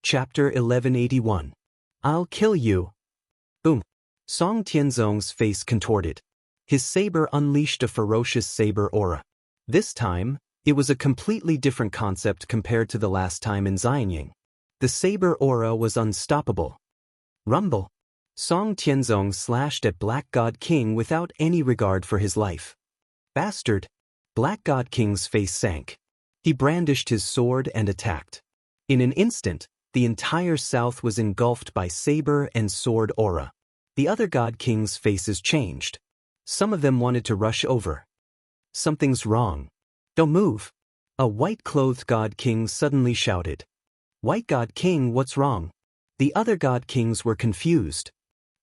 Chapter 1181. I'll kill you. Boom. Song Tianzong's face contorted. His saber unleashed a ferocious saber aura. This time, it was a completely different concept compared to the last time in Xianying. The saber aura was unstoppable. Rumble. Song Tianzong slashed at Black God King without any regard for his life. Bastard. Black God King's face sank. He brandished his sword and attacked. In an instant, the entire south was engulfed by saber and sword aura. The other God Kings' faces changed. Some of them wanted to rush over. Something's wrong. Don't move. A white-clothed God King suddenly shouted. White God King, what's wrong? The other God Kings were confused.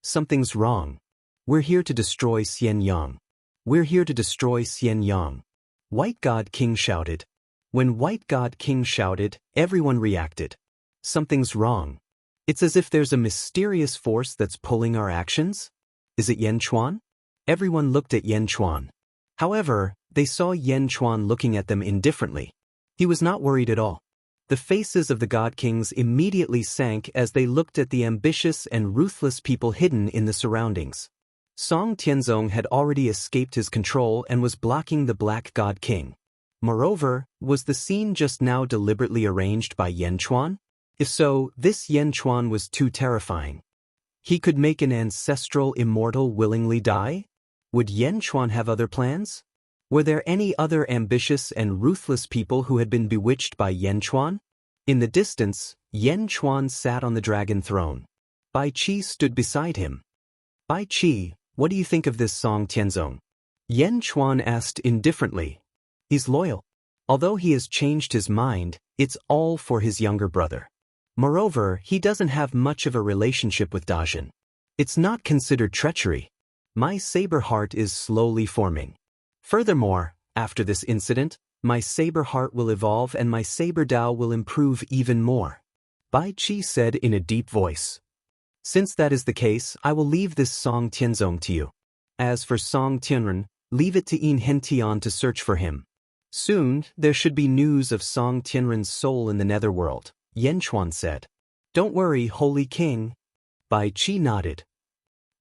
Something's wrong. We're here to destroy Xianyang. We're here to destroy Xianyang. White God King shouted. When White God King shouted, everyone reacted. Something's wrong. It's as if there's a mysterious force that's pulling our actions. Is it Yan Chuan? Everyone looked at Yan Chuan. However, they saw Yan Chuan looking at them indifferently. He was not worried at all. The faces of the God Kings immediately sank as they looked at the ambitious and ruthless people hidden in the surroundings. Song Tianzong had already escaped his control and was blocking the Black God King. Moreover, was the scene just now deliberately arranged by Yan Chuan? If so, this Yan Chuan was too terrifying. He could make an ancestral immortal willingly die? Would Yan Chuan have other plans? Were there any other ambitious and ruthless people who had been bewitched by Yan Chuan? In the distance, Yan Chuan sat on the dragon throne. Bai Qi stood beside him. Bai Qi, what do you think of this Song Tianzong? Yan Chuan asked indifferently. He's loyal. Although he has changed his mind, it's all for his younger brother. Moreover, he doesn't have much of a relationship with Dajin. It's not considered treachery. My saber heart is slowly forming. Furthermore, after this incident, my saber heart will evolve and my saber Dao will improve even more. Bai Qi said in a deep voice. Since that is the case, I will leave this Song Tianzong to you. As for Song Tianren, leave it to Yin Hentian to search for him. Soon, there should be news of Song Tianren's soul in the netherworld, Yan Chuan said. Don't worry, Holy King. Bai Qi nodded.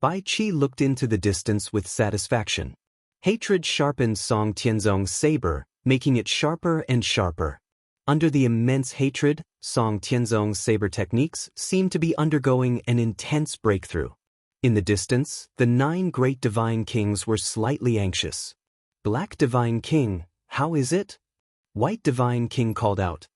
Bai Qi looked into the distance with satisfaction. Hatred sharpened Song Tianzong's saber, making it sharper and sharper. Under the immense hatred, Song Tianzong's saber techniques seemed to be undergoing an intense breakthrough. In the distance, the 9 great divine kings were slightly anxious. Black Divine King, how is it? White Divine King called out.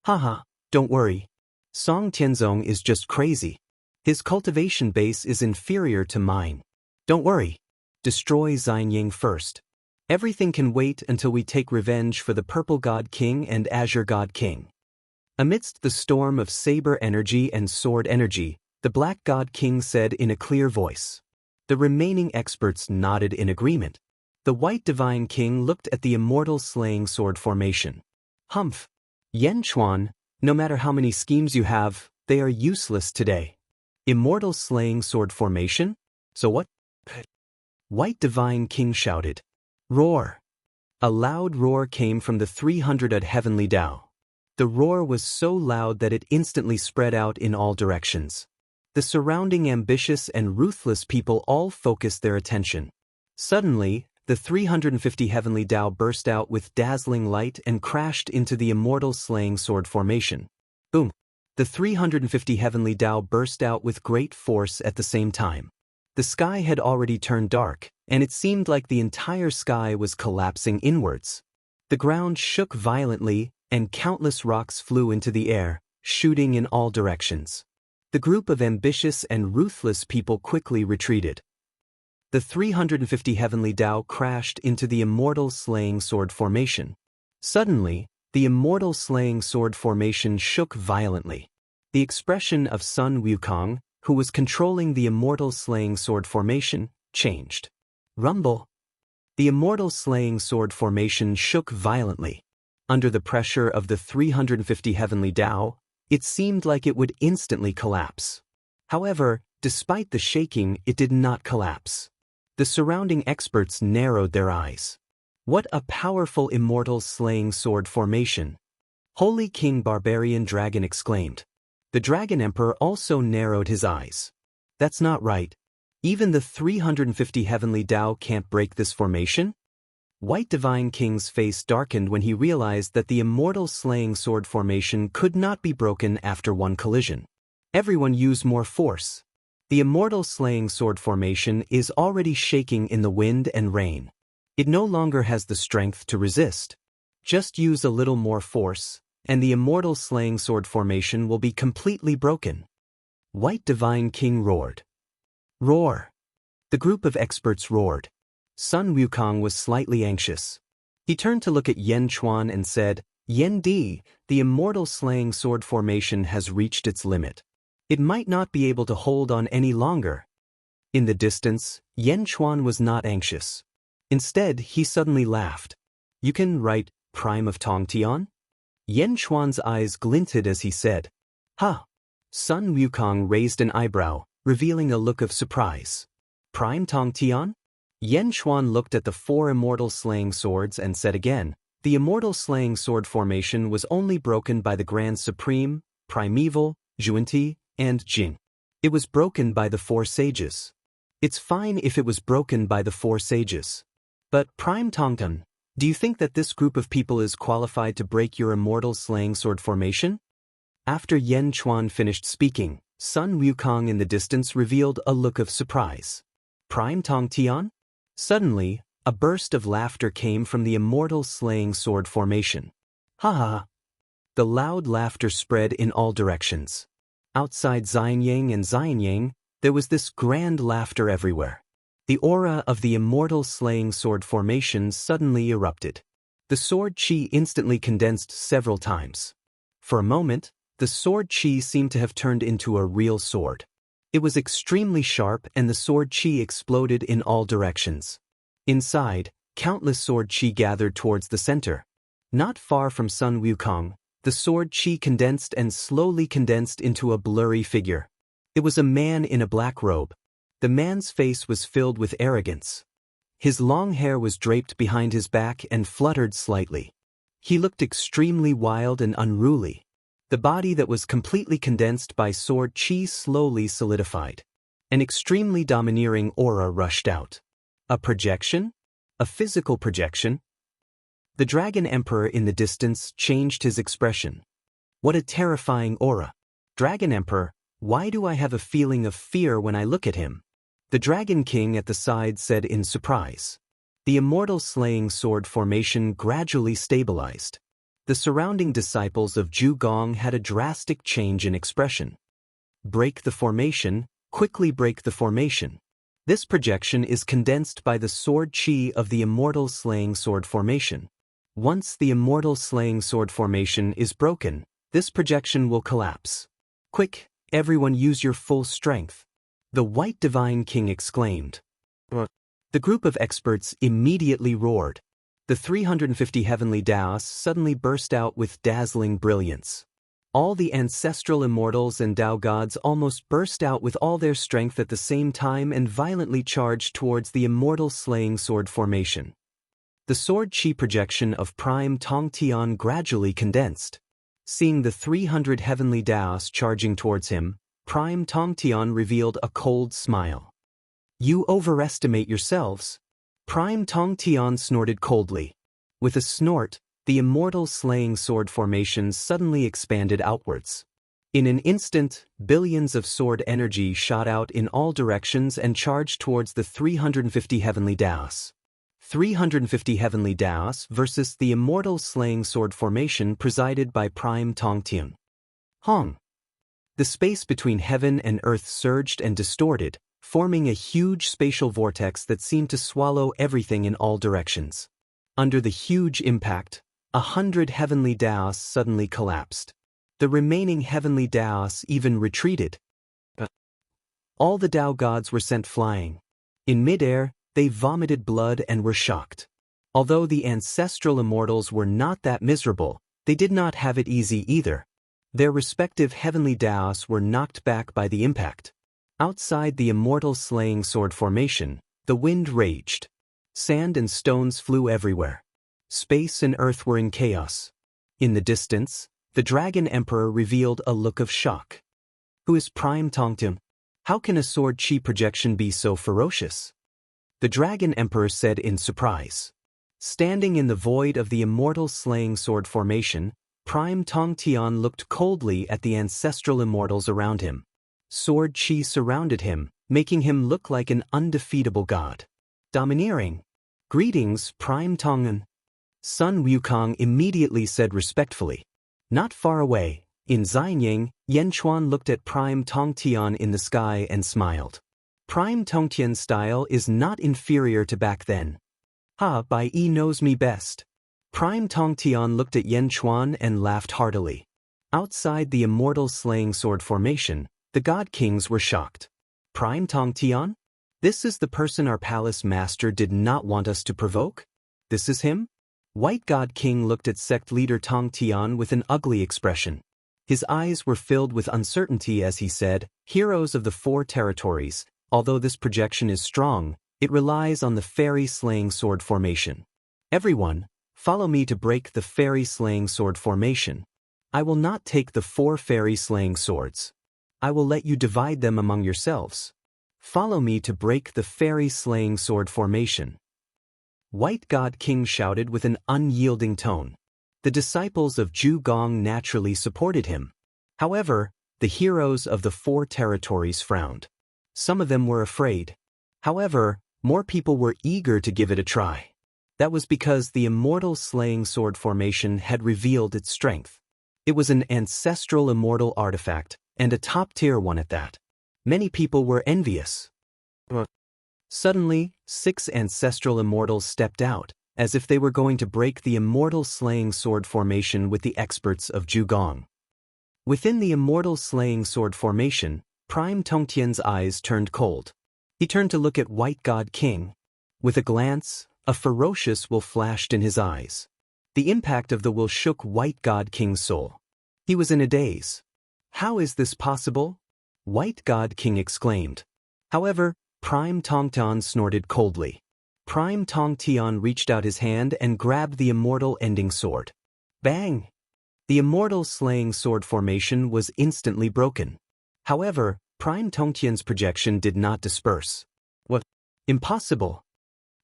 Haha, don't worry. Song Tianzong is just crazy. His cultivation base is inferior to mine. Don't worry. Destroy Xianying first. Everything can wait until we take revenge for the Purple God King and Azure God King. Amidst the storm of saber energy and sword energy, the Black God King said in a clear voice. The remaining experts nodded in agreement. The White Divine King looked at the Immortal Slaying Sword formation. Humph. Yan Chuan, no matter how many schemes you have, they are useless today. Immortal Slaying Sword formation? So what? White Divine King shouted. Roar. A loud roar came from the 300 Heavenly Dao. The roar was so loud that it instantly spread out in all directions. The surrounding ambitious and ruthless people all focused their attention. Suddenly, the 350 Heavenly Dao burst out with dazzling light and crashed into the Immortal Slaying Sword formation. Boom! The 350 Heavenly Dao burst out with great force at the same time. The sky had already turned dark, and it seemed like the entire sky was collapsing inwards. The ground shook violently, and countless rocks flew into the air, shooting in all directions. The group of ambitious and ruthless people quickly retreated. The 350 Heavenly Dao crashed into the Immortal Slaying Sword formation. Suddenly, the Immortal Slaying Sword formation shook violently. The expression of Sun Wukong, who was controlling the Immortal Slaying Sword formation, changed. Rumble. The Immortal Slaying Sword formation shook violently. Under the pressure of the 350 Heavenly Dao, it seemed like it would instantly collapse. However, despite the shaking, it did not collapse. The surrounding experts narrowed their eyes. What a powerful Immortal Slaying Sword formation! Holy King Barbarian Dragon exclaimed. The Dragon Emperor also narrowed his eyes. That's not right. Even the 350 heavenly Tao can't break this formation? White Divine King's face darkened when he realized that the Immortal Slaying Sword formation could not be broken after one collision. Everyone use more force. The Immortal Slaying Sword formation is already shaking in the wind and rain. It no longer has the strength to resist. Just use a little more force, and the Immortal Slaying Sword formation will be completely broken. White Divine King roared. Roar! The group of experts roared. Sun Wukong was slightly anxious. He turned to look at Yen Chuan and said, Yen Di, the Immortal Slaying Sword formation has reached its limit. It might not be able to hold on any longer. In the distance, Yen Chuan was not anxious. Instead, he suddenly laughed. You can write Prime of Tongtian? Yen Chuan's eyes glinted as he said, Ha! Sun Wukong raised an eyebrow, revealing a look of surprise. Prime Tongtian? Yen Chuan looked at the 4 Immortal Slaying Swords and said again, the Immortal Slaying Sword formation was only broken by the Grand Supreme, Primeval, Zhuanti, and Jing. It was broken by the 4 sages. It's fine if it was broken by the 4 sages. But Prime Tongtian, do you think that this group of people is qualified to break your Immortal Slaying Sword formation? After Yen Chuan finished speaking, Sun Wukong in the distance revealed a look of surprise. Prime Tongtian? Suddenly, a burst of laughter came from the Immortal Slaying Sword formation. Ha ha! The loud laughter spread in all directions. Outside Xianyang and Xianyang, there was this grand laughter everywhere. The aura of the Immortal Slaying Sword formation suddenly erupted. The sword chi instantly condensed several times. For a moment, the sword chi seemed to have turned into a real sword. It was extremely sharp and the sword chi exploded in all directions. Inside, countless sword chi gathered towards the center. Not far from Sun Wukong, the sword chi condensed and slowly condensed into a blurry figure. It was a man in a black robe. The man's face was filled with arrogance. His long hair was draped behind his back and fluttered slightly. He looked extremely wild and unruly. The body that was completely condensed by sword chi slowly solidified. An extremely domineering aura rushed out. A projection? A physical projection? The Dragon Emperor in the distance changed his expression. What a terrifying aura. Dragon Emperor, why do I have a feeling of fear when I look at him? The Dragon King at the side said in surprise. The Immortal Slaying Sword formation gradually stabilized. The surrounding disciples of Zhu Gong had a drastic change in expression. Break the formation, quickly break the formation. This projection is condensed by the sword chi of the Immortal Slaying Sword formation. Once the Immortal Slaying Sword formation is broken, this projection will collapse. Quick, everyone use your full strength. The White Divine King exclaimed. The group of experts immediately roared. The 350 heavenly Taoists suddenly burst out with dazzling brilliance. All the ancestral immortals and Tao gods almost burst out with all their strength at the same time and violently charged towards the Immortal Slaying Sword formation. The sword chi projection of Prime Tongtian gradually condensed. Seeing the 300 heavenly Taoists charging towards him, Prime Tongtian revealed a cold smile. You overestimate yourselves. Prime Tongtian snorted coldly. With a snort, the Immortal Slaying Sword formation suddenly expanded outwards. In an instant, billions of sword energy shot out in all directions and charged towards the 350 heavenly Taoists. 350 heavenly Taoists versus the Immortal Slaying Sword formation presided by Prime Tongtian. Hong! The space between heaven and earth surged and distorted, forming a huge spatial vortex that seemed to swallow everything in all directions. Under the huge impact, 100 heavenly Taoists suddenly collapsed. The remaining heavenly Taoists even retreated. All the Tao gods were sent flying. In midair, they vomited blood and were shocked. Although the ancestral immortals were not that miserable, they did not have it easy either. Their respective heavenly Taoists were knocked back by the impact. Outside the Immortal Slaying Sword formation, the wind raged. Sand and stones flew everywhere. Space and earth were in chaos. In the distance, the Dragon Emperor revealed a look of shock. Who is Prime Tongtian? How can a sword chi projection be so ferocious? The Dragon Emperor said in surprise. Standing in the void of the immortal slaying sword formation, Prime Tongtian looked coldly at the ancestral immortals around him. Sword chi surrounded him, making him look like an undefeatable god. Domineering. Greetings, Prime Tongan. Sun Wukong immediately said respectfully. Not far away, in Xianying, Yanchuan looked at Prime Tongtian in the sky and smiled. Prime Tongtian's style is not inferior to back then. Bai Yi knows me best. Prime Tongtian looked at Yanchuan and laughed heartily. Outside the immortal slaying sword formation, the god kings were shocked. Prime Tongtian? This is the person our palace master did not want us to provoke? This is him? White God King looked at sect leader Tongtian with an ugly expression. His eyes were filled with uncertainty as he said, "Heroes of the four territories, although this projection is strong, it relies on the fairy slaying sword formation. Everyone, follow me to break the fairy slaying sword formation. I will not take the 4 fairy slaying swords. I will let you divide them among yourselves. Follow me to break the fairy slaying sword formation." White God King shouted with an unyielding tone. The disciples of Zhu Gong naturally supported him. However, the heroes of the 4 territories frowned. Some of them were afraid. However, more people were eager to give it a try. That was because the immortal slaying sword formation had revealed its strength. It was an ancestral immortal artifact, and a top-tier one at that. Many people were envious. Suddenly, 6 ancestral immortals stepped out, as if they were going to break the immortal slaying sword formation with the experts of Zhu Gong. Within the immortal slaying sword formation, Prime Tongtian's eyes turned cold. He turned to look at White God King. With a glance, a ferocious will flashed in his eyes. The impact of the will shook White God King's soul. He was in a daze. "How is this possible?" White God King exclaimed. However, Prime Tongtian snorted coldly. Prime Tongtian reached out his hand and grabbed the immortal ending sword. Bang! The immortal slaying sword formation was instantly broken. However, Prime Tongtian's projection did not disperse. "What? Impossible!"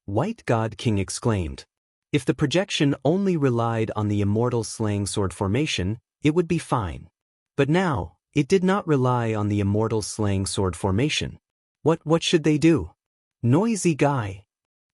White God King exclaimed. If the projection only relied on the immortal slaying sword formation, it would be fine. But now, it did not rely on the immortal slaying sword formation. What should they do? Noisy guy.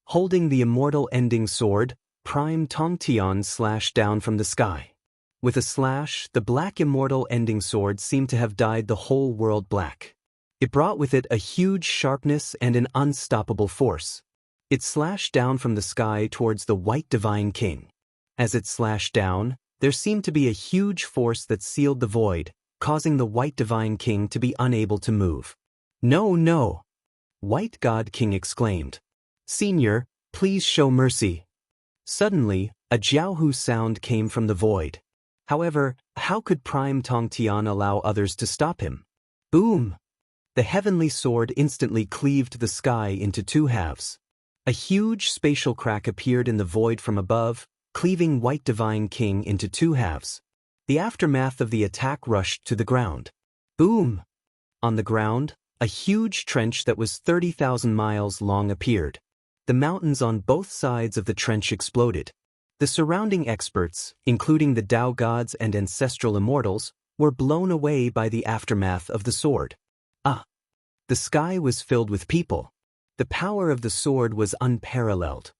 Holding the immortal ending sword, Prime Tongtian slashed down from the sky. With a slash, the black immortal ending sword seemed to have dyed the whole world black. It brought with it a huge sharpness and an unstoppable force. It slashed down from the sky towards the White Divine King. As it slashed down, there seemed to be a huge force that sealed the void, causing the White Divine King to be unable to move. No! White God King exclaimed. "Senior, please show mercy." Suddenly, a Jiaohu sound came from the void. However, how could Prime Tongtian allow others to stop him? Boom! The heavenly sword instantly cleaved the sky into 2 halves. A huge spatial crack appeared in the void from above, cleaving White Divine King into 2 halves. The aftermath of the attack rushed to the ground. Boom! On the ground, a huge trench that was 30,000 miles long appeared. The mountains on both sides of the trench exploded. The surrounding experts, including the Tao gods and ancestral immortals, were blown away by the aftermath of the sword. The sky was filled with people. The power of the sword was unparalleled.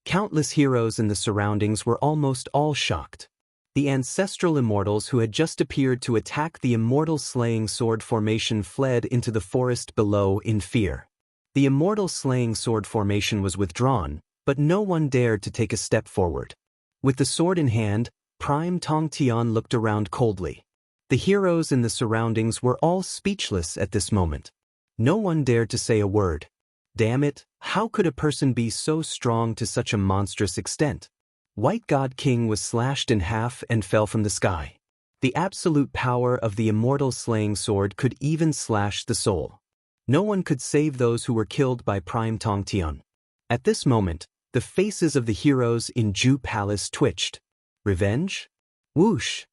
Countless heroes in the surroundings were almost all shocked. The ancestral immortals who had just appeared to attack the immortal slaying sword formation fled into the forest below in fear. The immortal slaying sword formation was withdrawn, but no one dared to take a step forward. With the sword in hand, Prime Tongtian looked around coldly. The heroes in the surroundings were all speechless at this moment. No one dared to say a word. Damn it, how could a person be so strong to such a monstrous extent? White God King was slashed in half and fell from the sky. The absolute power of the immortal slaying sword could even slash the soul. No one could save those who were killed by Prime Tongtian. At this moment, the faces of the heroes in Zhu Palace twitched. Revenge? Whoosh!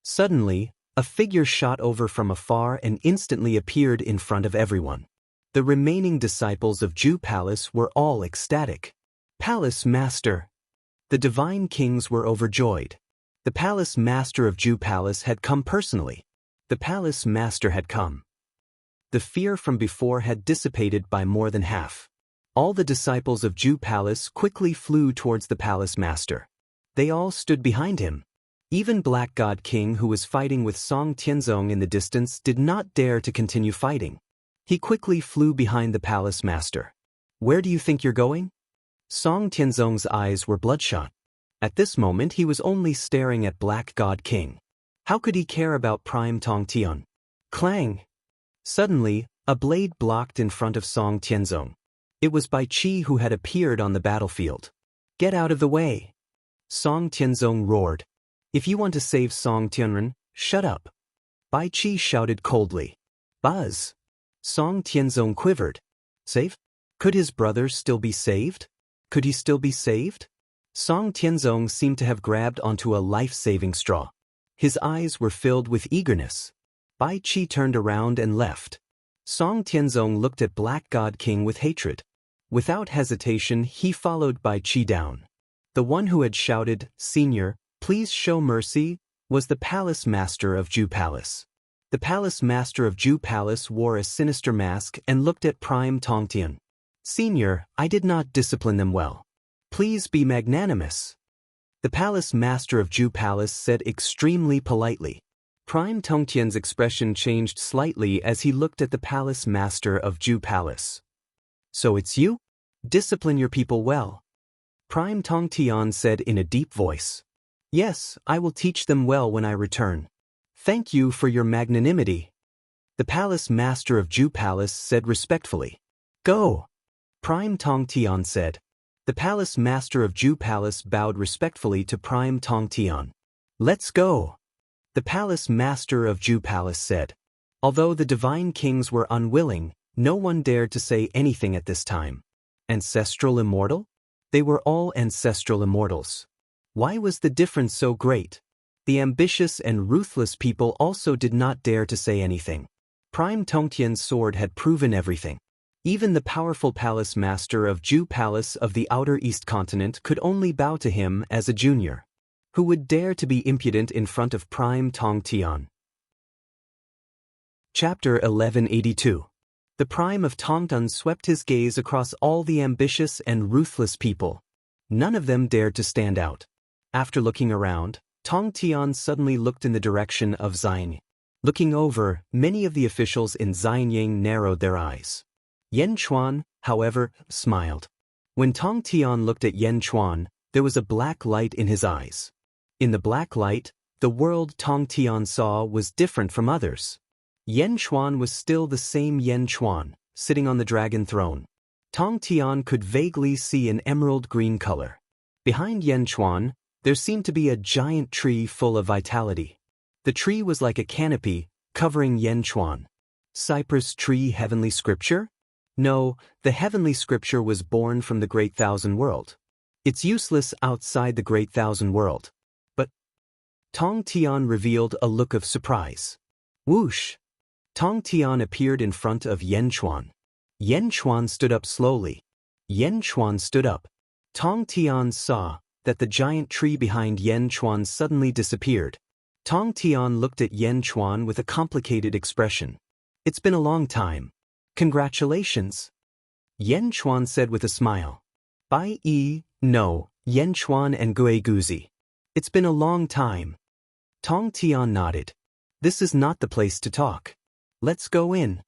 Suddenly, A figure shot over from afar and instantly appeared in front of everyone. The remaining disciples of Ju Palace were all ecstatic. Palace Master! The divine kings were overjoyed. The Palace Master of Ju Palace had come personally. The Palace Master had come. The fear from before had dissipated by more than half. All the disciples of Ju Palace quickly flew towards the Palace Master. They all stood behind him. Even Black God King, who was fighting with Song Tianzong in the distance, did not dare to continue fighting. He quickly flew behind the Palace Master. Where do you think you're going? Song Tianzong's eyes were bloodshot. At this moment he was only staring at Black God King. How could he care about Prime Tong Tian? Clang! Suddenly, a blade blocked in front of Song Tianzong. It was Bai Qi who had appeared on the battlefield. Get out of the way! Song Tianzong roared. If you want to save Song Tianren, shut up! Bai Qi shouted coldly. Buzz! Song Tianzong quivered. Save? Could his brother still be saved? Could he still be saved? Song Tianzong seemed to have grabbed onto a life-saving straw. His eyes were filled with eagerness. Bai Qi turned around and left. Song Tianzong looked at Black God King with hatred. Without hesitation, he followed Bai Qi down. The one who had shouted, "Senior, please show mercy," was the Palace Master of Ju Palace. The Palace Master of Ju Palace wore a sinister mask and looked at Prime Tongtian. Senior, I did not discipline them well. Please be magnanimous. The Palace Master of Ju Palace said extremely politely. Prime Tongtian's expression changed slightly as he looked at the Palace Master of Ju Palace. So it's you? Discipline your people well. Prime Tongtian said in a deep voice. Yes, I will teach them well when I return. Thank you for your magnanimity. The Palace Master of Ju Palace said respectfully. Go! Prime Tongtian said. The Palace Master of Ju Palace bowed respectfully to Prime Tongtian. Let's go! The Palace Master of Ju Palace said. Although the divine kings were unwilling, no one dared to say anything at this time. Ancestral Immortal? They were all ancestral immortals. Why was the difference so great? The ambitious and ruthless people also did not dare to say anything. Prime Tongtian's sword had proven everything. Even the powerful Palace Master of Ju Palace of the Outer East Continent could only bow to him as a junior. Who would dare to be impudent in front of Prime Tongtian? Chapter 1182. The Prime of Tongtian swept his gaze across all the ambitious and ruthless people. None of them dared to stand out. After looking around, Tongtian suddenly looked in the direction of Xianyang. Looking over, many of the officials in Xianyang narrowed their eyes. Yan Chuan, however, smiled. When Tongtian looked at Yan Chuan, there was a black light in his eyes. In the black light, the world Tongtian saw was different from others. Yan Chuan was still the same Yan Chuan, sitting on the dragon throne. Tongtian could vaguely see an emerald green color. Behind Yan Chuan, there seemed to be a giant tree full of vitality. The tree was like a canopy, covering Yan Chuan. Cypress tree heavenly scripture? No, the heavenly scripture was born from the Great Thousand World. It's useless outside the Great Thousand World. But Tongtian revealed a look of surprise. Whoosh! Tongtian appeared in front of Yan Chuan. Yan Chuan stood up slowly. Yan Chuan stood up. Tongtian saw that the giant tree behind Yan Chuan suddenly disappeared. Tongtian looked at Yan Chuan with a complicated expression. It's been a long time. Congratulations. Yan Chuan said with a smile. No, Yan Chuan and Gue Guzi. It's been a long time. Tongtian nodded. This is not the place to talk. Let's go in.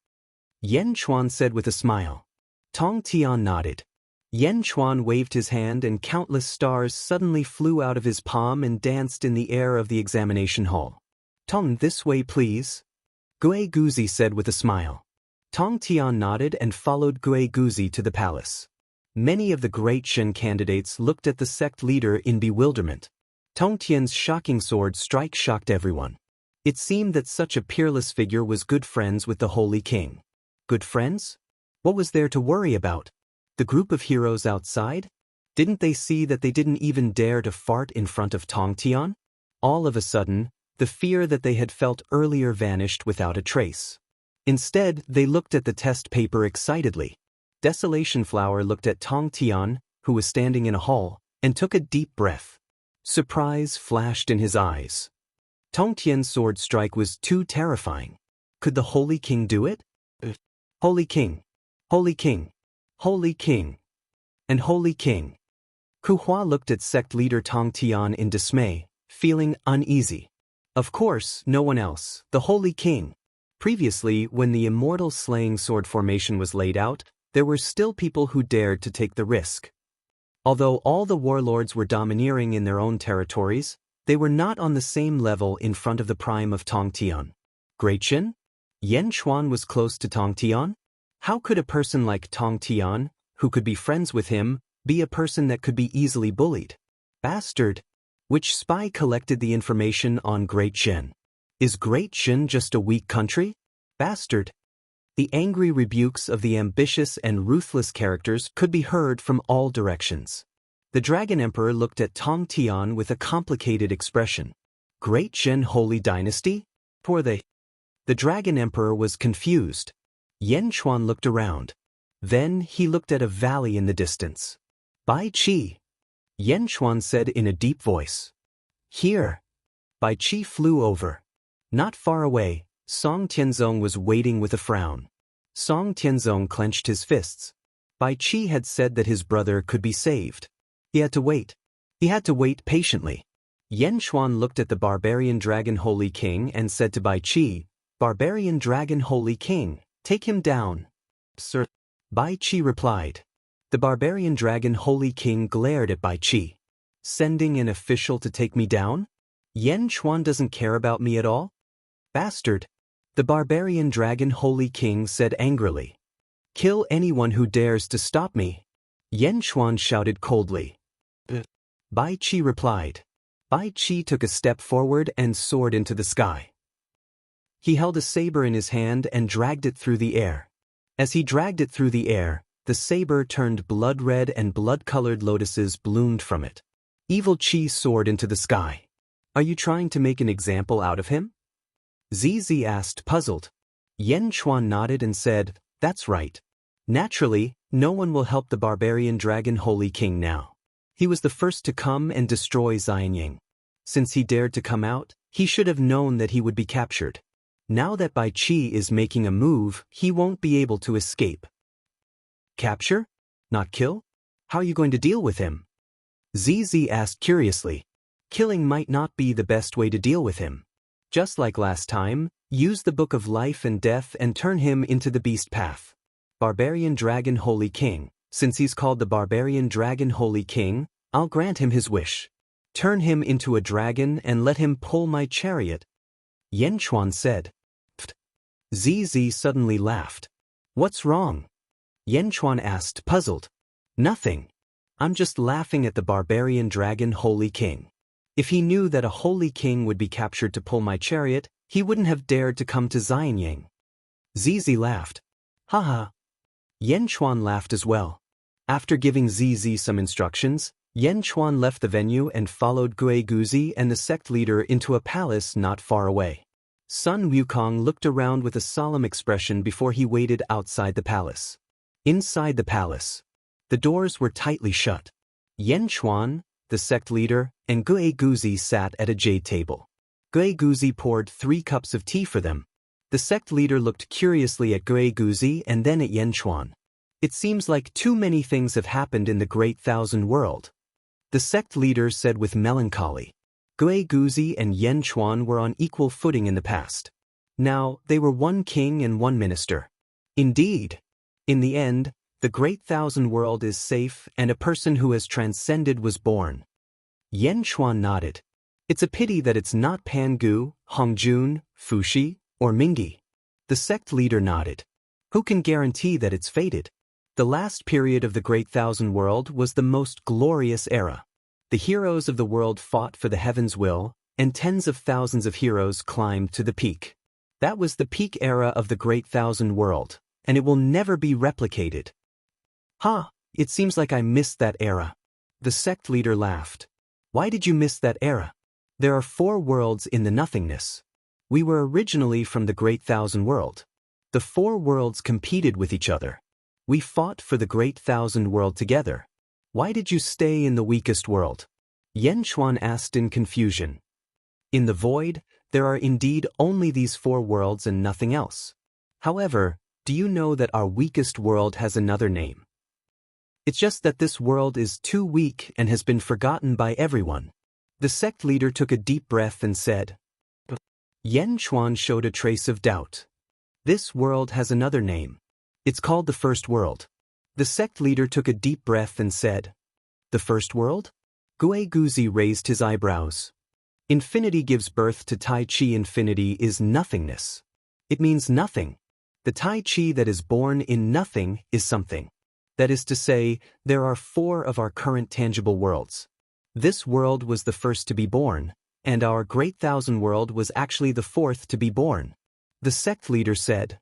Yan Chuan said with a smile. Tongtian nodded. Yan Chuan waved his hand and countless stars suddenly flew out of his palm and danced in the air of the examination hall. Tong, this way please. Gue Guzi said with a smile. Tongtian nodded and followed Gue Guzi to the palace. Many of the great Shen candidates looked at the sect leader in bewilderment. Tongtian's shocking sword strike shocked everyone. It seemed that such a peerless figure was good friends with the Holy King. Good friends? What was there to worry about? The group of heroes outside? Didn't they see that they didn't even dare to fart in front of Tongtian? All of a sudden, The fear that they had felt earlier vanished without a trace. Instead, they looked at the test paper excitedly. Desolation Flower looked at Tong Tian, who was standing in a hall, and took a deep breath. Surprise flashed in his eyes. Tong Tian's sword strike was too terrifying. Could the Holy King do it? Holy King! Holy King! Holy King! And Holy King! Ku Hua looked at sect leader Tong Tian in dismay, feeling uneasy. Of course, no one else, the Holy King. Previously, when the Immortal slaying sword formation was laid out, there were still people who dared to take the risk. Although all the warlords were domineering in their own territories, they were not on the same level in front of the prime of Tong Tian. Great Shen? Yan Chuan was close to Tong Tian? How could a person like Tong Tian, who could be friends with him, be a person that could be easily bullied? Bastard! Which spy collected the information on Great Shen? Is Great Shen just a weak country? Bastard! The angry rebukes of the ambitious and ruthless characters could be heard from all directions. The Dragon Emperor looked at Tong Tian with a complicated expression. Great Shen Holy Dynasty? Poor they. The Dragon Emperor was confused. Yan Chuan looked around. Then he looked at a valley in the distance. Bai Qi. Yan Chuan said in a deep voice. Here. Bai Qi flew over. Not far away, Song Tianzong was waiting with a frown. Song Tianzong clenched his fists. Bai Qi had said that his brother could be saved. He had to wait. He had to wait patiently. Yan Chuan looked at the Barbarian Dragon Holy King and said to Bai Qi, Barbarian Dragon Holy King, take him down. Sir. Bai Qi replied. The Barbarian Dragon Holy King glared at Bai Qi. Sending an official to take me down? Yan Chuan doesn't care about me at all? Bastard! The Barbarian Dragon Holy King said angrily. Kill anyone who dares to stop me. Yan Chuan shouted coldly. Bai Qi replied. Bai Qi took a step forward and soared into the sky. He held a saber in his hand and dragged it through the air. As he dragged it through the air, the saber turned blood-red and blood-colored lotuses bloomed from it. Evil Qi soared into the sky. Are you trying to make an example out of him? ZZ asked, puzzled. Yan Chuan nodded and said, that's right. Naturally, no one will help the Barbarian Dragon Holy King now. He was the first to come and destroy Xianying. Since he dared to come out, he should have known that he would be captured. Now that Bai Qi is making a move, he won't be able to escape. Capture? Not kill? How are you going to deal with him? ZZ asked curiously. Killing might not be the best way to deal with him. Just like last time, use the Book of Life and Death and turn him into the beast path. Barbarian Dragon Holy King, since he's called the Barbarian Dragon Holy King, I'll grant him his wish. Turn him into a dragon and let him pull my chariot. Yan Chuan said. Pfft. ZZ suddenly laughed. What's wrong? Yan Chuan asked, puzzled. Nothing. I'm just laughing at the Barbarian Dragon Holy King. If he knew that a Holy King would be captured to pull my chariot, he wouldn't have dared to come to Xianying. ZZ laughed. Haha. Yan Chuan laughed as well. After giving ZZ some instructions, Yan Chuan left the venue and followed Gui Guzi and the sect leader into a palace not far away. Sun Wukong looked around with a solemn expression before he waited outside the palace. Inside the palace, the doors were tightly shut. Yan Chuan, the sect leader, and Gui Guzi sat at a jade table. Gui Guzi poured 3 cups of tea for them. The sect leader looked curiously at Gui Guzi and then at Yan Chuan. It seems like too many things have happened in the Great Thousand World. The sect leader said with melancholy. Gui Guzi and Yan Chuan were on equal footing in the past. Now, they were one king and one minister. Indeed. In the end, the Great Thousand World is safe and a person who has transcended was born. Yan Chuan nodded. It's a pity that it's not Pangu, Hongjun, Fushi, or Mingi. The sect leader nodded. Who can guarantee that it's fated? The last period of the Great Thousand World was the most glorious era. The heroes of the world fought for the heaven's will, and tens of thousands of heroes climbed to the peak. That was the peak era of the Great Thousand World, and it will never be replicated. It seems like I missed that era. The sect leader laughed. Why did you miss that era? There are 4 worlds in the nothingness. We were originally from the Great Thousand World. The 4 worlds competed with each other. We fought for the Great Thousand World together. Why did you stay in the weakest world? Yan Chuan asked in confusion. In the void, there are indeed only these 4 worlds and nothing else. However, do you know that our weakest world has another name? It's just that this world is too weak and has been forgotten by everyone. The sect leader took a deep breath and said. Yan Chuan showed a trace of doubt. This world has another name. It's called the First World. The sect leader took a deep breath and said. The First World? Gue Guzi raised his eyebrows. Infinity gives birth to Tai Chi. Infinity is nothingness. It means nothing. The Tai Chi that is born in nothing is something. That is to say, there are 4 of our current tangible worlds. This world was the first to be born, and our Great Thousand World was actually the 4th to be born. The sect leader said.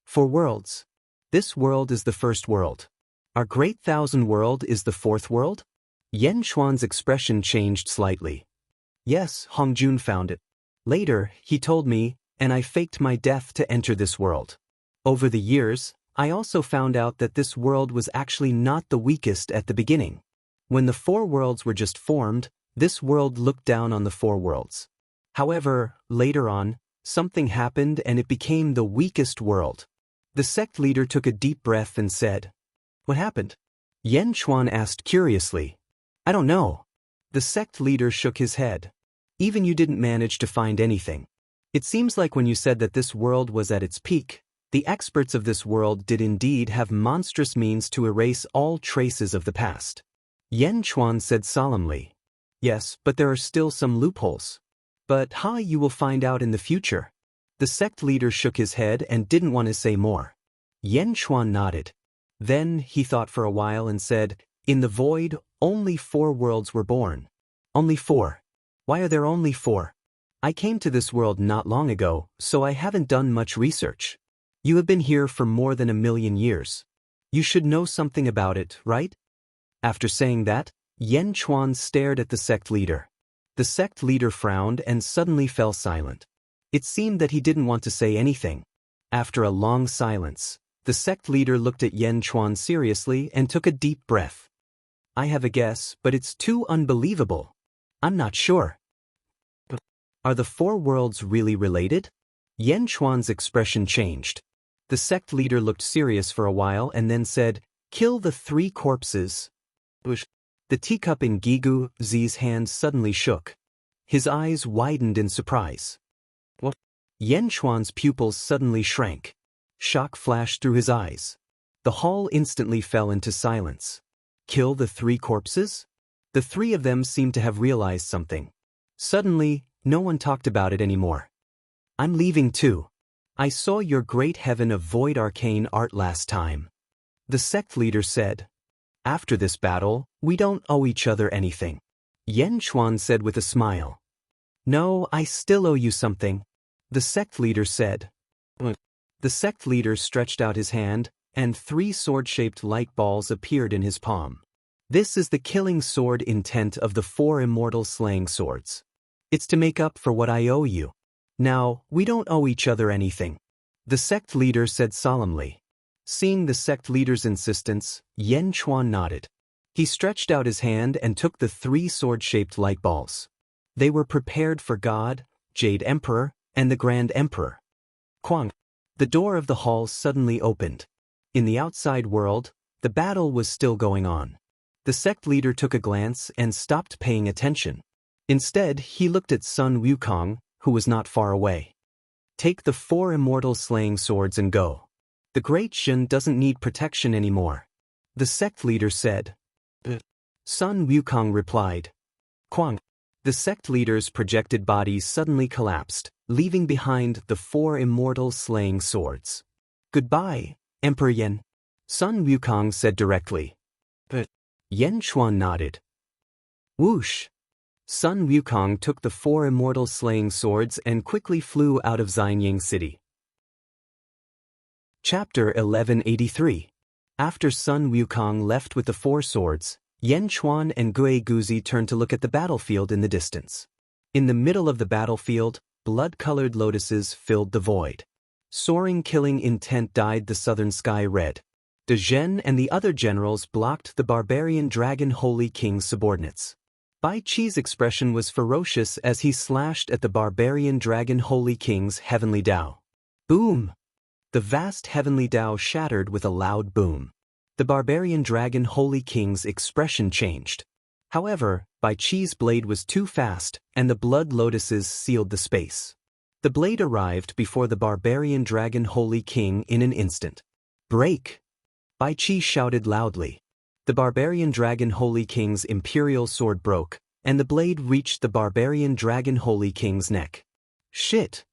4 worlds. This world is the First World. Our Great Thousand World is the 4th world? Yan Chuan's expression changed slightly. Yes, Hongjun found it. Later, he told me, and I faked my death to enter this world. Over the years, I also found out that this world was actually not the weakest at the beginning. When the 4 worlds were just formed, this world looked down on the 4 worlds. However, later on, something happened and it became the weakest world. The sect leader took a deep breath and said. What happened? Yan Chuan asked curiously. I don't know. The sect leader shook his head. Even you didn't manage to find anything. It seems like when you said that this world was at its peak, the experts of this world did indeed have monstrous means to erase all traces of the past. Yan Chuan said solemnly. Yes, but there are still some loopholes. But how you will find out in the future. The sect leader shook his head and didn't want to say more. Yan Chuan nodded. Then he thought for a while and said, in the void, only 4 worlds were born. Only 4. Why are there only 4? I came to this world not long ago, so I haven't done much research. You have been here for more than 1,000,000 years. You should know something about it, right? After saying that, Yan Chuan stared at the sect leader. The sect leader frowned and suddenly fell silent. It seemed that he didn't want to say anything. After a long silence, the sect leader looked at Yan Chuan seriously and took a deep breath. I have a guess, but it's too unbelievable. I'm not sure. Are the 4 worlds really related? Yan Chuan's expression changed. The sect leader looked serious for a while and then said, kill the 3 corpses. The teacup in Gigu Zi's hand suddenly shook. His eyes widened in surprise. What? Yan Chuan's pupils suddenly shrank. Shock flashed through his eyes. The hall instantly fell into silence. Kill the 3 corpses? The 3 of them seemed to have realized something. Suddenly, no one talked about it anymore. I'm leaving too. I saw your great heaven of void arcane art last time. The sect leader said. After this battle, we don't owe each other anything. Yan Chuan said with a smile. No, I still owe you something. The sect leader said. The sect leader stretched out his hand, and 3 sword-shaped light balls appeared in his palm. This is the killing sword intent of the 4 immortal slaying swords. It's to make up for what I owe you. Now, we don't owe each other anything. The sect leader said solemnly. Seeing the sect leader's insistence, Yan Chuan nodded. He stretched out his hand and took the 3 sword-shaped light balls. They were prepared for God, Jade Emperor, and the Grand Emperor. Quang. The door of the hall suddenly opened. In the outside world, the battle was still going on. The sect leader took a glance and stopped paying attention. Instead, he looked at Sun Wukong, who was not far away. Take the 4 immortal slaying swords and go. The Great Shen doesn't need protection anymore. The sect leader said. Sun Wukong replied. Quang. The sect leader's projected body suddenly collapsed, leaving behind the 4 immortal slaying swords. Goodbye, Emperor Yan. Sun Wukong said directly. Yan Chuan nodded. Whoosh! Sun Wukong took the 4 immortal slaying swords and quickly flew out of Xianyang City. Chapter 1183. After Sun Wukong left with the 4 swords, Yan Chuan and Gue Guzi turned to look at the battlefield in the distance. In the middle of the battlefield, blood-colored lotuses filled the void. Soaring killing intent dyed the southern sky red. De Zhen and the other generals blocked the barbarian dragon Holy King's subordinates. Bai Qi's expression was ferocious as he slashed at the barbarian dragon Holy King's heavenly Dao. Boom! The vast heavenly Dao shattered with a loud boom. The barbarian dragon Holy King's expression changed. However, Bai Qi's blade was too fast, and the blood lotuses sealed the space. The blade arrived before the barbarian dragon Holy King in an instant. Break! Bai Qi shouted loudly. The barbarian dragon Holy King's imperial sword broke, and the blade reached the barbarian dragon Holy King's neck. Shit!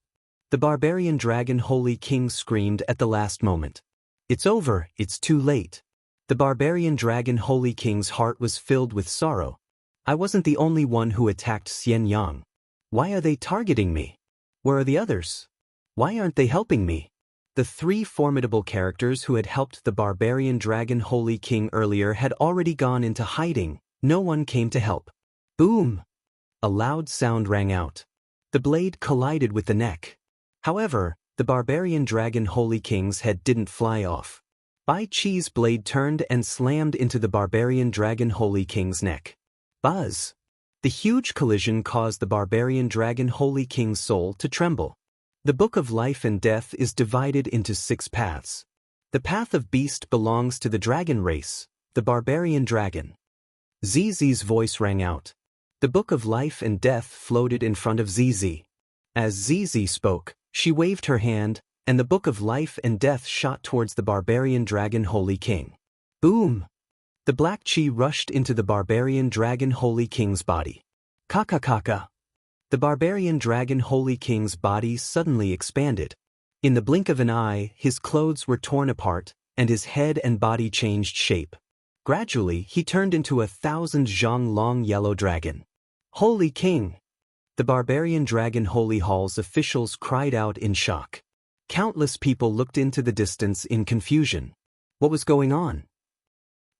The barbarian dragon Holy King screamed at the last moment. It's over, it's too late. The barbarian dragon Holy King's heart was filled with sorrow. I wasn't the only one who attacked Xian Yang. Why are they targeting me? Where are the others? Why aren't they helping me? The three formidable characters who had helped the barbarian dragon Holy King earlier had already gone into hiding. No one came to help. Boom! A loud sound rang out. The blade collided with the neck. However, the barbarian dragon Holy King's head didn't fly off. Bai Qi's blade turned and slammed into the barbarian dragon Holy King's neck. Buzz! The huge collision caused the barbarian dragon Holy King's soul to tremble. The Book of Life and Death is divided into 6 paths. The path of beast belongs to the dragon race, the barbarian dragon. Zizi's voice rang out. The Book of Life and Death floated in front of Zizi. As Zizi spoke, she waved her hand, and the Book of Life and Death shot towards the barbarian dragon Holy King. Boom! The black chi rushed into the barbarian dragon Holy King's body. Kaka. The barbarian dragon Holy King's body suddenly expanded. In the blink of an eye, his clothes were torn apart, and his head and body changed shape. Gradually, he turned into 1,000 zhang long yellow dragon. Holy King! The barbarian dragon Holy Hall's officials cried out in shock. Countless people looked into the distance in confusion. What was going on?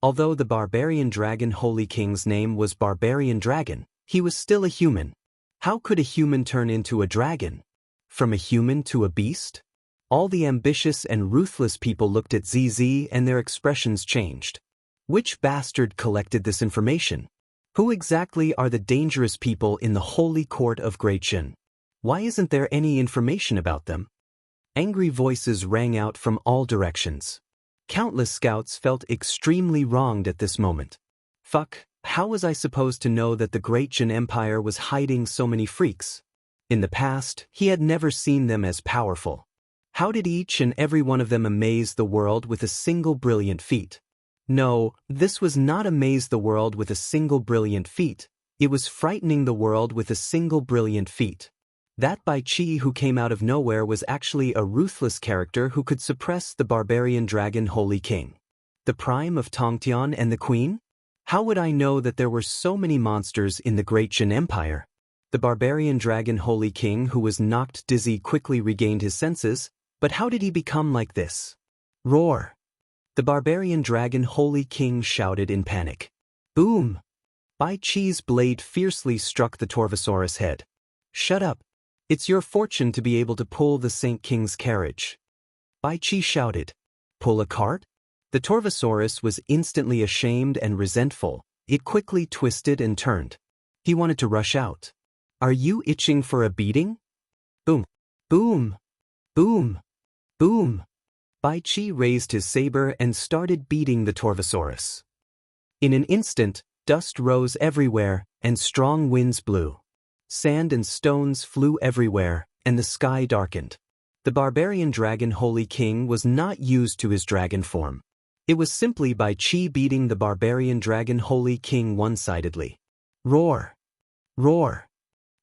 Although the barbarian dragon Holy King's name was Barbarian Dragon, he was still a human. How could a human turn into a dragon? From a human to a beast? All the ambitious and ruthless people looked at ZZ and their expressions changed. Which bastard collected this information? Who exactly are the dangerous people in the holy court of Great Jin? Why isn't there any information about them? Angry voices rang out from all directions. Countless scouts felt extremely wronged at this moment. Fuck, how was I supposed to know that the Great Jin Empire was hiding so many freaks? In the past, he had never seen them as powerful. How did each and every one of them amaze the world with a single brilliant feat? No, this was not amaze the world with a single brilliant feat. It was frightening the world with a single brilliant feat. That Bai Qi who came out of nowhere was actually a ruthless character who could suppress the barbarian dragon Holy King. The prime of Tongtian and the queen? How would I know that there were so many monsters in the Great Jin Empire? The barbarian dragon Holy King who was knocked dizzy quickly regained his senses, but how did he become like this? Roar! The barbarian dragon Holy King shouted in panic. Boom! Bai Qi's blade fiercely struck the Torvosaurus head. Shut up! It's your fortune to be able to pull the Saint King's carriage. Bai Qi shouted. Pull a cart? The Torvosaurus was instantly ashamed and resentful. It quickly twisted and turned. He wanted to rush out. Are you itching for a beating? Boom! Boom! Boom! Boom! Bai Qi raised his saber and started beating the Torvosaurus. In an instant, dust rose everywhere, and strong winds blew. Sand and stones flew everywhere, and the sky darkened. The barbarian dragon Holy King was not used to his dragon form. It was simply Bai Qi beating the barbarian dragon Holy King one-sidedly. Roar! Roar!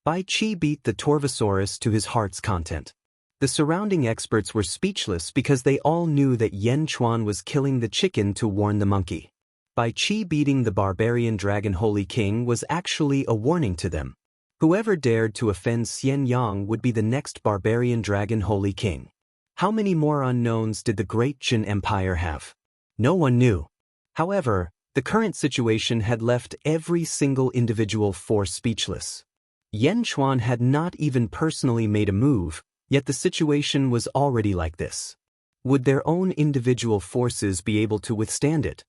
Bai Qi beat the Torvosaurus to his heart's content. The surrounding experts were speechless because they all knew that Yen Chuan was killing the chicken to warn the monkey. Bai Qi beating the barbarian dragon Holy King was actually a warning to them. Whoever dared to offend Xian Yang would be the next barbarian dragon Holy King. How many more unknowns did the Great Jin Empire have? No one knew. However, the current situation had left every single individual force speechless. Yan Chuan had not even personally made a move, yet the situation was already like this. Would their own individual forces be able to withstand it?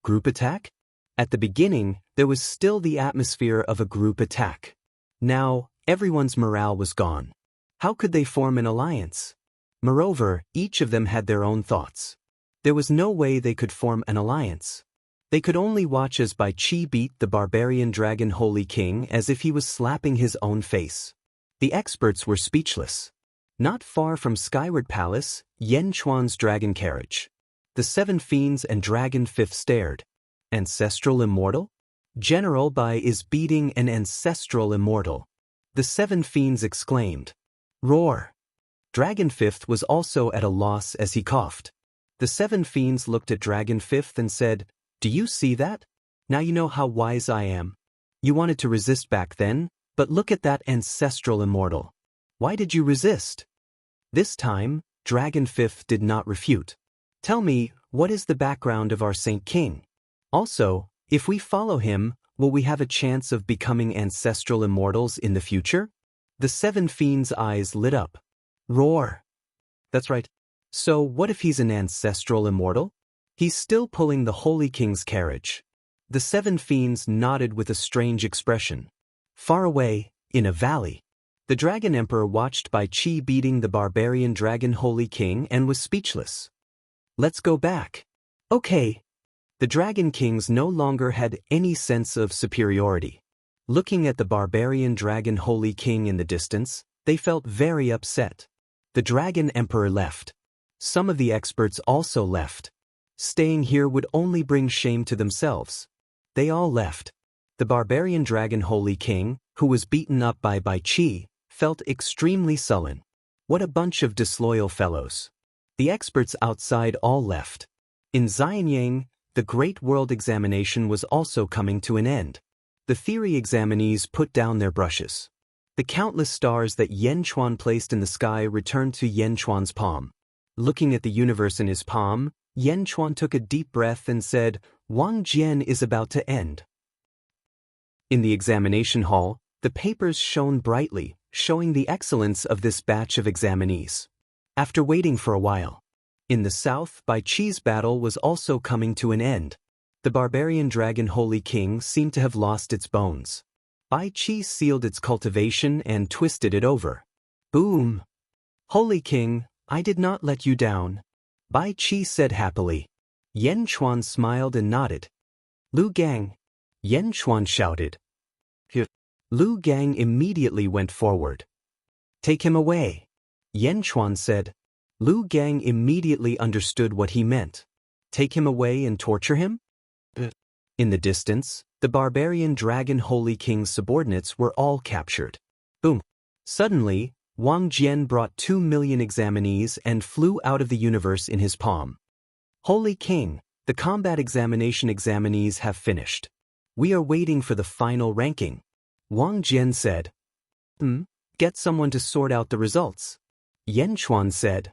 Group attack? At the beginning, there was still the atmosphere of a group attack. Now, everyone's morale was gone. How could they form an alliance? Moreover, each of them had their own thoughts. There was no way they could form an alliance. They could only watch as Bai Qi beat the barbarian dragon Holy King as if he was slapping his own face. The experts were speechless. Not far from Skyward Palace, Yan Chuan's dragon carriage. The 7 fiends and Dragon Fifth stared. Ancestral immortal? General Bai is beating an ancestral immortal. The 7 fiends exclaimed. Roar! Dragon Fifth was also at a loss as he coughed. The 7 fiends looked at Dragon Fifth and said, Do you see that? Now you know how wise I am. You wanted to resist back then, but look at that ancestral immortal. Why did you resist? This time, Dragon Fifth did not refute. Tell me, what is the background of our Saint King? Also, if we follow him, will we have a chance of becoming ancestral immortals in the future? The 7 fiends' eyes lit up. Roar! That's right. So what if he's an ancestral immortal? He's still pulling the Holy King's carriage. The 7 fiends nodded with a strange expression. Far away, in a valley, the Dragon Emperor watched Bai Qi beating the barbarian dragon Holy King and was speechless. Let's go back. Okay. The Dragon Kings no longer had any sense of superiority. Looking at the barbarian dragon Holy King in the distance, they felt very upset. The Dragon Emperor left. Some of the experts also left. Staying here would only bring shame to themselves. They all left. The barbarian dragon Holy King, who was beaten up by Bai Qi, felt extremely sullen. What a bunch of disloyal fellows. The experts outside all left. In Xianyang, the Great World Examination was also coming to an end. The theory examinees put down their brushes. The countless stars that Yan Chuan placed in the sky returned to Yan Chuan's palm. Looking at the universe in his palm, Yan Chuan took a deep breath and said, Wang Jian is about to end. In the examination hall, the papers shone brightly, showing the excellence of this batch of examinees. After waiting for a while, in the south, Bai Qi's battle was also coming to an end. The barbarian dragon Holy King seemed to have lost its bones. Bai Qi sealed its cultivation and twisted it over. Boom! Holy King, I did not let you down. Bai Qi said happily. Yan Chuan smiled and nodded. Lu Gang! Yan Chuan shouted. Lu Gang immediately went forward. Take him away. Yan Chuan said. Lu Gang immediately understood what he meant. Take him away and torture him? In the distance, the barbarian dragon Holy King's subordinates were all captured. Boom! Suddenly, Wang Jian brought 2 million examinees and flew out of the universe in his palm. Holy King, the combat examination examinees have finished. We are waiting for the final ranking. Wang Jian said. Get someone to sort out the results. Yan Chuan said.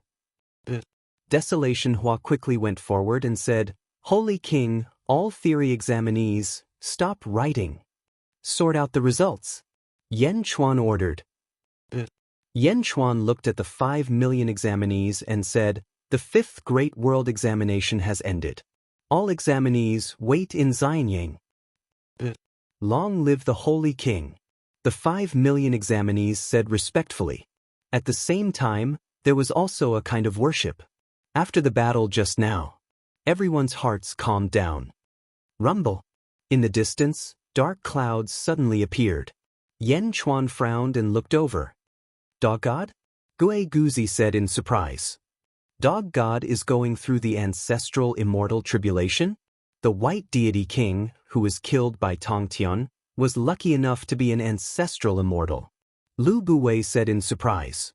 Desolation Hua quickly went forward and said, Holy King, all theory examinees, stop writing. Sort out the results. Yan Chuan ordered. Yan Chuan looked at the 5 million examinees and said, The 5th Great World Examination has ended. All examinees wait in Xianyang. Long live the Holy King. The 5 million examinees said respectfully. At the same time, there was also a kind of worship. After the battle just now, everyone's hearts calmed down. Rumble. In the distance, dark clouds suddenly appeared. Yan Chuan frowned and looked over. Dog God? Gui Guzi said in surprise. Dog God is going through the ancestral immortal tribulation? The white deity king, who was killed by Tongtian, was lucky enough to be an ancestral immortal. Lu Buwei said in surprise.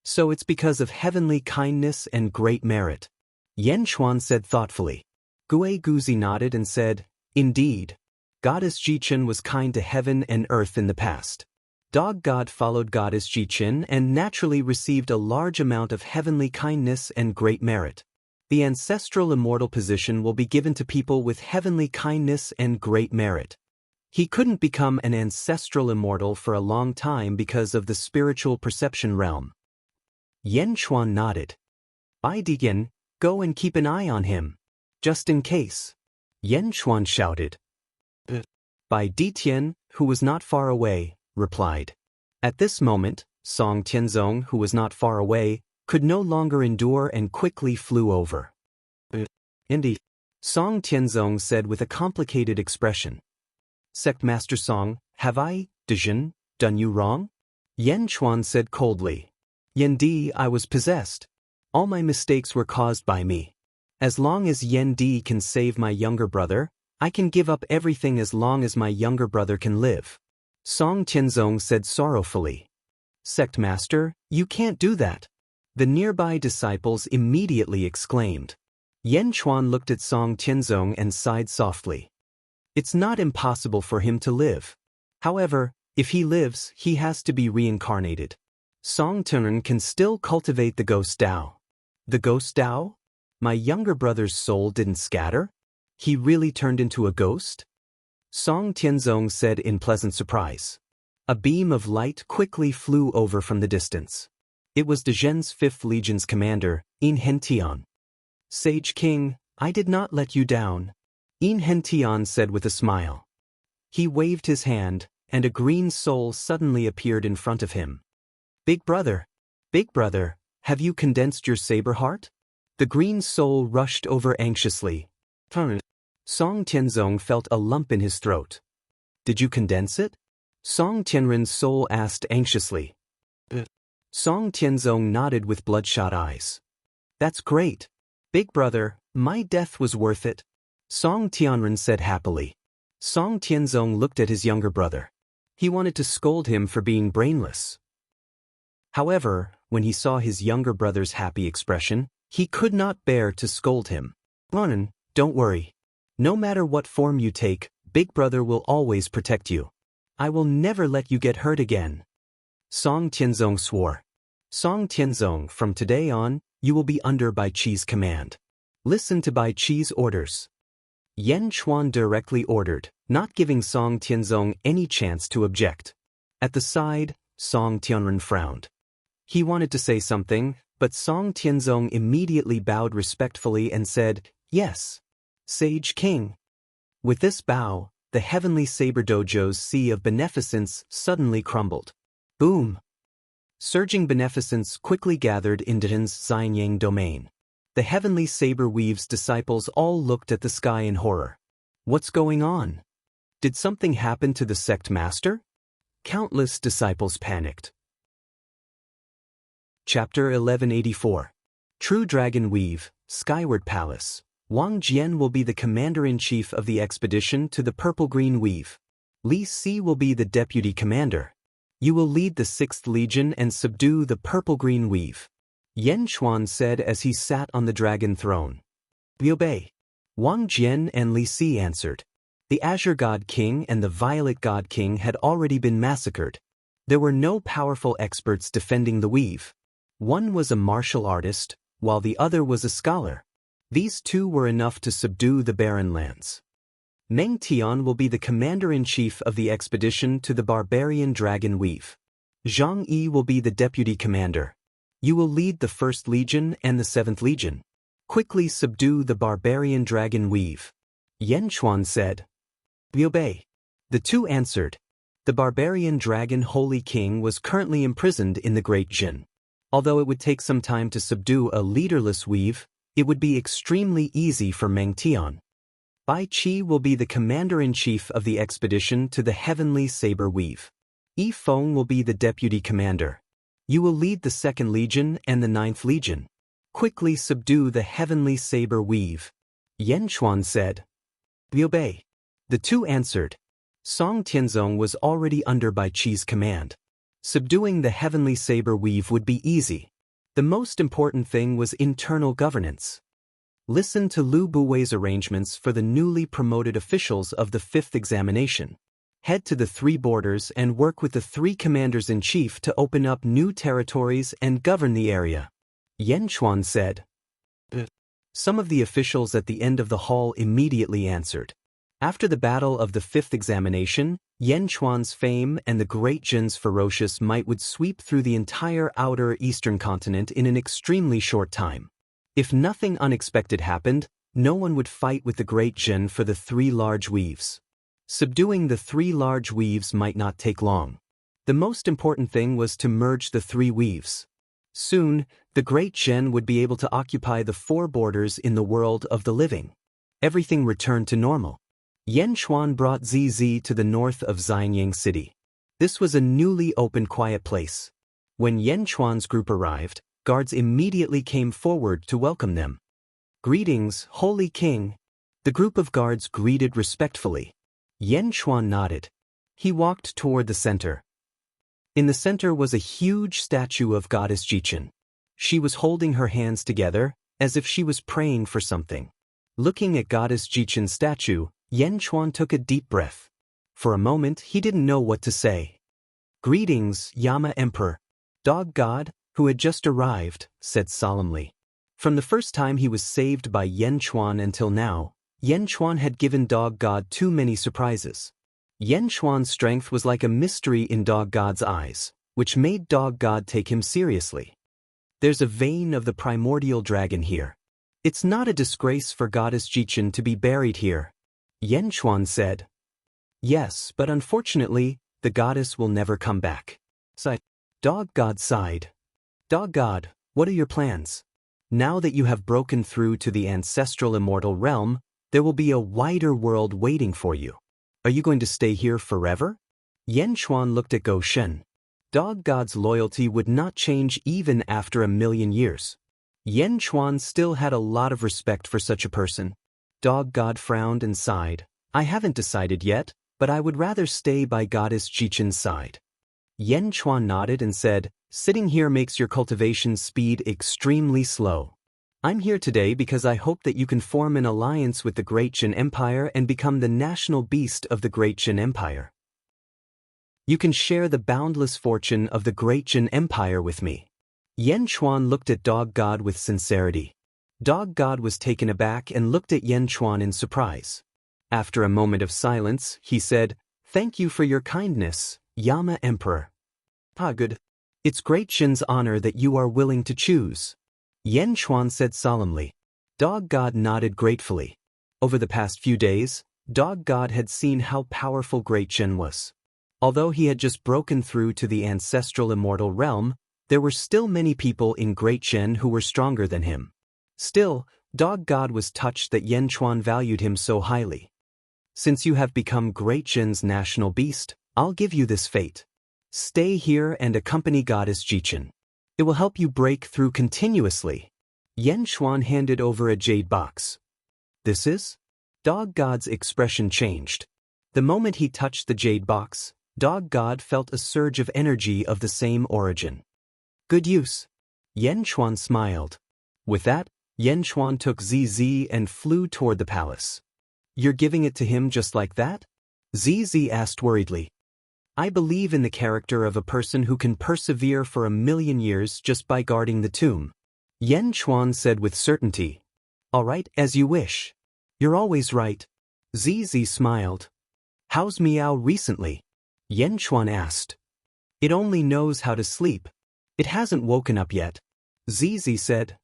So it's because of heavenly kindness and great merit. Yan Chuan said thoughtfully. Gui Guzi nodded and said, Indeed. Goddess Jichen was kind to heaven and earth in the past. Dog God followed Goddess Jichen and naturally received a large amount of heavenly kindness and great merit. The ancestral immortal position will be given to people with heavenly kindness and great merit. He couldn't become an ancestral immortal for a long time because of the spiritual perception realm. Yan Chuan nodded. Bai Digen, go and keep an eye on him. Just in case. Yan Chuan shouted. Bai Ditian, who was not far away, replied. At this moment, Song Tianzong, who was not far away, could no longer endure and quickly flew over. Indeed, Song Tianzong said with a complicated expression. Sect Master Song, have I, Dijin, done you wrong? Yan Chuan said coldly. Yan Di, I was possessed. All my mistakes were caused by me. As long as Yan Di can save my younger brother, I can give up everything as long as my younger brother can live. Song Tianzong said sorrowfully. Sect Master, you can't do that. The nearby disciples immediately exclaimed. Yan Chuan looked at Song Tianzong and sighed softly. It's not impossible for him to live. However, if he lives, he has to be reincarnated. Song Tianren can still cultivate the ghost Dao. The ghost Dao? My younger brother's soul didn't scatter? He really turned into a ghost? Song Tianzong said in pleasant surprise. A beam of light quickly flew over from the distance. It was Dezhen's 5th Legion's commander, In Hentian. Sage King, I did not let you down, In Hentian said with a smile. He waved his hand, and a green soul suddenly appeared in front of him. Big brother, have you condensed your saber heart? The green soul rushed over anxiously. Song Tianzong felt a lump in his throat. Did you condense it? Song Tianren's soul asked anxiously. Song Tianzong nodded with bloodshot eyes. That's great. Big brother, my death was worth it. Song Tianren said happily. Song Tianzong looked at his younger brother. He wanted to scold him for being brainless. However, when he saw his younger brother's happy expression, he could not bear to scold him. Ronan, don't worry. No matter what form you take, Big brother will always protect you. I will never let you get hurt again. Song Tianzong swore. Song Tianzong, from today on, you will be under Bai Qi's command. Listen to Bai Qi's orders. Yan Chuan directly ordered, not giving Song Tianzong any chance to object. At the side, Song Tianren frowned. He wanted to say something, but Song Tianzong immediately bowed respectfully and said, Yes, Sage King. With this bow, the Heavenly Saber Dojo's sea of beneficence suddenly crumbled. Boom! Surging beneficence quickly gathered in Dezhen's Xianyang domain. The Heavenly Saber Weave's disciples all looked at the sky in horror. What's going on? Did something happen to the sect master? Countless disciples panicked. Chapter 1184. True Dragon Weave, Skyward Palace. Wang Jian will be the commander-in-chief of the expedition to the Purple-Green Weave. Li Si will be the deputy commander. You will lead the 6th Legion and subdue the Purple-Green Weave. Yan Chuan said as he sat on the dragon throne. We obey. Wang Jian and Li Si answered. The Azure God King and the Violet God King had already been massacred. There were no powerful experts defending the weave. One was a martial artist, while the other was a scholar. These two were enough to subdue the barren lands. Meng Tian will be the commander-in-chief of the expedition to the Barbarian Dragon Weave. Zhang Yi will be the deputy commander. You will lead the 1st Legion and the 7th Legion. Quickly subdue the Barbarian Dragon Weave. Yan Chuan said. We obey. The two answered. The Barbarian Dragon Holy King was currently imprisoned in the Great Jin. Although it would take some time to subdue a leaderless weave, it would be extremely easy for Meng Tian. Bai Qi will be the commander-in-chief of the expedition to the Heavenly Saber Weave. Yi Feng will be the deputy commander. You will lead the 2nd Legion and the 9th Legion. Quickly subdue the Heavenly Saber Weave. Yan Chuan said. We obey. The two answered. Song Tianzong was already under Bai Qi's command. Subduing the Heavenly Saber Weave would be easy. The most important thing was internal governance. Listen to Lu Buwei's arrangements for the newly promoted officials of the 5th examination. Head to the 3 borders and work with the 3 commanders-in-chief to open up new territories and govern the area. Yan Chuan said. Some of the officials at the end of the hall immediately answered. After the battle of the fifth examination, Yan Chuan's fame and the Great Jin's ferocious might would sweep through the entire outer eastern continent in an extremely short time. If nothing unexpected happened, no one would fight with the Great Jin for the three large weaves. Subduing the three large weaves might not take long. The most important thing was to merge the three weaves. Soon, the Great Jin would be able to occupy the four borders in the world of the living. Everything returned to normal. Yan Chuan brought ZZ to the north of Xianyang City. This was a newly opened quiet place. When Yan Chuan's group arrived, guards immediately came forward to welcome them. "Greetings, Holy King." The group of guards greeted respectfully. Yan Chuan nodded. He walked toward the center. In the center was a huge statue of Goddess Jichin. She was holding her hands together, as if she was praying for something. Looking at Goddess Jichin's statue, Yan Chuan took a deep breath. For a moment, he didn't know what to say. "Greetings, Yama Emperor." Dog God, who had just arrived, said solemnly. From the first time he was saved by Yan Chuan until now, Yan Chuan had given Dog God too many surprises. Yan Chuan's strength was like a mystery in Dog God's eyes, which made Dog God take him seriously. "There's a vein of the primordial dragon here. It's not a disgrace for Goddess Jichin to be buried here," Yan Chuan said. "Yes, but unfortunately, the goddess will never come back." Dog God sighed. "Dog God, what are your plans? Now that you have broken through to the ancestral immortal realm, there will be a wider world waiting for you. Are you going to stay here forever?" Yan Chuan looked at Go Shen. Dog God's loyalty would not change even after 1,000,000 years. Yan Chuan still had a lot of respect for such a person. Dog God frowned and sighed. "I haven't decided yet, but I would rather stay by Goddess Jichin's side." Yan Chuan nodded and said, "Sitting here makes your cultivation speed extremely slow. I'm here today because I hope that you can form an alliance with the Great Jin Empire and become the national beast of the Great Jin Empire. You can share the boundless fortune of the Great Jin Empire with me." Yan Chuan looked at Dog God with sincerity. Dog God was taken aback and looked at Yan Chuan in surprise. After a moment of silence, he said, "Thank you for your kindness, Yama Emperor." Good. It's Great Jin's honor that you are willing to choose," Yan Chuan said solemnly. Dog God nodded gratefully. Over the past few days, Dog God had seen how powerful Great Jin was. Although he had just broken through to the ancestral immortal realm, there were still many people in Great Jin who were stronger than him. Still, Dog God was touched that Yan Chuan valued him so highly. "Since you have become Great Jin's national beast, I'll give you this fate. Stay here and accompany Goddess Jichin. It will help you break through continuously." Yan Chuan handed over a jade box. "This is?" Dog God's expression changed. The moment he touched the jade box, Dog God felt a surge of energy of the same origin. "Good use." Yan Chuan smiled. With that, Yan Chuan took ZZ and flew toward the palace. "You're giving it to him just like that?" ZZ asked worriedly. "I believe in the character of a person who can persevere for 1,000,000 years just by guarding the tomb," Yan Chuan said with certainty. "All right, as you wish. You're always right." ZZ smiled. "How's Meow recently?" Yan Chuan asked. "It only knows how to sleep. It hasn't woken up yet," ZZ said.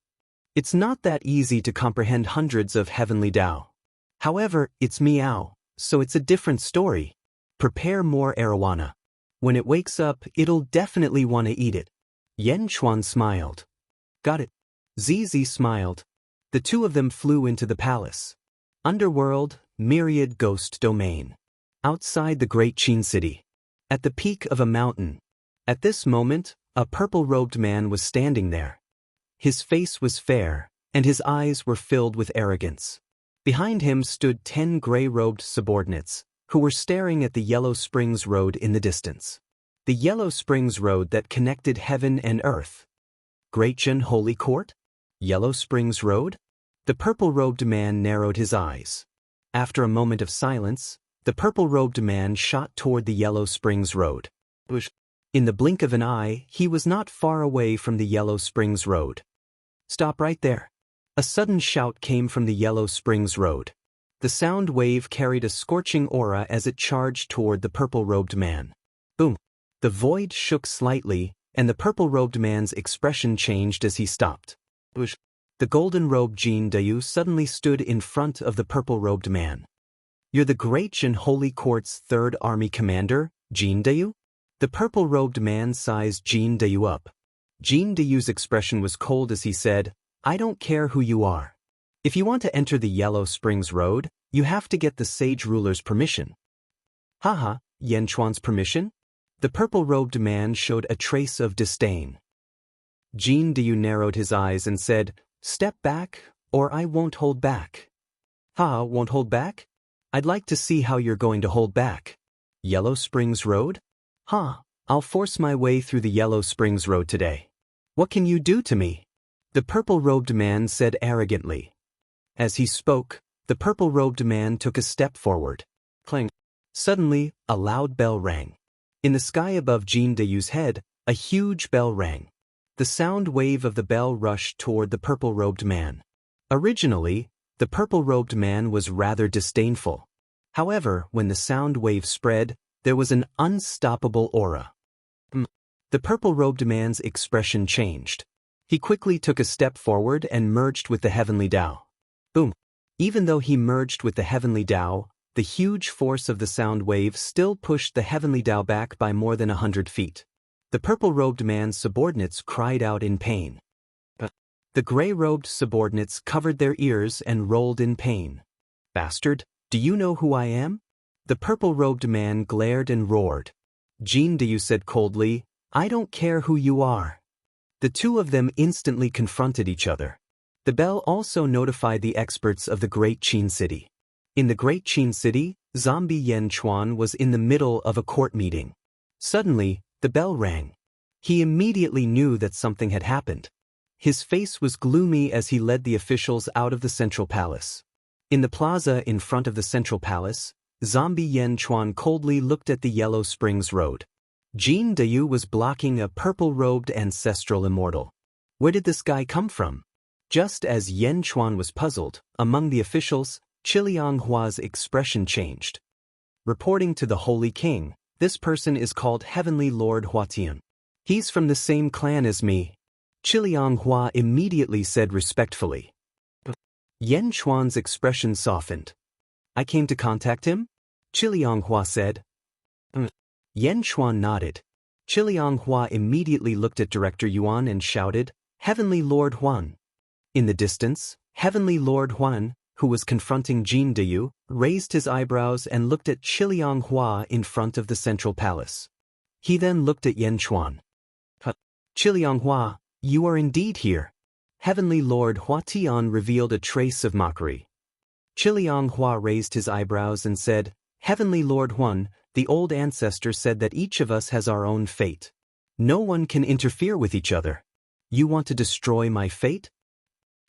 "It's not that easy to comprehend hundreds of heavenly Tao. However, it's Meow, so it's a different story. Prepare more arowana. When it wakes up, it'll definitely want to eat it." Yan Chuan smiled. "Got it." ZZ smiled. The two of them flew into the palace. Underworld, Myriad Ghost Domain. Outside the Great Qin City. At the peak of a mountain. At this moment, a purple-robed man was standing there. His face was fair, and his eyes were filled with arrogance. Behind him stood 10 gray-robed subordinates, who were staring at the Yellow Springs Road in the distance. The Yellow Springs Road that connected heaven and earth. Great Jin Holy Court? Yellow Springs Road? The purple-robed man narrowed his eyes. After a moment of silence, the purple-robed man shot toward the Yellow Springs Road. In the blink of an eye, he was not far away from the Yellow Springs Road. "Stop right there." A sudden shout came from the Yellow Springs Road. The sound wave carried a scorching aura as it charged toward the purple-robed man. Boom! The void shook slightly, and the purple-robed man's expression changed as he stopped. Whoosh! The golden-robed Jin Dayu suddenly stood in front of the purple-robed man. "You're the great Jin Holy Court's Third Army Commander, Jin Dayu?" The purple-robed man sized Jin Dayu up. Jin Dayu's expression was cold as he said, "I don't care who you are. If you want to enter the Yellow Springs Road, you have to get the Sage Ruler's permission." "Haha, Yanchuan's permission?" The purple-robed man showed a trace of disdain. Jin Dayu narrowed his eyes and said, "Step back, or I won't hold back." "Ha, won't hold back? I'd like to see how you're going to hold back. Yellow Springs Road? Ha, I'll force my way through the Yellow Springs Road today. What can you do to me?" The purple-robed man said arrogantly. As he spoke, the purple-robed man took a step forward. Clang! Suddenly, a loud bell rang. In the sky above Jin Dayu's head, a huge bell rang. The sound wave of the bell rushed toward the purple-robed man. Originally, the purple-robed man was rather disdainful. However, when the sound wave spread, there was an unstoppable aura. The purple-robed man's expression changed. He quickly took a step forward and merged with the heavenly Tao. Boom! Even though he merged with the heavenly Tao, the huge force of the sound wave still pushed the heavenly Tao back by more than 100 feet. The purple-robed man's subordinates cried out in pain. The gray-robed subordinates covered their ears and rolled in pain. "Bastard, do you know who I am?" The purple-robed man glared and roared. Jin Dayu said coldly, "I don't care who you are." The two of them instantly confronted each other. The bell also notified the experts of the Great Qin City. In the Great Qin City, zombie Yan Chuan was in the middle of a court meeting. Suddenly, the bell rang. He immediately knew that something had happened. His face was gloomy as he led the officials out of the Central Palace. In the plaza in front of the Central Palace, zombie Yan Chuan coldly looked at the Yellow Springs Road. Jin Dayu was blocking a purple-robed ancestral immortal. Where did this guy come from? Just as Yan Chuan was puzzled, among the officials, Qiliang Hua's expression changed. Reporting to the Holy King, "This person is called Heavenly Lord Huatian. He's from the same clan as me." Qiliang Hua immediately said respectfully. Yan Chuan's expression softened. "I came to contact him?" Qiliang Hua said. Yan Chuan nodded. Qiliang Hua immediately looked at Director Yuan and shouted, "Heavenly Lord Huan." In the distance, Heavenly Lord Huan, who was confronting Jin Dayu, raised his eyebrows and looked at Qiliang Hua in front of the Central Palace. He then looked at Yan Chuan. "Qiliang Hua, you are indeed here." Heavenly Lord Huatian revealed a trace of mockery. Qiliang Hua raised his eyebrows and said, "Heavenly Lord Huan, the old ancestor said that each of us has our own fate. No one can interfere with each other. You want to destroy my fate?"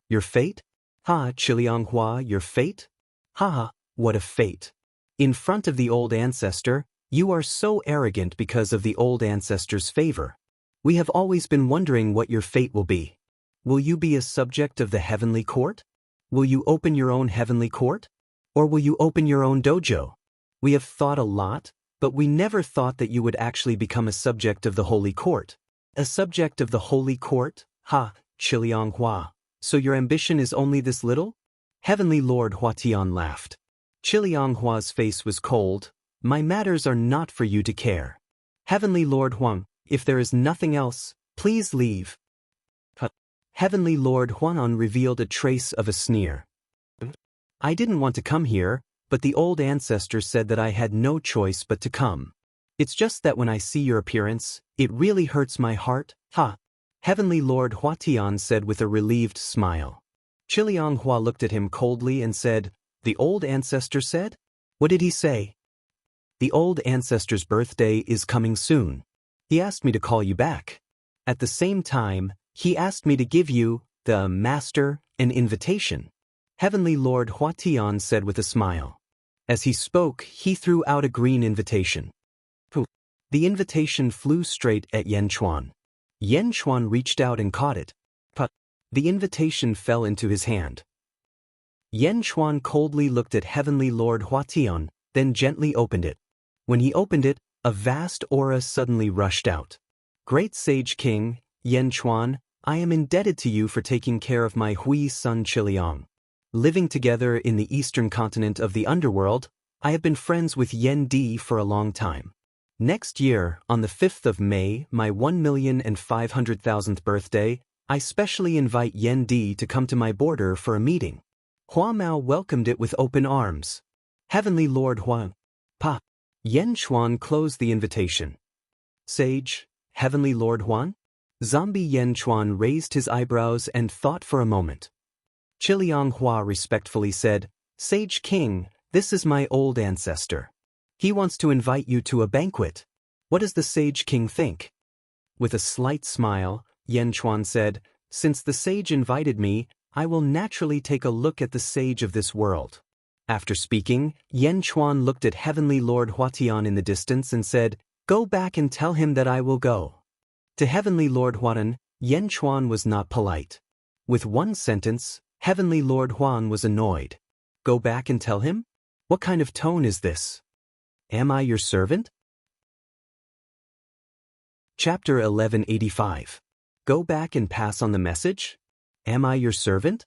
"Your fate? Ha, Qiliang Hua, your fate? Ha, what a fate. In front of the old ancestor, you are so arrogant because of the old ancestor's favor. We have always been wondering what your fate will be. Will you be a subject of the heavenly court? Will you open your own heavenly court? Or will you open your own dojo? We have thought a lot, but we never thought that you would actually become a subject of the holy court." "A subject of the holy court? Ha, Qiliang Hua. So your ambition is only this little?" Heavenly Lord Huatian laughed. Qiliang Hua's face was cold. "My matters are not for you to care. Heavenly Lord Huang, if there is nothing else, please leave." Heavenly Lord Huanan revealed a trace of a sneer. "I didn't want to come here, but the old ancestor said that I had no choice but to come. It's just that when I see your appearance, it really hurts my heart, ha." Heavenly Lord Huatian said with a relieved smile. Qiliang Hua looked at him coldly and said, "The old ancestor said? What did he say?" "The old ancestor's birthday is coming soon. He asked me to call you back. At the same time, he asked me to give you, the master, an invitation." Heavenly Lord Huatian said with a smile. As he spoke, he threw out a green invitation. The invitation flew straight at Yan Chuan. Yan Chuan reached out and caught it. The invitation fell into his hand. Yen Chuan coldly looked at Heavenly Lord Huatian, then gently opened it. When he opened it, a vast aura suddenly rushed out. Great Sage King, Yen Chuan, I am indebted to you for taking care of my Hui son Chiliang. Living together in the eastern continent of the underworld, I have been friends with Yen Di for a long time. Next year, on the 5th of May, my 1,500,000th birthday, I specially invite Yen Di to come to my border for a meeting. Hua Mao welcomed it with open arms. Heavenly Lord Huang. Pa. Yen Chuan closed the invitation. Sage, Heavenly Lord Huan? Zombie Yen Chuan raised his eyebrows and thought for a moment. Chiliang Hua respectfully said, Sage King, this is my old ancestor. He wants to invite you to a banquet. What does the Sage King think? With a slight smile, Yen Chuan said, Since the sage invited me, I will naturally take a look at the sage of this world. After speaking, Yen Chuan looked at Heavenly Lord Huatian in the distance and said, Go back and tell him that I will go. To Heavenly Lord Huan, Yen Chuan was not polite. With one sentence, Heavenly Lord Huan was annoyed. Go back and tell him? What kind of tone is this? Am I your servant? Chapter 1185. Go back and pass on the message? Am I your servant?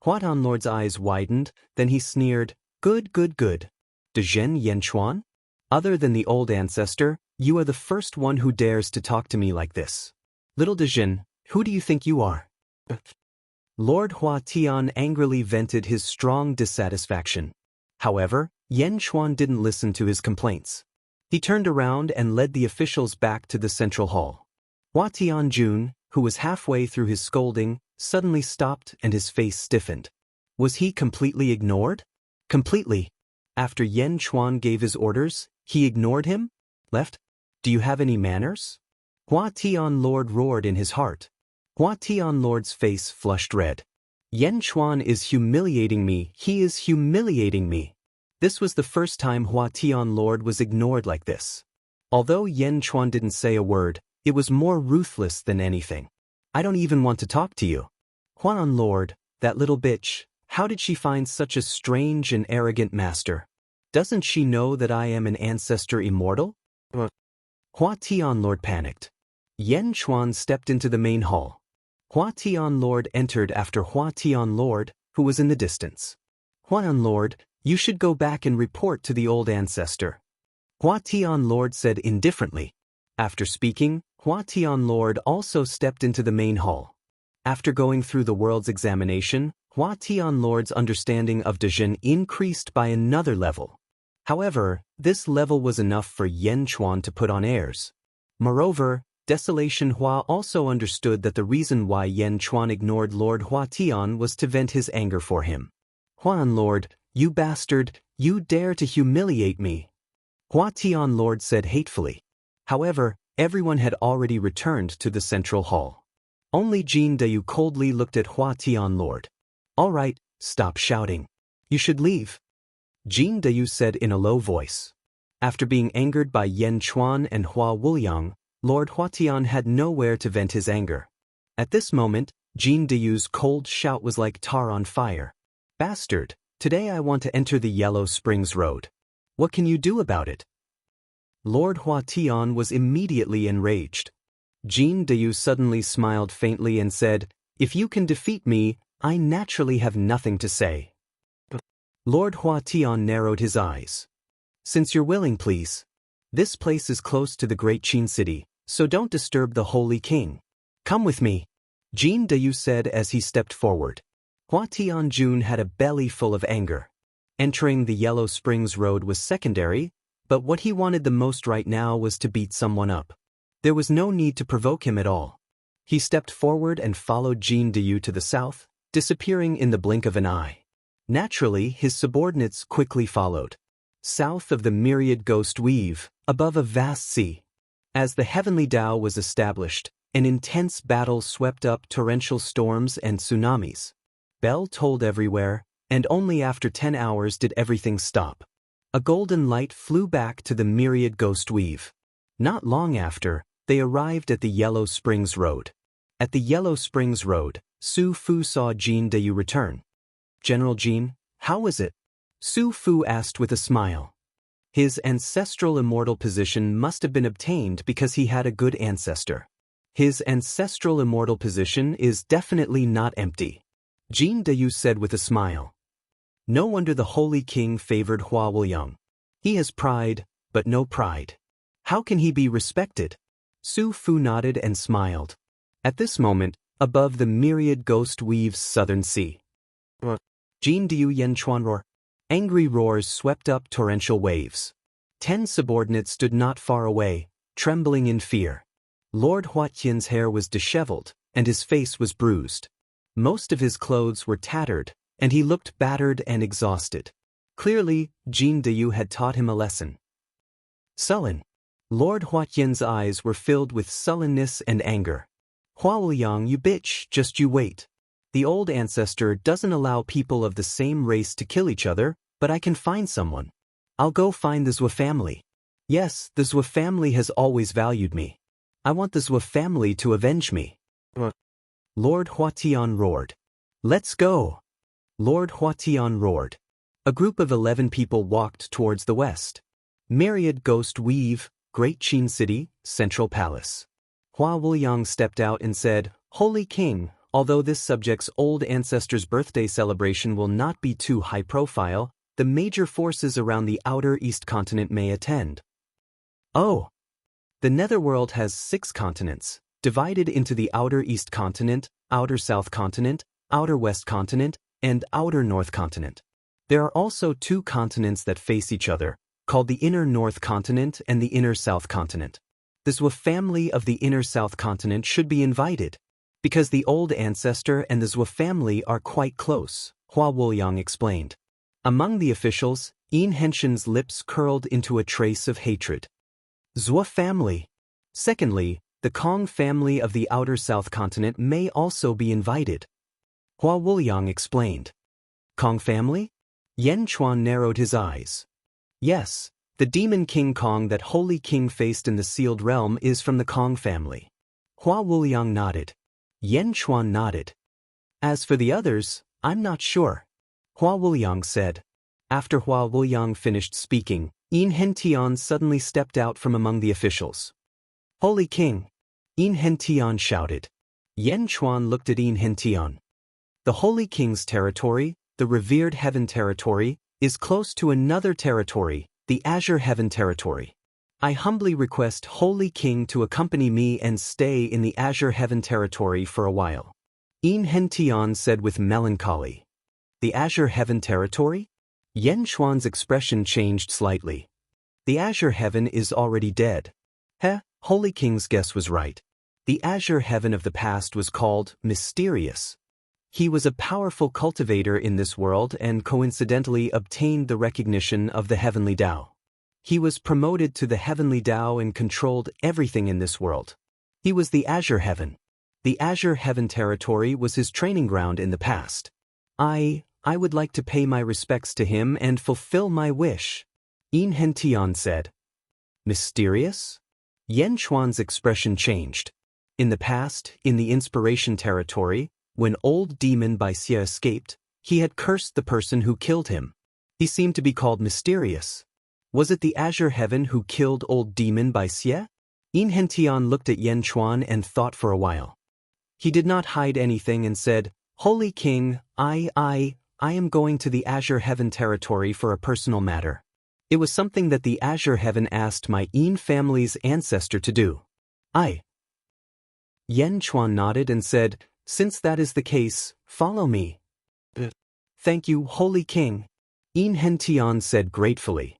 Huatan Lord's eyes widened, then he sneered, Good, good, good. Dezhen Yen Chuan? Other than the old ancestor, you are the first one who dares to talk to me like this. Little Dezhen, who do you think you are? Lord Huatian angrily vented his strong dissatisfaction. However, Yen Chuan didn't listen to his complaints. He turned around and led the officials back to the central hall. Huatian Jun, who was halfway through his scolding, suddenly stopped and his face stiffened. Was he completely ignored? Completely. After Yen Chuan gave his orders, he ignored him? Left? Do you have any manners? Huatian Lord roared in his heart. Huatian Lord's face flushed red. Yen Chuan is humiliating me, he is humiliating me. This was the first time Huatian Lord was ignored like this. Although Yen Chuan didn't say a word, it was more ruthless than anything. I don't even want to talk to you. Huan Lord, that little bitch, how did she find such a strange and arrogant master? Doesn't she know that I am an ancestor immortal? Huatian Lord panicked. Yen Chuan stepped into the main hall. Huatian Lord entered after Huatian Lord, who was in the distance. Huan Lord, you should go back and report to the old ancestor. Huatian Lord said indifferently. After speaking, Huatian Lord also stepped into the main hall. After going through the world's examination, Huatian Lord's understanding of Dezhen increased by another level. However, this level was enough for Yen Chuan to put on airs. Moreover, Desolation Hua also understood that the reason why Yen Chuan ignored Lord Huatian was to vent his anger for him. Huan Lord, you bastard, you dare to humiliate me. Huatian Lord said hatefully. However, everyone had already returned to the central hall. Only Jin Dayu coldly looked at Huatian Lord. All right, stop shouting. You should leave. Jin Dayu said in a low voice. After being angered by Yen Chuan and Hua Wuliang, Lord Huatian had nowhere to vent his anger. At this moment, Jin Dayu's cold shout was like tar on fire. Bastard, today I want to enter the Yellow Springs Road. What can you do about it? Lord Huatian was immediately enraged. Jin Dayu suddenly smiled faintly and said, If you can defeat me, I naturally have nothing to say. Lord Huatian narrowed his eyes. Since you're willing, please. This place is close to the great Qin city, so don't disturb the Holy King. Come with me. Jin Dayu said as he stepped forward. Huatian Jun had a belly full of anger. Entering the Yellow Springs Road was secondary, but what he wanted the most right now was to beat someone up. There was no need to provoke him at all. He stepped forward and followed Jin Dayu to the south, disappearing in the blink of an eye. Naturally, his subordinates quickly followed. South of the myriad ghost weave, above a vast sea. As the heavenly Tao was established, an intense battle swept up torrential storms and tsunamis. Bell tolled everywhere, and only after 10 hours did everything stop. A golden light flew back to the myriad ghost weave. Not long after, they arrived at the Yellow Springs Road. At the Yellow Springs Road, Su Fu saw Jin Dayu return. General Jin, How is it? Su Fu asked with a smile. His ancestral immortal position must have been obtained because he had a good ancestor. His ancestral immortal position is definitely not empty. Jin Dayu said with a smile. No wonder the Holy King favored Hua Wuliang. He has pride, but no pride. How can he be respected? Su Fu nodded and smiled. At this moment, above the myriad ghost weaves southern sea. Jin Dayu Yen Chuan roar. Angry roars swept up torrential waves. 10 subordinates stood not far away, trembling in fear. Lord Huatian's hair was disheveled, and his face was bruised. Most of his clothes were tattered, and he looked battered and exhausted. Clearly, Jin Dayu had taught him a lesson. Sullen. Lord Huatian's eyes were filled with sullenness and anger. Hua Wuliang, you bitch, just you wait. The old ancestor doesn't allow people of the same race to kill each other, but I can find someone. I'll go find the Zhou family. Yes, the Zhou family has always valued me. I want the Zhou family to avenge me. Lord Huatian roared. Let's go. Lord Huatian roared. A group of 11 people walked towards the west. Myriad ghost weave, Great Qin City, Central Palace. Hua Wuliang stepped out and said, Holy King, although this subject's old ancestor's birthday celebration will not be too high profile, the major forces around the outer East continent may attend. Oh! The Netherworld has 6 continents, divided into the outer East continent, outer South continent, outer West continent, and outer North continent. There are also 2 continents that face each other, called the inner North continent and the inner South continent. The Zhou family of the inner South continent should be invited, because the old ancestor and the Zhou family are quite close, Hua Wuliang explained. Among the officials, Yin Henshin's lips curled into a trace of hatred. Zhou family. Secondly, the Kong family of the outer South continent may also be invited. Hua Wuliang explained. Kong family? Yen Chuan narrowed his eyes. Yes, the demon King Kong that Holy King faced in the sealed realm is from the Kong family. Hua Wuliang nodded. Yen Chuan nodded. As for the others, I'm not sure. Hua Wuliang said. After Hua Wuliang finished speaking, Yin Hentian suddenly stepped out from among the officials. Holy King! Yin Hentian shouted. Yen Chuan looked at Yin Hentian. The Holy King's territory, the revered heaven territory, is close to another territory, the Azure Heaven territory. I humbly request Holy King to accompany me and stay in the Azure Heaven territory for a while. Yin Hentian said with melancholy. The Azure Heaven territory? Yen Chuan's expression changed slightly. The Azure Heaven is already dead. Holy King's guess was right. The Azure Heaven of the past was called Mysterious. He was a powerful cultivator in this world and coincidentally obtained the recognition of the Heavenly Tao. He was promoted to the Heavenly Tao and controlled everything in this world. He was the Azure Heaven. The Azure Heaven territory was his training ground in the past. I would like to pay my respects to him and fulfill my wish, Yin Hentian said. Mysterious? Yen Chuan's expression changed. In the past, in the Inspiration territory, when old demon Bai Xie escaped, he had cursed the person who killed him. He seemed to be called Mysterious. Was it the Azure Heaven who killed old demon Bai Xie? Yin Hentian looked at Yen Chuan and thought for a while. He did not hide anything and said, Holy King, I am going to the Azure Heaven territory for a personal matter. It was something that the Azure Heaven asked my Yin family's ancestor to do. Yen Chuan nodded and said, Since that is the case, follow me. Thank you, Holy King, Yin Hentian said gratefully.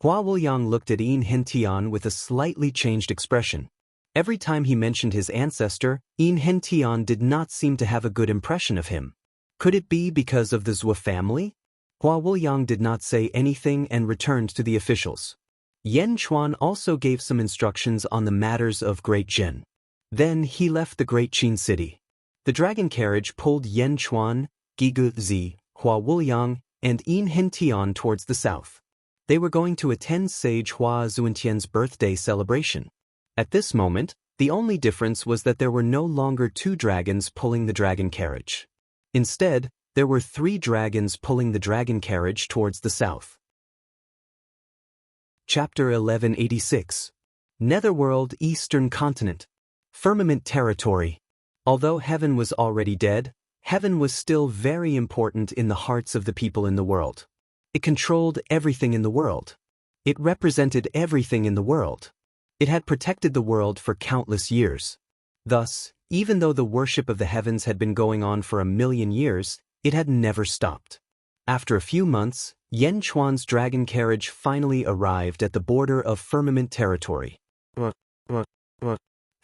Hua Wuliang looked at Yin Hentian with a slightly changed expression. Every time he mentioned his ancestor, Yin Hentian did not seem to have a good impression of him. Could it be because of the Zhou family? Hua Wuliang did not say anything and returned to the officials. Yen Chuan also gave some instructions on the matters of Great Jin. Then he left the Great Qin City. The dragon carriage pulled Yen Chuan, Gigu Zi, Hua Wuliang, and Yin Hentian towards the south. They were going to attend Sage Hua Zuentian's birthday celebration. At this moment, the only difference was that there were no longer 2 dragons pulling the dragon carriage. Instead, There were 3 dragons pulling the dragon carriage towards the south. Chapter 1186. Netherworld, Eastern Continent. Firmament Territory. Although heaven was already dead, heaven was still very important in the hearts of the people in the world. It controlled everything in the world. It represented everything in the world. It had protected the world for countless years. Thus, even though the worship of the heavens had been going on for 1,000,000 years, it had never stopped. After a few months, Yan Chuan's dragon carriage finally arrived at the border of firmament territory.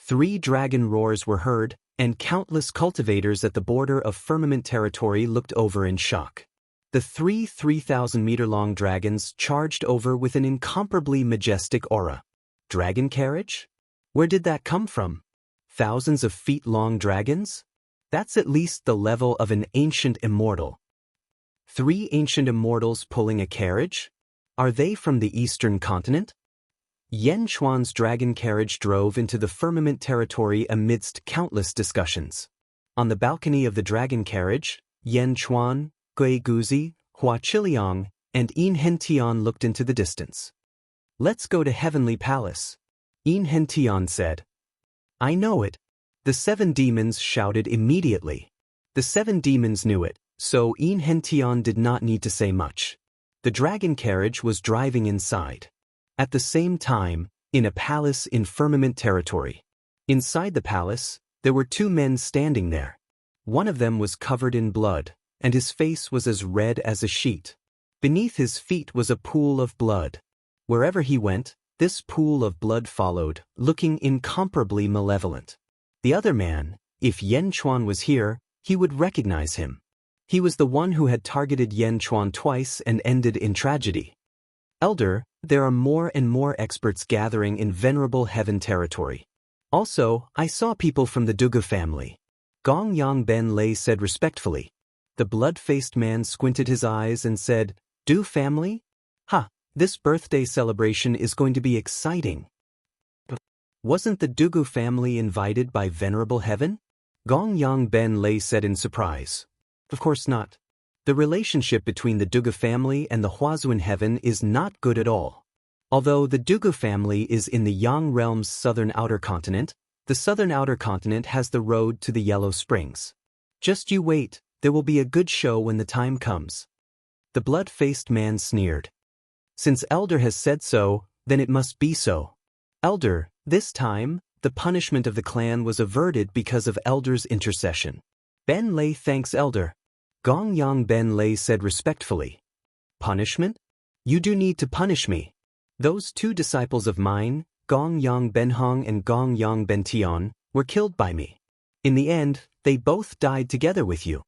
3 dragon roars were heard, and countless cultivators at the border of firmament territory looked over in shock. The 3,000-meter-long dragons charged over with an incomparably majestic aura. Dragon carriage? Where did that come from? Thousands of feet-long dragons? That's at least the level of an ancient immortal. 3 ancient immortals pulling a carriage? Are they from the Eastern Continent? Yan Chuan's dragon carriage drove into the firmament territory amidst countless discussions. On the balcony of the dragon carriage, Yan Chuan, Gui Guzi, Hua Qiliang, and Yin Hentian looked into the distance. "Let's go to Heavenly Palace," Yin Hentian said. "I know it." The 7 demons shouted immediately. The 7 demons knew it, so Yin Hentian did not need to say much. The dragon carriage was driving inside. At the same time, in a palace in firmament territory. Inside the palace, there were 2 men standing there. One of them was covered in blood, and his face was as red as a sheet. Beneath his feet was a pool of blood. Wherever he went, this pool of blood followed, looking incomparably malevolent. The other man, if Yan Chuan was here, he would recognize him. He was the one who had targeted Yan Chuan twice and ended in tragedy. "Elder, there are more and more experts gathering in venerable heaven territory. Also, I saw people from the Dugu family," Gong Yang Ben Lei said respectfully. The blood-faced man squinted his eyes and said, "Du family? Ha, this birthday celebration is going to be exciting." "Wasn't the Dugu family invited by venerable heaven?" Gong Yang Ben Lei said in surprise. "Of course not. The relationship between the Dugu family and the Huazuan heaven is not good at all. Although the Dugu family is in the Yang realm's southern outer continent, the southern outer continent has the road to the Yellow Springs. Just you wait, there will be a good show when the time comes." The blood-faced man sneered. "Since Elder has said so, then it must be so. Elder, this time, the punishment of the clan was averted because of Elder's intercession." "Ben Lei thanks Elder," Gong Yang Ben Lei said respectfully. "Punishment? You do need to punish me. Those 2 disciples of mine, Gong Yang Ben Hong and Gong Yang Ben Tian, were killed by me. In the end, they both died together with you,"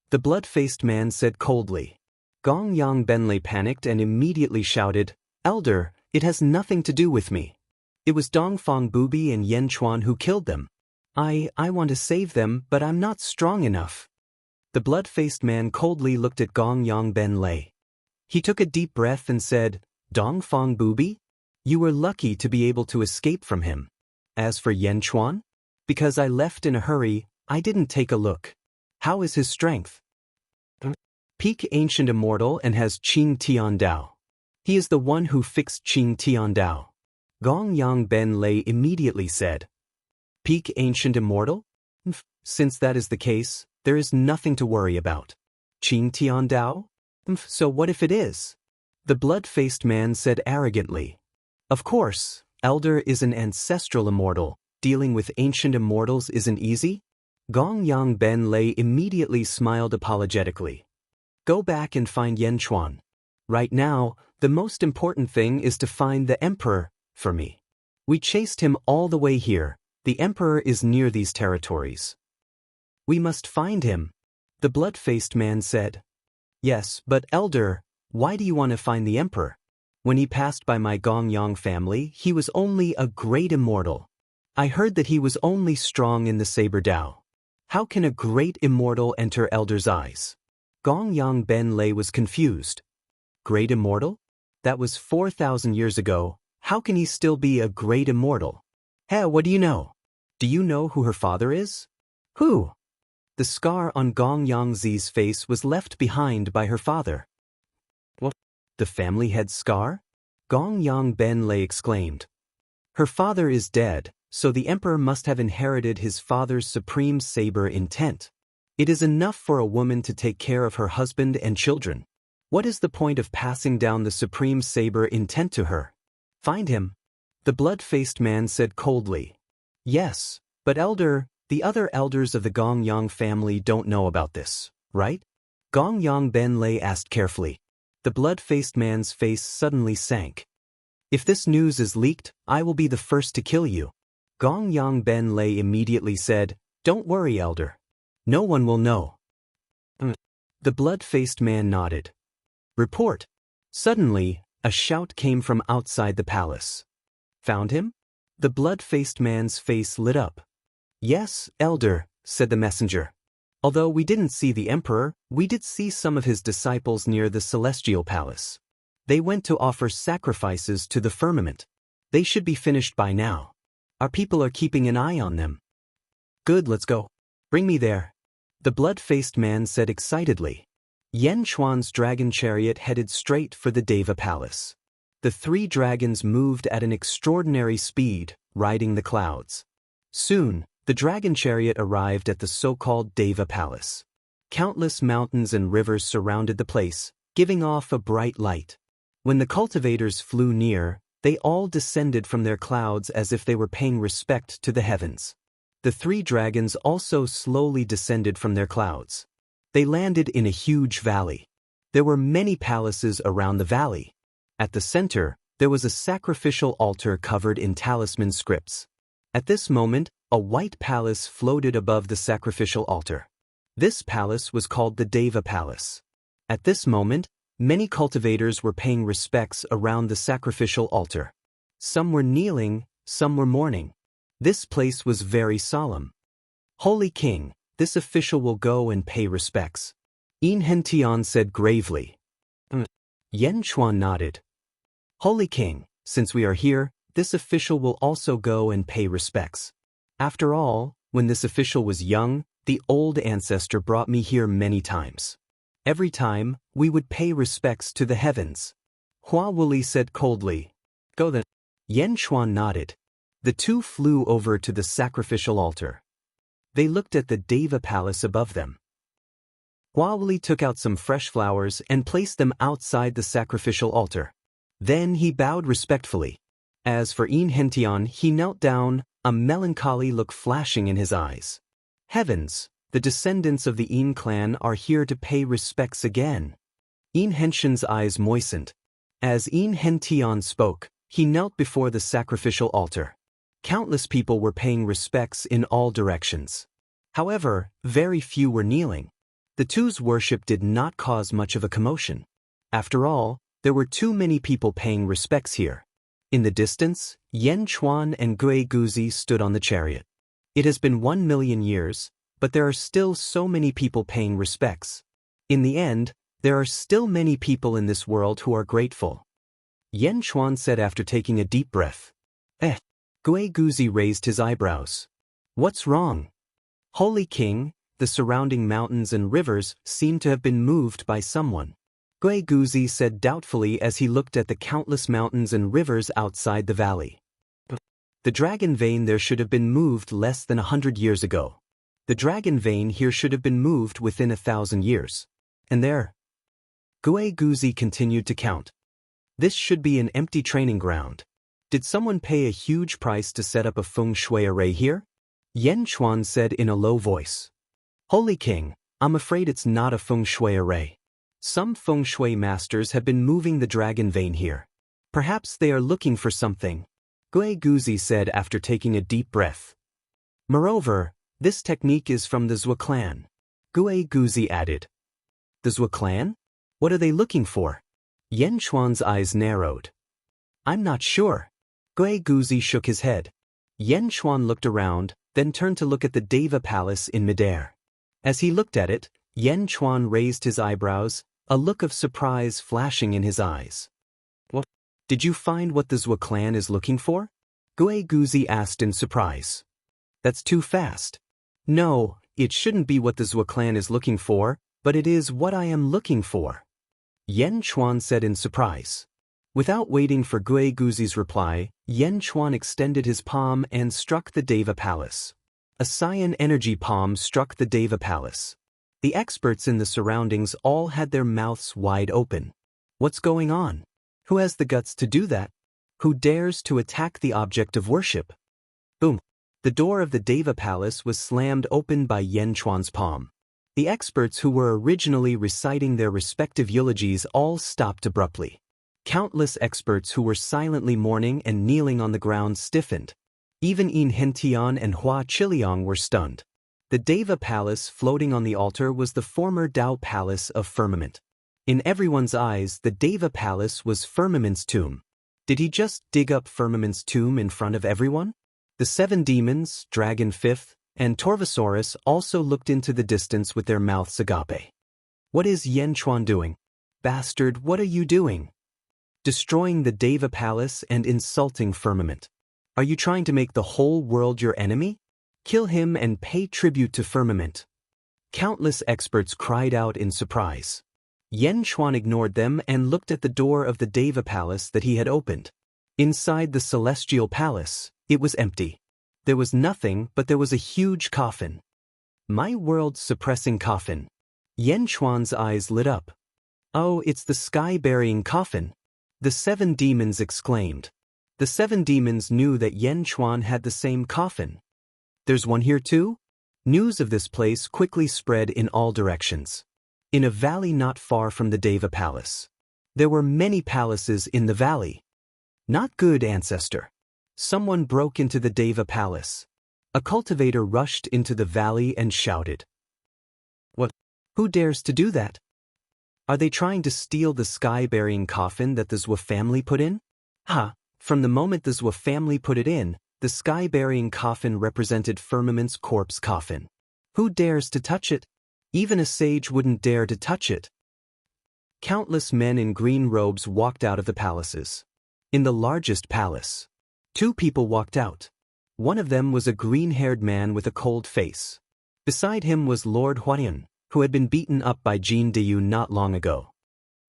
the blood-faced man said coldly. Gong Yang Ben Lei panicked and immediately shouted, "Elder, it has nothing to do with me. It was Dongfang Bubi and Yan Chuan who killed them. I want to save them, but I'm not strong enough." The blood-faced man coldly looked at Gong Yang Ben Lei. He took a deep breath and said, "Dongfang Bubi? You were lucky to be able to escape from him. As for Yan Chuan? Because I left in a hurry, I didn't take a look. How is his strength?" "Peak Ancient Immortal and has Qing Tian Dao. He is the one who fixed Qing Tian Dao," Gong Yang Ben Lei immediately said. "Peak Ancient Immortal? Since that is the case, there is nothing to worry about. Qing Tian Dao? So what if it is?" the blood-faced man said arrogantly. "Of course, Elder is an ancestral immortal. Dealing with ancient immortals isn't easy." Gong Yang Ben Lei immediately smiled apologetically. "Go back and find Yan Chuan. Right now, the most important thing is to find the Emperor, for me. We chased him all the way here. The Emperor is near these territories." "We must find him," the blood-faced man said. "Yes, but Elder, why do you want to find the Emperor? When he passed by my Gong Yang family, he was only a great immortal. I heard that he was only strong in the Saber Dao. How can a great immortal enter Elder's eyes?" Gong Yang Ben Lei was confused. "Great immortal? That was 4,000 years ago. How can he still be a great immortal? Hey, what do you know? Do you know who her father is?" "Who?" The scar on Gong Yangzi's face was left behind by her father. What? The family head scar? Gong Yang Benlei exclaimed. Her father is dead, so the emperor must have inherited his father's supreme saber intent. It is enough for a woman to take care of her husband and children. What is the point of passing down the supreme saber intent to her? Find him. The blood-faced man said coldly. Yes, but the other elders of the Gong Yang family don't know about this, right? Gong Yang Benlei asked carefully. The blood-faced man's face suddenly sank. If this news is leaked, I will be the first to kill you. Gong Yang Benlei immediately said, Don't worry, elder. No one will know. The blood-faced man nodded. Report. Suddenly, a shout came from outside the palace. Found him? The blood-faced man's face lit up. Yes, elder, said the messenger. Although we didn't see the emperor, we did see some of his disciples near the celestial palace. They went to offer sacrifices to the firmament. They should be finished by now. Our people are keeping an eye on them. Good, let's go. Bring me there. The blood-faced man said excitedly. Yen Chuan's dragon chariot headed straight for the Deva Palace. The 3 dragons moved at an extraordinary speed, riding the clouds. Soon, the dragon chariot arrived at the so-called Deva Palace. Countless mountains and rivers surrounded the place, giving off a bright light. When the cultivators flew near, they all descended from their clouds as if they were paying respect to the heavens. The 3 dragons also slowly descended from their clouds. They landed in a huge valley. There were many palaces around the valley. At the center, there was a sacrificial altar covered in talisman scripts. At this moment, a white palace floated above the sacrificial altar. This palace was called the Deva Palace. At this moment, many cultivators were paying respects around the sacrificial altar. Some were kneeling, some were mourning. This place was very solemn. Holy King, this official will go and pay respects. Yin Hentian said gravely. Yen Chuan nodded. Holy King, since we are here, this official will also go and pay respects. After all, when this official was young, the old ancestor brought me here many times. Every time, we would pay respects to the heavens. Hua Wuli said coldly. Go then. Yen Chuan nodded. The 2 flew over to the sacrificial altar. They looked at the Deva Palace above them. Hua Wuli took out some fresh flowers and placed them outside the sacrificial altar. Then he bowed respectfully. As for Yin Hentian, he knelt down, a melancholy look flashing in his eyes. Heavens, the descendants of the Yin clan are here to pay respects again. Yin Hentian's eyes moistened. As Yin Hentian spoke, he knelt before the sacrificial altar. Countless people were paying respects in all directions. However, very few were kneeling. The 2's worship did not cause much of a commotion. After all, there were too many people paying respects here. In the distance, Yen Chuan and Gui Guzi stood on the chariot. It has been 1 million years, but there are still so many people paying respects. In the end, there are still many people in this world who are grateful. Yen Chuan said after taking a deep breath. Gui Guzi raised his eyebrows. What's wrong? Holy King, the surrounding mountains and rivers seem to have been moved by someone. Gui Guzi said doubtfully as he looked at the countless mountains and rivers outside the valley. The dragon vein there should have been moved less than 100 years ago. The dragon vein here should have been moved within 1,000 years. And there. Gui Guzi continued to count. This should be an empty training ground. Did someone pay a huge price to set up a feng shui array here? Yen Chuan said in a low voice. Holy King, I'm afraid it's not a feng shui array. Some feng shui masters have been moving the dragon vein here. Perhaps they are looking for something, Gui Guzi said after taking a deep breath. Moreover, this technique is from the Zhou clan. Gui Guzi added. The Zhou clan? What are they looking for? Yen Chuan's eyes narrowed. I'm not sure. Gui Guzi shook his head. Yen Chuan looked around, then turned to look at the Deva Palace in midair. As he looked at it, Yen Chuan raised his eyebrows, a look of surprise flashing in his eyes. What? Did you find what the Zhou clan is looking for? Gui Guzi asked in surprise. That's too fast. No, It shouldn't be what the Zhou clan is looking for, but it is what I am looking for, Yan Chuan said in surprise. Without waiting for Gui Guzi's reply, Yan Chuan extended his palm and struck the Deva Palace. A cyan energy palm struck the Deva Palace. The experts in the surroundings all had their mouths wide open. What's going on? Who has the guts to do that? Who dares to attack the object of worship? Boom! The door of the Deva Palace was slammed open by Yan Chuan's palm. The experts who were originally reciting their respective eulogies all stopped abruptly. Countless experts who were silently mourning and kneeling on the ground stiffened. Even Yin Hentian and Hua Chiliang were stunned. The Deva Palace floating on the altar was the former Dao Palace of Firmament. In everyone's eyes, the Deva Palace was Firmament's tomb. Did he just dig up Firmament's tomb in front of everyone? The 7 demons, Dragon Fifth, and Torvosaurus also looked into the distance with their mouths agape. What is Yan Chuan doing? Bastard, what are you doing? Destroying the Deva Palace and insulting Firmament. Are you trying to make the whole world your enemy? Kill him and pay tribute to Firmament. Countless experts cried out in surprise. Yan Chuan ignored them and looked at the door of the Deva Palace that he had opened. Inside the Celestial Palace, it was empty. There was nothing, but there was a huge coffin. My world-suppressing coffin. Yan Chuan's eyes lit up. Oh, it's the sky-burying coffin. The 7 demons exclaimed. The 7 demons knew that Yan Chuan had the same coffin. There's one here too? News of this place quickly spread in all directions. In a valley not far from the Deva Palace. There were many palaces in the valley. Not good, ancestor. Someone broke into the Deva Palace. A cultivator rushed into the valley and shouted. What? Who dares to do that? Are they trying to steal the sky-burying coffin that the Zhou family put in? Ha! From the moment the Zhou family put it in, the sky-burying coffin represented Firmament's corpse coffin. Who dares to touch it? Even a sage wouldn't dare to touch it. Countless men in green robes walked out of the palaces. In the largest palace, 2 people walked out. One of them was a green-haired man with a cold face. Beside him was Lord Huayan, who had been beaten up by Jin Diyu not long ago.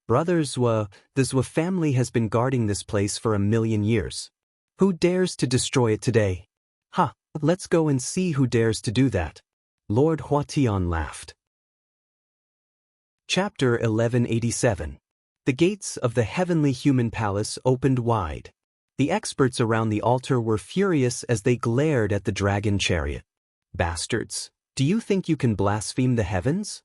Brother Zhou, the Zhou family has been guarding this place for 1,000,000 years. Who dares to destroy it today? Ha, let's go and see who dares to do that. Lord Huatian laughed. Chapter 1187. The gates of the heavenly human palace opened wide. The experts around the altar were furious as they glared at the dragon chariot. Bastards, do you think you can blaspheme the heavens?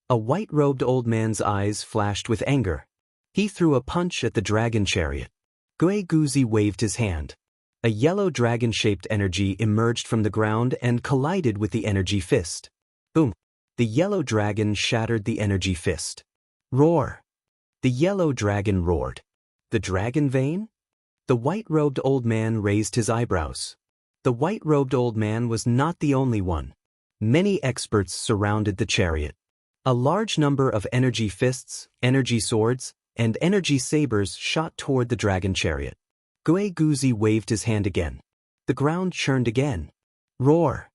A white-robed old man's eyes flashed with anger. He threw a punch at the dragon chariot. Gui Guzi waved his hand. A yellow dragon-shaped energy emerged from the ground and collided with the energy fist. Boom! The yellow dragon shattered the energy fist. Roar! The yellow dragon roared. The dragon vein? The white-robed old man raised his eyebrows. The white-robed old man was not the only one. Many experts surrounded the chariot. A large number of energy fists, energy swords, and energy sabers shot toward the dragon chariot. Gui Guzi waved his hand again. The ground churned again. Roar!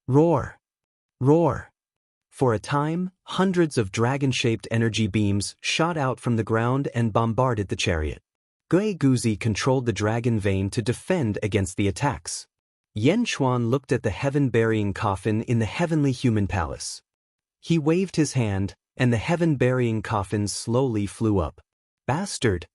Roar! Roar! For a time, hundreds of dragon-shaped energy beams shot out from the ground and bombarded the chariot. Gui Guzi controlled the dragon vein to defend against the attacks. Yan Chuan looked at the heaven-burying coffin in the heavenly human palace. He waved his hand, and the heaven-burying coffin slowly flew up. Bastard!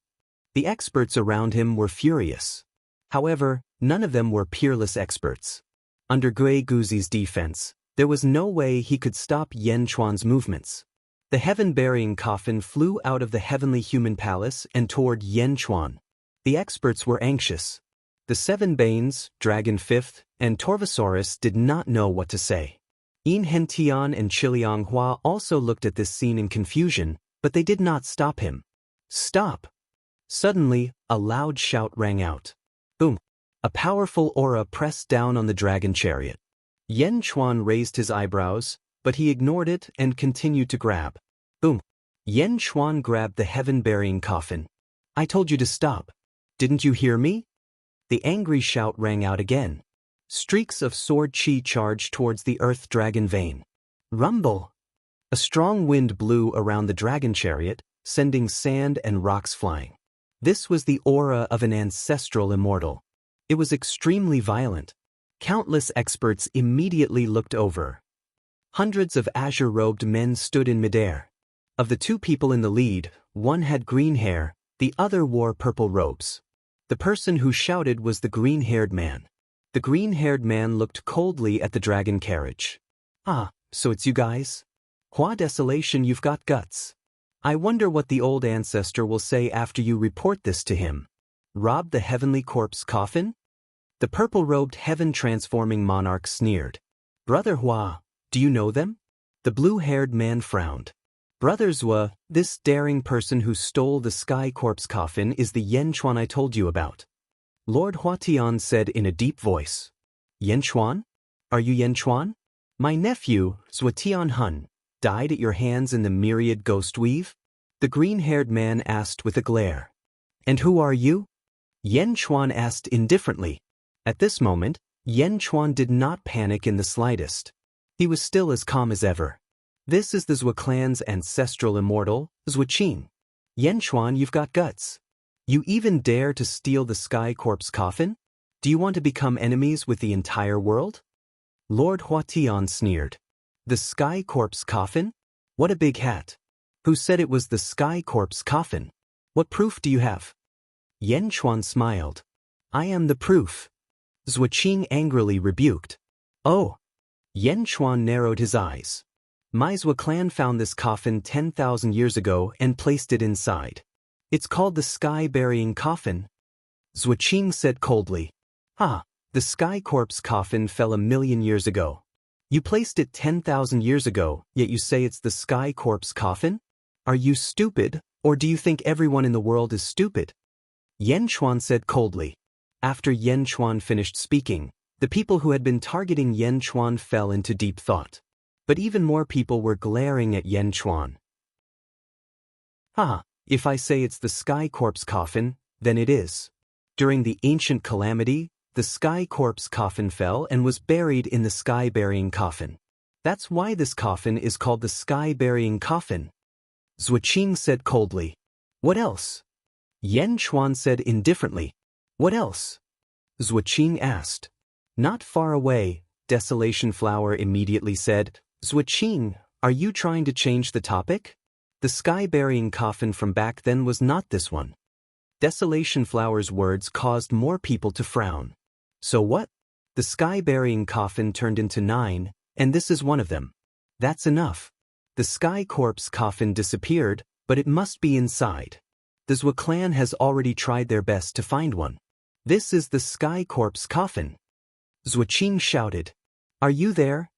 The experts around him were furious. However, none of them were peerless experts. Under Gui Guzi's defense, there was no way he could stop Yan Chuan's movements. The heaven-burying coffin flew out of the heavenly human palace and toward Yan Chuan. The experts were anxious. The 7 Banes, Dragon Fifth, and Torvosaurus did not know what to say. Yin Hentian and Chiliang Hua also looked at this scene in confusion, but they did not stop him. Stop! Suddenly, a loud shout rang out. Boom! A powerful aura pressed down on the dragon chariot. Yan Chuan raised his eyebrows, but he ignored it and continued to grab. Boom! Yan Chuan grabbed the heaven-burying coffin. I told you to stop. Didn't you hear me? The angry shout rang out again. Streaks of sword chi charged towards the earth dragon vein. Rumble! A strong wind blew around the dragon chariot, sending sand and rocks flying. This was the aura of an ancestral immortal. It was extremely violent. Countless experts immediately looked over. Hundreds of azure-robed men stood in midair. Of the two people in the lead, one had green hair, the other wore purple robes. The person who shouted was the green-haired man. The green-haired man looked coldly at the dragon carriage. Ah, so it's you guys? Hua Desolation, you've got guts. I wonder what the old ancestor will say after you report this to him. Rob the heavenly corpse coffin? The purple-robed heaven-transforming monarch sneered. Brother Hua, do you know them? The blue-haired man frowned. Brother Zhua, this daring person who stole the sky corpse coffin is the Yan Chuan I told you about. Lord Huatian said in a deep voice. Yan Chuan? Are you Yan Chuan? My nephew, Zhuatian Hun, died at your hands in the myriad ghost weave? The green-haired man asked with a glare. And who are you? Yan Chuan asked indifferently. At this moment, Yan Chuan did not panic in the slightest. He was still as calm as ever. This is the Zhua clan's ancestral immortal, Zhuaqing. Yan Chuan, you've got guts. You even dare to steal the sky corpse coffin? Do you want to become enemies with the entire world? Lord Huatian sneered. The sky corpse coffin? What a big hat. Who said it was the sky corpse coffin? What proof do you have? Yan Chuan smiled. I am the proof. Zhuaqing angrily rebuked. Oh. Yan Chuan narrowed his eyes. My Zhua clan found this coffin 10,000 years ago and placed it inside. It's called the sky-burying coffin. Zhuaqing said coldly. Ah, the sky corpse coffin fell 1,000,000 years ago. You placed it 10,000 years ago, yet you say it's the sky corpse coffin? Are you stupid, or do you think everyone in the world is stupid? Yan Chuan said coldly. After Yan Chuan finished speaking, the people who had been targeting Yan Chuan fell into deep thought. But even more people were glaring at Yan Chuan. Ah, if I say it's the sky corpse coffin, then it is. During the ancient calamity, the sky corpse coffin fell and was buried in the sky-burying coffin. That's why this coffin is called the sky-burying coffin. Zhuaqing said coldly. What else? Yan Chuan said indifferently. What else? Zhuaqing asked. Not far away, Desolation Flower immediately said. Zhuaqing, are you trying to change the topic? The sky-burying coffin from back then was not this one. Desolation Flower's words caused more people to frown. So what? The sky-burying coffin turned into 9, and this is one of them. That's enough. The sky corpse coffin disappeared, but it must be inside. The Zhua clan has already tried their best to find one. This is the sky corpse coffin. Zhuaqing shouted. Are you there?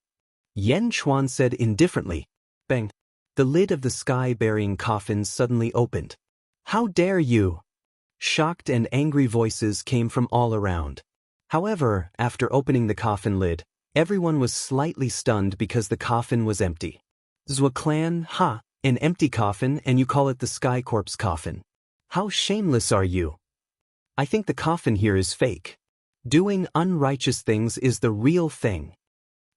Yan Chuan said indifferently. Bang. The lid of the sky-burying coffin suddenly opened. How dare you? Shocked and angry voices came from all around. However, after opening the coffin lid, everyone was slightly stunned because the coffin was empty. Zhua clan, ha, an empty coffin, and you call it the sky corpse coffin. How shameless are you? I think the coffin here is fake. Doing unrighteous things is the real thing.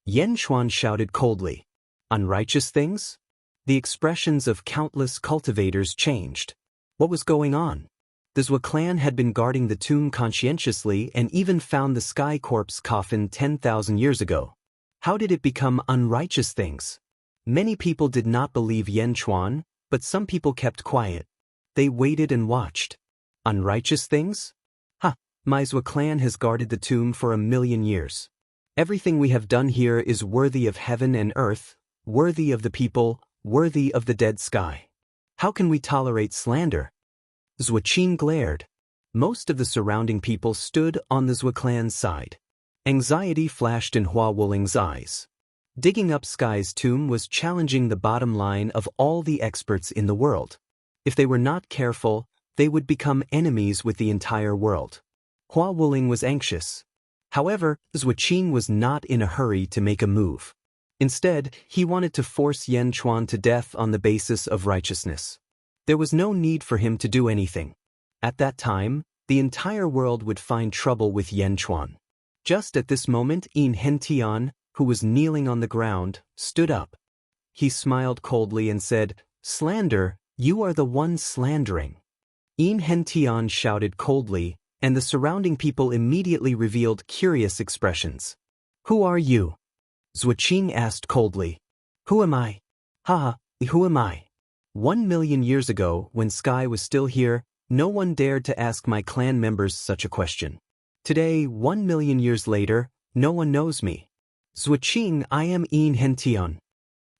Yan Chuan shouted coldly. Unrighteous things? The expressions of countless cultivators changed. What was going on? The Zhua clan had been guarding the tomb conscientiously and even found the sky corpse coffin 10,000 years ago. How did it become unrighteous things? Many people did not believe Yan Chuan, but some people kept quiet. They waited and watched. Unrighteous things? Ha! My Zhua clan has guarded the tomb for 1,000,000 years. Everything we have done here is worthy of heaven and earth, worthy of the people, worthy of the dead sky. How can we tolerate slander? Zhuaqing glared. Most of the surrounding people stood on the Zhua clan's side. Anxiety flashed in Hua Wuling's eyes. Digging up Sky's tomb was challenging the bottom line of all the experts in the world. If they were not careful, they would become enemies with the entire world. Hua Wuling was anxious. However, Zhuaqing was not in a hurry to make a move. Instead, he wanted to force Yan Chuan to death on the basis of righteousness. There was no need for him to do anything. At that time, the entire world would find trouble with Yan Chuan. Just at this moment, In Hentian, who was kneeling on the ground, stood up. He smiled coldly and said, "Slander, you are the one slandering." In Hentian shouted coldly, and the surrounding people immediately revealed curious expressions. "Who are you?" Zhuqing asked coldly. "Who am I? Ha, who am I?" 1,000,000 years ago, when Sky was still here, no one dared to ask my clan members such a question. Today, 1,000,000 years later, no one knows me. Zhuqing, I am In Hentian.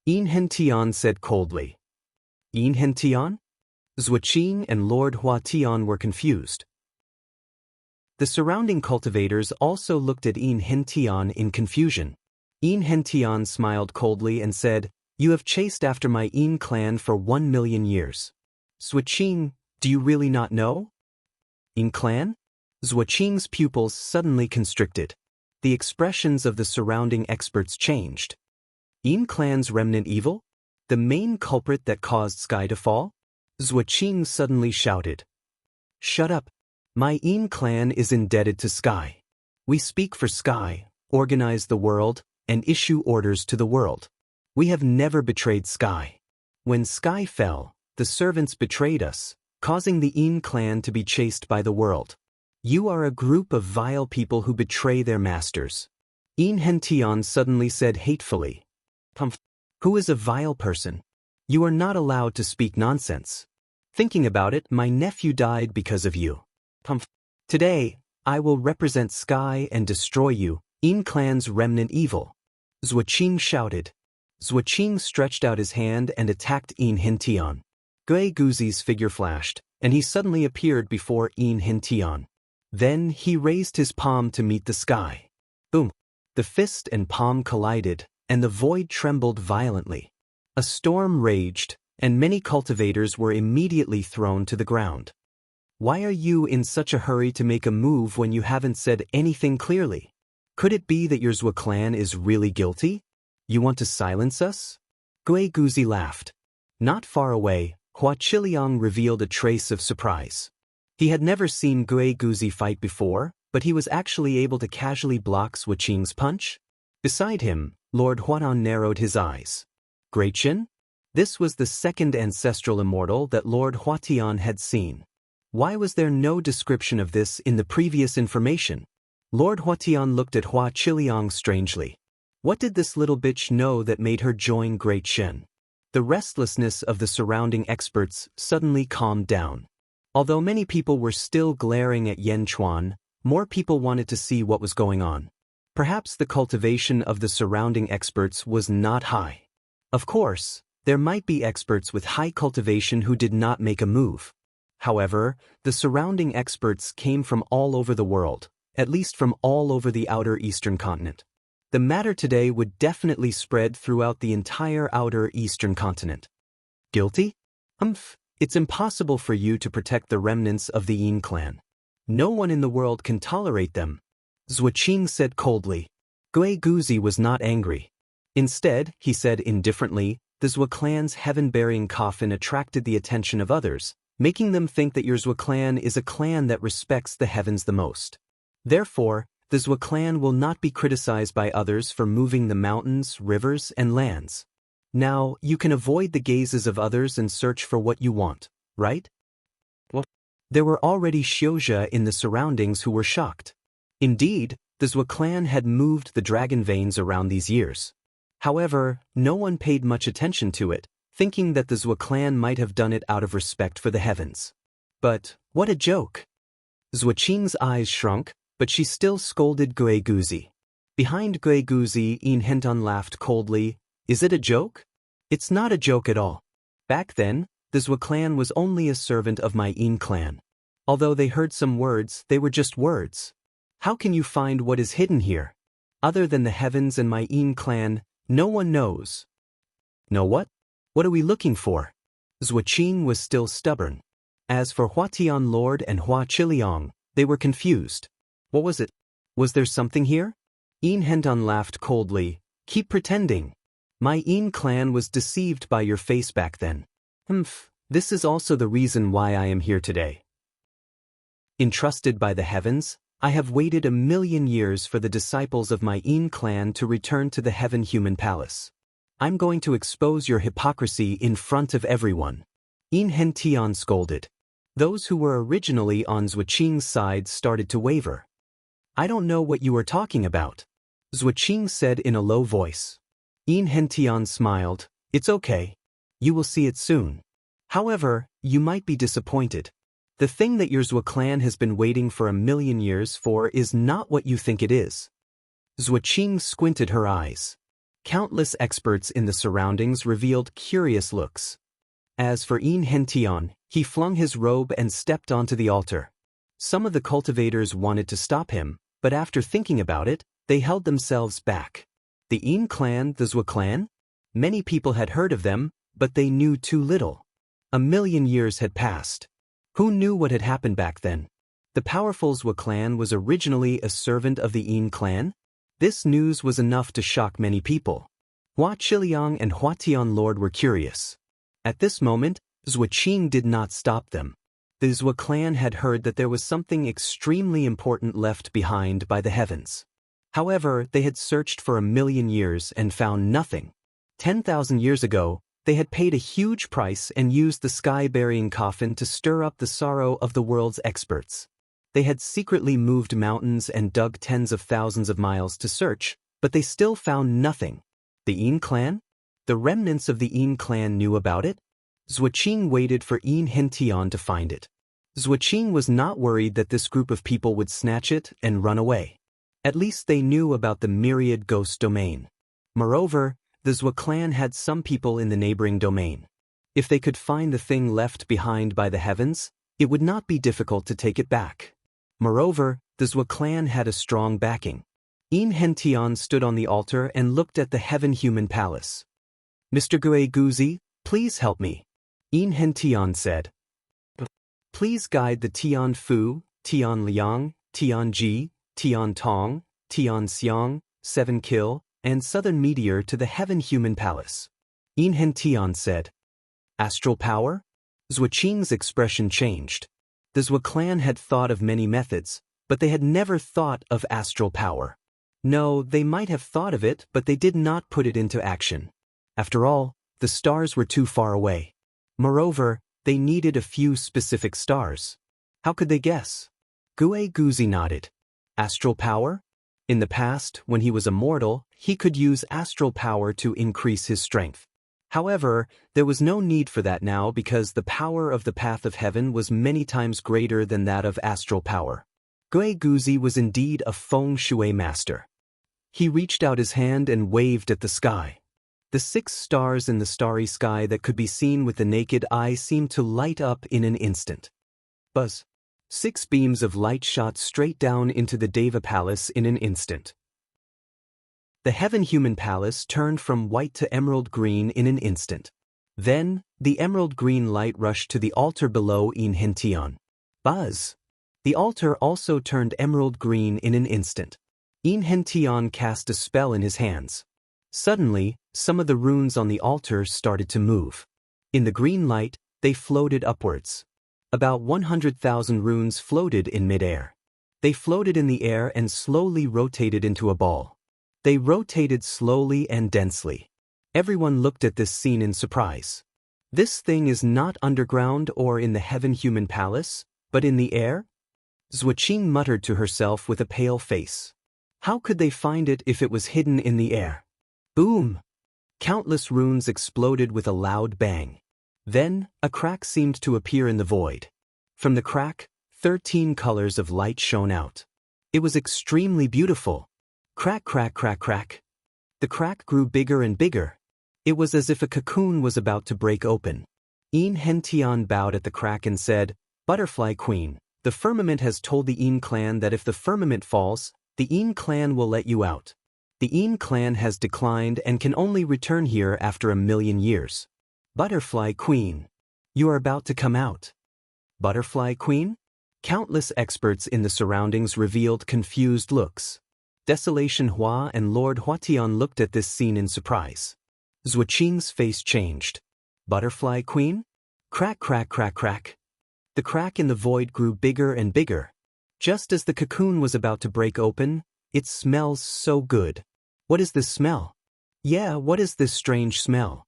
In Hentian said coldly. In Hentian? Zhuqing and Lord Huatian were confused. The surrounding cultivators also looked at In Hentian in confusion. In Hentian smiled coldly and said, "You have chased after my In clan for 1,000,000 years. Zhuqing, do you really not know? In clan?" Zhuqing's pupils suddenly constricted. The expressions of the surrounding experts changed. In clan's remnant evil? The main culprit that caused Sky to fall? Zhuqing suddenly shouted. "Shut up. My In clan is indebted to Sky. We speak for Sky, organize the world, and issue orders to the world. We have never betrayed Sky. When Sky fell, the servants betrayed us, causing the In clan to be chased by the world. You are a group of vile people who betray their masters." In Hentian suddenly said hatefully. "Who is a vile person? You are not allowed to speak nonsense. Thinking about it, my nephew died because of you. Today, I will represent Sky and destroy you, In clan's remnant evil." Zhuqing shouted. Zhuqing stretched out his hand and attacked In Hentian. Gui Guzi's figure flashed, and he suddenly appeared before In Hentian. Then he raised his palm to meet the sky. Boom! The fist and palm collided, and the void trembled violently. A storm raged, and many cultivators were immediately thrown to the ground. Why are you in such a hurry to make a move when you haven't said anything clearly? Could it be that your Zhua clan is really guilty? You want to silence us? Gui Guzi laughed. Not far away, Hua Qiliang revealed a trace of surprise. He had never seen Gui Guzi fight before, but he was actually able to casually block Zhuqing's punch. Beside him, Lord Huanan narrowed his eyes. Great Qin? This was the second ancestral immortal that Lord Huatian had seen. Why was there no description of this in the previous information? Lord Huatian looked at Hua Qiliang strangely. What did this little bitch know that made her join Great Qin? The restlessness of the surrounding experts suddenly calmed down. Although many people were still glaring at Yan Chuan, more people wanted to see what was going on. Perhaps the cultivation of the surrounding experts was not high. Of course, there might be experts with high cultivation who did not make a move. However, the surrounding experts came from all over the world, at least from all over the outer eastern continent. The matter today would definitely spread throughout the entire outer eastern continent. Guilty? It's impossible for you to protect the remnants of the Yin clan. No one in the world can tolerate them. Zhuqing said coldly. Gui Guzi was not angry. Instead, he said indifferently, the Zhua clan's heaven-bearing coffin attracted the attention of others, making them think that your Zhua clan is a clan that respects the heavens the most. Therefore, the Zhua clan will not be criticized by others for moving the mountains, rivers, and lands. Now, you can avoid the gazes of others and search for what you want, right? Well, there were already Xiuzhe in the surroundings who were shocked. Indeed, the Zhua clan had moved the dragon veins around these years. However, no one paid much attention to it, thinking that the Zhua clan might have done it out of respect for the heavens. But, what a joke! Zhuqing's eyes shrunk, but she still scolded Gui Guzi. Behind Gui Guzi, In Hentan laughed coldly. Is it a joke? It's not a joke at all. Back then, the Zhua clan was only a servant of my Yin clan. Although they heard some words, they were just words. How can you find what is hidden here? Other than the heavens and my Yin clan, no one knows. Know what? What are we looking for? Zhuqing was still stubborn. As for Huatian Lord and Hua Qiliang, they were confused. What was it? Was there something here? In Hentan laughed coldly. Keep pretending. My Yin clan was deceived by your face back then. This is also the reason why I am here today. Entrusted by the heavens, I have waited 1,000,000 years for the disciples of my Yin clan to return to the Heaven Human Palace. I'm going to expose your hypocrisy in front of everyone. Yin Hentian scolded. Those who were originally on Zhuoqing's side started to waver. I don't know what you are talking about, Zhuoqing said in a low voice. Yin Hentian smiled. It's okay. You will see it soon. However, you might be disappointed. The thing that your Zhuo clan has been waiting for 1,000,000 years for is not what you think it is. Zhuoqing squinted her eyes. Countless experts in the surroundings revealed curious looks. As for Yin Hentian, he flung his robe and stepped onto the altar. Some of the cultivators wanted to stop him, but after thinking about it, they held themselves back. The Yin clan, the Zhuo clan? Many people had heard of them, but they knew too little. 1,000,000 years had passed. Who knew what had happened back then? The powerful Zhuo clan was originally a servant of the Yin clan? This news was enough to shock many people. Hua Qiliang and Hua Tian Lord were curious. At this moment, Zhuoqing did not stop them. The Zhuo clan had heard that there was something extremely important left behind by the heavens. However, they had searched for 1,000,000 years and found nothing. 10,000 years ago, they had paid a huge price and used the sky-burying coffin to stir up the sorrow of the world's experts. They had secretly moved mountains and dug tens of thousands of miles to search, but they still found nothing. The Yin clan? The remnants of the Yin clan knew about it? Zhuoqing waited for Yin Hentian to find it. Zhuoqing was not worried that this group of people would snatch it and run away. At least they knew about the myriad ghost domain. Moreover, the Zhuo clan had some people in the neighboring domain. If they could find the thing left behind by the heavens, it would not be difficult to take it back. Moreover, the Zhuo clan had a strong backing. Yin Hentian stood on the altar and looked at the Heaven Human Palace. Mr. Gue Guzi, please help me, Yin Hentian said. Please guide the Tian Fu, Tian Liang, Tian Ji, Tian Tong, Tian Xiang, 7 Kill, and Southern Meteor to the Heaven Human Palace. Yin Hentian said. Astral power? Zhuoqing's expression changed. The Zhuo clan had thought of many methods, but they had never thought of astral power. No, they might have thought of it, but they did not put it into action. After all, the stars were too far away. Moreover, they needed a few specific stars. How could they guess? Gue Guzi nodded. Astral power? In the past, when he was immortal, he could use astral power to increase his strength. However, there was no need for that now because the power of the path of heaven was many times greater than that of astral power. Gue Guzi was indeed a feng shui master. He reached out his hand and waved at the sky. The 6 stars in the starry sky that could be seen with the naked eye seemed to light up in an instant. Buzz. 6 beams of light shot straight down into the Deva Palace in an instant. The Heaven Human Palace turned from white to emerald green in an instant. Then, the emerald green light rushed to the altar below Yin Hentian. Buzz! The altar also turned emerald green in an instant. Yin Hentian cast a spell in his hands. Suddenly, some of the runes on the altar started to move. In the green light, they floated upwards. About 100,000 runes floated in midair. They floated in the air and slowly rotated into a ball. They rotated slowly and densely. Everyone looked at this scene in surprise. This thing is not underground or in the Heaven Human Palace, but in the air? Zhuoqing muttered to herself with a pale face. How could they find it if it was hidden in the air? Boom! Countless runes exploded with a loud bang. Then, a crack seemed to appear in the void. From the crack, 13 colors of light shone out. It was extremely beautiful. Crack, crack, crack, crack. The crack grew bigger and bigger. It was as if a cocoon was about to break open. Yin Hentian bowed at the crack and said, Butterfly Queen, the firmament has told the Yin clan that if the firmament falls, the Yin clan will let you out. The Yin clan has declined and can only return here after 1,000,000 years. Butterfly Queen, you are about to come out. Butterfly Queen? Countless experts in the surroundings revealed confused looks. Desolation Hua and Lord Huatian looked at this scene in surprise. Zhuoqing's face changed. Butterfly Queen? Crack, crack, crack, crack. The crack in the void grew bigger and bigger. Just as the cocoon was about to break open, it smells so good. What is this smell? Yeah, what is this strange smell?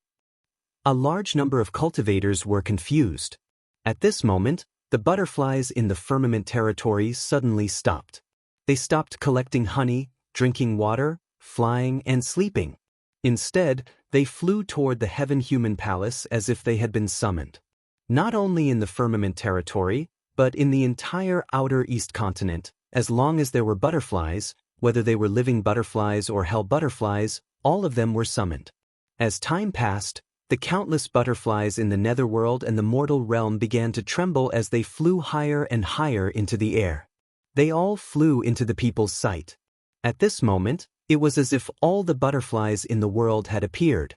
A large number of cultivators were confused. At this moment, the butterflies in the firmament territory suddenly stopped. They stopped collecting honey, drinking water, flying, and sleeping. Instead, they flew toward the heaven-human palace as if they had been summoned. Not only in the firmament territory, but in the entire outer east continent, as long as there were butterflies, whether they were living butterflies or hell butterflies, all of them were summoned. As time passed, the countless butterflies in the netherworld and the mortal realm began to tremble as they flew higher and higher into the air. They all flew into the people's sight. At this moment, it was as if all the butterflies in the world had appeared.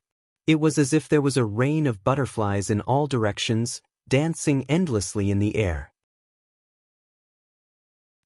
It was as if there was a rain of butterflies in all directions, dancing endlessly in the air.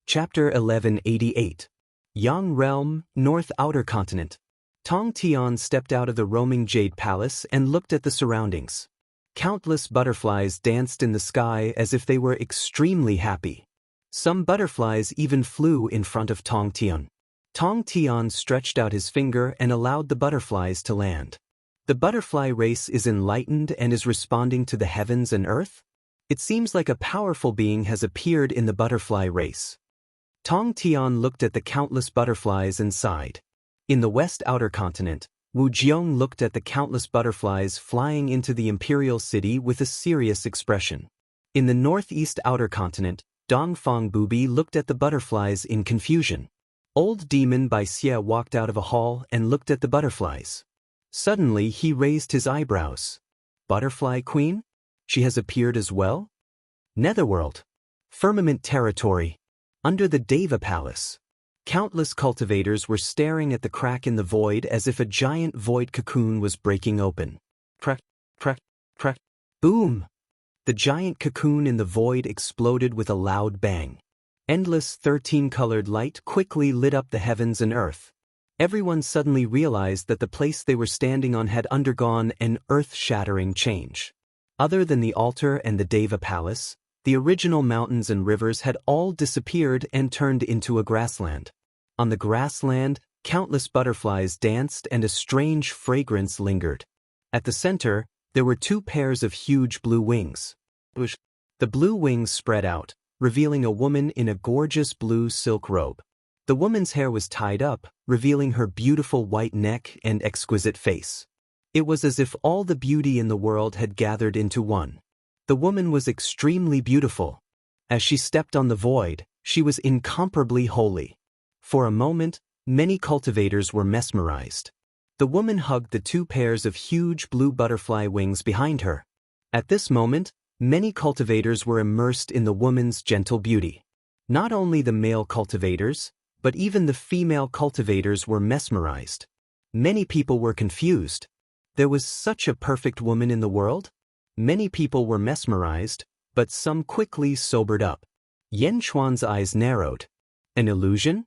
Chapter 1188. Yang Realm, North Outer Continent. Tong Tian stepped out of the roaming jade palace and looked at the surroundings. Countless butterflies danced in the sky as if they were extremely happy. Some butterflies even flew in front of Tong Tian. Tong Tian stretched out his finger and allowed the butterflies to land. The butterfly race is enlightened and is responding to the heavens and earth? It seems like a powerful being has appeared in the butterfly race. Tong Tian looked at the countless butterflies and sighed. In the west outer continent, Wu Jiong looked at the countless butterflies flying into the imperial city with a serious expression. In the northeast outer continent, Dongfang Bubi looked at the butterflies in confusion. Old Demon Bai Xie walked out of a hall and looked at the butterflies. Suddenly he raised his eyebrows. Butterfly Queen? She has appeared as well? Netherworld. Firmament territory. Under the Deva Palace. Countless cultivators were staring at the crack in the void as if a giant void cocoon was breaking open. Crack, crack, crack. Boom! The giant cocoon in the void exploded with a loud bang. Endless 13-colored light quickly lit up the heavens and earth. Everyone suddenly realized that the place they were standing on had undergone an earth-shattering change. Other than the altar and the Deva Palace, the original mountains and rivers had all disappeared and turned into a grassland. On the grassland, countless butterflies danced and a strange fragrance lingered. At the center, there were two pairs of huge blue wings. The blue wings spread out, revealing a woman in a gorgeous blue silk robe. The woman's hair was tied up, revealing her beautiful white neck and exquisite face. It was as if all the beauty in the world had gathered into one. The woman was extremely beautiful. As she stepped on the void, she was incomparably holy. For a moment, many cultivators were mesmerized. The woman hugged the two pairs of huge blue butterfly wings behind her. At this moment, many cultivators were immersed in the woman's gentle beauty. Not only the male cultivators, but even the female cultivators were mesmerized. Many people were confused. There was such a perfect woman in the world? Many people were mesmerized, but some quickly sobered up. Yen Chuan's eyes narrowed. An illusion?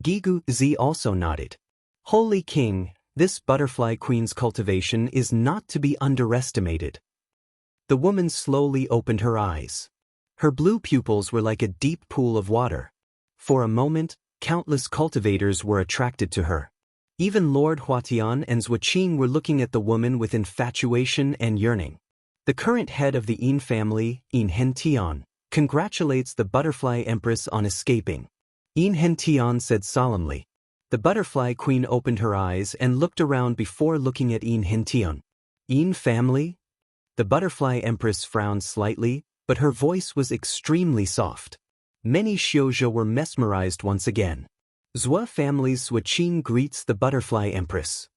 Gigu Zi also nodded. Holy King, this butterfly queen's cultivation is not to be underestimated. The woman slowly opened her eyes. Her blue pupils were like a deep pool of water. For a moment, countless cultivators were attracted to her. Even Lord Huatian and Zhuoqing were looking at the woman with infatuation and yearning. The current head of the Yin family, Yin Hentian, congratulates the butterfly empress on escaping. Yin Hentian said solemnly. The butterfly queen opened her eyes and looked around before looking at Yin Hentian. Yin family? The butterfly empress frowned slightly, but her voice was extremely soft. Many Xiuzhou were mesmerized once again. Zhua family's Zhuoqing greets the butterfly empress.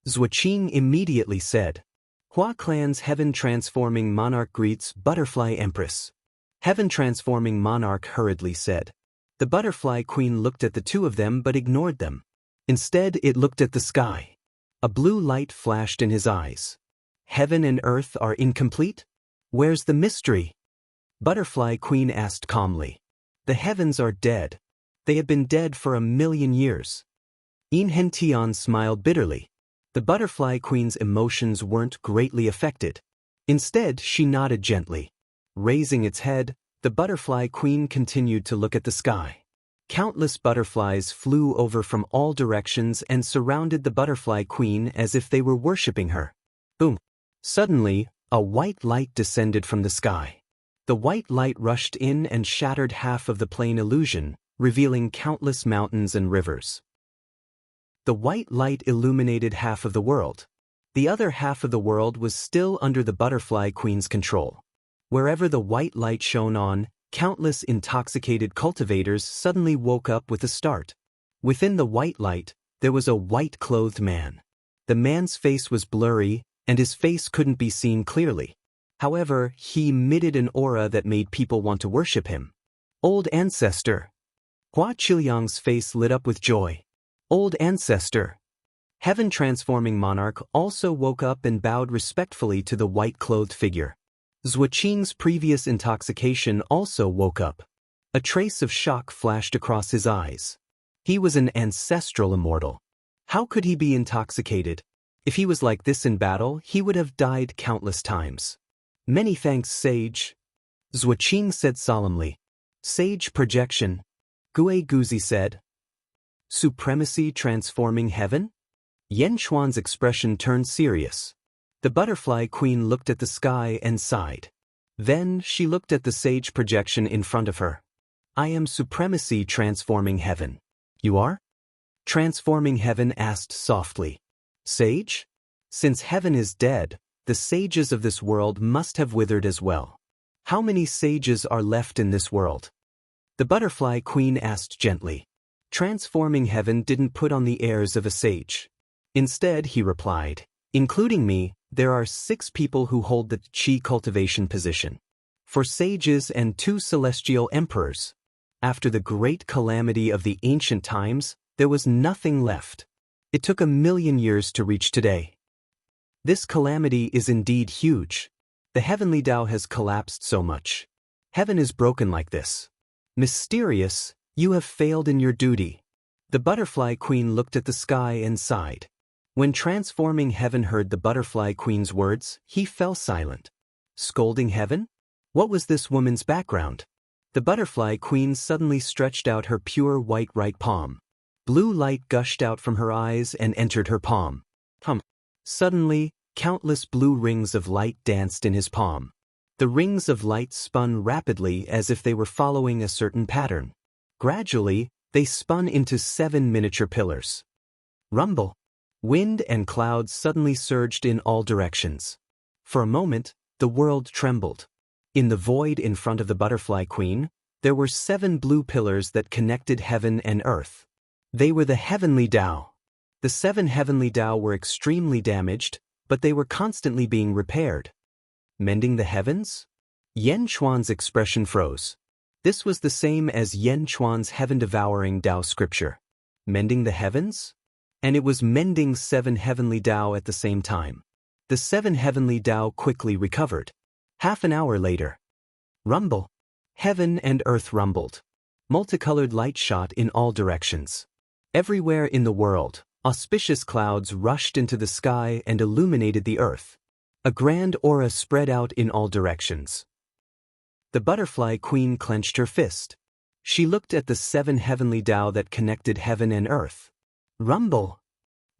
Zhuoqing immediately said. Hua clan's heaven-transforming monarch greets butterfly empress. Heaven-transforming monarch hurriedly said. The butterfly queen looked at the two of them but ignored them. Instead, it looked at the sky. A blue light flashed in his eyes. Heaven and earth are incomplete? Where's the mystery? Butterfly queen asked calmly. The heavens are dead. They have been dead for 1,000,000 years. Yin Hentian smiled bitterly. The butterfly queen's emotions weren't greatly affected. Instead, she nodded gently. Raising its head, the butterfly queen continued to look at the sky. Countless butterflies flew over from all directions and surrounded the butterfly queen as if they were worshipping her. Boom! Suddenly, a white light descended from the sky. The white light rushed in and shattered half of the plain illusion, revealing countless mountains and rivers. The white light illuminated half of the world. The other half of the world was still under the butterfly queen's control. Wherever the white light shone on, countless intoxicated cultivators suddenly woke up with a start. Within the white light, there was a white-clothed man. The man's face was blurry, and his face couldn't be seen clearly. However, he emitted an aura that made people want to worship him. Old Ancestor. Hua Qiliang's face lit up with joy. Old Ancestor. Heaven-transforming monarch also woke up and bowed respectfully to the white-clothed figure. Zuoqing's previous intoxication also woke up. A trace of shock flashed across his eyes. He was an ancestral immortal. How could he be intoxicated? If he was like this in battle, he would have died countless times. Many thanks, Sage. Zuoqing said solemnly. Sage projection. Gue Guzi said. Supremacy transforming heaven? Yan Xuan's expression turned serious. The butterfly queen looked at the sky and sighed. Then she looked at the sage projection in front of her. I am supremacy transforming heaven. You are? Transforming heaven asked softly. Sage? Since heaven is dead, the sages of this world must have withered as well. How many sages are left in this world? The butterfly queen asked gently. Transforming heaven didn't put on the airs of a sage. Instead, he replied, including me, there are 6 people who hold the qi cultivation position. 4 sages and 2 celestial emperors. After the great calamity of the ancient times, there was nothing left. It took 1,000,000 years to reach today. This calamity is indeed huge. The heavenly Tao has collapsed so much. Heaven is broken like this. Mysterious, you have failed in your duty. The butterfly queen looked at the sky and sighed. When transforming heaven heard the butterfly queen's words, he fell silent. Scolding heaven? What was this woman's background? The butterfly queen suddenly stretched out her pure white right palm. Blue light gushed out from her eyes and entered her palm. Suddenly, countless blue rings of light danced in his palm. The rings of light spun rapidly as if they were following a certain pattern. Gradually, they spun into 7 miniature pillars. Rumble. Wind and clouds suddenly surged in all directions. For a moment, the world trembled. In the void in front of the butterfly queen, there were 7 blue pillars that connected heaven and earth. They were the heavenly Tao. The 7 heavenly Tao were extremely damaged, but they were constantly being repaired. Mending the heavens? Yan Xuan's expression froze. This was the same as Yan Xuan's heaven-devouring Tao scripture. Mending the heavens? And it was mending 7 heavenly Tao at the same time. The 7 heavenly Tao quickly recovered. Half an hour later. Rumble. Heaven and earth rumbled. Multicolored light shot in all directions. Everywhere in the world, auspicious clouds rushed into the sky and illuminated the earth. A grand aura spread out in all directions. The butterfly queen clenched her fist. She looked at the 7 heavenly Tao that connected heaven and earth. Rumble.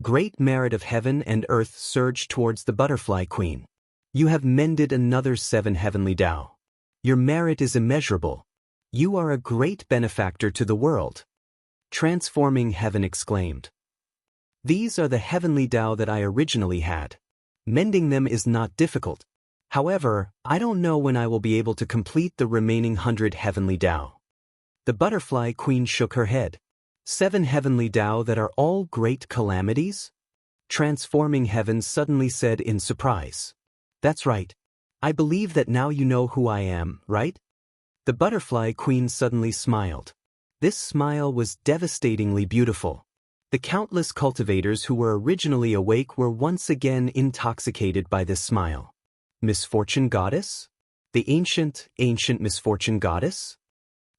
Great merit of heaven and earth surged towards the butterfly queen. You have mended another 7 heavenly Tao. Your merit is immeasurable. You are a great benefactor to the world. Transforming heaven exclaimed. These are the heavenly Tao that I originally had. Mending them is not difficult. However, I don't know when I will be able to complete the remaining 100 heavenly Tao. The butterfly queen shook her head. 7 heavenly Tao that are all great calamities? Transforming heaven suddenly said in surprise. That's right. I believe that now you know who I am, right? The butterfly queen suddenly smiled. This smile was devastatingly beautiful. The countless cultivators who were originally awake were once again intoxicated by this smile. Misfortune goddess? The ancient misfortune goddess?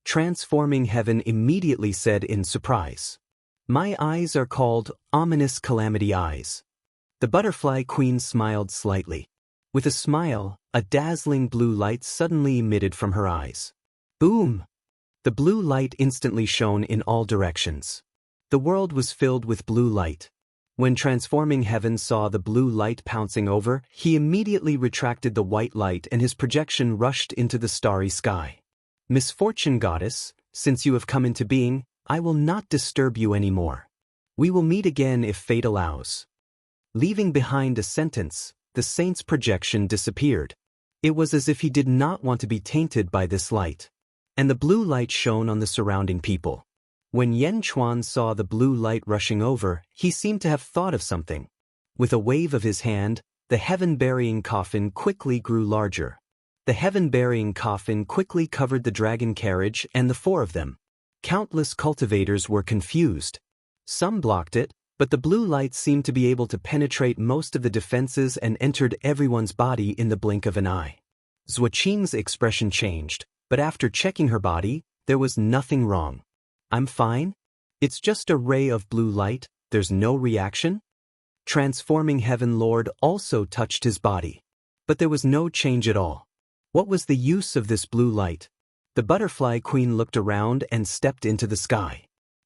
Transforming heaven immediately said in surprise. My eyes are called ominous calamity eyes. The butterfly queen smiled slightly. With a smile, a dazzling blue light suddenly emitted from her eyes. Boom! The blue light instantly shone in all directions. The world was filled with blue light. When transforming heaven saw the blue light pouncing over, he immediately retracted the white light and his projection rushed into the starry sky. Misfortune goddess, since you have come into being, I will not disturb you anymore. We will meet again if fate allows. Leaving behind a sentence, the saint's projection disappeared. It was as if he did not want to be tainted by this light. And the blue light shone on the surrounding people. When Yen Chuan saw the blue light rushing over, he seemed to have thought of something. With a wave of his hand, the heaven-burying coffin quickly grew larger. The heaven-burying coffin quickly covered the dragon carriage and the four of them. Countless cultivators were confused. Some blocked it, but the blue light seemed to be able to penetrate most of the defenses and entered everyone's body in the blink of an eye. Zuoqing's expression changed, but after checking her body, there was nothing wrong. I'm fine? It's just a ray of blue light, there's no reaction? Transforming Heaven Lord also touched his body. But there was no change at all. What was the use of this blue light? The butterfly queen looked around and stepped into the sky.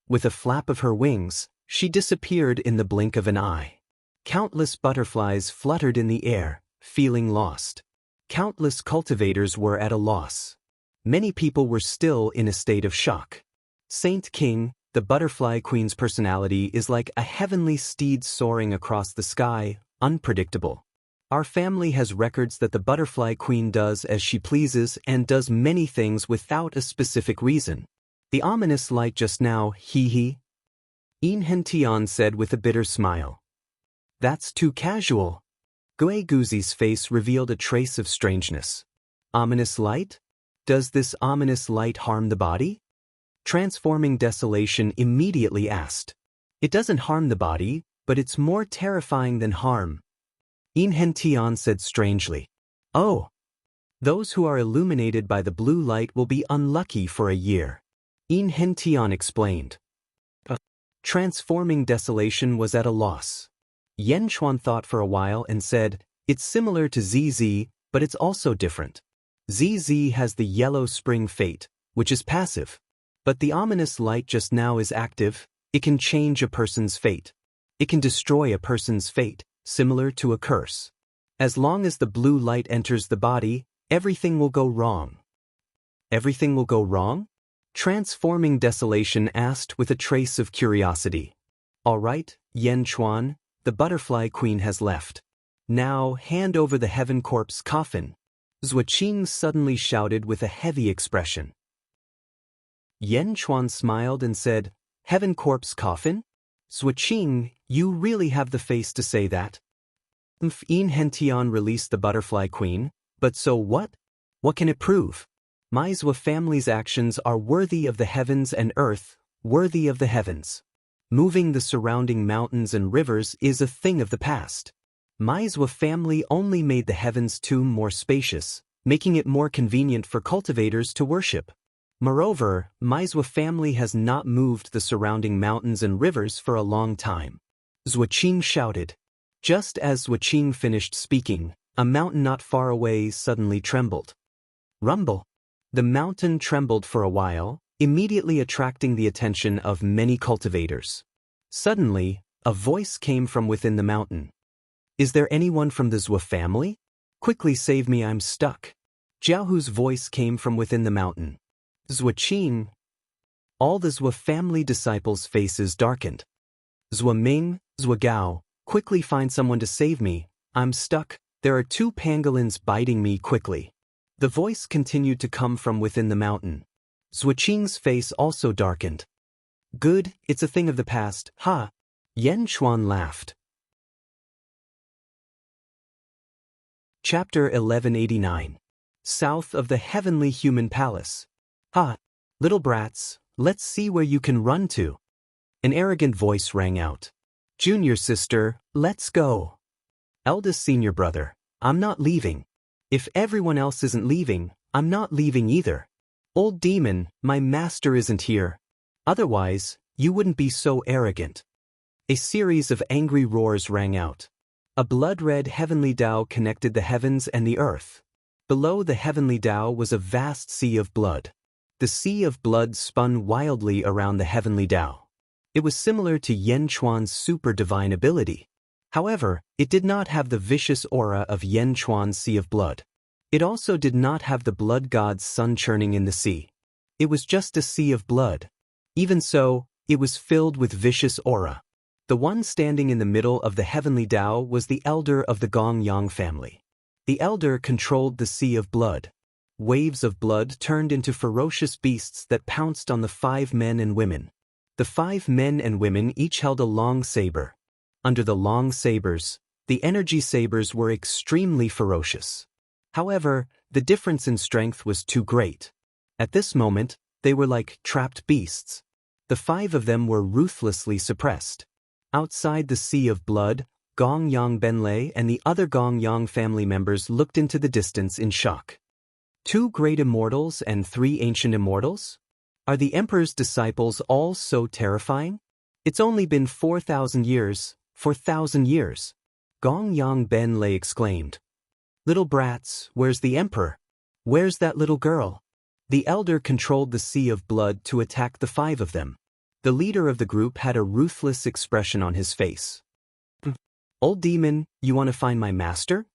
With a flap of her wings, she disappeared in the blink of an eye. Countless butterflies fluttered in the air, feeling lost. Countless cultivators were at a loss. Many people were still in a state of shock. Saint King, the butterfly queen's personality is like a heavenly steed soaring across the sky, unpredictable. Our family has records that the butterfly queen does as she pleases and does many things without a specific reason. The ominous light just now, hee. Yin Hentian said with a bitter smile. That's too casual. Gui Guzi's face revealed a trace of strangeness. Ominous light? Does this ominous light harm the body? Transforming Desolation immediately asked. It doesn't harm the body, but it's more terrifying than harm. Yin Hentian said strangely. Oh. Those who are illuminated by the blue light will be unlucky for a year. Yin Hentian explained. Transforming Desolation was at a loss. Yen Chuan thought for a while and said, it's similar to ZZ, but it's also different. ZZ has the yellow spring fate, which is passive. But the ominous light just now is active. It can change a person's fate. It can destroy a person's fate, similar to a curse. As long as the blue light enters the body, everything will go wrong. Everything will go wrong? Transforming Desolation asked with a trace of curiosity. All right, Yen Chuan, the butterfly queen has left. Now hand over the heaven corpse coffin. Zuoqing suddenly shouted with a heavy expression. Yen Chuan smiled and said, Heaven corpse coffin? Zuoqing, you really have the face to say that? Yin Hentian released the butterfly queen, but so what? What can it prove? Maizhou family's actions are worthy of the heavens and earth, worthy of the heavens. Moving the surrounding mountains and rivers is a thing of the past. Maizhou family only made the heavens tomb more spacious, making it more convenient for cultivators to worship. Moreover, Maizhou family has not moved the surrounding mountains and rivers for a long time. Zuoqing shouted. Just as Zuoqing finished speaking, a mountain not far away suddenly trembled. Rumble. The mountain trembled for a while, immediately attracting the attention of many cultivators. Suddenly, a voice came from within the mountain. Is there anyone from the Zhou family? Quickly save me, I'm stuck. Jiaohu's voice came from within the mountain. Zuoqing. All the Zhou family disciples' faces darkened. Zhou Ming, Zhou Gao, quickly find someone to save me, I'm stuck, there are 2 pangolins biting me quickly. The voice continued to come from within the mountain. Zuoqing's face also darkened. Good, it's a thing of the past, ha! Yen Chuan laughed. Chapter 1189. South of the Heavenly Human Palace. Ha! Little brats, let's see where you can run to. An arrogant voice rang out. Junior sister, let's go. Eldest senior brother, I'm not leaving. If everyone else isn't leaving, I'm not leaving either. Old demon, my master isn't here. Otherwise, you wouldn't be so arrogant. A series of angry roars rang out. A blood-red heavenly Tao connected the heavens and the earth. Below the heavenly Tao was a vast sea of blood. The sea of blood spun wildly around the heavenly Tao. It was similar to Yan Chuan's super divine ability. However, it did not have the vicious aura of Yan Chuan's sea of blood. It also did not have the blood god's sun churning in the sea. It was just a sea of blood. Even so, it was filled with vicious aura. The one standing in the middle of the heavenly Tao was the elder of the Gong Yang family. The elder controlled the sea of blood. Waves of blood turned into ferocious beasts that pounced on the 5 men and women. The 5 men and women each held a long saber. Under the long sabers, the energy sabers were extremely ferocious. However, the difference in strength was too great. At this moment, they were like trapped beasts. The 5 of them were ruthlessly suppressed. Outside the sea of blood, Gong Yang Benlei and the other Gong Yang family members looked into the distance in shock. 2 great immortals and 3 ancient immortals? Are the Emperor's disciples all so terrifying? It's only been 4,000 years, 4,000 years. Gong Yang Benlei exclaimed. Little brats, where's the Emperor? Where's that little girl? The elder controlled the sea of blood to attack the 5 of them. The leader of the group had a ruthless expression on his face. Old demon, you want to find my master?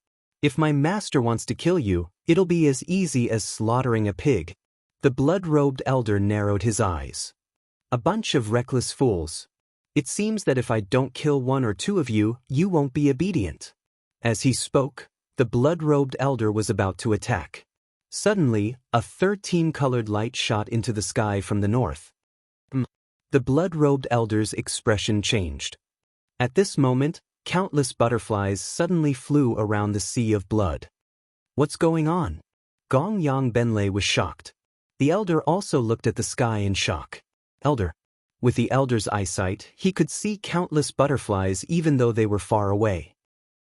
If my master wants to kill you, it'll be as easy as slaughtering a pig. The blood-robed elder narrowed his eyes. A bunch of reckless fools. It seems that if I don't kill 1 or 2 of you, you won't be obedient. As he spoke, the blood-robed elder was about to attack. Suddenly, a 13-colored light shot into the sky from the north. The blood-robed elder's expression changed. At this moment, countless butterflies suddenly flew around the sea of blood. What's going on? Gong Yang Benlei was shocked. The elder also looked at the sky in shock. Elder. With the elder's eyesight, he could see countless butterflies even though they were far away.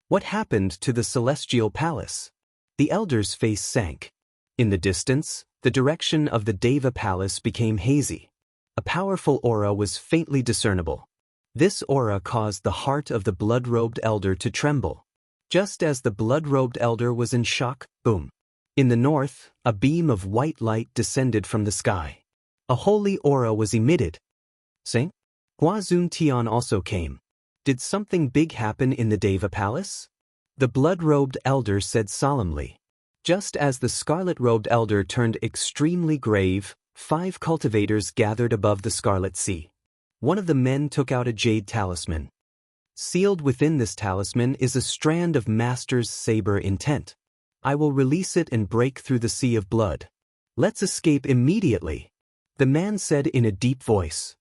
What happened to the celestial palace? The elder's face sank. In the distance, the direction of the Deva palace became hazy. A powerful aura was faintly discernible. This aura caused the heart of the blood-robed elder to tremble. Just as the blood-robed elder was in shock, boom. In the north, a beam of white light descended from the sky. A holy aura was emitted. Sing? Hua Zun Tian also came. Did something big happen in the Deva palace? The blood-robed elder said solemnly. Just as the scarlet-robed elder turned extremely grave, 5 cultivators gathered above the Scarlet Sea. One of the men took out a jade talisman. Sealed within this talisman is a strand of Master's saber intent. I will release it and break through the sea of blood. Let's escape immediately, the man said in a deep voice.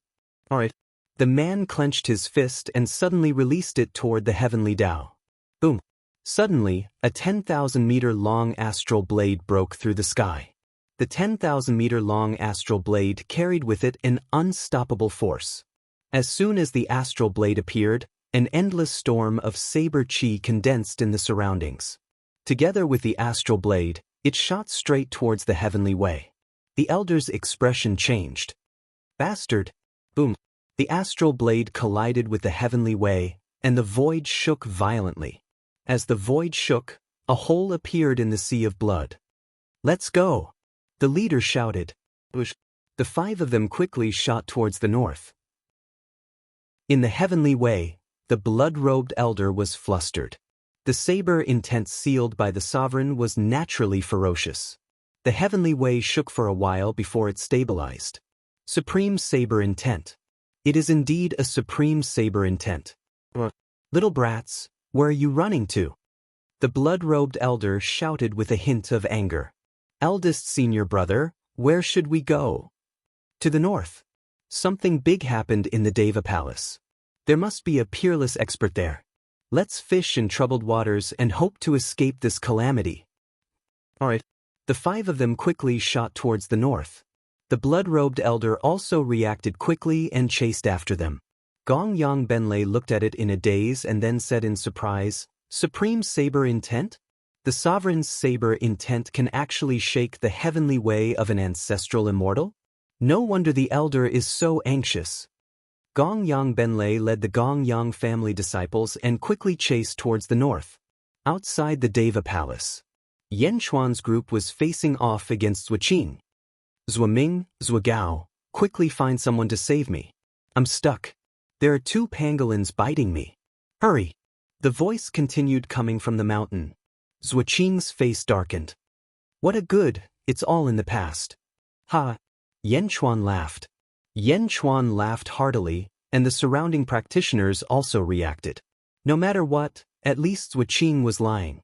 All right. The man clenched his fist and suddenly released it toward the heavenly Tao. Boom. Suddenly, a 10,000-meter-long astral blade broke through the sky. The 10,000-meter-long astral blade carried with it an unstoppable force. As soon as the astral blade appeared, an endless storm of saber chi condensed in the surroundings. Together with the astral blade, it shot straight towards the heavenly way. The elder's expression changed. Bastard! Boom! The astral blade collided with the heavenly way, and the void shook violently. As the void shook, a hole appeared in the sea of blood. Let's go! The leader shouted. The 5 of them quickly shot towards the north. In the heavenly way, the blood-robed elder was flustered. The saber intent sealed by the sovereign was naturally ferocious. The heavenly way shook for a while before it stabilized. Supreme saber intent. It is indeed a supreme saber intent. Little brats, where are you running to? The blood-robed elder shouted with a hint of anger. Eldest senior brother, where should we go? To the north. Something big happened in the Deva palace. There must be a peerless expert there. Let's fish in troubled waters and hope to escape this calamity. All right. The 5 of them quickly shot towards the north. The blood-robed elder also reacted quickly and chased after them. Gong Yang Benlei looked at it in a daze and then said in surprise, Supreme saber intent? The sovereign's saber intent can actually shake the heavenly way of an ancestral immortal? No wonder the elder is so anxious. Gong Yang Benlei led the Gong Yang family disciples and quickly chased towards the north. Outside the Deva palace, Yan Chuan's group was facing off against Zhuqing. Ming, Gao, quickly find someone to save me. I'm stuck. There are 2 pangolins biting me. Hurry! The voice continued coming from the mountain. Qing's face darkened. What a good, it's all in the past. Ha! Chuan laughed. Chuan laughed heartily, and the surrounding practitioners also reacted. No matter what, at least Qing was lying.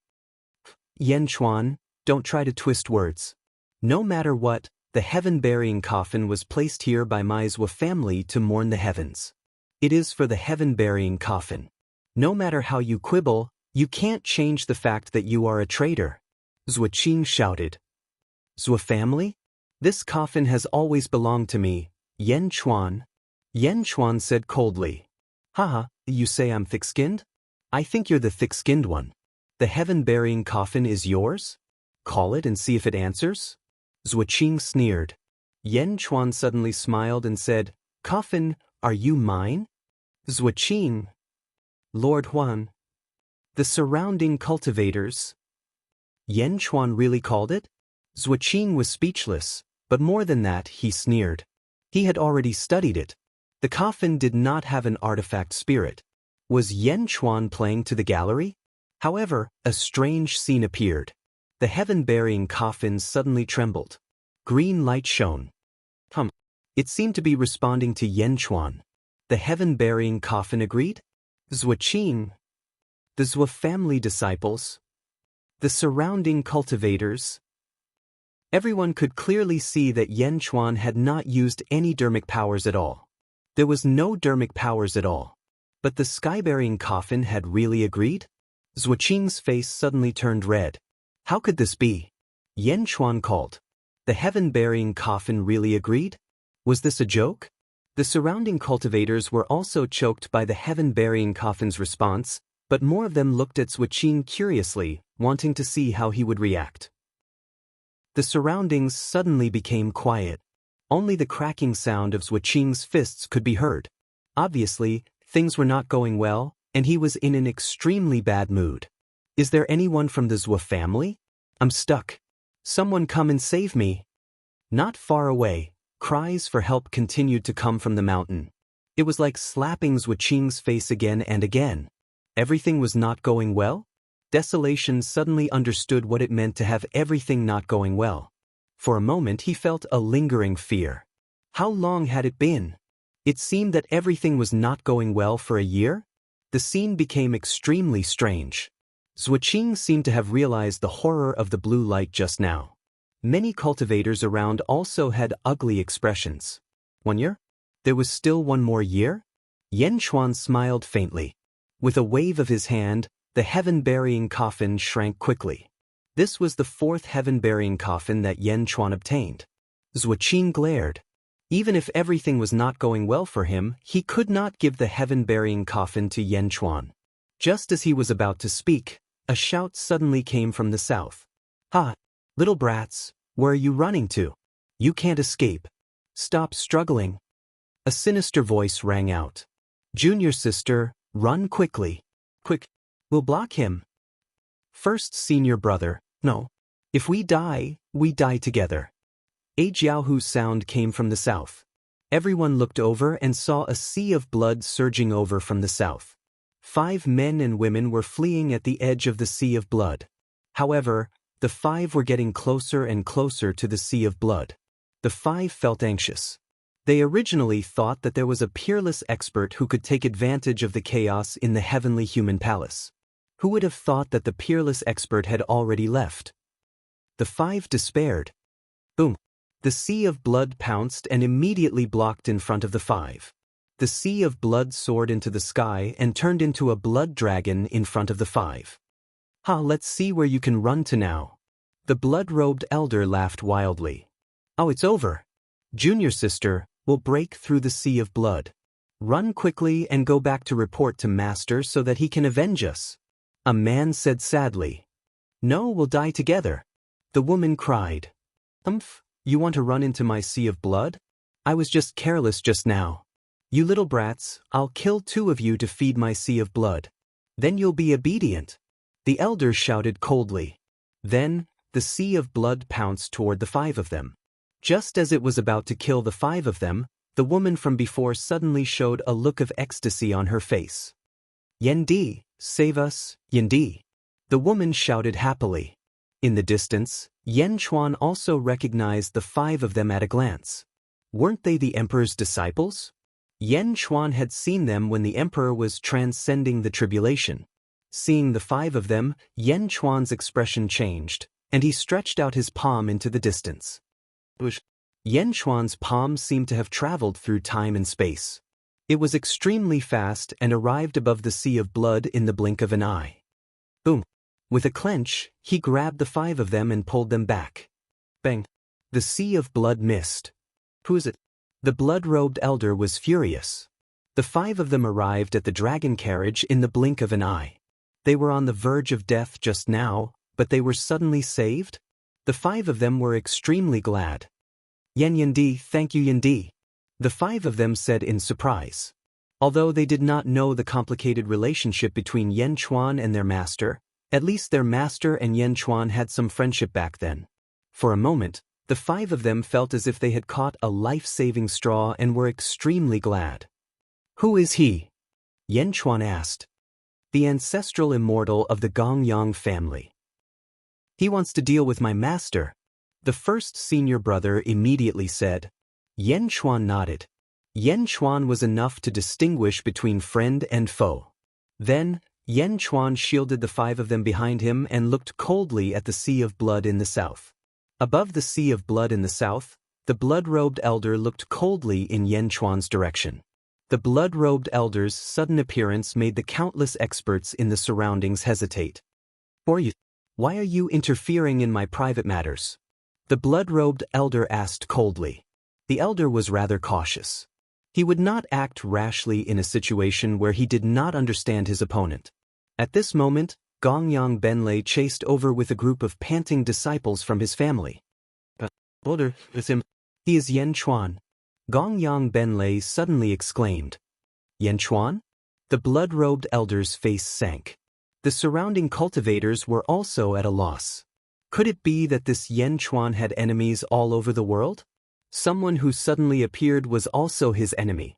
Chuan, don't try to twist words. No matter what, the heaven-bearing coffin was placed here by my Zhou family to mourn the heavens. It is for the heaven-bearing coffin. No matter how you quibble, you can't change the fact that you are a traitor. Qing shouted. Zhou family? This coffin has always belonged to me, Chuan. Chuan said coldly. Haha, you say I'm thick-skinned? I think you're the thick-skinned one. The heaven-bearing coffin is yours? Call it and see if it answers? Qing sneered. Chuan suddenly smiled and said, Coffin, are you mine? Qing. Lord Huan. The surrounding cultivators. Chuan really called it? Qing was speechless, but more than that, he sneered. He had already studied it. The coffin did not have an artifact spirit. Was Chuan playing to the gallery? However, a strange scene appeared. The heaven-bearing coffin suddenly trembled. Green light shone. It seemed to be responding to Chuan. The heaven-bearing coffin agreed? Qing. The Zhou family disciples. The surrounding cultivators. Everyone could clearly see that Chuan had not used any dermic powers at all. There was no dermic powers at all. But the sky-bearing coffin had really agreed? Qing's face suddenly turned red. How could this be? Chuan called. The heaven-bearing coffin really agreed? Was this a joke? The surrounding cultivators were also choked by the heaven-bearing coffin's response, but more of them looked at Qing curiously, wanting to see how he would react. The surroundings suddenly became quiet. Only the cracking sound of Qing's fists could be heard. Obviously, things were not going well, and he was in an extremely bad mood. Is there anyone from the Zhou family? I'm stuck. Someone come and save me. Not far away, cries for help continued to come from the mountain. It was like slapping Qing's face again and again. Everything was not going well? Desolation suddenly understood what it meant to have everything not going well. For a moment he felt a lingering fear. How long had it been? It seemed that everything was not going well for a year? The scene became extremely strange. Qing seemed to have realized the horror of the blue light just now. Many cultivators around also had ugly expressions. 1 year? There was still 1 more year? Chuan smiled faintly. With a wave of his hand, the heaven-bearing coffin shrank quickly. This was the 4th heaven-bearing coffin that Chuan obtained. Qing glared. Even if everything was not going well for him, he could not give the heaven-bearing coffin to Chuan. Just as he was about to speak, a shout suddenly came from the south. Ha! Little brats, where are you running to? You can't escape. Stop struggling. A sinister voice rang out. Junior sister, run quickly. Quick, we'll block him. First senior brother, no. If we die together. A Jiaohu sound came from the south. Everyone looked over and saw a sea of blood surging over from the south. 5 men and women were fleeing at the edge of the sea of blood. However, the 5 were getting closer and closer to the sea of blood. The 5 felt anxious. They originally thought that there was a peerless expert who could take advantage of the chaos in the heavenly human palace. Who would have thought that the peerless expert had already left? The 5 despaired. Boom! The sea of blood pounced and immediately blocked in front of the 5. The sea of blood soared into the sky and turned into a blood dragon in front of the 5. Ha, let's see where you can run to now. The blood-robed elder laughed wildly. Oh, it's over. Junior sister, we'll break through the sea of blood. Run quickly and go back to report to Master so that he can avenge us. A man said sadly. No, we'll die together. The woman cried. You want to run into my sea of blood? I was just careless just now. You little brats, I'll kill 2 of you to feed my sea of blood. Then you'll be obedient. The elders shouted coldly. Then, the sea of blood pounced toward the 5 of them. Just as it was about to kill the 5 of them, the woman from before suddenly showed a look of ecstasy on her face. Yendi, save us, Yendi! The woman shouted happily. In the distance, Yen Chuan also recognized the 5 of them at a glance. Weren't they the emperor's disciples? Yen Chuan had seen them when the emperor was transcending the tribulation. Seeing the 5 of them, Yen Chuan's expression changed, and he stretched out his palm into the distance. Yen Chuan's palm seemed to have traveled through time and space. It was extremely fast and arrived above the sea of blood in the blink of an eye. Boom! With a clench, he grabbed the 5 of them and pulled them back. Bang! The sea of blood missed. Who is it? The blood-robed elder was furious. The 5 of them arrived at the dragon carriage in the blink of an eye. They were on the verge of death just now, but they were suddenly saved? The 5 of them were extremely glad. Yen Yendi, thank you Yendi, the 5 of them said in surprise. Although they did not know the complicated relationship between Yen Chuan and their master, at least their master and Yen Chuan had some friendship back then. For a moment, the 5 of them felt as if they had caught a life-saving straw and were extremely glad. Who is he? Yen Chuan asked. The ancestral immortal of the Gongyang family. He wants to deal with my master, the first senior brother immediately said. Yen Chuan nodded. Yen Chuan was enough to distinguish between friend and foe. Then, Yen Chuan shielded the 5 of them behind him and looked coldly at the sea of blood in the south. Above the sea of blood in the south, the blood-robed elder looked coldly in Yen Chuan's direction. The blood-robed elder's sudden appearance made the countless experts in the surroundings hesitate. Why are you interfering in my private matters? The blood-robed elder asked coldly. The elder was rather cautious. He would not act rashly in a situation where he did not understand his opponent. At this moment, Gongyang Benlei chased over with a group of panting disciples from his family. Older is him. He is Yen Chuan. Gongyang Benlei suddenly exclaimed. Yen Chuan? The blood-robed elder's face sank. The surrounding cultivators were also at a loss. Could it be that this Yen Chuan had enemies all over the world? Someone who suddenly appeared was also his enemy.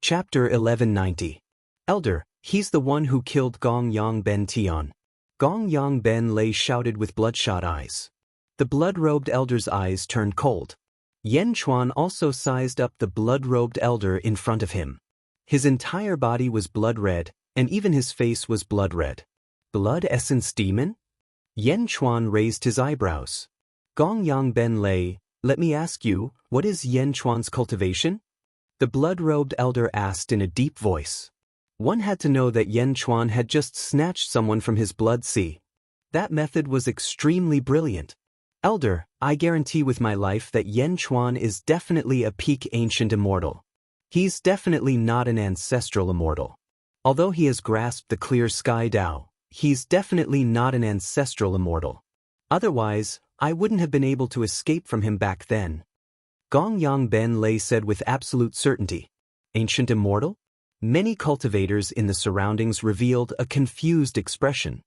Chapter 1190. Elder, he's the one who killed Gongyang Ben Tian. Gongyang Ben Lei shouted with bloodshot eyes. The blood-robed elder's eyes turned cold. Yen Chuan also sized up the blood-robed elder in front of him. His entire body was blood-red, and even his face was blood-red. Blood essence demon? Yen Chuan raised his eyebrows. Gongyang Ben Lei, let me ask you, what is Yen Chuan's cultivation? The blood-robed elder asked in a deep voice. One had to know that Yen Chuan had just snatched someone from his blood sea. That method was extremely brilliant. Elder, I guarantee with my life that Yen Chuan is definitely a peak ancient immortal. He's definitely not an ancestral immortal. Although he has grasped the clear sky Dao, he's definitely not an ancestral immortal. Otherwise, I wouldn't have been able to escape from him back then. Gongyang Ben Lei said with absolute certainty. Ancient immortal? Many cultivators in the surroundings revealed a confused expression.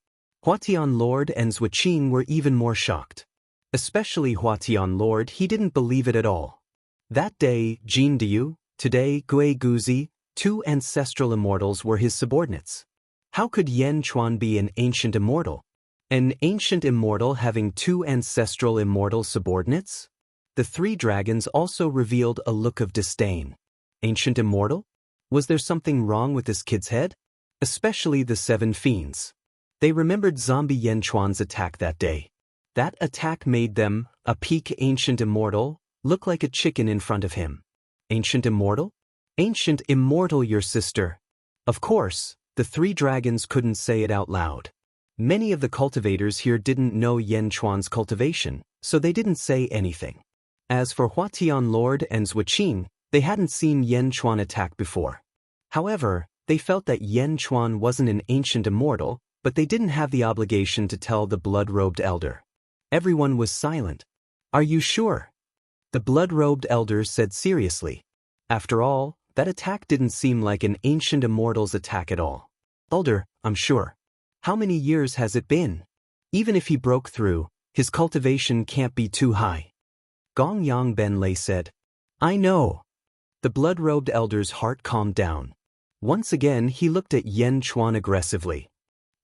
Huatian Lord and Zhuqing were even more shocked. Especially Huatian Lord, he didn't believe it at all. That day, Jin Diu, today Gui Guzi, 2 ancestral immortals were his subordinates. How could Yen Chuan be an ancient immortal? An ancient immortal having 2 ancestral immortal subordinates? The 3 dragons also revealed a look of disdain. Ancient immortal? Was there something wrong with this kid's head? Especially the 7 fiends. They remembered zombie Yen Chuan's attack that day. That attack made them, a peak ancient immortal, look like a chicken in front of him. Ancient immortal? Ancient immortal, your sister. Of course, the 3 dragons couldn't say it out loud. Many of the cultivators here didn't know Yen Chuan's cultivation, so they didn't say anything. As for Huatian Lord and Zhuqing, they hadn't seen Yen Chuan attack before. However, they felt that Yen Chuan wasn't an ancient immortal, but they didn't have the obligation to tell the blood-robed elder. Everyone was silent. Are you sure? The blood-robed elder said seriously. After all, that attack didn't seem like an ancient immortal's attack at all. Elder, I'm sure. How many years has it been? Even if he broke through, His cultivation can't be too high. Gong Yang Benlei said. I know. The blood-robed elder's heart calmed down. Once again he looked at Yen Chuan aggressively.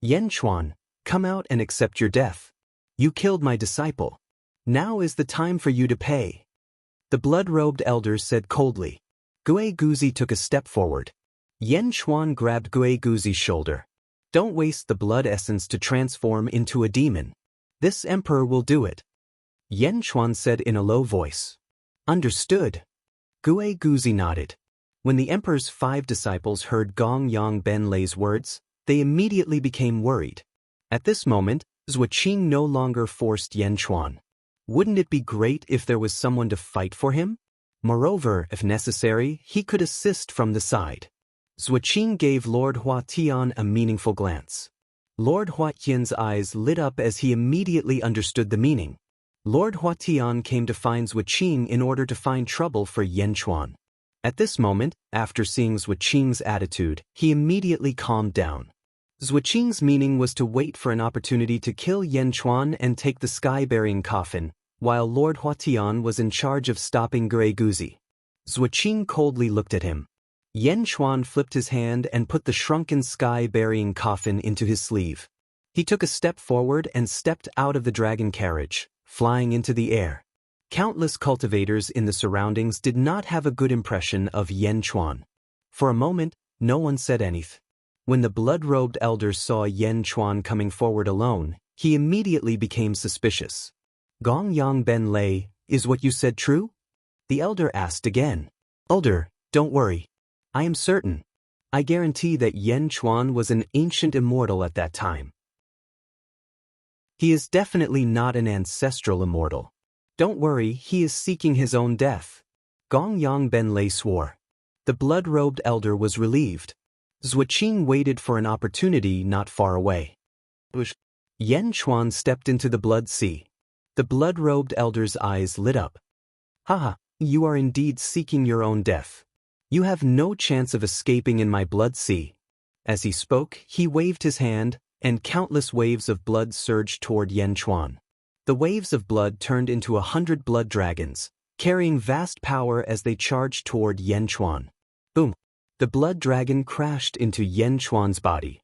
Yen Chuan, come out and accept your death. You killed my disciple. Now is the time for you to pay. The blood-robed elder said coldly. Gue Guzi took a step forward. Yen Chuan grabbed Gue Guzi's shoulder. Don't waste the blood essence to transform into a demon. This emperor will do it. Yen Chuan said in a low voice. Understood. Gue Guzi nodded. When the emperor's 5 disciples heard Gong Yang Benlei's words, they immediately became worried. At this moment, Zuoqing no longer forced Yen Chuan. Wouldn't it be great if there was someone to fight for him? Moreover, if necessary, he could assist from the side. Zuoqing gave Lord Hua Tian a meaningful glance. Lord Hua Tian's eyes lit up as he immediately understood the meaning. Lord Hua Tian came to find Zuoqing in order to find trouble for Yen Chuan. At this moment, after seeing Zuoqing's attitude, he immediately calmed down. Zuoqing's meaning was to wait for an opportunity to kill Yen Chuan and take the sky-bearing coffin, while Lord Hua Tian was in charge of stopping Gue Guzi. Zuoqing coldly looked at him. Yen Chuan flipped his hand and put the shrunken sky-bearing coffin into his sleeve. He took a step forward and stepped out of the dragon carriage, flying into the air. Countless cultivators in the surroundings did not have a good impression of Yen Chuan. For a moment, no one said anything. When the blood-robed elder saw Yen Chuan coming forward alone, he immediately became suspicious. Gong Yang Benlei, is what you said true? The elder asked again. Elder, don't worry. I am certain. I guarantee that Yen Chuan was an ancient immortal at that time. He is definitely not an ancestral immortal. Don't worry, he is seeking his own death. Gong Yang Benlei swore. The blood-robed elder was relieved. Zuoqing waited for an opportunity not far away. Yen Chuan stepped into the blood sea. The blood-robed elder's eyes lit up. Haha, you are indeed seeking your own death. You have no chance of escaping in my blood sea. As he spoke, he waved his hand, and countless waves of blood surged toward Yen Chuan. The waves of blood turned into 100 blood dragons, carrying vast power as they charged toward Yen Chuan. Boom! The blood dragon crashed into Yen Chuan's body.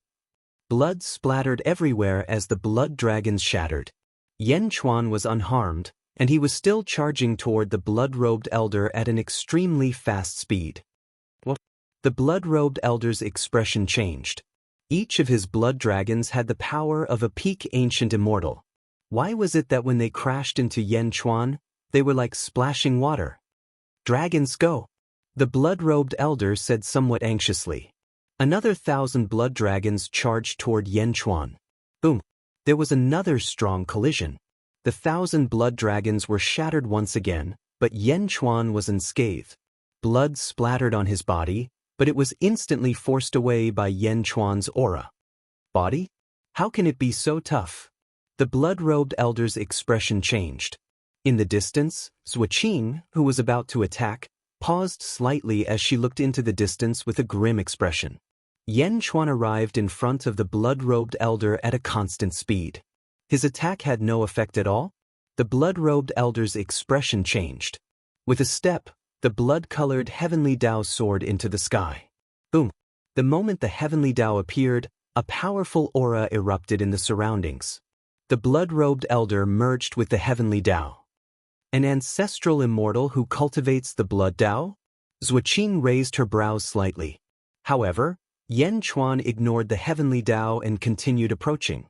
Blood splattered everywhere as the blood dragons shattered. Yen Chuan was unharmed, and he was still charging toward the blood-robed elder at an extremely fast speed. The blood-robed elder's expression changed. Each of his blood dragons had the power of a peak ancient immortal. Why was it that when they crashed into Yen Chuan, they were like splashing water? Dragons go! The blood-robed elder said somewhat anxiously. Another 1,000 blood dragons charged toward Yen Chuan. Boom! There was another strong collision. The 1,000 blood dragons were shattered once again, but Yen Chuan was unscathed. Blood splattered on his body, but it was instantly forced away by Yen Chuan's aura. Body? How can it be so tough? The blood-robed elder's expression changed. In the distance, Zuoqing, who was about to attack, paused slightly as she looked into the distance with a grim expression. Yen Chuan arrived in front of the blood-robed elder at a constant speed. His attack had no effect at all. The blood-robed elder's expression changed. With a step, the blood-colored heavenly Tao soared into the sky. Boom! The moment the heavenly Tao appeared, a powerful aura erupted in the surroundings. The blood-robed elder merged with the heavenly Tao. An ancestral immortal who cultivates the blood Tao? Zuoqing raised her brows slightly. However, Yen Chuan ignored the heavenly Tao and continued approaching.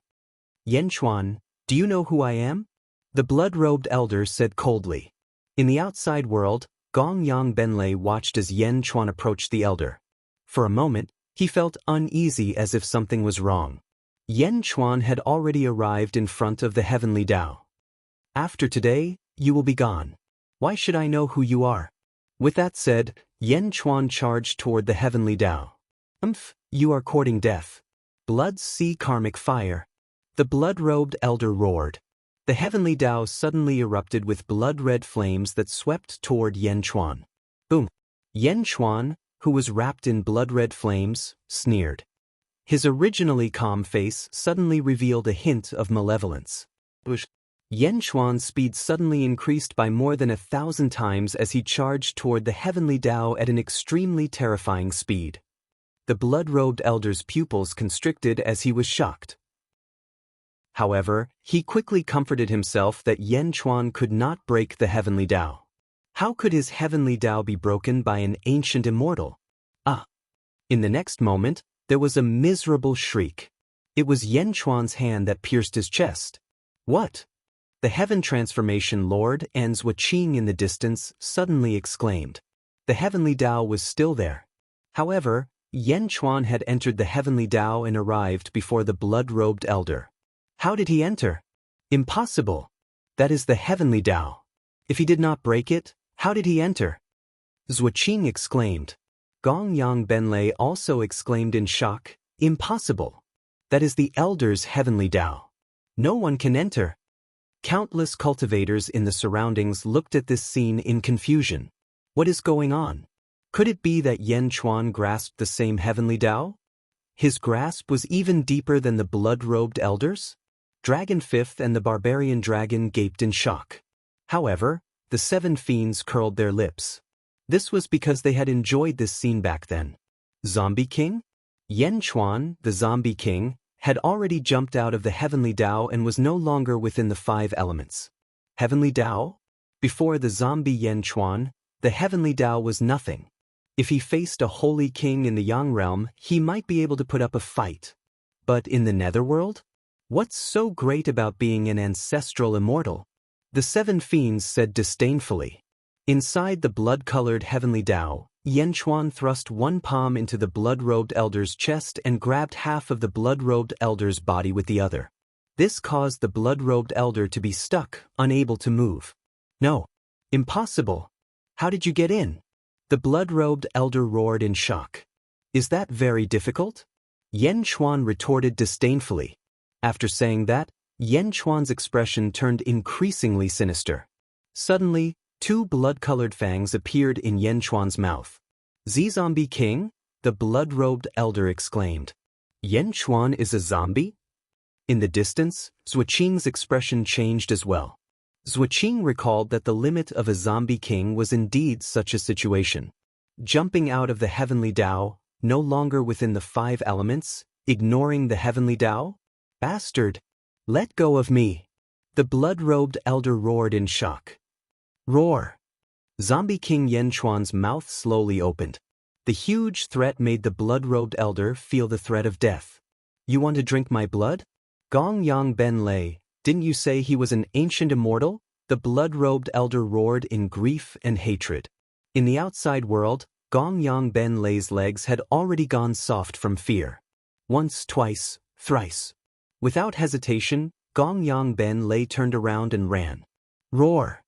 Yen Chuan, do you know who I am? The blood-robed elder said coldly. In the outside world, Gong Yang Benlei watched as Yen Chuan approached the elder. For a moment, he felt uneasy as if something was wrong. Yen Chuan had already arrived in front of the heavenly Tao. After today, you will be gone. Why should I know who you are? With that said, Yen Chuan charged toward the heavenly Tao. You are courting death. Blood sea karmic fire. The blood-robed elder roared. The heavenly Tao suddenly erupted with blood-red flames that swept toward Yen Chuan. Boom! Yen Chuan, who was wrapped in blood-red flames, sneered. His originally calm face suddenly revealed a hint of malevolence. Yan Chuan's speed suddenly increased by more than 1,000 times as he charged toward the heavenly Tao at an extremely terrifying speed. The blood-robed elder's pupils constricted as he was shocked. However, he quickly comforted himself that Yan Chuan could not break the heavenly Tao. How could his heavenly Tao be broken by an ancient immortal? In the next moment, there was a miserable shriek. It was Yan Chuan's hand that pierced his chest. What? The Heaven Transformation Lord and Zhuo Qing in the distance suddenly exclaimed. The heavenly Tao was still there. However, Yan Chuan had entered the heavenly Tao and arrived before the blood-robed elder. How did he enter? Impossible. That is the heavenly Tao. If he did not break it, how did he enter? Zhuo Qing exclaimed. Gong Yang Benlei also exclaimed in shock. Impossible. That is the elder's heavenly Tao. No one can enter. Countless cultivators in the surroundings looked at this scene in confusion. What is going on? Could it be that Yan Chuan grasped the same heavenly Tao? His grasp was even deeper than the blood-robed elders? Dragon Fifth and the barbarian dragon gaped in shock. However, the 7 fiends curled their lips. This was because they had enjoyed this scene back then. Zombie King? Yan Chuan, the Zombie King, had already jumped out of the heavenly Tao and was no longer within the 5 elements. Heavenly Tao? Before the zombie Yan Chuan, the heavenly Tao was nothing. If he faced a holy king in the Yang realm, he might be able to put up a fight. But in the netherworld? What's so great about being an ancestral immortal? The 7 fiends said disdainfully. Inside the blood-colored heavenly Tao, Yan Chuan thrust one palm into the blood-robed elder's chest and grabbed half of the blood-robed elder's body with the other. This caused the blood-robed elder to be stuck, unable to move. No. Impossible. How did you get in? The blood-robed elder roared in shock. Is that very difficult? Yan Chuan retorted disdainfully. After saying that, Yan Chuan's expression turned increasingly sinister. Suddenly, 2 blood-colored fangs appeared in Yan Chuan's mouth. Zombie King? The blood-robed elder exclaimed. Yan Chuan is a zombie? In the distance, Zhuo Qing's expression changed as well. Zhuo Qing recalled that the limit of a zombie king was indeed such a situation. Jumping out of the heavenly Tao, no longer within the 5 elements, ignoring the heavenly Tao? Bastard! Let go of me! The blood-robed elder roared in shock. Roar! Zombie King Yan Chuan's mouth slowly opened. The huge threat made the blood-robed elder feel the threat of death. You want to drink my blood? Gong Yang Benlei, didn't you say he was an ancient immortal? The blood-robed elder roared in grief and hatred. In the outside world, Gong Yang Benlei's legs had already gone soft from fear. Once, twice, thrice. Without hesitation, Gong Yang Benlei turned around and ran. Roar!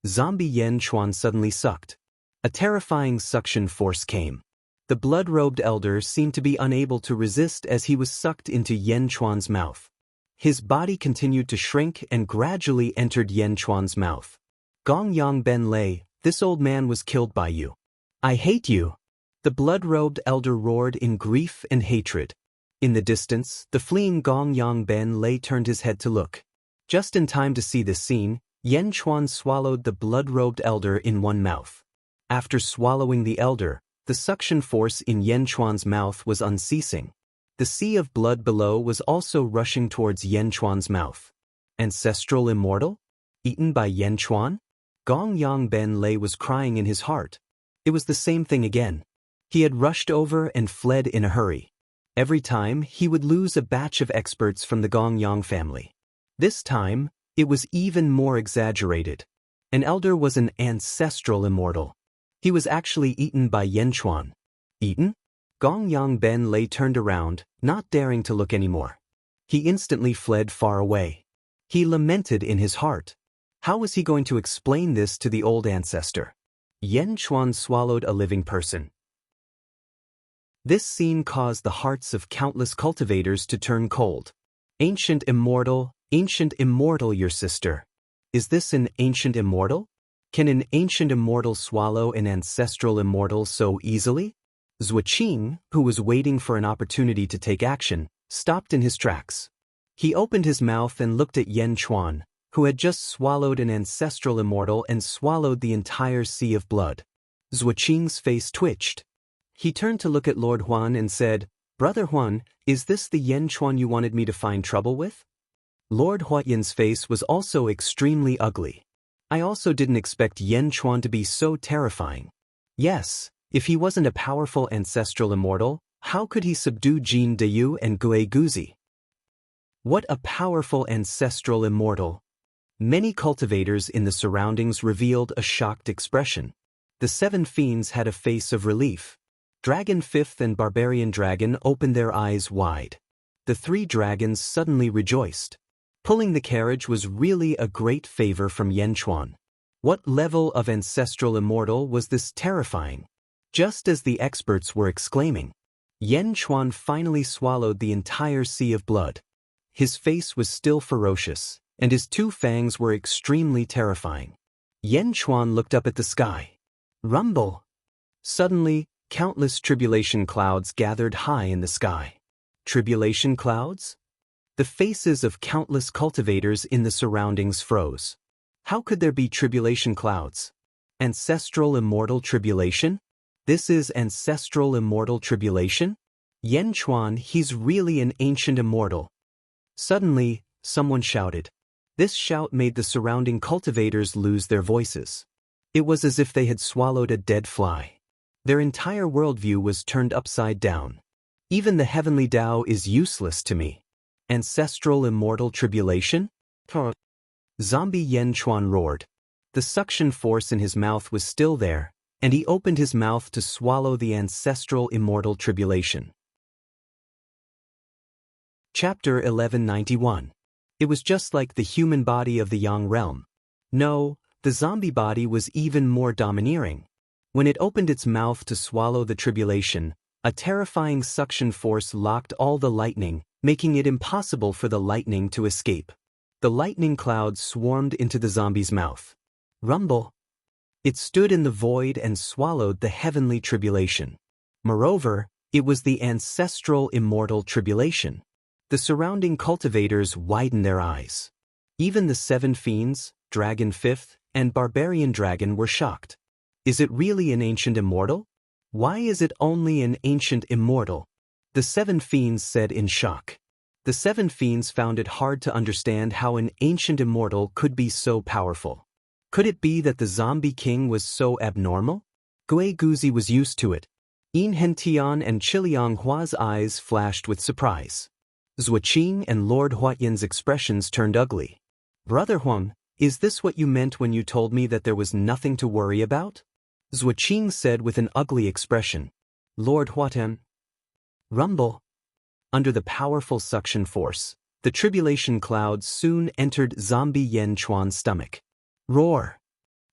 Zombie Yan Chuan suddenly sucked. A terrifying suction force came. The blood-robed elder seemed to be unable to resist as he was sucked into Yan Chuan's mouth. His body continued to shrink and gradually entered Yan Chuan's mouth. Gong Yang Benlei, this old man was killed by you. I hate you! The blood-robed elder roared in grief and hatred. In the distance, the fleeing Gong Yang Benlei turned his head to look. Just in time to see this scene, Yan Chuan swallowed the blood-robed elder in one mouth. After swallowing the elder, the suction force in Yan Chuan's mouth was unceasing. The sea of blood below was also rushing towards Yan Chuan's mouth. Ancestral immortal? Eaten by Yan Chuan? Gong Yang Benlei was crying in his heart. It was the same thing again. He had rushed over and fled in a hurry. Every time, he would lose a batch of experts from the Gong Yang family. This time, it was even more exaggerated. An elder was an ancestral immortal. He was actually eaten by Yan Chuan. Eaten? Gong Yang Benlei turned around, not daring to look anymore. He instantly fled far away. He lamented in his heart. How was he going to explain this to the old ancestor? Yan Chuan swallowed a living person. This scene caused the hearts of countless cultivators to turn cold. Ancient immortal, your sister. Is this an ancient immortal? Can an ancient immortal swallow an ancestral immortal so easily? Zhuo Qing, who was waiting for an opportunity to take action, stopped in his tracks. He opened his mouth and looked at Yan Chuan, who had just swallowed an ancestral immortal and swallowed the entire sea of blood. Zuoqing's face twitched. He turned to look at Lord Huan and said, "Brother Huan, is this the Yan Chuan you wanted me to find trouble with?" Lord Huayan's face was also extremely ugly. I also didn't expect Yan Chuan to be so terrifying. Yes, if he wasn't a powerful ancestral immortal, how could he subdue Jin Deyu and Gue Guzi? What a powerful ancestral immortal! Many cultivators in the surroundings revealed a shocked expression. The 7 fiends had a face of relief. Dragon Fifth and Barbarian Dragon opened their eyes wide. The 3 dragons suddenly rejoiced. Pulling the carriage was really a great favor from Yan Chuan. What level of ancestral immortal was this terrifying? Just as the experts were exclaiming, Yan Chuan finally swallowed the entire sea of blood. His face was still ferocious, and his 2 fangs were extremely terrifying. Yan Chuan looked up at the sky. Rumble! Suddenly, countless tribulation clouds gathered high in the sky. Tribulation clouds? The faces of countless cultivators in the surroundings froze. How could there be tribulation clouds? Ancestral immortal tribulation? This is ancestral immortal tribulation? Yan Chuan, he's really an ancient immortal. Suddenly, someone shouted. This shout made the surrounding cultivators lose their voices. It was as if they had swallowed a dead fly. Their entire worldview was turned upside down. Even the heavenly Tao is useless to me. Ancestral immortal tribulation? Zombie Yan Chuan roared. The suction force in his mouth was still there, and he opened his mouth to swallow the ancestral immortal tribulation. Chapter 1191. It was just like the human body of the Yang realm. No, the zombie body was even more domineering. When it opened its mouth to swallow the tribulation, a terrifying suction force locked all the lightning, making it impossible for the lightning to escape. The lightning clouds swarmed into the zombie's mouth. Rumble! It stood in the void and swallowed the heavenly tribulation. Moreover, it was the ancestral immortal tribulation. The surrounding cultivators widened their eyes. Even the 7 fiends, Dragon Fifth, and Barbarian Dragon were shocked. Is it really an ancient immortal? Why is it only an ancient immortal? The 7 fiends said in shock. The 7 fiends found it hard to understand how an ancient immortal could be so powerful. Could it be that the zombie king was so abnormal? Gue Guzi was used to it. Yin Hentian and Chiliang Hua's eyes flashed with surprise. Zuoqing and Lord Huayan's expressions turned ugly. Brother Huang, is this what you meant when you told me that there was nothing to worry about? Zuoqing said with an ugly expression. Lord Huatan. Rumble. Under the powerful suction force, the tribulation clouds soon entered zombie Yan Chuan's stomach. Roar!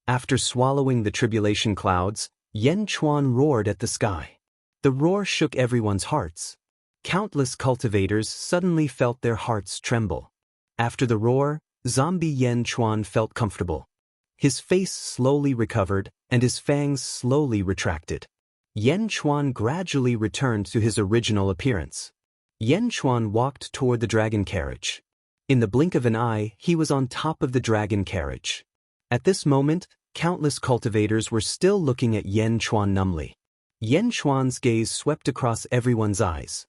After swallowing the tribulation clouds, Yan Chuan roared at the sky. The roar shook everyone's hearts. Countless cultivators suddenly felt their hearts tremble. After the roar, zombie Yan Chuan felt comfortable. His face slowly recovered, and his fangs slowly retracted. Yan Chuan gradually returned to his original appearance. Yan Chuan walked toward the dragon carriage. In the blink of an eye, he was on top of the dragon carriage. At this moment, countless cultivators were still looking at Yan Chuan numbly. Yan Chuan's gaze swept across everyone's eyes.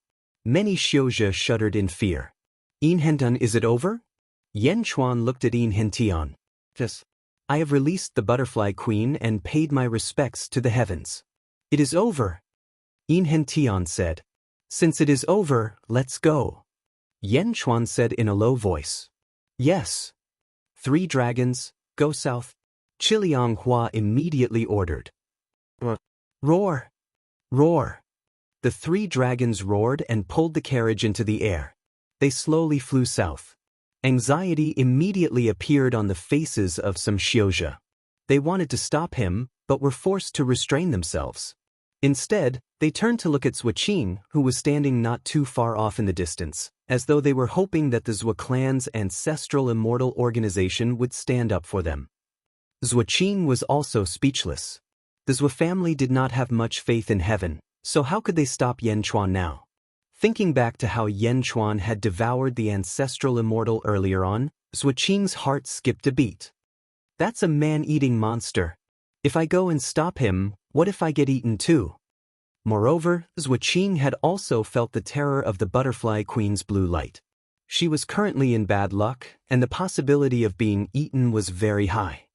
Many Xiuzhe shuddered in fear. Yin Hentan, is it over? Yan Chuan looked at Yin Hentian. Yes. I have released the butterfly queen and paid my respects to the heavens. It is over. Yin Hentian said. Since it is over, let's go. Yan Chuan said in a low voice. Yes. 3 dragons, go south. Chiliang Hua immediately ordered. Roar! Roar! The 3 dragons roared and pulled the carriage into the air. They slowly flew south. Anxiety immediately appeared on the faces of some Xiuzhe. They wanted to stop him, but were forced to restrain themselves. Instead, they turned to look at Zuoqing, who was standing not too far off in the distance, as though they were hoping that the Zhuo clan's ancestral immortal organization would stand up for them. Zuoqing was also speechless. The Zhuo family did not have much faith in heaven, so how could they stop Yan Chuan now? Thinking back to how Yan Chuan had devoured the ancestral immortal earlier on, Zhuqing's heart skipped a beat. That's a man-eating monster. If I go and stop him, what if I get eaten too? Moreover, Zhuqing had also felt the terror of the Butterfly Queen's blue light. She was currently in bad luck, and the possibility of being eaten was very high.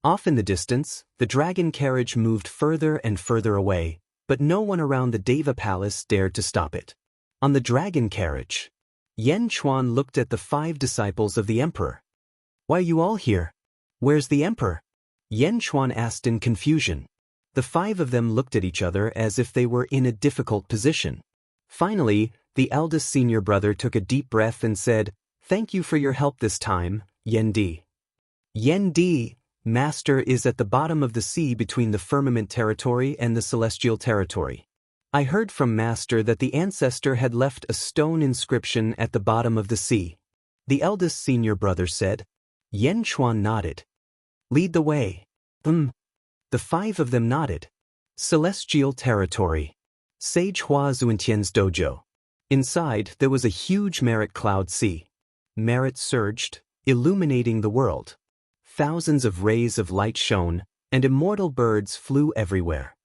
Off in the distance, the dragon carriage moved further and further away, but no one around the Deva Palace dared to stop it. On the dragon carriage, Yan Chuan looked at the 5 disciples of the emperor. Why are you all here? Where's the emperor? Yan Chuan asked in confusion. The 5 of them looked at each other as if they were in a difficult position. Finally, the eldest senior brother took a deep breath and said, "Thank you for your help this time, Yan Di." Yan Di, Master, is at the bottom of the sea between the firmament territory and the celestial territory. I heard from Master that the ancestor had left a stone inscription at the bottom of the sea. The eldest senior brother said. Yan Chuan nodded. Lead the way. The 5 of them nodded. Celestial territory. Sage Hua Zuentian's dojo. Inside, there was a huge merit cloud sea. Merit surged, illuminating the world. Thousands of rays of light shone, and immortal birds flew everywhere.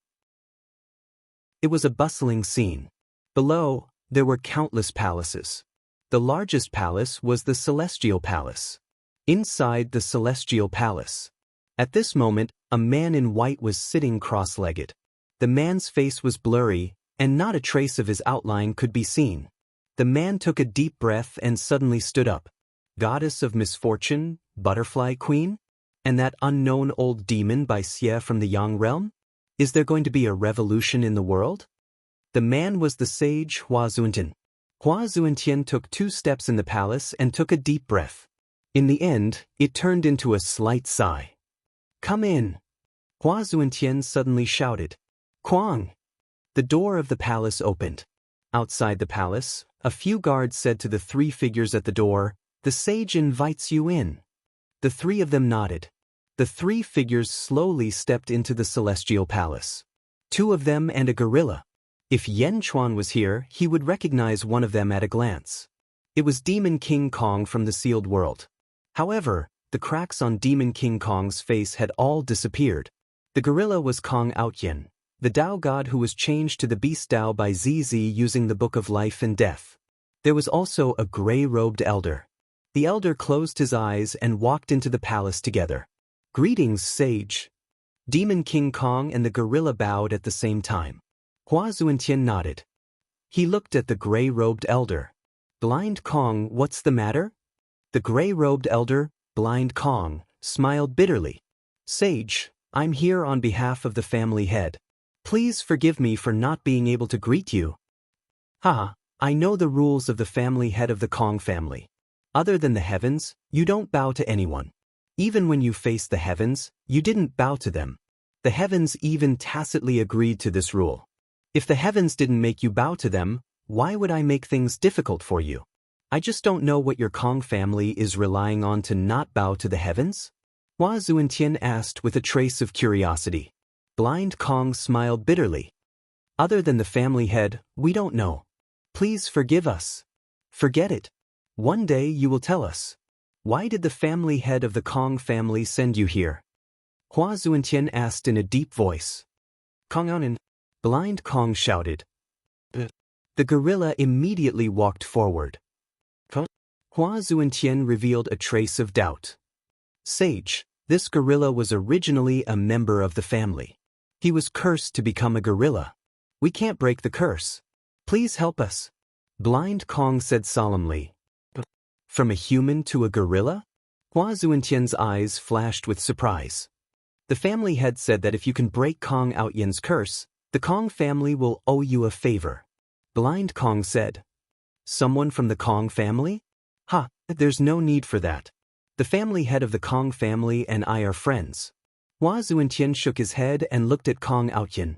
It was a bustling scene. Below, there were countless palaces. The largest palace was the Celestial Palace. Inside the Celestial Palace, at this moment, a man in white was sitting cross-legged. The man's face was blurry, and not a trace of his outline could be seen. The man took a deep breath and suddenly stood up. Goddess of misfortune, Butterfly Queen? And that unknown old demon by Xie from the Yang realm? Is there going to be a revolution in the world? The man was the sage Hua Zuentian. Hua Zuentian took 2 steps in the palace and took a deep breath. In the end, it turned into a slight sigh. Come in. Hua Zuentian suddenly shouted. Kuang! The door of the palace opened. Outside the palace, a few guards said to the 3 figures at the door, "The sage invites you in." The 3 of them nodded. The 3 figures slowly stepped into the Celestial Palace. 2 of them and a gorilla. If Yan Chuan was here, he would recognize one of them at a glance. It was Demon King Kong from the Sealed World. However, the cracks on Demon King Kong's face had all disappeared. The gorilla was Kong Outyin, the Tao god who was changed to the beast Tao by ZZ using the Book of Life and Death. There was also a gray-robed elder. The elder closed his eyes and walked into the palace together. Greetings, sage. Demon King Kong and the gorilla bowed at the same time. Hua Zuentian nodded. He looked at the gray-robed elder. Blind Kong, what's the matter? The gray-robed elder, Blind Kong, smiled bitterly. Sage, I'm here on behalf of the family head. Please forgive me for not being able to greet you. Haha, I know the rules of the family head of the Kong family. Other than the heavens, you don't bow to anyone. Even when you face the heavens, you didn't bow to them. The heavens even tacitly agreed to this rule. If the heavens didn't make you bow to them, why would I make things difficult for you? I just don't know what your Kong family is relying on to not bow to the heavens? Hua Zuentian asked with a trace of curiosity. Blind Kong smiled bitterly. Other than the family head, we don't know. Please forgive us. Forget it. One day you will tell us. Why did the family head of the Kong family send you here? Hua Zuentian asked in a deep voice. Kong Anin. Blind Kong shouted. The gorilla immediately walked forward. Hua Zuentian revealed a trace of doubt. Sage, this gorilla was originally a member of the family. He was cursed to become a gorilla. We can't break the curse. Please help us. Blind Kong said solemnly. From a human to a gorilla? Hua Zuentian's eyes flashed with surprise. The family head said that if you can break Kong Outyin's curse, the Kong family will owe you a favor. Blind Kong said. Someone from the Kong family? Ha, there's no need for that. The family head of the Kong family and I are friends. Hua Zuentian shook his head and looked at Kong Outyin.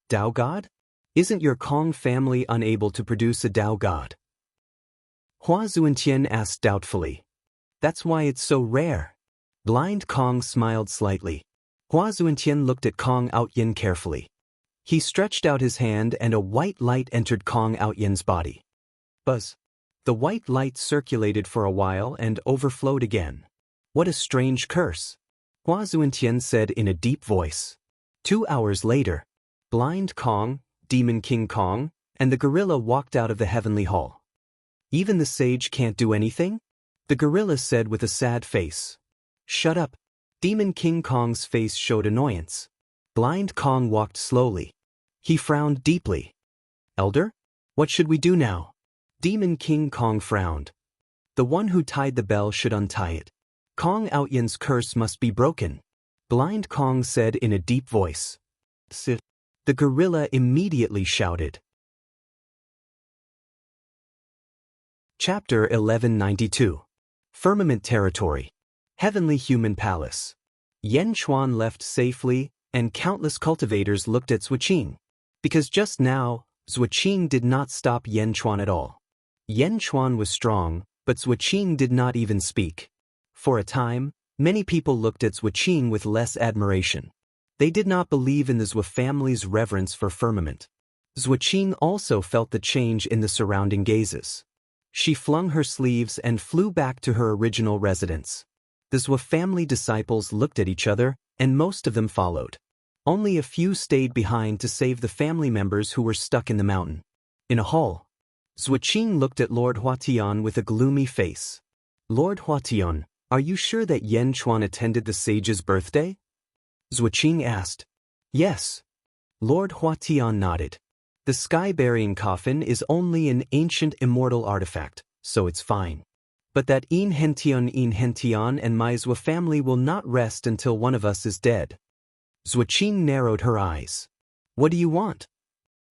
Tao God? Isn't your Kong family unable to produce a Tao God? Hua Zuentian asked doubtfully. That's why it's so rare. Blind Kong smiled slightly. Hua Zuentian looked at Kong Outyin carefully. He stretched out his hand and a white light entered Kong Outyin's body. Buzz. The white light circulated for a while and overflowed again. What a strange curse, Hua Zuentian said in a deep voice. 2 hours later, Blind Kong, Demon King Kong, and the gorilla walked out of the heavenly hall. Even the sage can't do anything? The gorilla said with a sad face. Shut up. Demon King Kong's face showed annoyance. Blind Kong walked slowly. He frowned deeply. Elder? What should we do now? Demon King Kong frowned. The one who tied the bell should untie it. Kong Outyan's curse must be broken. Blind Kong said in a deep voice. Sit. The gorilla immediately shouted. Chapter 1192. Firmament Territory. Heavenly Human Palace. Yen Chuan left safely, and countless cultivators looked at Zhuqing. Because just now, Zhuqing did not stop Yen Chuan at all. Yen Chuan was strong, but Zhuqing did not even speak. For a time, many people looked at Zhuqing with less admiration. They did not believe in the Zhou family's reverence for firmament. Zhuqing also felt the change in the surrounding gazes. She flung her sleeves and flew back to her original residence. The Zhou family disciples looked at each other, and most of them followed. Only a few stayed behind to save the family members who were stuck in the mountain. In a hall, Zhuqing looked at Lord Huatian with a gloomy face. Lord Huatian, are you sure that Yen Chuan attended the sage's birthday? Zhuqing asked. Yes. Lord Huatian nodded. The sky-burying coffin is only an ancient immortal artifact, so it's fine. But that Yin Hentian and my Zhou family will not rest until one of us is dead. Zhuqing narrowed her eyes. What do you want?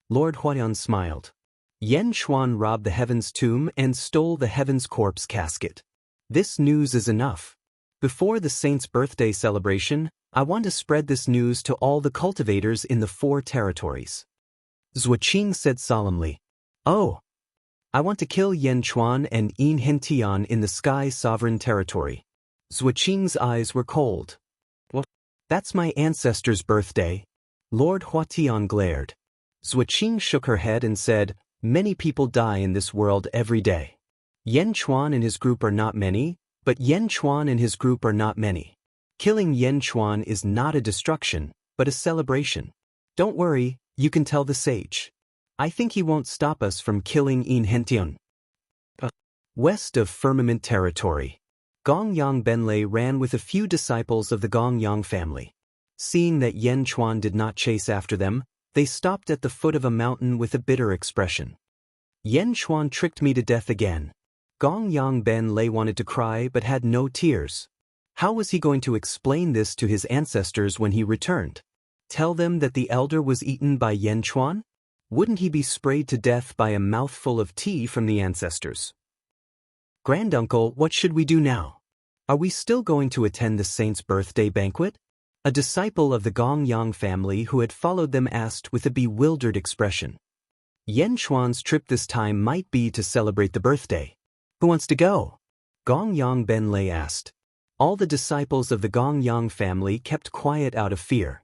Lord Huatian smiled. Yen Chuan robbed the heaven's tomb and stole the heaven's corpse casket. This news is enough. Before the saint's birthday celebration, I want to spread this news to all the cultivators in the 4 territories. Zhuqing said solemnly. Oh. I want to kill Yen Chuan and Yin Hentian in the Sky Sovereign Territory. Zhuqing's eyes were cold. What? That's my ancestor's birthday. Lord Huatian glared. Zhuqing shook her head and said, many people die in this world every day. Yen Chuan and his group are not many, but Yen Chuan and his group are not many. Killing Yen Chuan is not a destruction, but a celebration. Don't worry, you can tell the sage. I think he won't stop us from killing Yin Hentian. West of Firmament Territory. Gongyang Benlei ran with a few disciples of the Gongyang family. Seeing that Yen Chuan did not chase after them, they stopped at the foot of a mountain with a bitter expression. Yen Chuan tricked me to death again. Gongyang Benlei wanted to cry but had no tears. How was he going to explain this to his ancestors when he returned? Tell them that the elder was eaten by Yen Chuan? Wouldn't he be sprayed to death by a mouthful of tea from the ancestors? Granduncle, what should we do now? Are we still going to attend the saint's birthday banquet? A disciple of the Gongyang family who had followed them asked with a bewildered expression. Yen Chuan's trip this time might be to celebrate the birthday. Who wants to go? Gongyang Benlei asked. All the disciples of the Gongyang family kept quiet out of fear.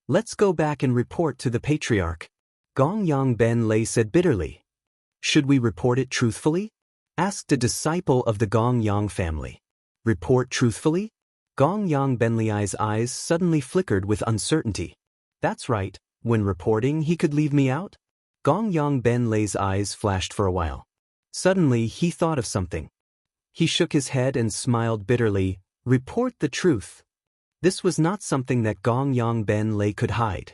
Let's go back and report to the patriarch. Gongyang Benlei said bitterly. Should we report it truthfully? Asked a disciple of the Gongyang family. Report truthfully? Gongyang Benlei's eyes suddenly flickered with uncertainty. That's right, when reporting he could leave me out? Gongyang Benlei's eyes flashed for a while. Suddenly he thought of something. He shook his head and smiled bitterly. Report the truth. This was not something that Gongyang Benlei could hide.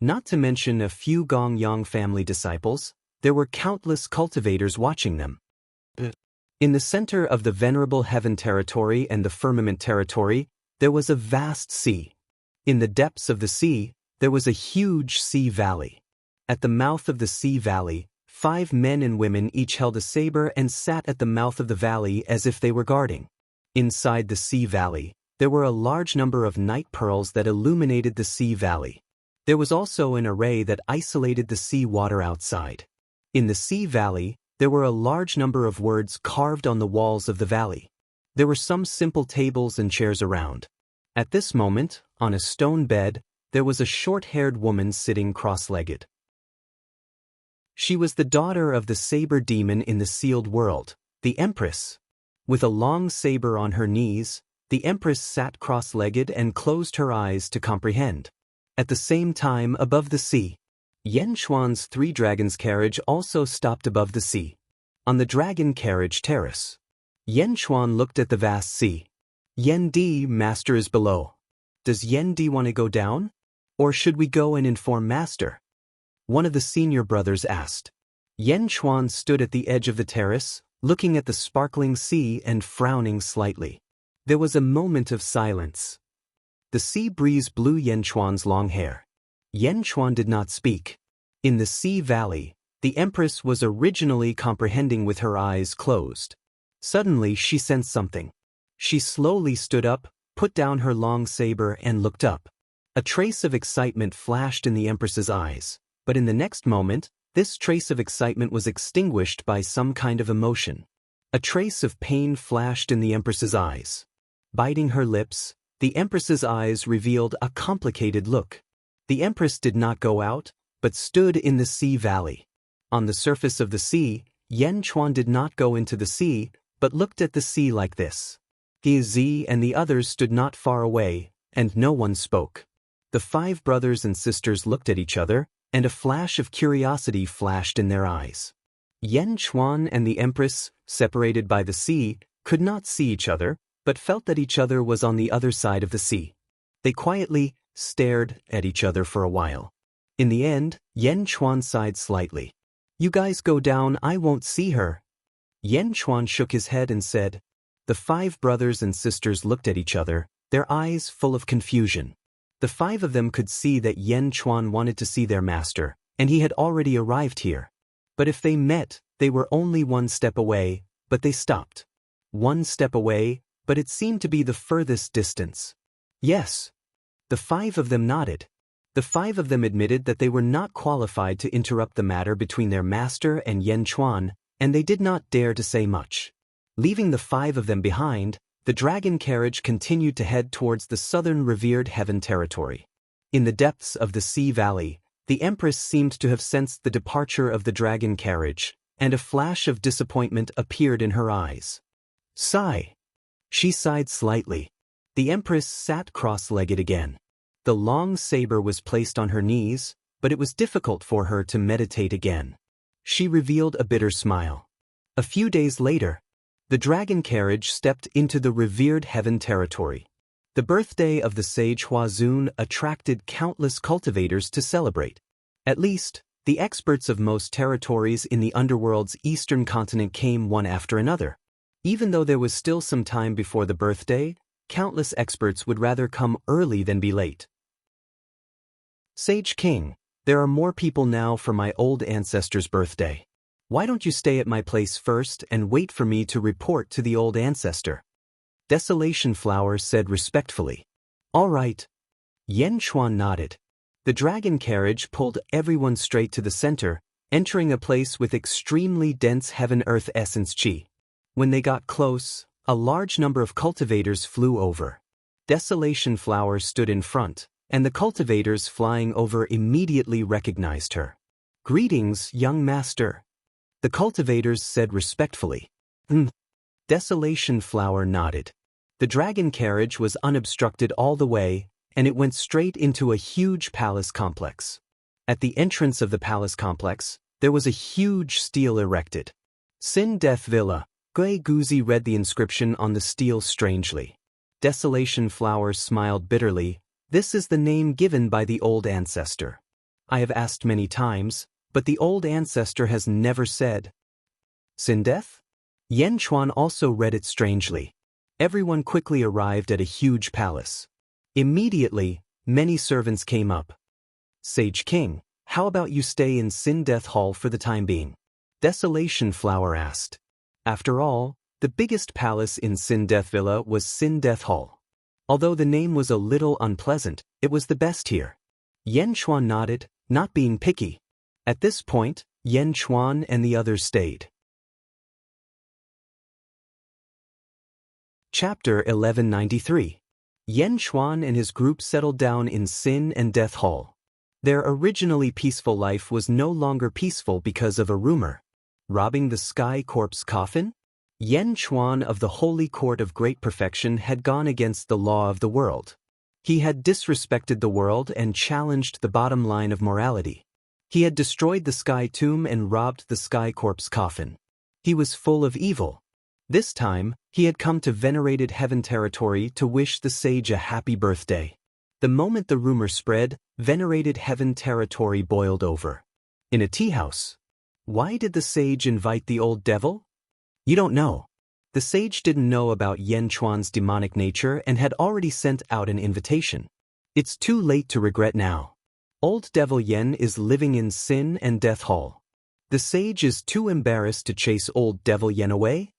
Not to mention a few Gongyang family disciples, there were countless cultivators watching them. In the center of the Venerable Heaven Territory and the Firmament Territory, there was a vast sea. In the depths of the sea, there was a huge sea valley. At the mouth of the sea valley, 5 men and women each held a saber and sat at the mouth of the valley as if they were guarding. Inside the sea valley, there were a large number of night pearls that illuminated the sea valley. There was also an array that isolated the sea water outside. In the sea valley, there were a large number of words carved on the walls of the valley. There were some simple tables and chairs around. At this moment, on a stone bed, there was a short-haired woman sitting cross-legged. She was the daughter of the saber demon in the sealed world, the Empress. With a long saber on her knees, the Empress sat cross-legged and closed her eyes to comprehend. At the same time, above the sea, Yan Xuan's three dragons carriage also stopped above the sea. On the dragon carriage terrace, Yan Xuan looked at the vast sea. Yan Di, Master is below. Does Yan Di want to go down? Or should we go and inform Master? One of the senior brothers asked. Yan Xuan stood at the edge of the terrace, looking at the sparkling sea and frowning slightly. There was a moment of silence. The sea breeze blew Yan Xuan's long hair. Yan Xuan did not speak. In the sea valley, the Empress was originally comprehending with her eyes closed. Suddenly she sensed something. She slowly stood up, put down her long saber and looked up. A trace of excitement flashed in the Empress's eyes, but in the next moment, this trace of excitement was extinguished by some kind of emotion. A trace of pain flashed in the Empress's eyes. Biting her lips, the Empress's eyes revealed a complicated look. The Empress did not go out, but stood in the sea valley. On the surface of the sea, Yan Xuan did not go into the sea, but looked at the sea like this. Zi and the others stood not far away, and no one spoke. The five brothers and sisters looked at each other, and a flash of curiosity flashed in their eyes. Yan Xuan and the Empress, separated by the sea, could not see each other, but felt that each other was on the other side of the sea. They quietly stared at each other for a while. In the end, Yan Xuan sighed slightly. You guys go down, I won't see her. Yan Xuan shook his head and said. The five brothers and sisters looked at each other, their eyes full of confusion. The five of them could see that Yan Xuan wanted to see their master, and he had already arrived here. But if they met, they were only one step away, but they stopped. One step away, but it seemed to be the furthest distance. Yes. The five of them nodded. The five of them admitted that they were not qualified to interrupt the matter between their master and Yan Xuan, and they did not dare to say much. Leaving the five of them behind, the dragon carriage continued to head towards the southern revered heaven territory. In the depths of the sea valley, the Empress seemed to have sensed the departure of the dragon carriage, and a flash of disappointment appeared in her eyes. Sigh. She sighed slightly. The Empress sat cross-legged again. The long saber was placed on her knees, but it was difficult for her to meditate again. She revealed a bitter smile. A few days later, the dragon carriage stepped into the revered heaven territory. The birthday of the sage Huazun attracted countless cultivators to celebrate. At least, the experts of most territories in the underworld's eastern continent came one after another. Even though there was still some time before the birthday, countless experts would rather come early than be late. Sage King, there are more people now for my old ancestor's birthday. Why don't you stay at my place first and wait for me to report to the old ancestor? Desolation Flower said respectfully. All right. Yan Xuan nodded. The dragon carriage pulled everyone straight to the center, entering a place with extremely dense heaven-earth essence chi. When they got close, a large number of cultivators flew over. Desolation Flower stood in front, and the cultivators flying over immediately recognized her. Greetings, young master. The cultivators said respectfully. Desolation Flower nodded. The dragon carriage was unobstructed all the way, and it went straight into a huge palace complex. At the entrance of the palace complex, there was a huge stele erected. Sin Death Villa. Gui Guzi read the inscription on the stele strangely. Desolation Flower smiled bitterly. This is the name given by the old ancestor. I have asked many times, but the old ancestor has never said. Sin Death? Yan Xuan also read it strangely. Everyone quickly arrived at a huge palace. Immediately, many servants came up. Sage King, how about you stay in Sin Death Hall for the time being? Desolation Flower asked. After all, the biggest palace in Sin Death Villa was Sin Death Hall. Although the name was a little unpleasant, it was the best here. Yan Xuan nodded, not being picky. At this point, Yan Xuan and the others stayed. Chapter 1193. Yan Xuan and his group settled down in Sin and Death Hall. Their originally peaceful life was no longer peaceful because of a rumor. Robbing the Sky Corp's coffin? Yen Chuan of the Holy Court of Great Perfection had gone against the law of the world. He had disrespected the world and challenged the bottom line of morality. He had destroyed the Sky Tomb and robbed the Sky Corp's coffin. He was full of evil. This time, he had come to venerated heaven territory to wish the sage a happy birthday. The moment the rumor spread, venerated heaven territory boiled over. In a tea house. Why did the sage invite the old devil? You don't know. The sage didn't know about Yen Chuan's demonic nature and had already sent out an invitation. It's too late to regret now. Old Devil Yen is living in Sin and Death Hall. The sage is too embarrassed to chase Old Devil Yen away?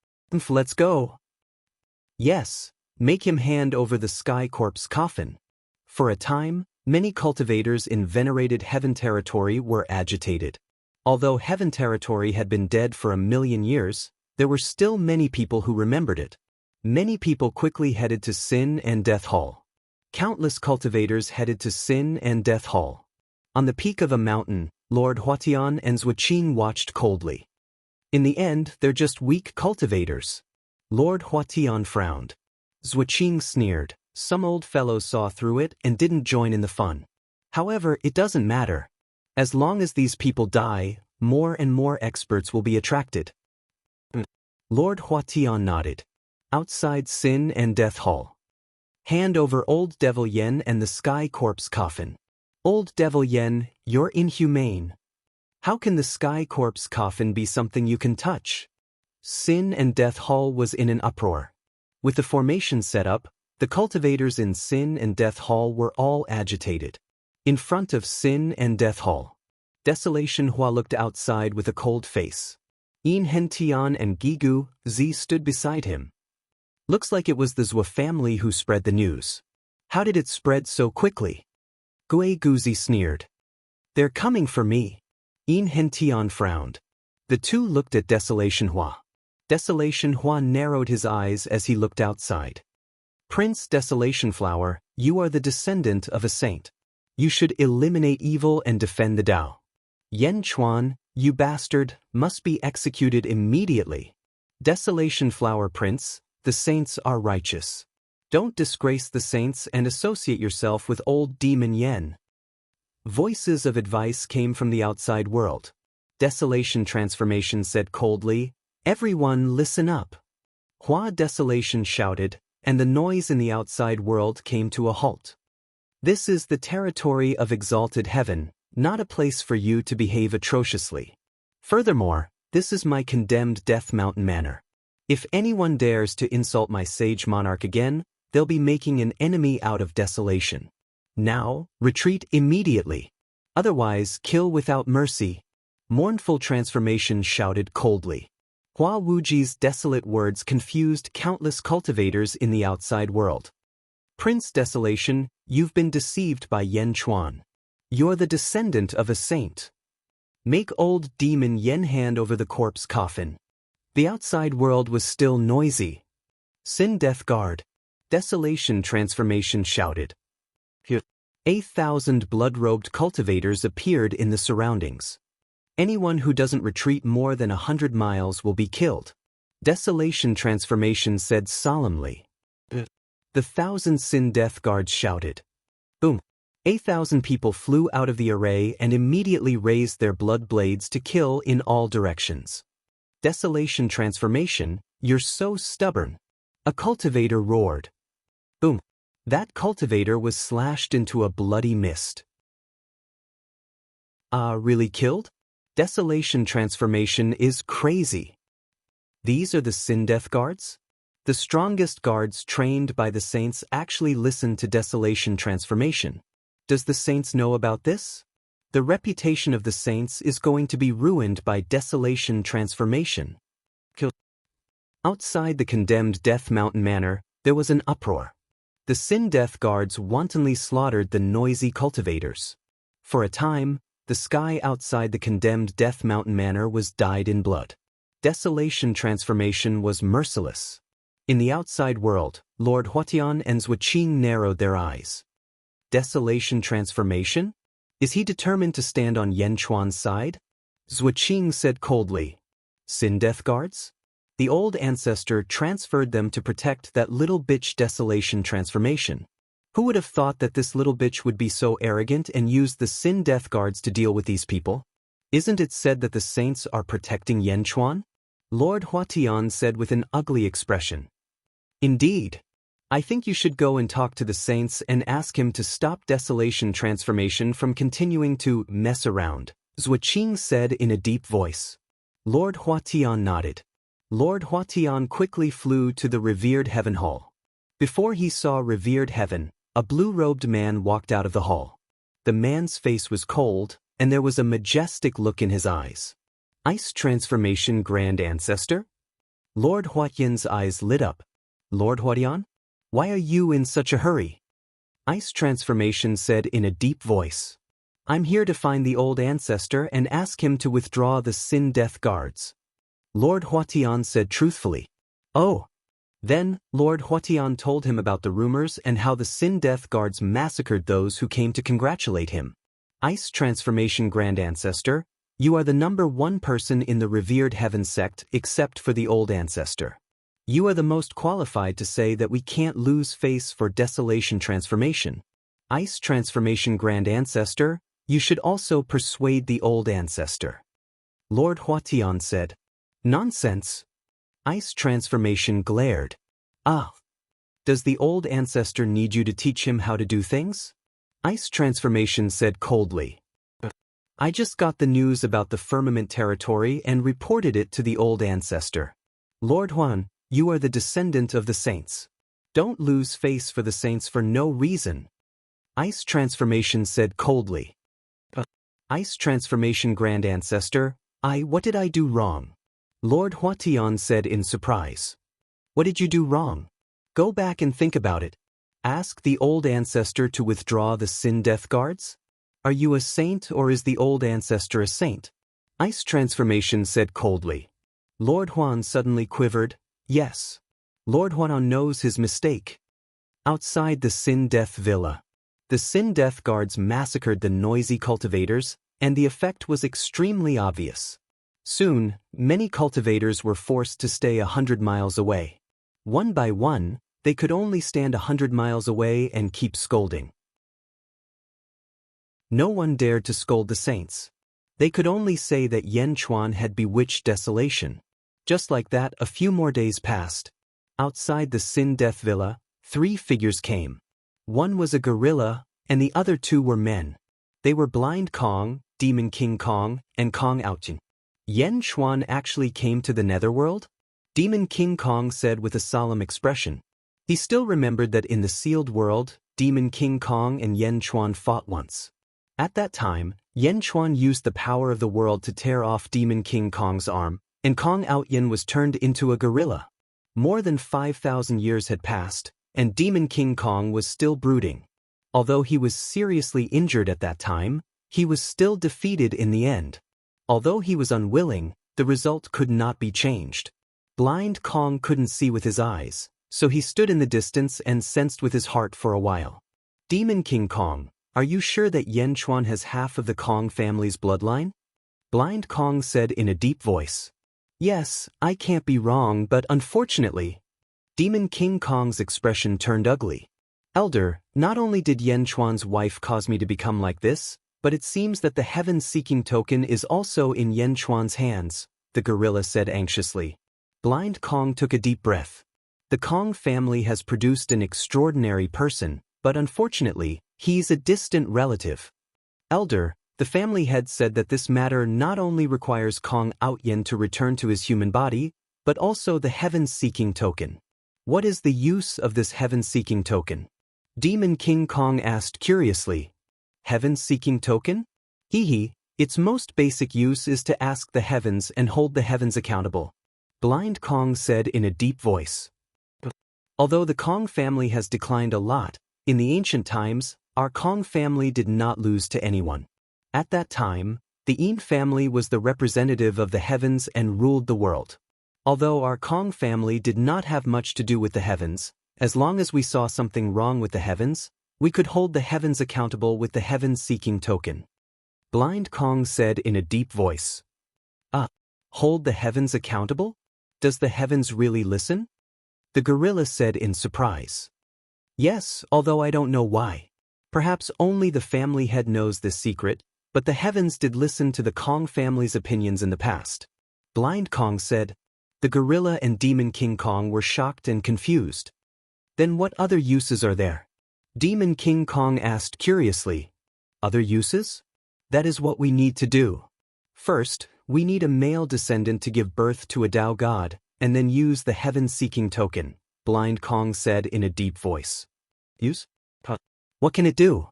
Let's go. Yes, make him hand over the Sky Corp's coffin. For a time, many cultivators in venerated heaven territory were agitated. Although heaven territory had been dead for 1,000,000 years, there were still many people who remembered it. Many people quickly headed to Sin and Death Hall. Countless cultivators headed to Sin and Death Hall. On the peak of a mountain, Lord Huatian and Zhuoqing watched coldly. In the end, they're just weak cultivators. Lord Huatian frowned. Zhuoqing sneered. Some old fellows saw through it and didn't join in the fun. However, it doesn't matter. As long as these people die, more and more experts will be attracted. Lord Huatian nodded. Outside Sin and Death Hall. Hand over Old Devil Yen and the Sky Corp's coffin. Old Devil Yen, you're inhumane. How can the Sky Corp's coffin be something you can touch? Sin and Death Hall was in an uproar. With the formation set up, the cultivators in Sin and Death Hall were all agitated. In front of Sin and Death Hall, Desolation Hua looked outside with a cold face. Yin Hentian and Gigu Zi stood beside him. Looks like it was the Zhua family who spread the news. How did it spread so quickly? Gui Guzi sneered. They're coming for me. Yin Hentian frowned. The two looked at Desolation Hua. Desolation Hua narrowed his eyes as he looked outside. Prince Desolation Flower, you are the descendant of a saint. You should eliminate evil and defend the Tao. Yen Chuan, you bastard, must be executed immediately. Desolation Flower Prince, the saints are righteous. Don't disgrace the saints and associate yourself with old demon Yen. Voices of advice came from the outside world. Desolation Transformation said coldly, everyone listen up. Hua Desolation shouted, and the noise in the outside world came to a halt. This is the territory of exalted heaven, not a place for you to behave atrociously. Furthermore, this is my condemned Death Mountain Manor. If anyone dares to insult my sage monarch again, they'll be making an enemy out of Desolation. Now, retreat immediately. Otherwise, kill without mercy. Mournful Transformation shouted coldly. Hua Wuji's desolate words confused countless cultivators in the outside world. Prince Desolation, you've been deceived by Yen Chuan. You're the descendant of a saint. Make old demon Yen hand over the corpse coffin. The outside world was still noisy. Sin Death Guard. Desolation Transformation shouted. 8,000 blood-robed cultivators appeared in the surroundings. Anyone who doesn't retreat more than 100 miles will be killed. Desolation Transformation said solemnly. The 1,000 Sin Death Guards shouted. Boom. 8,000 people flew out of the array and immediately raised their blood blades to kill in all directions. Desolation Transformation, you're so stubborn. A cultivator roared. Boom. That cultivator was slashed into a bloody mist. Really killed? Desolation Transformation is crazy. These are the Sin Death Guards? The strongest guards trained by the saints actually listened to Desolation Transformation. Does the saints know about this? The reputation of the saints is going to be ruined by Desolation Transformation. Outside the condemned Death Mountain Manor, there was an uproar. The Sin Death Guards wantonly slaughtered the noisy cultivators. For a time, the sky outside the condemned Death Mountain Manor was dyed in blood. Desolation Transformation was merciless. In the outside world, Lord Huatian and Zhuoqing narrowed their eyes. Desolation Transformation? Is he determined to stand on Yan Chuan's side? Zhuqing said coldly. Sin Death Guards? The old ancestor transferred them to protect that little bitch Desolation transformation. Who would have thought that this little bitch would be so arrogant and use the Sin Death Guards to deal with these people? Isn't it said that the saints are protecting Yan Chuan? Lord Huatian said with an ugly expression. Indeed. I think you should go and talk to the saints and ask him to stop Desolation transformation from continuing to mess around, Zhuqing said in a deep voice. Lord Huatian nodded. Lord Huatian quickly flew to the revered heaven hall. Before he saw revered heaven, a blue-robed man walked out of the hall. The man's face was cold, and there was a majestic look in his eyes. Ice transformation Grand Ancestor? Lord Huatian's eyes lit up. Lord Huatian? Why are you in such a hurry? Ice transformation said in a deep voice. I'm here to find the old ancestor and ask him to withdraw the Sin Death Guards. Lord Huatian said truthfully. Oh. Then, Lord Huatian told him about the rumors and how the Sin Death Guards massacred those who came to congratulate him. Ice transformation Grand Ancestor, you are the #1 person in the revered heaven sect except for the old ancestor. You are the most qualified to say that we can't lose face for Desolation transformation. Ice transformation Grand Ancestor, you should also persuade the old ancestor. Lord Huatian said. Nonsense. Ice transformation glared. Ah. Does the old ancestor need you to teach him how to do things? Ice transformation said coldly. I just got the news about the firmament territory and reported it to the old ancestor. Lord Huan, you are the descendant of the saints. Don't lose face for the saints for no reason. Ice transformation said coldly. Ice transformation Grand Ancestor, what did I do wrong? Lord Huatian said in surprise. What did you do wrong? Go back and think about it. Ask the old ancestor to withdraw the Sin Death Guards? Are you a saint or is the old ancestor a saint? Ice transformation said coldly. Lord Huan suddenly quivered. Yes. Lord Huan knows his mistake. Outside the Sin Death Villa, the Sin Death Guards massacred the noisy cultivators, and the effect was extremely obvious. Soon, many cultivators were forced to stay 100 miles away. One by one, they could only stand 100 miles away and keep scolding. No one dared to scold the saints. They could only say that Yan Chuan had bewitched Desolation. Just like that, a few more days passed. Outside the Sin Death Villa, 3 figures came. One was a gorilla, and the other 2 were men. They were Blind Kong, Demon King Kong, and Kong Outjin. Yan Chuan actually came to the netherworld? Demon King Kong said with a solemn expression. He still remembered that in the sealed world, Demon King Kong and Yan Chuan fought once. At that time, Yan Chuan used the power of the world to tear off Demon King Kong's arm, and Kong Outyin was turned into a gorilla. More than 5,000 years had passed, and Demon King Kong was still brooding. Although he was seriously injured at that time, he was still defeated in the end. Although he was unwilling, the result could not be changed. Blind Kong couldn't see with his eyes, so he stood in the distance and sensed with his heart for a while. Demon King Kong, are you sure that Yan Chuan has half of the Kong family's bloodline? Blind Kong said in a deep voice. Yes, I can't be wrong, but unfortunately. Demon King Kong's expression turned ugly. Elder, not only did Yan Chuan's wife cause me to become like this, but it seems that the heaven-seeking token is also in Yan Chuan's hands, the gorilla said anxiously. Blind Kong took a deep breath. The Kong family has produced an extraordinary person, but unfortunately, he's a distant relative. Elder, the family head said that this matter not only requires Kong Outyin to return to his human body, but also the heaven-seeking token. What is the use of this heaven-seeking token? Demon King Kong asked curiously. Heaven-seeking token? Its most basic use is to ask the heavens and hold the heavens accountable. Blind Kong said in a deep voice. Although the Kong family has declined a lot, in the ancient times, our Kong family did not lose to anyone. At that time, the Yin family was the representative of the heavens and ruled the world. Although our Kong family did not have much to do with the heavens, as long as we saw something wrong with the heavens, we could hold the heavens accountable with the heaven-seeking token. Blind Kong said in a deep voice. Hold the heavens accountable? Does the heavens really listen? The gorilla said in surprise. Yes, although I don't know why. Perhaps only the family head knows this secret, but the heavens did listen to the Kong family's opinions in the past. Blind Kong said. The gorilla and Demon King Kong were shocked and confused. Then what other uses are there? Demon King Kong asked curiously. Other uses? That is what we need to do. First, we need a male descendant to give birth to a Tao god, and then use the heaven-seeking token, Blind Kong said in a deep voice. Use? What can it do?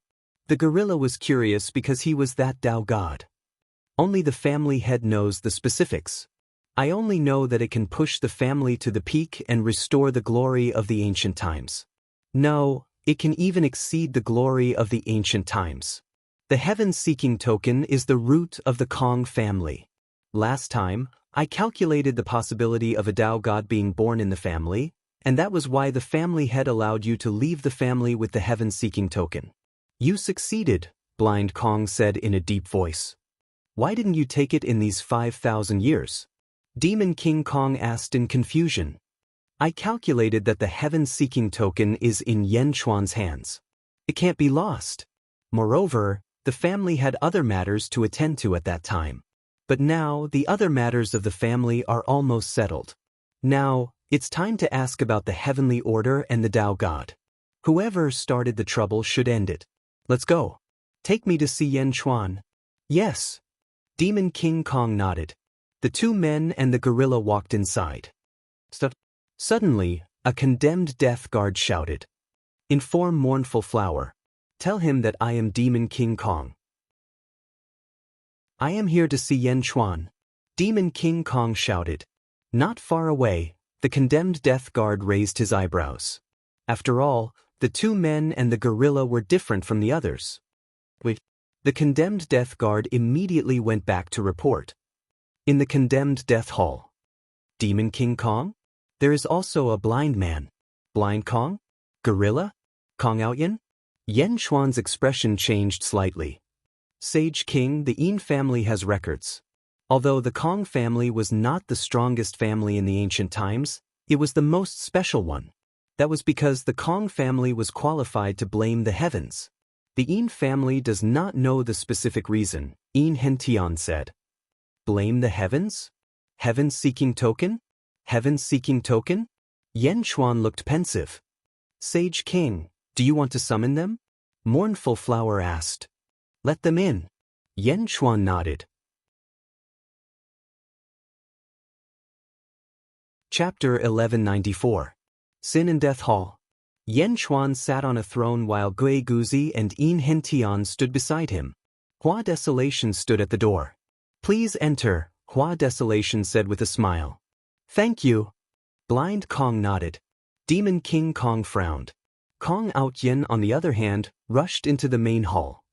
The gorilla was curious because he was that Tao god. Only the family head knows the specifics. I only know that it can push the family to the peak and restore the glory of the ancient times. No, it can even exceed the glory of the ancient times. The heaven-seeking token is the root of the Kong family. Last time, I calculated the possibility of a Tao god being born in the family, and that was why the family head allowed you to leave the family with the heaven-seeking token. You succeeded, Blind Kong said in a deep voice. Why didn't you take it in these 5,000 years? Demon King Kong asked in confusion. I calculated that the heaven-seeking token is in Yen Chuan's hands. It can't be lost. Moreover, the family had other matters to attend to at that time. But now, the other matters of the family are almost settled. Now, it's time to ask about the heavenly order and the Tao God. Whoever started the trouble should end it. Let's go. Take me to see Yen Chuan. Yes. Demon King Kong nodded. The two men and the gorilla walked inside. Suddenly, a condemned death guard shouted. Inform Mournful Flower. Tell him that I am Demon King Kong. I am here to see Yen Chuan. Demon King Kong shouted. Not far away, the condemned death guard raised his eyebrows. After all, the two men and the gorilla were different from the others. Wait. The condemned death guard immediately went back to report. In the condemned death hall. Demon King Kong? There is also a blind man. Blind Kong? Gorilla? Kong Outyin? Yen Chuan's expression changed slightly. Sage King, the Yin family has records. Although the Kong family was not the strongest family in the ancient times, it was the most special one. That was because the Kong family was qualified to blame the heavens. The Yin family does not know the specific reason, Yin Hentian said. Blame the heavens? Heaven-seeking token? Heaven-seeking token? Yen Chuan looked pensive. Sage King, do you want to summon them? Mournful Flower asked. Let them in. Yen Chuan nodded. Chapter 1194. Sin and Death Hall. Yen Chuan sat on a throne while Gui Guzi and Yin Hentian stood beside him. Hua Desolation stood at the door. Please enter, Hua Desolation said with a smile. Thank you. Blind Kong nodded. Demon King Kong frowned. Kong Outyin, on the other hand, rushed into the main hall.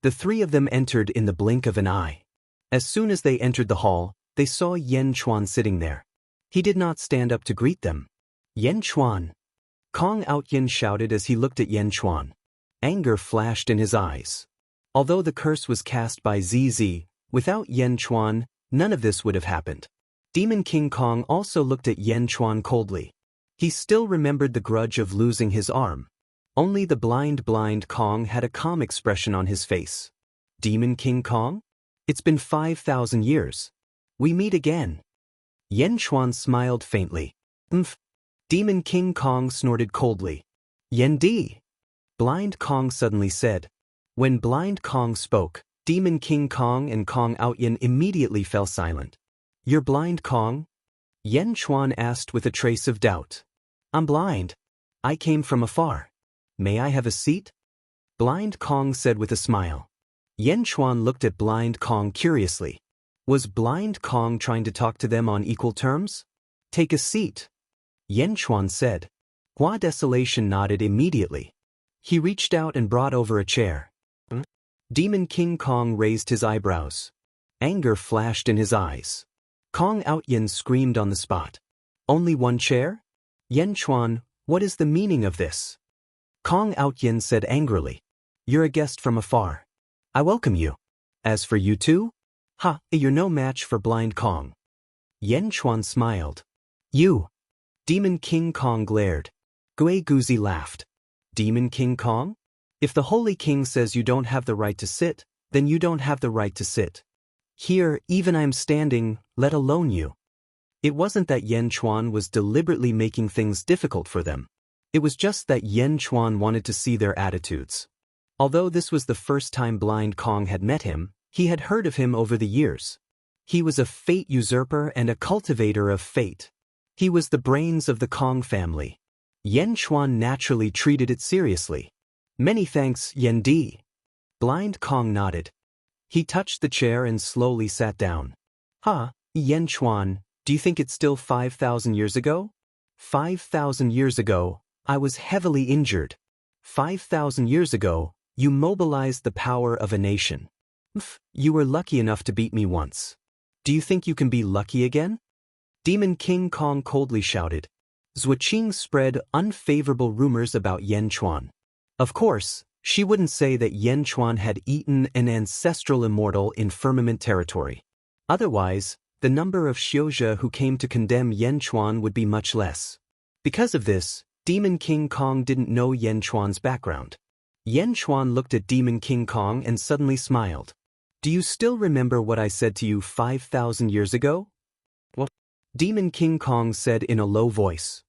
The three of them entered in the blink of an eye. As soon as they entered the hall, they saw Yen Chuan sitting there. He did not stand up to greet them. Yen Chuan. Kong Outyin shouted as he looked at Yen Chuan. Anger flashed in his eyes. Although the curse was cast by ZZ, without Yen Chuan, none of this would have happened. Demon King Kong also looked at Yen Chuan coldly. He still remembered the grudge of losing his arm. Only the blind Kong had a calm expression on his face. Demon King Kong? It's been 5,000 years. We meet again. Yen Chuan smiled faintly. Demon King Kong snorted coldly. Yen Di. Blind Kong suddenly said. When Blind Kong spoke, Demon King Kong and Kong Outyin immediately fell silent. You're blind, Kong? Yen Chuan asked with a trace of doubt. I'm blind. I came from afar. May I have a seat? Blind Kong said with a smile. Yen Chuan looked at Blind Kong curiously. Was Blind Kong trying to talk to them on equal terms? Take a seat. Yen Chuan said. Hua Desolation nodded immediately. He reached out and brought over a chair. Demon King Kong raised his eyebrows. Anger flashed in his eyes. Kong Outyin screamed on the spot. Only one chair? Yen Chuan, what is the meaning of this? Kong Outyin said angrily. You're a guest from afar. I welcome you. As for you two? Ha, you're no match for Blind Kong. Yan Chuan smiled. You. Demon King Kong glared. Gui Guzi laughed. Demon King Kong? If the Holy King says you don't have the right to sit, then you don't have the right to sit. Here, even I'm standing, let alone you. It wasn't that Yan Chuan was deliberately making things difficult for them. It was just that Yan Chuan wanted to see their attitudes. Although this was the first time Blind Kong had met him, he had heard of him over the years. He was a fate usurper and a cultivator of fate. He was the brains of the Kong family. Yan Chuan naturally treated it seriously. Many thanks, Yan Di. Blind Kong nodded. He touched the chair and slowly sat down. Yan Chuan, do you think it's still 5,000 years ago? 5,000 years ago, I was heavily injured. 5,000 years ago, you mobilized the power of a nation. You were lucky enough to beat me once. Do you think you can be lucky again? Demon King Kong coldly shouted. Zuoqing spread unfavorable rumors about Yan Chuan. Of course, she wouldn't say that Yan Chuan had eaten an ancestral immortal in firmament territory. Otherwise, the number of Xiuzhe who came to condemn Yan Chuan would be much less. Because of this, Demon King Kong didn't know Yan Chuan's background. Yan Chuan looked at Demon King Kong and suddenly smiled. Do you still remember what I said to you 5,000 years ago? What? Demon King Kong said in a low voice.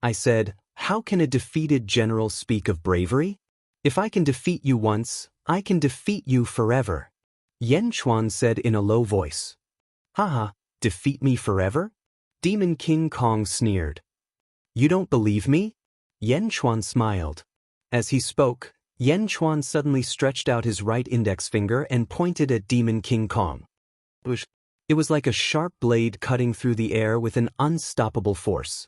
I said, how can a defeated general speak of bravery? If I can defeat you once, I can defeat you forever. Yan Chuan said in a low voice. Haha, defeat me forever? Demon King Kong sneered. You don't believe me? Yan Chuan smiled. As he spoke, Yan Chuan suddenly stretched out his right index finger and pointed at Demon King Kong. It was like a sharp blade cutting through the air with an unstoppable force.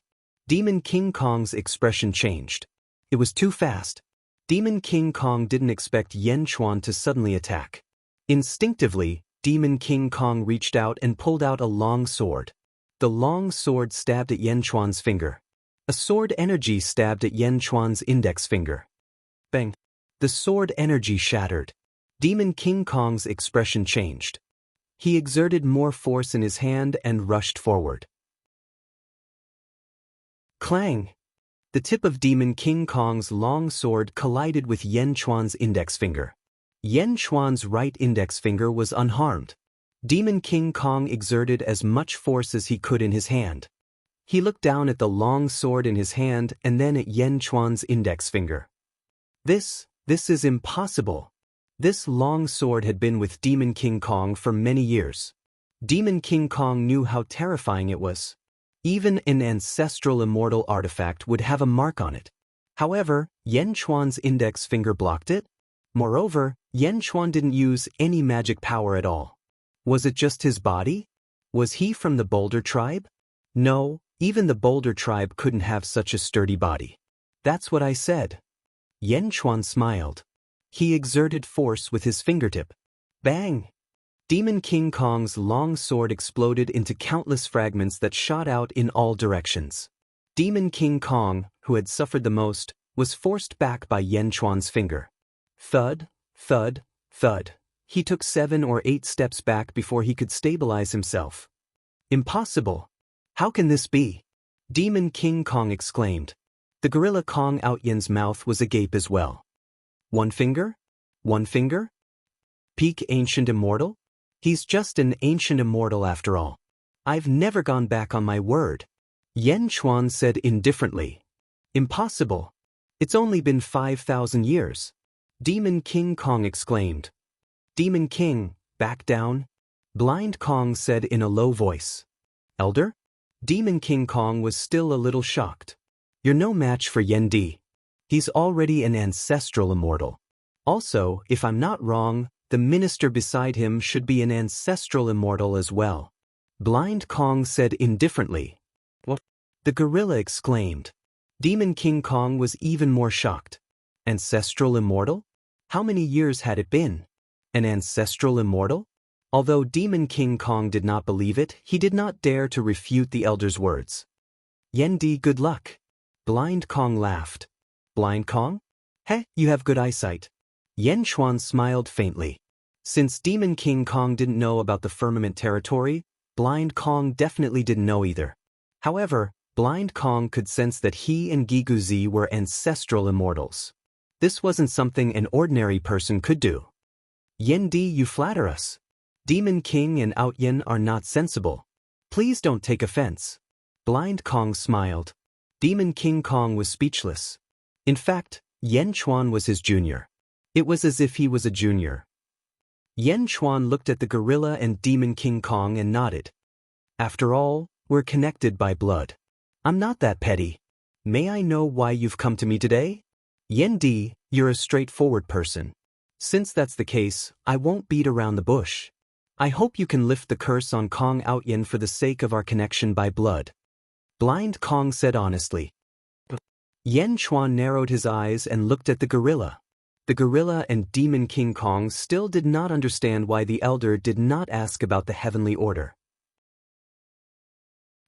Demon King Kong's expression changed. It was too fast. Demon King Kong didn't expect Yan Chuan to suddenly attack. Instinctively, Demon King Kong reached out and pulled out a long sword. The long sword stabbed at Yan Chuan's finger. A sword energy stabbed at Yan Chuan's index finger. Bang! The sword energy shattered. Demon King Kong's expression changed. He exerted more force in his hand and rushed forward. Clang! The tip of Demon King Kong's long sword collided with Yan Chuan's index finger. Yan Chuan's right index finger was unharmed. Demon King Kong exerted as much force as he could in his hand. He looked down at the long sword in his hand and then at Yan Chuan's index finger. This is impossible. This long sword had been with Demon King Kong for many years. Demon King Kong knew how terrifying it was. Even an ancestral immortal artifact would have a mark on it. However, Yan Chuan's index finger blocked it. Moreover, Yan Chuan didn't use any magic power at all. Was it just his body? Was he from the Boulder tribe? No, even the Boulder tribe couldn't have such a sturdy body. That's what I said. Yan Chuan smiled. He exerted force with his fingertip. Bang! Demon King Kong's long sword exploded into countless fragments that shot out in all directions. Demon King Kong, who had suffered the most, was forced back by Yan Chuan's finger. Thud, thud, thud. He took 7 or 8 steps back before he could stabilize himself. Impossible! How can this be? Demon King Kong exclaimed. The gorilla Kong Outyan's mouth was agape as well. One finger? One finger? Peak Ancient Immortal? He's just an ancient immortal after all. I've never gone back on my word. Yan Chuan said indifferently. Impossible. It's only been 5,000 years. Demon King Kong exclaimed. Demon King, back down. Blind Kong said in a low voice. Elder? Demon King Kong was still a little shocked. You're no match for Yan Di. He's already an ancestral immortal. Also, if I'm not wrong, the minister beside him should be an ancestral immortal as well. Blind Kong said indifferently. What? The gorilla exclaimed. Demon King Kong was even more shocked. Ancestral immortal? How many years had it been? An ancestral immortal? Although Demon King Kong did not believe it, he did not dare to refute the elder's words. Yan Di, good luck. Blind Kong laughed. Blind Kong? Heh, you have good eyesight. Yan Chuan smiled faintly. Since Demon King Kong didn't know about the firmament territory, Blind Kong definitely didn't know either. However, Blind Kong could sense that he and Giguzi were ancestral immortals. This wasn't something an ordinary person could do. Yendi, you flatter us. Demon King and Outyin are not sensible. Please don't take offense. Blind Kong smiled. Demon King Kong was speechless. In fact, Yen Chuan was his junior. It was as if he was a junior. Yen Chuan looked at the gorilla and Demon King Kong and nodded. After all, we're connected by blood. I'm not that petty. May I know why you've come to me today? Yendi, you're a straightforward person. Since that's the case, I won't beat around the bush. I hope you can lift the curse on Kong Outyin for the sake of our connection by blood. Blind Kong said honestly. Yen Chuan narrowed his eyes and looked at the gorilla. The gorilla and Demon King Kong still did not understand why the elder did not ask about the heavenly order.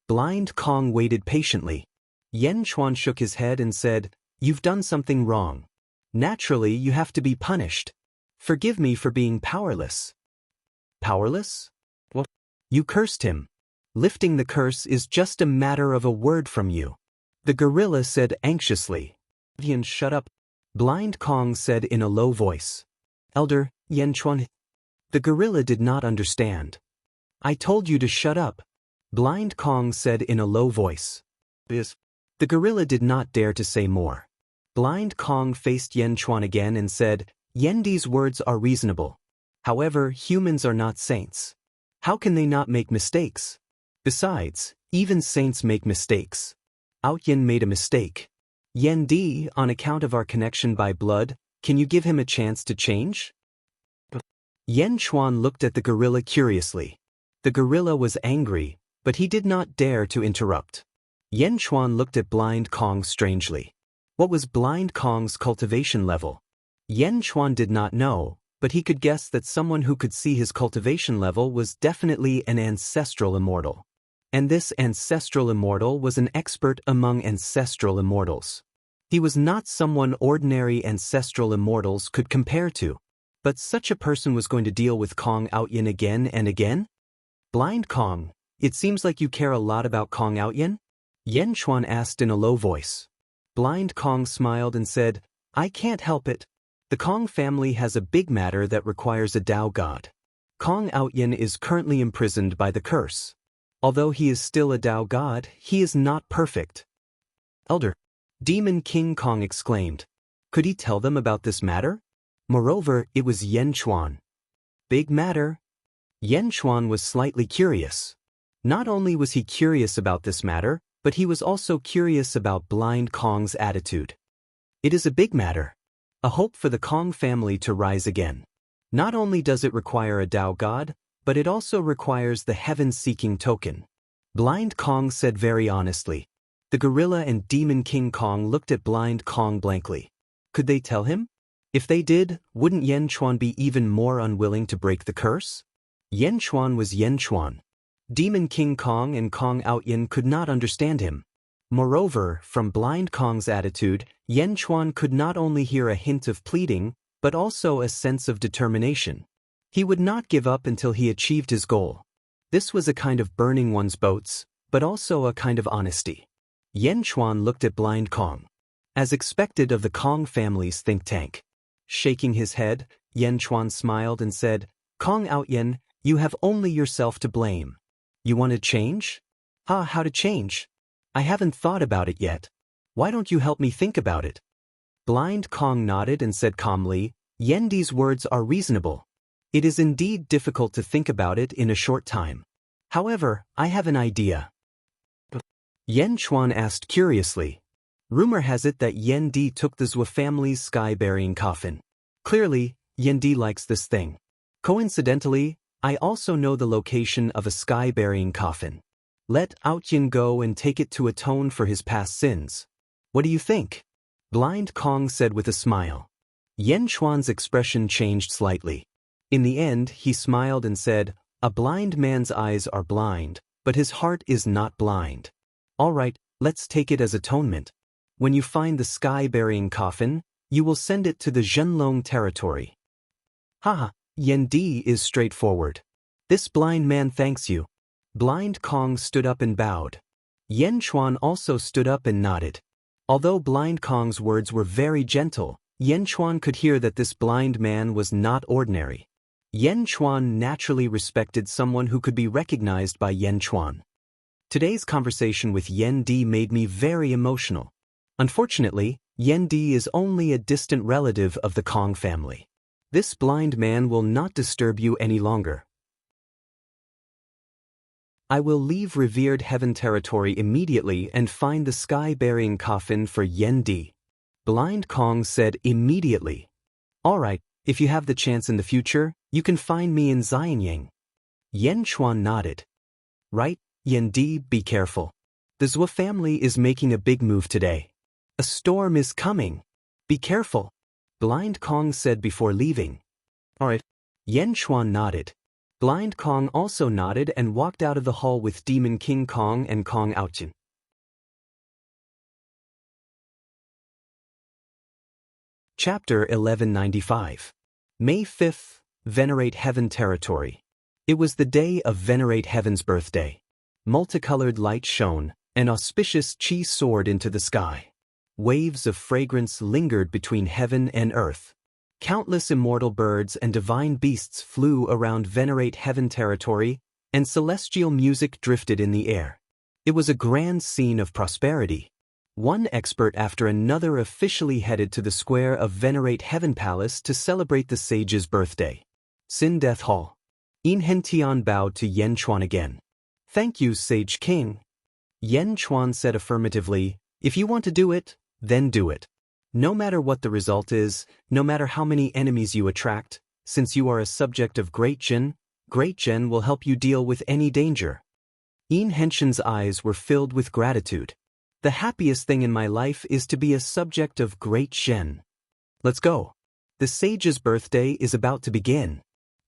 Blind Kong waited patiently. Yen Chuan shook his head and said, "You've done something wrong. Naturally, you have to be punished. Forgive me for being powerless." Powerless? What? You cursed him. Lifting the curse is just a matter of a word from you. The gorilla said anxiously. Yen, shut up. Blind Kong said in a low voice. Elder, Yen Chuan. The gorilla did not understand. I told you to shut up. Blind Kong said in a low voice. The gorilla did not dare to say more. Blind Kong faced Yen Chuan again and said, Yendi's words are reasonable. However, humans are not saints. How can they not make mistakes? Besides, even saints make mistakes. Outyin made a mistake. Yendi, on account of our connection by blood, can you give him a chance to change? Yen Chuan looked at the gorilla curiously. The gorilla was angry, but he did not dare to interrupt. Yen Chuan looked at Blind Kong strangely. What was Blind Kong's cultivation level? Yen Chuan did not know, but he could guess that someone who could see his cultivation level was definitely an ancestral immortal. And this ancestral immortal was an expert among ancestral immortals. He was not someone ordinary ancestral immortals could compare to. But such a person was going to deal with Kong Outyin again and again? Blind Kong, it seems like you care a lot about Kong Outyin? Yen Chuan asked in a low voice. Blind Kong smiled and said, I can't help it. The Kong family has a big matter that requires a Tao god. Kong Outyin is currently imprisoned by the curse. Although he is still a Tao god, he is not perfect. Elder, Demon King Kong exclaimed. Could he tell them about this matter? Moreover, it was Yen Chuan. Big matter? Yen Chuan was slightly curious. Not only was he curious about this matter, but he was also curious about Blind Kong's attitude. It is a big matter. A hope for the Kong family to rise again. Not only does it require a Tao god, but it also requires the heaven-seeking token. Blind Kong said very honestly. The gorilla and Demon King Kong looked at Blind Kong blankly. Could they tell him? If they did, wouldn't Yen Chuan be even more unwilling to break the curse? Yen Chuan was Yen Chuan. Demon King Kong and Kong Outyin could not understand him. Moreover, from Blind Kong's attitude, Yen Chuan could not only hear a hint of pleading, but also a sense of determination. He would not give up until he achieved his goal. This was a kind of burning one's boats, but also a kind of honesty. Yen Chuan looked at Blind Kong. As expected of the Kong family's think tank. Shaking his head, Yen Chuan smiled and said, Kong Outyin, you have only yourself to blame. You want to change? How to change? I haven't thought about it yet. Why don't you help me think about it? Blind Kong nodded and said calmly, Yendi's words are reasonable. It is indeed difficult to think about it in a short time. However, I have an idea. Yen Chuan asked curiously. Rumor has it that Yendi took the Zhou family's sky-burying coffin. Clearly, Yendi likes this thing. Coincidentally, I also know the location of a sky-burying coffin. Let Outyin go and take it to atone for his past sins. What do you think? Blind Kong said with a smile. Yen Chuan's expression changed slightly. In the end, he smiled and said, A blind man's eyes are blind, but his heart is not blind. All right, let's take it as atonement. When you find the sky-burying coffin, you will send it to the Zhenlong territory. Haha, Yen Di is straightforward. This blind man thanks you. Blind Kong stood up and bowed. Yen Chuan also stood up and nodded. Although Blind Kong's words were very gentle, Yen Chuan could hear that this blind man was not ordinary. Yen Chuan naturally respected someone who could be recognized by Yen Chuan. Today's conversation with Yen Di made me very emotional. Unfortunately, Yen Di is only a distant relative of the Kong family. This blind man will not disturb you any longer. I will leave revered heaven territory immediately and find the sky-burying coffin for Yen Di. Blind Kong said immediately. Alright, if you have the chance in the future, you can find me in Xianyang. Yen Chuan nodded. Right, Yen Di, be careful. The Zhou family is making a big move today. A storm is coming. Be careful. Blind Kong said before leaving. Alright. Yen Chuan nodded. Blind Kong also nodded and walked out of the hall with Demon King Kong and Kong Ouchin. Chapter 1195. May 5th, Venerate Heaven Territory. It was the day of Venerate Heaven's birthday. Multicolored light shone, an auspicious chi soared into the sky. Waves of fragrance lingered between heaven and earth. Countless immortal birds and divine beasts flew around Venerate Heaven Territory, and celestial music drifted in the air. It was a grand scene of prosperity. One expert after another officially headed to the square of Venerate Heaven Palace to celebrate the sage's birthday. Sin Death Hall. Yin Hentian bowed to Yen Chuan again. Thank you, Sage King. Yen Chuan said affirmatively, if you want to do it, then do it. No matter what the result is, no matter how many enemies you attract, since you are a subject of Great Jin will help you deal with any danger. Yin Henshin's eyes were filled with gratitude. The happiest thing in my life is to be a subject of Great Jin. Let's go. The sage's birthday is about to begin.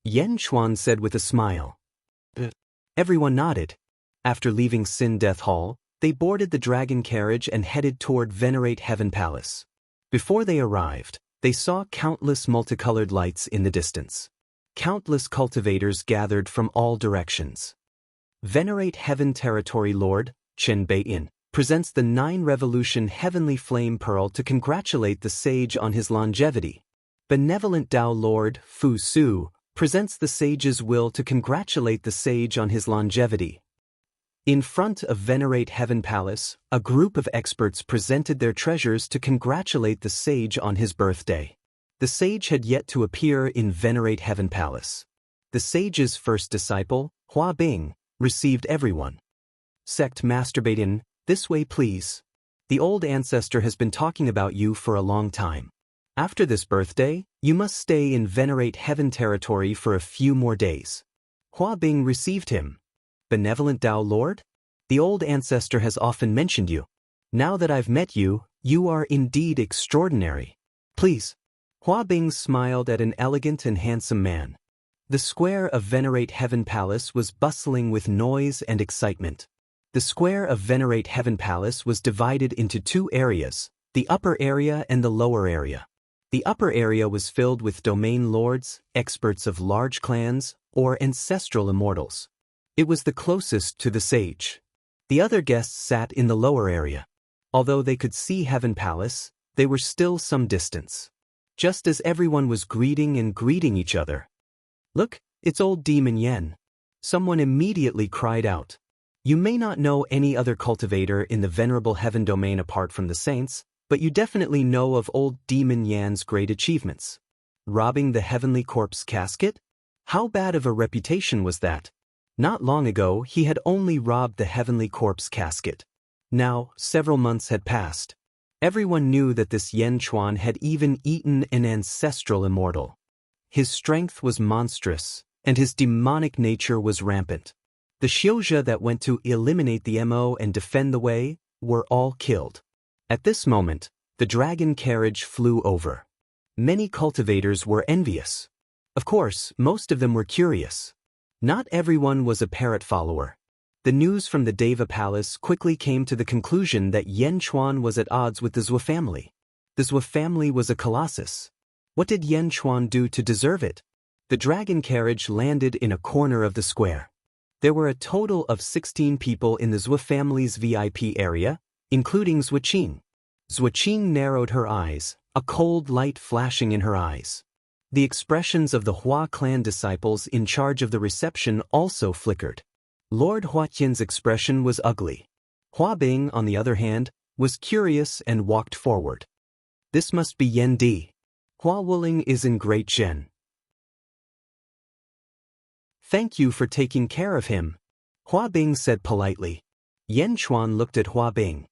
Yen Chuan said with a smile. Everyone nodded. After leaving Sin Death Hall, they boarded the dragon carriage and headed toward Venerate Heaven Palace. Before they arrived, they saw countless multicolored lights in the distance. Countless cultivators gathered from all directions. Venerate Heaven Territory Lord, Chen Bei-in, presents the 9-revolution Heavenly Flame Pearl to congratulate the sage on his longevity. Benevolent Dao Lord, Fu Su, presents the sage's will to congratulate the sage on his longevity. In front of Venerate Heaven Palace, a group of experts presented their treasures to congratulate the sage on his birthday. The sage had yet to appear in Venerate Heaven Palace. The sage's first disciple, Hua Bing, received everyone. Sect Master Bei-in, this way please. The old ancestor has been talking about you for a long time. After this birthday, you must stay in Venerate Heaven Territory for a few more days. Hua Bing received him. Benevolent Dao Lord? The old ancestor has often mentioned you. Now that I've met you, you are indeed extraordinary. Please. Hua Bing smiled at an elegant and handsome man. The square of Venerate Heaven Palace was bustling with noise and excitement. The square of Venerate Heaven Palace was divided into 2 areas, the upper area and the lower area. The upper area was filled with domain lords, experts of large clans, or ancestral immortals. It was the closest to the sage. The other guests sat in the lower area. Although they could see Heaven Palace, they were still some distance. Just as everyone was greeting each other. Look, it's old Demon Yen. Someone immediately cried out. You may not know any other cultivator in the venerable heaven domain apart from the saints, but you definitely know of old Demon Yan's great achievements. Robbing the heavenly corpse casket? How bad of a reputation was that? Not long ago, he had only robbed the heavenly corpse casket. Now, several months had passed. Everyone knew that this Yen Chuan had even eaten an ancestral immortal. His strength was monstrous, and his demonic nature was rampant. The Xiuzhe that went to eliminate the MO and defend the way were all killed. At this moment, the dragon carriage flew over. Many cultivators were envious. Of course, most of them were curious. Not everyone was a parrot follower. The news from the Deva Palace quickly came to the conclusion that Yen Chuan was at odds with the Zhou family. The Zhou family was a colossus. What did Yen Chuan do to deserve it? The dragon carriage landed in a corner of the square. There were a total of 16 people in the Zhou family's VIP area, including Zhuqing. Zhuqing narrowed her eyes, a cold light flashing in her eyes. The expressions of the Hua clan disciples in charge of the reception also flickered. Lord Huatian's expression was ugly. Hua Bing, on the other hand, was curious and walked forward. This must be Yan Di. Hua Wuling is in great gen. Thank you for taking care of him, Hua Bing said politely. Yan Chuan looked at Hua Bing.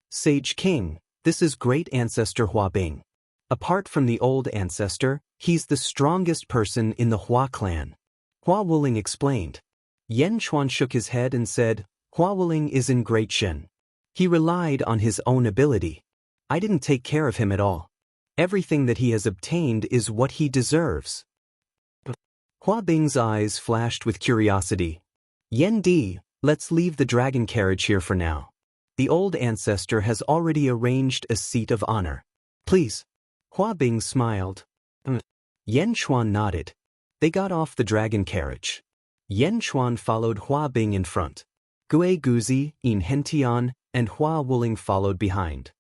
Sage King, this is great ancestor Hua Bing. Apart from the old ancestor, he's the strongest person in the Hua clan. Hua Wuling explained. Yan Chuan shook his head and said, Hua Wuling is in great shen. He relied on his own ability. I didn't take care of him at all. Everything that he has obtained is what he deserves. Hua Bing's eyes flashed with curiosity. Yan Di, let's leave the dragon carriage here for now. The old ancestor has already arranged a seat of honor. Please. Hua Bing smiled. Yan Chuan nodded. They got off the dragon carriage. Yan Chuan followed Hua Bing in front. Gue Guzi, Yin Hentian, and Hua Wuling followed behind.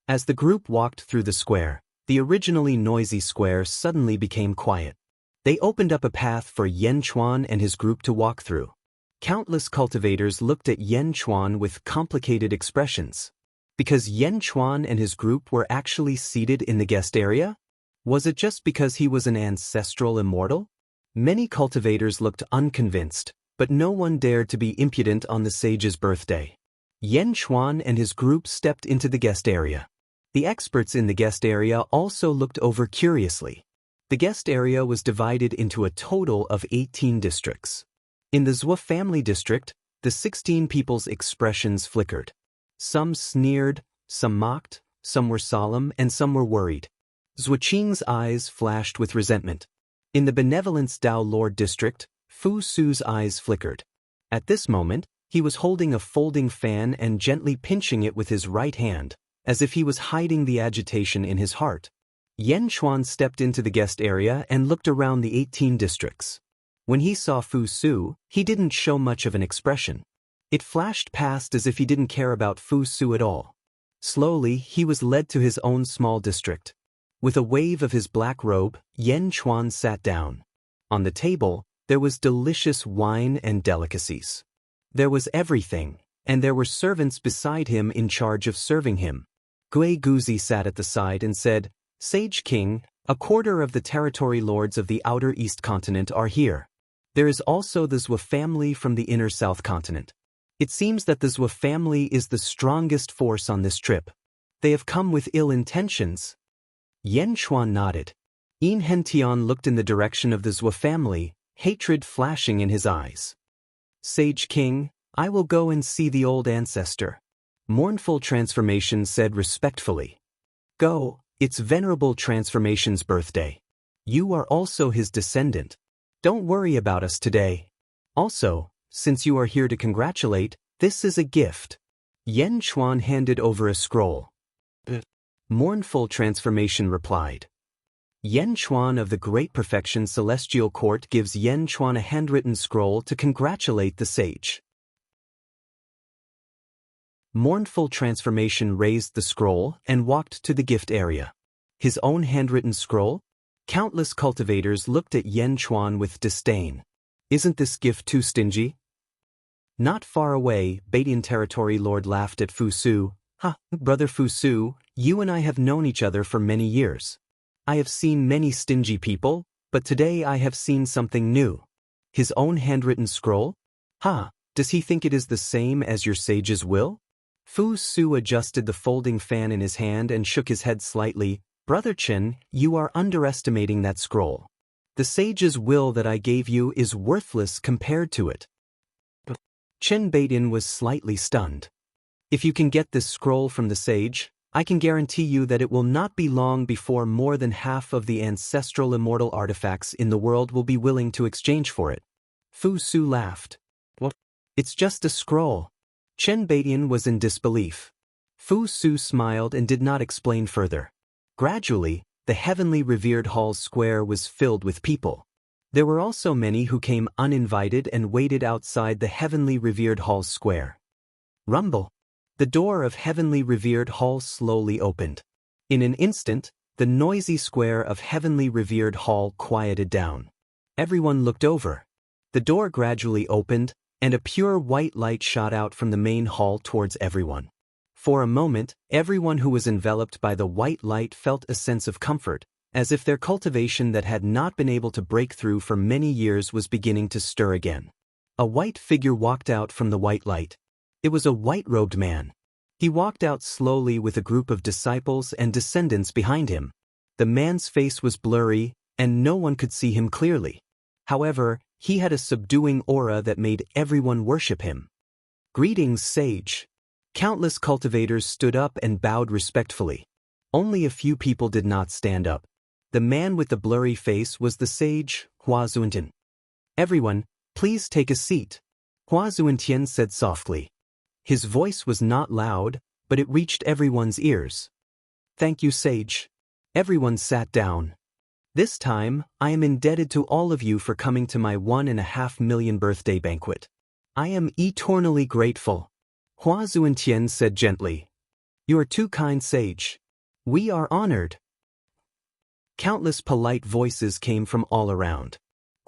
As the group walked through the square, the originally noisy square suddenly became quiet. They opened up a path for Yan Chuan and his group to walk through. Countless cultivators looked at Yan Chuan with complicated expressions. Because Yan Chuan and his group were actually seated in the guest area? Was it just because he was an ancestral immortal? Many cultivators looked unconvinced, but no one dared to be impudent on the sage's birthday. Yan Chuan and his group stepped into the guest area. The experts in the guest area also looked over curiously. The guest area was divided into a total of 18 districts. In the Zhou family district, the 16 people's expressions flickered. Some sneered, some mocked, some were solemn, and some were worried. Zhuqing's eyes flashed with resentment. In the Benevolence Dao Lord district, Fu Su's eyes flickered. At this moment, he was holding a folding fan and gently pinching it with his right hand, as if he was hiding the agitation in his heart. Yan Chuan stepped into the guest area and looked around the 18 districts. When he saw Fu Su, he didn't show much of an expression. It flashed past as if he didn't care about Fu Su at all. Slowly, he was led to his own small district. With a wave of his black robe, Yan Chuan sat down. On the table, there was delicious wine and delicacies. There was everything, and there were servants beside him in charge of serving him. Gue Guzi sat at the side and said, Sage King, a quarter of the territory lords of the outer East continent are here. There is also the Zhou family from the inner South continent. It seems that the Zhou family is the strongest force on this trip. They have come with ill intentions. Yan Chuan nodded. Yin Hentian looked in the direction of the Zhou family, hatred flashing in his eyes. Sage King, I will go and see the old ancestor. Mournful Transformation said respectfully. Go, it's Venerable Transformation's birthday. You are also his descendant. Don't worry about us today. Also, since you are here to congratulate, this is a gift. Yan Chuan handed over a scroll. Mournful Transformation replied. Yan Chuan of the Great Perfection Celestial Court gives Yan Chuan a handwritten scroll to congratulate the sage. Mournful Transformation raised the scroll and walked to the gift area. His own handwritten scroll? Countless cultivators looked at Yan Chuan with disdain. Isn't this gift too stingy? Not far away, Baidian Territory Lord laughed at Fu Su. Ha, brother Fu Su, you and I have known each other for many years. I have seen many stingy people, but today I have seen something new. His own handwritten scroll? Ha, does he think it is the same as your sage's will? Fu Su adjusted the folding fan in his hand and shook his head slightly. Brother Chen, you are underestimating that scroll. The sage's will that I gave you is worthless compared to it. Chen Baidian was slightly stunned. If you can get this scroll from the sage, I can guarantee you that it will not be long before more than half of the ancestral immortal artifacts in the world will be willing to exchange for it. Fu Su laughed. What? It's just a scroll. Chen Baidian was in disbelief. Fu Su smiled and did not explain further. Gradually, the heavenly revered hall's square was filled with people. There were also many who came uninvited and waited outside the heavenly revered hall square. Rumble. The door of heavenly revered hall slowly opened. In an instant, the noisy square of heavenly revered hall quieted down. Everyone looked over. The door gradually opened, and a pure white light shot out from the main hall towards everyone. For a moment, everyone who was enveloped by the white light felt a sense of comfort, as if their cultivation that had not been able to break through for many years was beginning to stir again. A white figure walked out from the white light. It was a white-robed man. He walked out slowly with a group of disciples and descendants behind him. The man's face was blurry, and no one could see him clearly. However, he had a subduing aura that made everyone worship him. Greetings, sage. Countless cultivators stood up and bowed respectfully. Only a few people did not stand up. The man with the blurry face was the sage, Hua Zuentian. Everyone, please take a seat, Hua Zuentian said softly. His voice was not loud, but it reached everyone's ears. Thank you, sage. Everyone sat down. This time, I am indebted to all of you for coming to my 1.5 million birthday banquet. I am eternally grateful. Hua Zuentian said gently. You are too kind, sage. We are honored. Countless polite voices came from all around.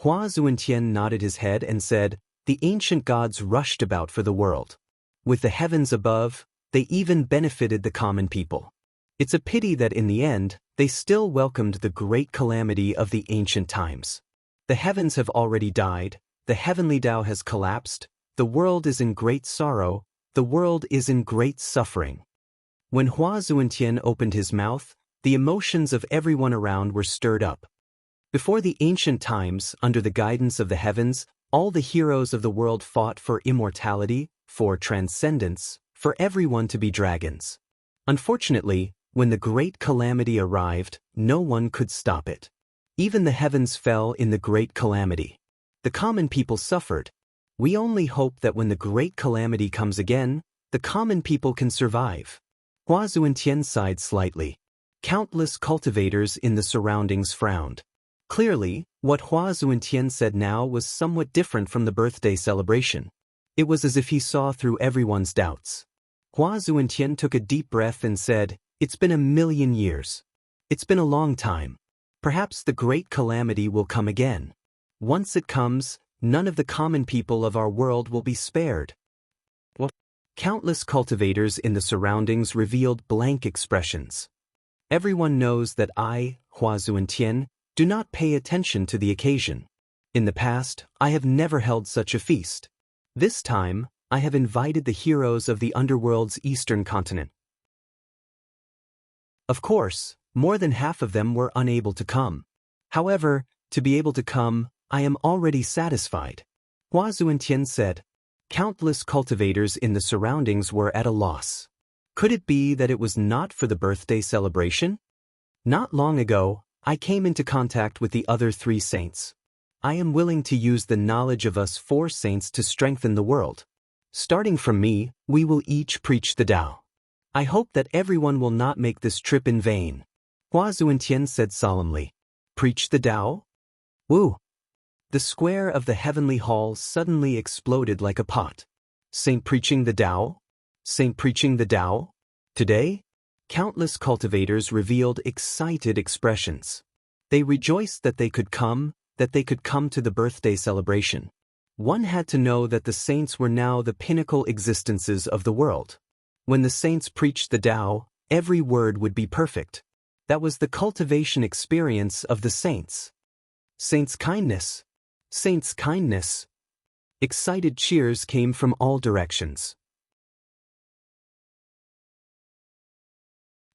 Hua Zuentian nodded his head and said, the ancient gods rushed about for the world. With the heavens above, they even benefited the common people. It's a pity that in the end, they still welcomed the great calamity of the ancient times. The heavens have already died, the heavenly Tao has collapsed, the world is in great sorrow, the world is in great suffering. When Hua Zuentian opened his mouth, the emotions of everyone around were stirred up. Before the ancient times, under the guidance of the heavens, all the heroes of the world fought for immortality, for transcendence, for everyone to be dragons. Unfortunately, when the great calamity arrived, no one could stop it. Even the heavens fell in the great calamity. The common people suffered. We only hope that when the great calamity comes again, the common people can survive. Hua Zuentian sighed slightly. Countless cultivators in the surroundings frowned. Clearly, what Hua Zuentian said now was somewhat different from the birthday celebration. It was as if he saw through everyone's doubts. Hua Zuentian took a deep breath and said, It's been 1,000,000 years. It's been a long time. Perhaps the great calamity will come again. Once it comes, none of the common people of our world will be spared. What? Countless cultivators in the surroundings revealed blank expressions. Everyone knows that I, Hua Zuentian, do not pay attention to the occasion. In the past, I have never held such a feast. This time, I have invited the heroes of the underworld's eastern continent. Of course, more than half of them were unable to come. However, to be able to come, I am already satisfied. Hua Zuentian said. Countless cultivators in the surroundings were at a loss. Could it be that it was not for the birthday celebration? Not long ago, I came into contact with the other 3 saints. I am willing to use the knowledge of us 4 saints to strengthen the world. Starting from me, we will each preach the Tao. I hope that everyone will not make this trip in vain. Hua Zuentian said solemnly. Preach the Tao? Woo! The square of the heavenly hall suddenly exploded like a pot. Saint preaching the Tao? Saint preaching the Tao? Today, countless cultivators revealed excited expressions. They rejoiced that they could come to the birthday celebration. One had to know that the saints were now the pinnacle existences of the world. When the saints preached the Tao, every word would be perfect. That was the cultivation experience of the saints. Saints' kindness. Saints' kindness. Excited cheers came from all directions.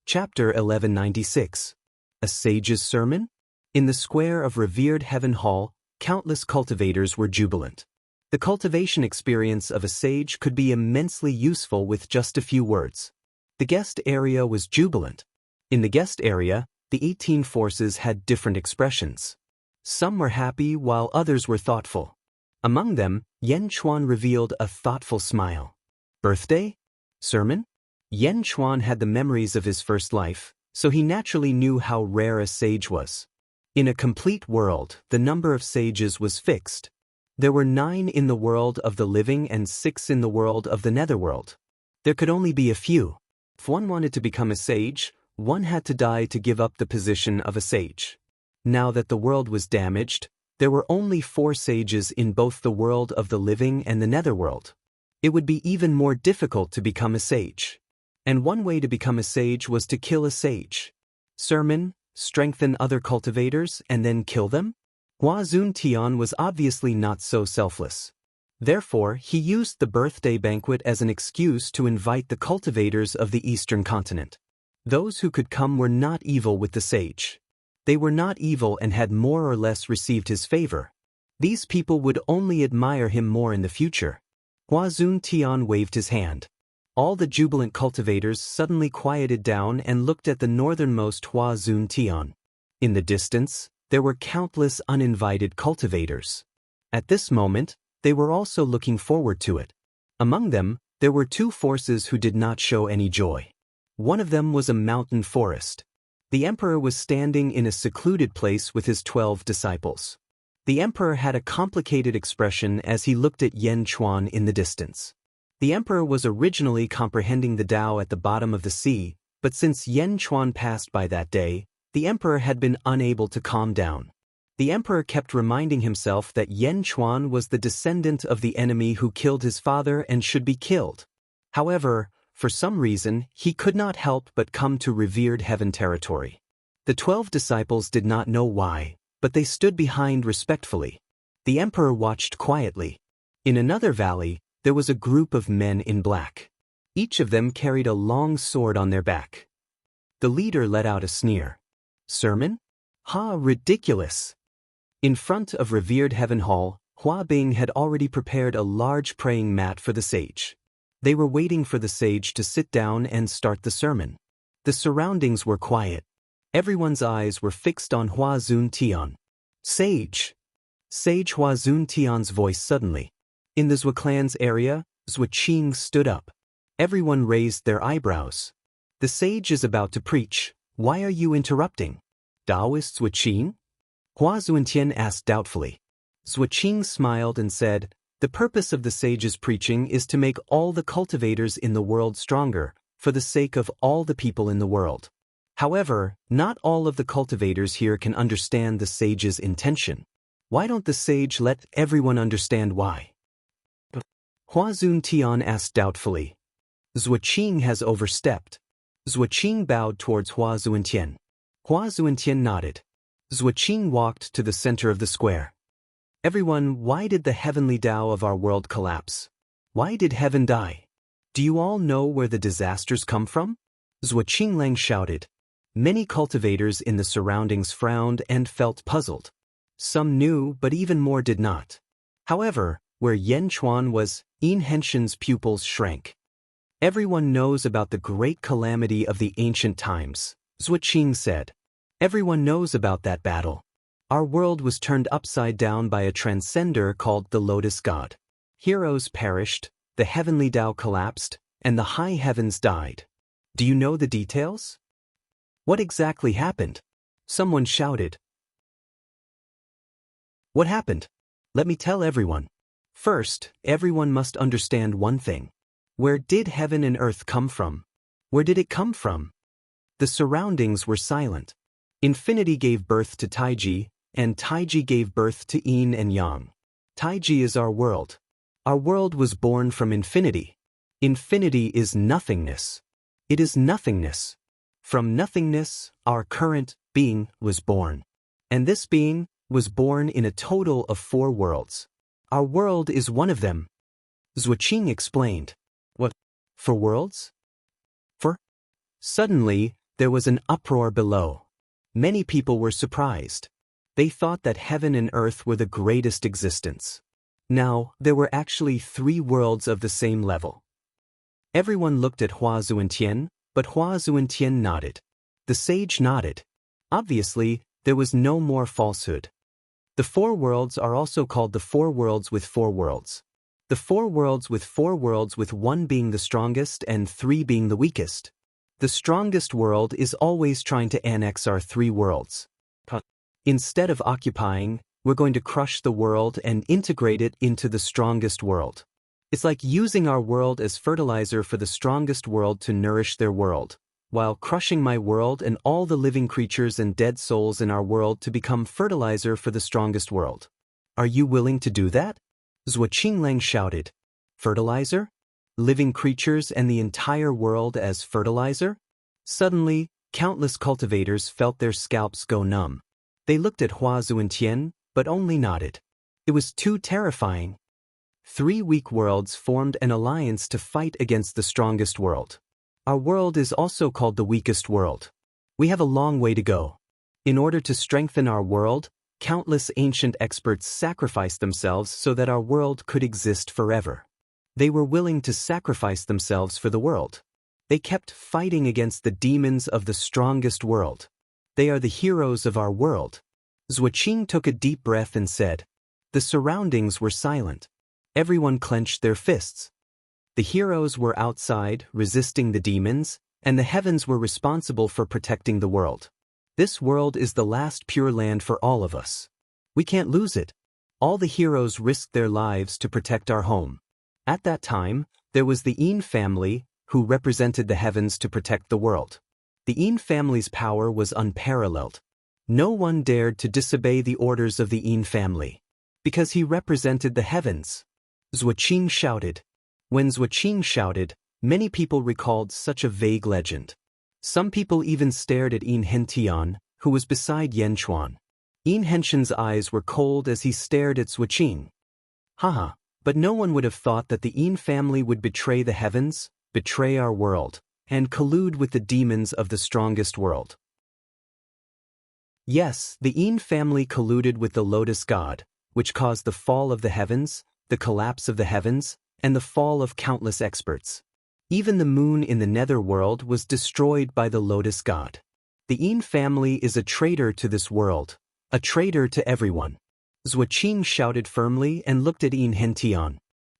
Chapter 1196. A Sage's Sermon? In the square of revered Heaven Hall, countless cultivators were jubilant. The cultivation experience of a sage could be immensely useful with just a few words. The guest area was jubilant. In the guest area, the 18 forces had different expressions. Some were happy while others were thoughtful. Among them, Yan Chuan revealed a thoughtful smile. Birthday? Sermon? Yan Chuan had the memories of his first life, so he naturally knew how rare a sage was. In a complete world, the number of sages was fixed. There were 9 in the world of the living and 6 in the world of the netherworld. There could only be a few. If one wanted to become a sage, one had to die to give up the position of a sage. Now that the world was damaged, there were only 4 sages in both the world of the living and the netherworld. It would be even more difficult to become a sage. And one way to become a sage was to kill a sage. Sermon, strengthen other cultivators, and then kill them? Hua Zuntian was obviously not so selfless. Therefore, he used the birthday banquet as an excuse to invite the cultivators of the eastern continent. Those who could come were not evil with the sage. They were not evil and had more or less received his favor. These people would only admire him more in the future. Hua Zuntian waved his hand. All the jubilant cultivators suddenly quieted down and looked at the northernmost Hua Zuntian. In the distance, there were countless uninvited cultivators. At this moment, they were also looking forward to it. Among them, there were 2 forces who did not show any joy. One of them was a mountain forest. The emperor was standing in a secluded place with his 12 disciples. The emperor had a complicated expression as he looked at Yan Chuan in the distance. The emperor was originally comprehending the Tao at the bottom of the sea, but since Yan Chuan passed by that day, the emperor had been unable to calm down. The emperor kept reminding himself that Yan Chuan was the descendant of the enemy who killed his father and should be killed. However, for some reason, he could not help but come to revered heaven territory. The 12 disciples did not know why, but they stood behind respectfully. The emperor watched quietly. In another valley, there was a group of men in black. Each of them carried a long sword on their back. The leader let out a sneer. Sermon? Ha, ridiculous! In front of revered heaven hall, Hua Bing had already prepared a large praying mat for the sage. They were waiting for the sage to sit down and start the sermon. The surroundings were quiet. Everyone's eyes were fixed on Hua Zuntian. Sage! Sage Hua Zuntian's voice suddenly. In the Zhua clan's area, Zhua Qing stood up. Everyone raised their eyebrows. The sage is about to preach. Why are you interrupting? Taoist Zhua Qing? Hua Zuntian asked doubtfully. Zhua Qing smiled and said, the purpose of the sage's preaching is to make all the cultivators in the world stronger, for the sake of all the people in the world. However, not all of the cultivators here can understand the sage's intention. Why don't the sage let everyone understand why? Hua Zuntian asked doubtfully. Zhua Qing has overstepped. Zhua Qing bowed towards Hua Zuntian. Hua Zuntian nodded. Zhua Qing walked to the center of the square. Everyone, why did the heavenly Tao of our world collapse? Why did heaven die? Do you all know where the disasters come from? Zhua Qinglang shouted. Many cultivators in the surroundings frowned and felt puzzled. Some knew, but even more did not. However, where Yan Chuan was, Yin Henshin's pupils shrank. Everyone knows about the great calamity of the ancient times, Zhua Qing said. Everyone knows about that battle. Our world was turned upside down by a transcender called the Lotus God. Heroes perished, the heavenly Tao collapsed, and the high heavens died. Do you know the details? What exactly happened? Someone shouted. What happened? Let me tell everyone. First, everyone must understand one thing. Where did heaven and earth come from? Where did it come from? The surroundings were silent. Infinity gave birth to Taiji, and Taiji gave birth to Yin and Yang. Taiji is our world. Our world was born from infinity. Infinity is nothingness. It is nothingness. From nothingness, our current being was born. And this being was born in a total of 4 worlds. Our world is one of them. Zhua Qing explained. What? 4 worlds? 4? Suddenly, there was an uproar below. Many people were surprised. They thought that heaven and earth were the greatest existence. Now, there were actually 3 worlds of the same level. Everyone looked at Hua Zuntian, but Hua Zuntian nodded. The sage nodded. Obviously, there was no more falsehood. The 4 worlds are also called the 4 worlds with 4 worlds. The 4 worlds with 4 worlds with 1 being the strongest and 3 being the weakest. The strongest world is always trying to annex our 3 worlds. Instead of occupying, we're going to crush the world and integrate it into the strongest world. It's like using our world as fertilizer for the strongest world to nourish their world, while crushing my world and all the living creatures and dead souls in our world to become fertilizer for the strongest world. Are you willing to do that? Zhuo Qinglang shouted. Fertilizer? Living creatures and the entire world as fertilizer? Suddenly, countless cultivators felt their scalps go numb. They looked at Hua Zuentian, but only nodded. It was too terrifying. 3 weak worlds formed an alliance to fight against the strongest world. Our world is also called the weakest world. We have a long way to go. In order to strengthen our world, countless ancient experts sacrificed themselves so that our world could exist forever. They were willing to sacrifice themselves for the world. They kept fighting against the demons of the strongest world. They are the heroes of our world. Zhuo Qing took a deep breath and said. The surroundings were silent. Everyone clenched their fists. The heroes were outside, resisting the demons, and the heavens were responsible for protecting the world. This world is the last pure land for all of us. We can't lose it. All the heroes risked their lives to protect our home. At that time, there was the Yin family, who represented the heavens to protect the world. The Yin family's power was unparalleled. No one dared to disobey the orders of the Yin family, because he represented the heavens. Zhuo Qing shouted. When Zhuo Qing shouted, many people recalled such a vague legend. Some people even stared at Yin Hentian, who was beside Yan Chuan. Yin Hentian's eyes were cold as he stared at Zhuo Qing. Haha, but no one would have thought that the Yin family would betray the heavens, betray our world, and collude with the demons of the strongest world. Yes, the Yin family colluded with the Lotus God, which caused the fall of the heavens, the collapse of the heavens, and the fall of countless experts. Even the moon in the netherworld was destroyed by the Lotus God. The Yin family is a traitor to this world, a traitor to everyone. Zhuo Qing shouted firmly and looked at Yin Hentian.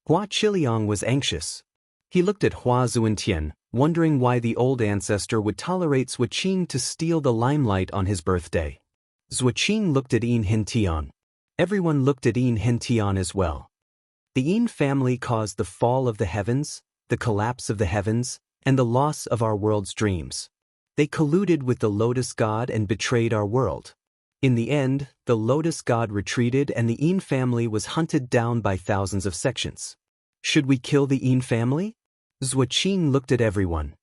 Hua Qiliang was anxious. He looked at Hua Zuentian, wondering why the old ancestor would tolerate Zhuo Qing to steal the limelight on his birthday. Zhuo Qing looked at Yin Hentian. Everyone looked at Yin Hentian as well. The Yin family caused the fall of the heavens, the collapse of the heavens, and the loss of our world's dreams. They colluded with the Lotus God and betrayed our world. In the end, the Lotus God retreated and the Yin family was hunted down by thousands of sections. Should we kill the Yin family? Zhuo Qing looked at everyone.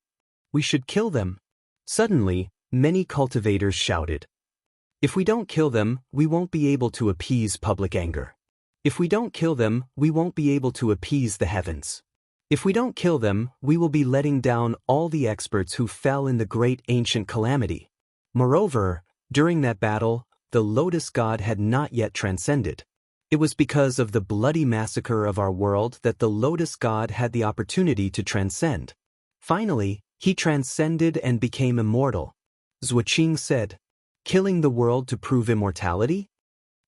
We should kill them. Suddenly, many cultivators shouted. If we don't kill them, we won't be able to appease public anger. If we don't kill them, we won't be able to appease the heavens. If we don't kill them, we will be letting down all the experts who fell in the great ancient calamity. Moreover, during that battle, the Lotus God had not yet transcended. It was because of the bloody massacre of our world that the Lotus God had the opportunity to transcend. Finally, he transcended and became immortal. Zhuo Qing said, killing the world to prove immortality?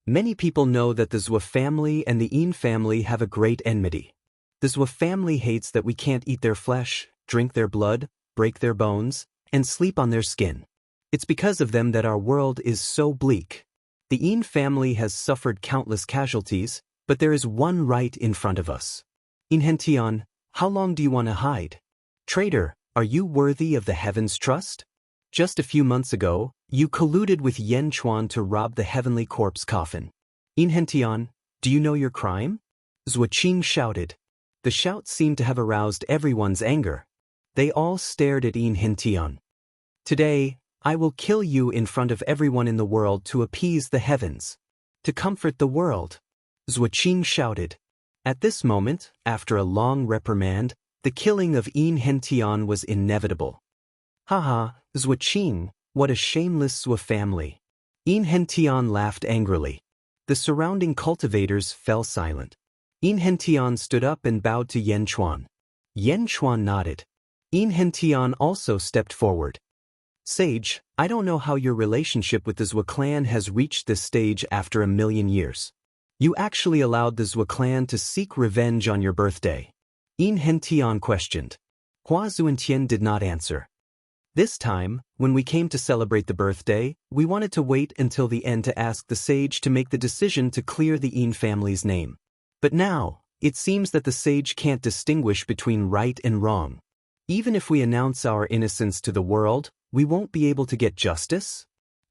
Many people know that the Zhuo family and the Yin family have a great enmity. The Zhuo family hates that we can't eat their flesh, drink their blood, break their bones, and sleep on their skin. It's because of them that our world is so bleak. The Yin family has suffered countless casualties, but there is one right in front of us. Yin Hentian, how long do you want to hide? Traitor, are you worthy of the heavens' trust? Just a few months ago, you colluded with Yan Chuan to rob the heavenly corpse coffin. Yin Hentian, do you know your crime? Zhuo Qing shouted. The shout seemed to have aroused everyone's anger. They all stared at Yin Hentian. Today, I will kill you in front of everyone in the world to appease the heavens, to comfort the world. Zhuo Qing shouted. At this moment, after a long reprimand, the killing of Yin Hentian was inevitable. Haha, Zhuo Qing, what a shameless Zhuo family. Yin Hentian laughed angrily. The surrounding cultivators fell silent. Yin Hentian stood up and bowed to Yan Chuan. Yan Chuan nodded. Yin Hentian also stepped forward. Sage, I don't know how your relationship with the Zhuo clan has reached this stage after 1,000,000 years. You actually allowed the Zhuo clan to seek revenge on your birthday. Yin Hentian questioned. Hua Zuentian did not answer. This time, when we came to celebrate the birthday, we wanted to wait until the end to ask the sage to make the decision to clear the Een family's name. But now, it seems that the sage can't distinguish between right and wrong. Even if we announce our innocence to the world, we won't be able to get justice?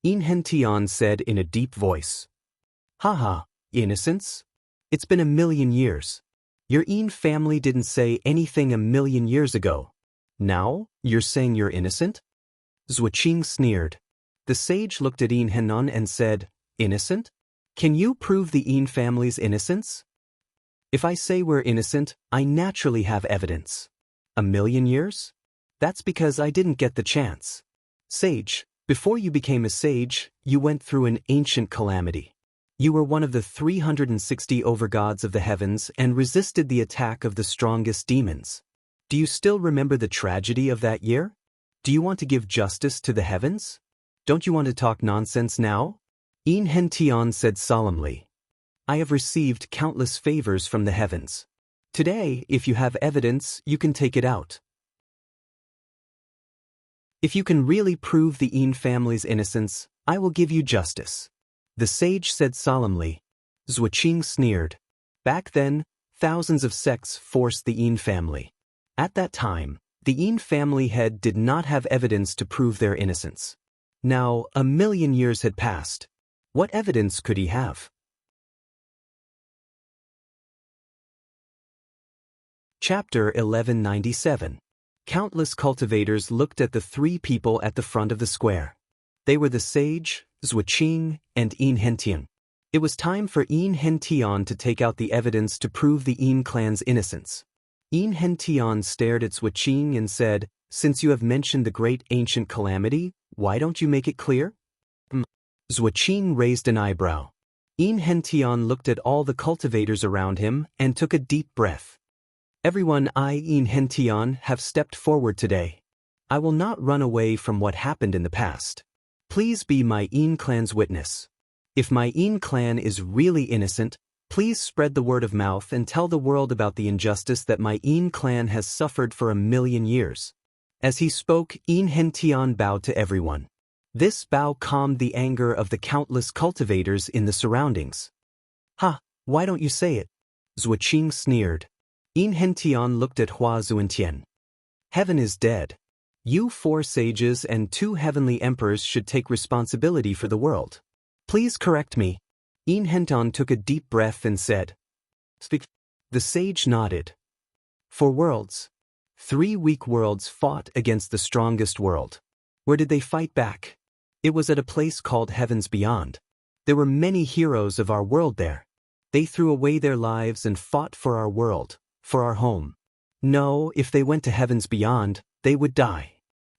Een Hentian said in a deep voice. Haha, innocence? It's been 1,000,000 years. Your Een family didn't say anything 1,000,000 years ago. Now, you're saying you're innocent? Zhuoqing sneered. The sage looked at Een Henan and said, Innocent? Can you prove the Een family's innocence? If I say we're innocent, I naturally have evidence. 1,000,000 years? That's because I didn't get the chance. Sage, before you became a sage, you went through an ancient calamity. You were one of the 360 overgods of the heavens and resisted the attack of the strongest demons. Do you still remember the tragedy of that year? Do you want to give justice to the heavens? Don't you want to talk nonsense now? Een Hentian said solemnly. I have received countless favors from the heavens. Today, if you have evidence, you can take it out. If you can really prove the Een family's innocence, I will give you justice. The sage said solemnly. Zhuoqing sneered. Back then, thousands of sects forced the Een family. At that time, the Een family head did not have evidence to prove their innocence. Now, 1,000,000 years had passed. What evidence could he have? Chapter 1197. Countless cultivators looked at the three people at the front of the square. They were the sage, Zhuoqing, and Een Hentian. It was time for Een Hentian to take out the evidence to prove the Een clan's innocence. Een Hentian stared at Zhuoqing and said, Since you have mentioned the great ancient calamity, why don't you make it clear? Zhuoqing raised an eyebrow. Een Hentian looked at all the cultivators around him and took a deep breath. Everyone I, Een Hentian, have stepped forward today. I will not run away from what happened in the past. Please be my Een clan's witness. If my Een clan is really innocent, please spread the word of mouth and tell the world about the injustice that my Een clan has suffered for 1,000,000 years. As he spoke, Een Hentian bowed to everyone. This bow calmed the anger of the countless cultivators in the surroundings. Ha, why don't you say it? Zhuoqing sneered. Een Hentian looked at Hua Zuentian. Heaven is dead. You 4 sages and 2 heavenly emperors should take responsibility for the world. Please correct me. Een Hentian took a deep breath and said, Speak. The sage nodded. For worlds. 3 weak worlds fought against the strongest world. Where did they fight back? It was at a place called Heavens Beyond. There were many heroes of our world there. They threw away their lives and fought for our world, for our home. No, if they went to Heavens Beyond, they would die.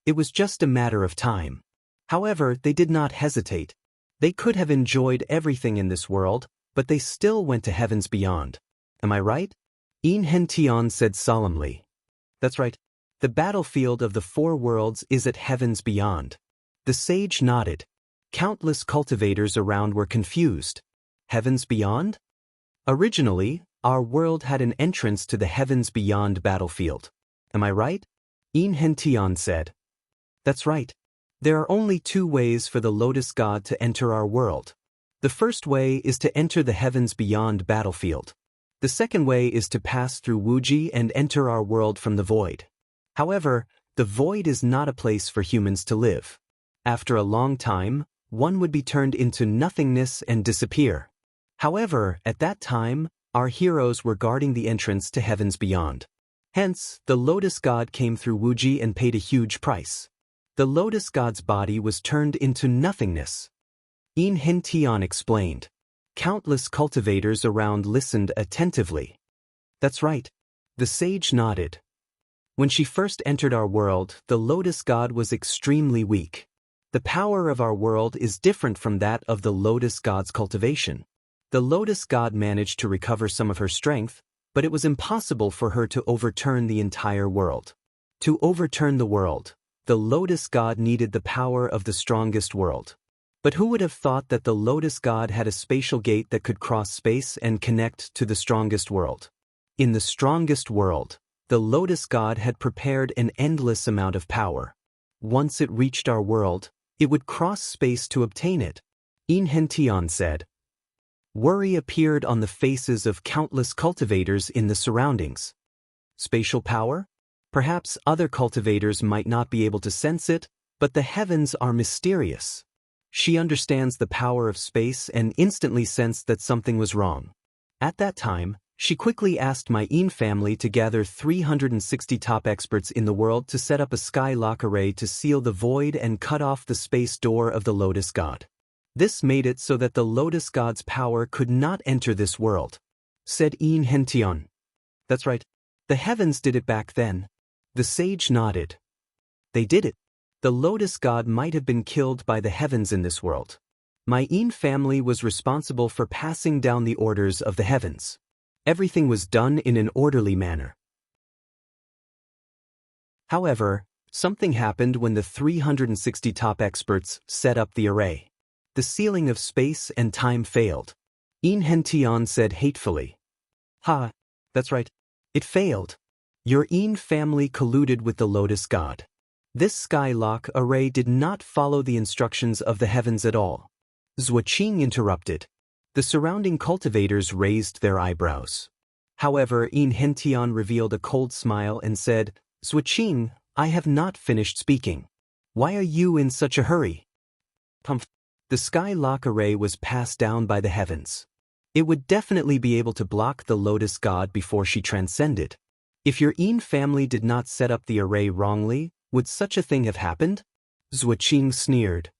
It was just a matter of time. However, they did not hesitate. They could have enjoyed everything in this world, but they still went to Heavens Beyond. Am I right? Een Hentian said solemnly. That's right. The battlefield of the 4 worlds is at Heavens Beyond. The sage nodded. Countless cultivators around were confused. Heavens Beyond? Originally, our world had an entrance to the Heavens Beyond battlefield. Am I right? Een Hentian said. That's right. There are only 2 ways for the Lotus God to enter our world. The first way is to enter the Heavens Beyond battlefield. The second way is to pass through Wuji and enter our world from the void. However, the void is not a place for humans to live. After a long time, one would be turned into nothingness and disappear. However, at that time, our heroes were guarding the entrance to Heavens Beyond. Hence, the Lotus God came through Wuji and paid a huge price. The Lotus God's body was turned into nothingness. Een Hentian explained. Countless cultivators around listened attentively. That's right. The sage nodded. When she first entered our world, the Lotus God was extremely weak. The power of our world is different from that of the Lotus God's cultivation. The Lotus God managed to recover some of her strength, but it was impossible for her to overturn the entire world. To overturn the world, the Lotus God needed the power of the strongest world. But who would have thought that the Lotus God had a spatial gate that could cross space and connect to the strongest world? In the strongest world, the Lotus God had prepared an endless amount of power. Once it reached our world, it would cross space to obtain it. Inhentian said. Worry appeared on the faces of countless cultivators in the surroundings. Spatial power? Perhaps other cultivators might not be able to sense it, but the heavens are mysterious. She understands the power of space and instantly sensed that something was wrong. At that time, she quickly asked my family to gather 360 top experts in the world to set up a skylock array to seal the void and cut off the space door of the Lotus God. This made it so that the Lotus God's power could not enter this world, said Inhentian. That's right. The heavens did it back then. The sage nodded. They did it. The Lotus God might have been killed by the heavens in this world. My family was responsible for passing down the orders of the heavens. Everything was done in an orderly manner. However, something happened when the 360 top experts set up the array. The sealing of space and time failed. Inhentian said hatefully. Ha, that's right. It failed. Your family colluded with the Lotus God. This skylock array did not follow the instructions of the heavens at all. Zhuoqing interrupted. The surrounding cultivators raised their eyebrows. However, Inhentian revealed a cold smile and said, Zhuoqing, I have not finished speaking. Why are you in such a hurry? Pumph. The skylock array was passed down by the heavens. It would definitely be able to block the Lotus God before she transcended. If your family did not set up the array wrongly, would such a thing have happened? Zhuoqing sneered.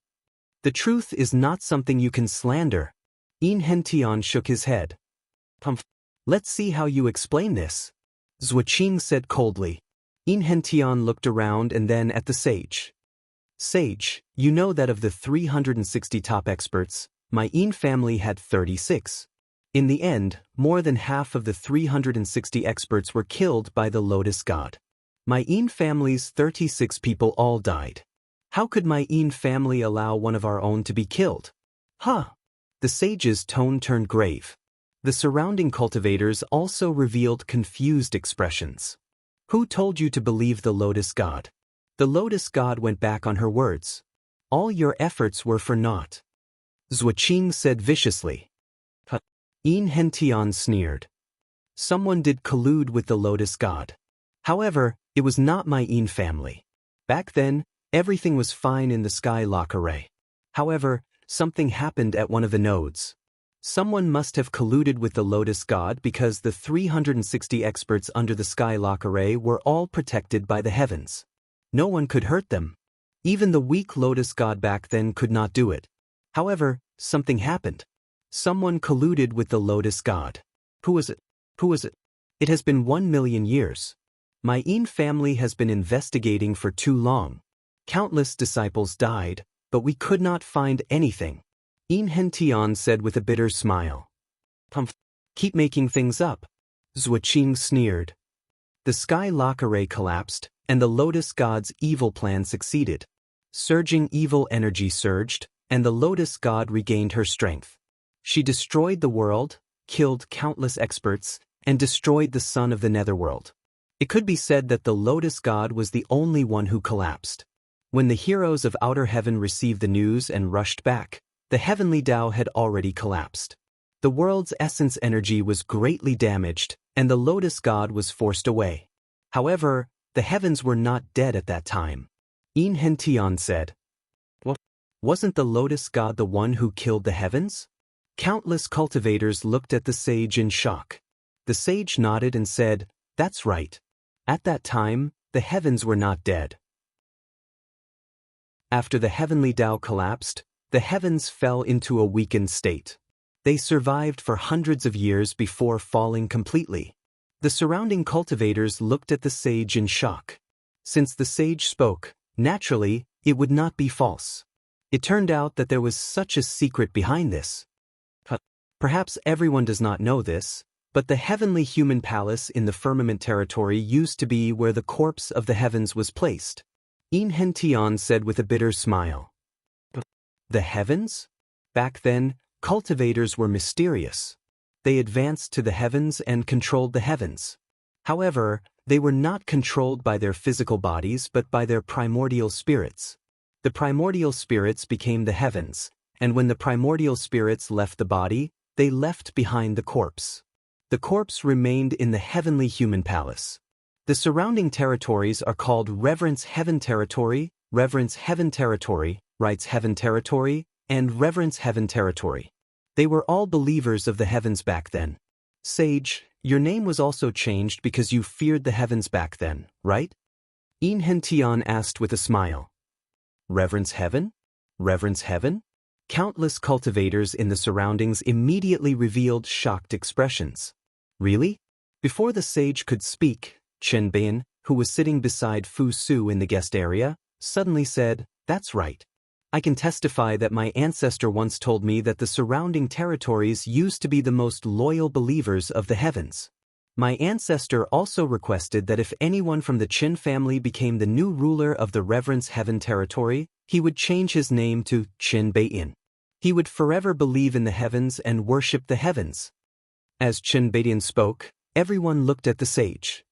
The truth is not something you can slander. Inhentian shook his head. Pumph. Let's see how you explain this. Zhuoqing said coldly. Inhentian looked around and then at the sage. Sage, you know that of the 360 top experts, my family had 36. In the end, more than half of the 360 experts were killed by the Lotus God. My family's 36 people all died. How could my family allow one of our own to be killed? Huh! The sage's tone turned grave. The surrounding cultivators also revealed confused expressions. Who told you to believe the Lotus God? The Lotus God went back on her words. All your efforts were for naught. Zhuoqing said viciously. Inhentian sneered. Someone did collude with the Lotus God. However, it was not my family. Back then, everything was fine in the skylock array. However, something happened at one of the nodes. Someone must have colluded with the Lotus God because the 360 experts under the skylock array were all protected by the heavens. No one could hurt them. Even the weak Lotus God back then could not do it. However, something happened. Someone colluded with the Lotus God. Who was it? Who was it? It has been 1 million years. My family has been investigating for too long. Countless disciples died, but we could not find anything. Inhentian said with a bitter smile. Pumph. Keep making things up. Zhuoqing sneered. The skylock array collapsed, and the Lotus God's evil plan succeeded. Surging evil energy surged, and the Lotus God regained her strength. She destroyed the world, killed countless experts, and destroyed the sun of the netherworld. It could be said that the Lotus God was the only one who collapsed. When the heroes of outer heaven received the news and rushed back, the heavenly Tao had already collapsed. The world's essence energy was greatly damaged, and the Lotus God was forced away. However, the heavens were not dead at that time. Inhentian said. Well, wasn't the Lotus God the one who killed the heavens? Countless cultivators looked at the sage in shock. The sage nodded and said, That's right. At that time, the heavens were not dead. After the heavenly Tao collapsed, the heavens fell into a weakened state. They survived for hundreds of years before falling completely. The surrounding cultivators looked at the sage in shock. Since the sage spoke, naturally, it would not be false. It turned out that there was such a secret behind this. Perhaps everyone does not know this, but the heavenly human palace in the firmament territory used to be where the corpse of the heavens was placed. Inhentian said with a bitter smile. The heavens? Back then, cultivators were mysterious. They advanced to the heavens and controlled the heavens. However, They were not controlled by their physical bodies but by their primordial spirits. The primordial spirits became the heavens, and when the primordial spirits left the body, they left behind the corpse. The corpse remained in the heavenly human palace. The surrounding territories are called Reverence Heaven Territory, Reverence Heaven Territory, Rights Heaven Territory, and Reverence Heaven Territory. They were all believers of the heavens back then. Sage, your name was also changed because you feared the heavens back then, right? Inhentian asked with a smile. Reverence Heaven? Reverence Heaven? Countless cultivators in the surroundings immediately revealed shocked expressions. Really? Before the sage could speak, Chen Bian, who was sitting beside Fu Su in the guest area, suddenly said, "That's right. I can testify that my ancestor once told me that the surrounding territories used to be the most loyal believers of the heavens. My ancestor also requested that if anyone from the Qin family became the new ruler of the Reverence Heaven Territory, he would change his name to Qin Beiyin. He would forever believe in the heavens and worship the heavens." As Qin Beiyin spoke, everyone looked at the sage.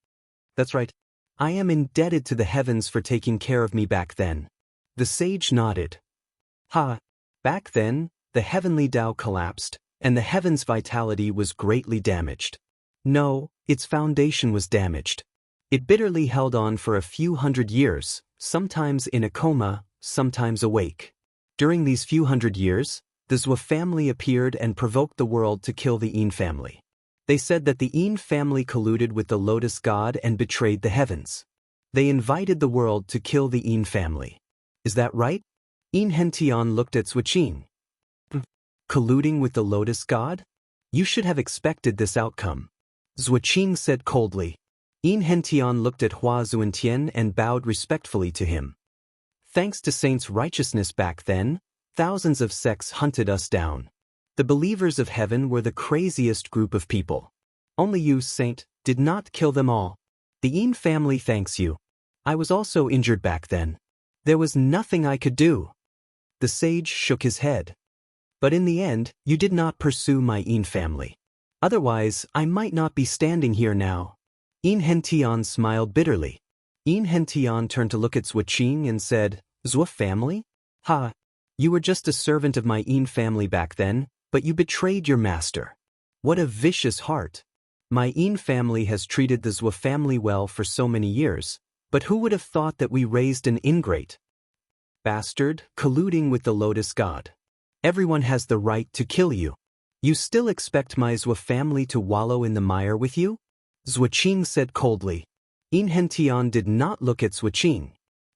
"That's right. I am indebted to the heavens for taking care of me back then." The sage nodded. Back then, the heavenly Tao collapsed, and the heaven's vitality was greatly damaged. No, its foundation was damaged. It bitterly held on for a few hundred years, sometimes in a coma, sometimes awake. During these few hundred years, the Zhou family appeared and provoked the world to kill the Yin family. They said that the Yin family colluded with the Lotus God and betrayed the heavens. They invited the world to kill the Yin family. Is that right? Yin Hentian looked at Zhuqing. Colluding with the Lotus God? You should have expected this outcome. Zhuqing said coldly. Yin Hentian looked at Hua Zuantian and bowed respectfully to him. Thanks to Saint's righteousness back then, thousands of sects hunted us down. The believers of heaven were the craziest group of people. Only you, Saint, did not kill them all. The Yin family thanks you. I was also injured back then. There was nothing I could do. The sage shook his head. But in the end, you did not pursue my Yin family. Otherwise, I might not be standing here now. Yin Hentian smiled bitterly. Yin Hentian turned to look at Zhuqing and said, "Zhou family? You were just a servant of my Yin family back then, but you betrayed your master. What a vicious heart. My Yin family has treated the Zhou family well for so many years, but who would have thought that we raised an ingrate bastard colluding with the Lotus God? Everyone has the right to kill you. You still expect my Zhou family to wallow in the mire with you?" Zhuqing said coldly. Yin Hentian did not look at Zhuqing.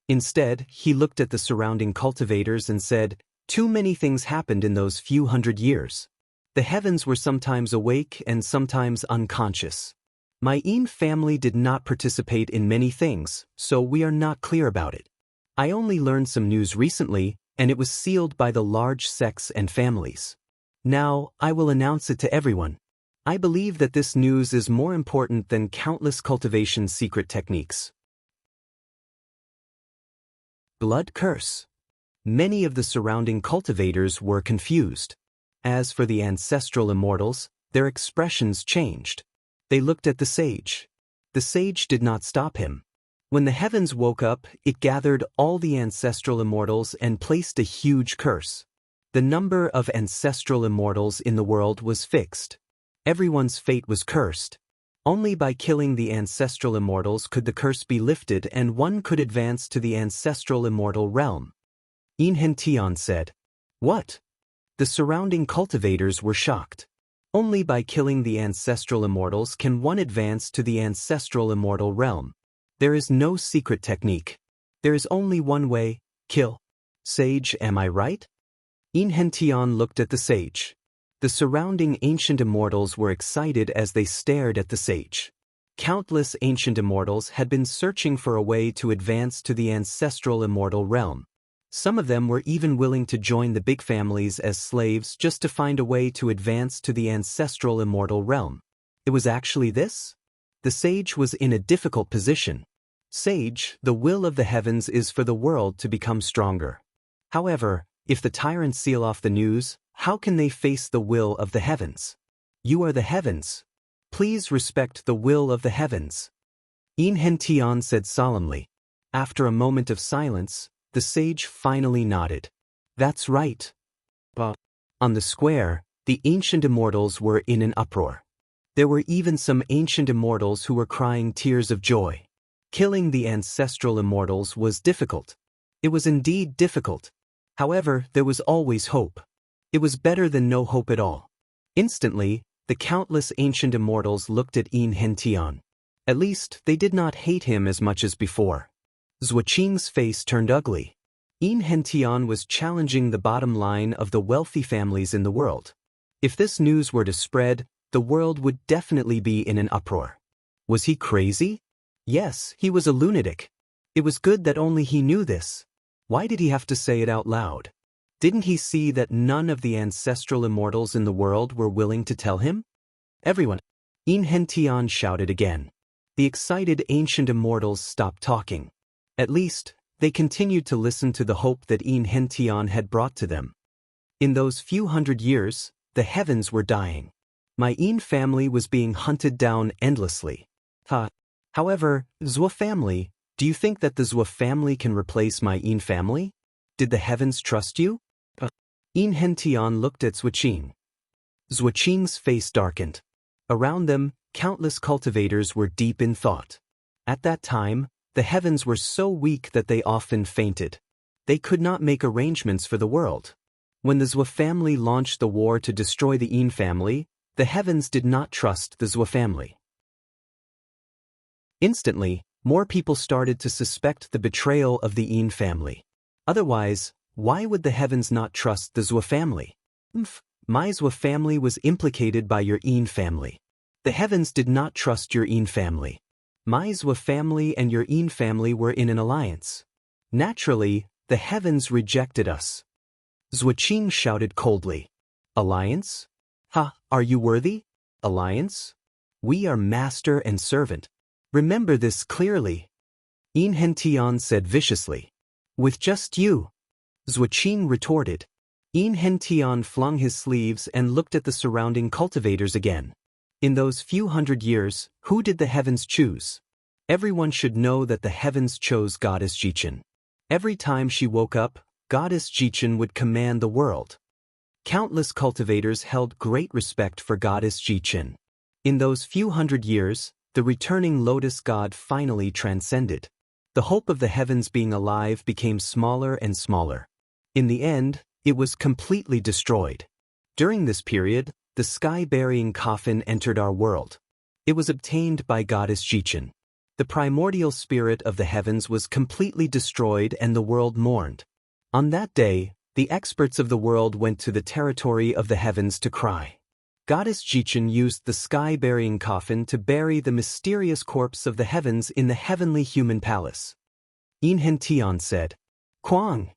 Instead, he looked at the surrounding cultivators and said, "Too many things happened in those few hundred years. The heavens were sometimes awake and sometimes unconscious. My Yin family did not participate in many things, so we are not clear about it. I only learned some news recently, and it was sealed by the large sects and families. Now, I will announce it to everyone. I believe that this news is more important than countless cultivation secret techniques." Blood curse. Many of the surrounding cultivators were confused. As for the ancestral immortals, their expressions changed. They looked at the sage. The sage did not stop him. When the heavens woke up, it gathered all the ancestral immortals and placed a huge curse. The number of ancestral immortals in the world was fixed. Everyone's fate was cursed. Only by killing the ancestral immortals could the curse be lifted and one could advance to the ancestral immortal realm. Yin Hentian said. What? The surrounding cultivators were shocked. Only by killing the ancestral immortals can one advance to the ancestral immortal realm. There is no secret technique. There is only one way, kill. Sage, am I right? Yin Hentian looked at the sage. The surrounding ancient immortals were excited as they stared at the sage. Countless ancient immortals had been searching for a way to advance to the ancestral immortal realm. Some of them were even willing to join the big families as slaves just to find a way to advance to the ancestral immortal realm. It was actually this? The sage was in a difficult position. Sage, the will of the heavens is for the world to become stronger. However, if the tyrants seal off the news, how can they face the will of the heavens? You are the heavens. Please respect the will of the heavens. Inhentian said solemnly. After a moment of silence, the sage finally nodded. That's right. On the square, the ancient immortals were in an uproar. There were even some ancient immortals who were crying tears of joy. Killing the ancestral immortals was difficult. It was indeed difficult. However, there was always hope. It was better than no hope at all. Instantly, the countless ancient immortals looked at Inhentian. At least, they did not hate him as much as before. Zuoqing's face turned ugly. Inhentian was challenging the bottom line of the wealthy families in the world. If this news were to spread, the world would definitely be in an uproar. Was he crazy? Yes, he was a lunatic. It was good that only he knew this. Why did he have to say it out loud? Didn't he see that none of the ancestral immortals in the world were willing to tell him? Everyone! Inhentian shouted again. The excited ancient immortals stopped talking. At least, they continued to listen to the hope that Inhentian had brought to them. In those few hundred years, the heavens were dying. My In family was being hunted down endlessly. However, Zuo family, do you think that the Zuo family can replace my In family? Did the heavens trust you? Inhentian looked at Zuoqing. Zuoqing's face darkened. Around them, countless cultivators were deep in thought. At that time, the heavens were so weak that they often fainted. They could not make arrangements for the world. When the Zuo family launched the war to destroy the In family, the heavens did not trust the Zuo family. Instantly, more people started to suspect the betrayal of the In family. Otherwise, why would the heavens not trust the Zuo family? My Zuo family was implicated by your In family. The heavens did not trust your In family. My Zuo family and your In family were in an alliance. Naturally, the heavens rejected us. Zuoqing shouted coldly. Alliance? Are you worthy? Alliance? We are master and servant. Remember this clearly. Inhentian said viciously. With just you. Zuoqing retorted. Inhentian flung his sleeves and looked at the surrounding cultivators again. In those few hundred years, who did the heavens choose? Everyone should know that the heavens chose Goddess Jichen. Every time she woke up, Goddess Jichen would command the world. Countless cultivators held great respect for Goddess Jichen. In those few hundred years, the returning lotus god finally transcended. The hope of the heavens being alive became smaller and smaller. In the end, it was completely destroyed. During this period, the sky-burying coffin entered our world. It was obtained by Goddess Jichen. The primordial spirit of the heavens was completely destroyed and the world mourned. On that day, the experts of the world went to the territory of the heavens to cry. Goddess Jichen used the sky-burying coffin to bury the mysterious corpse of the heavens in the heavenly human palace. Inhentian said. Kuang!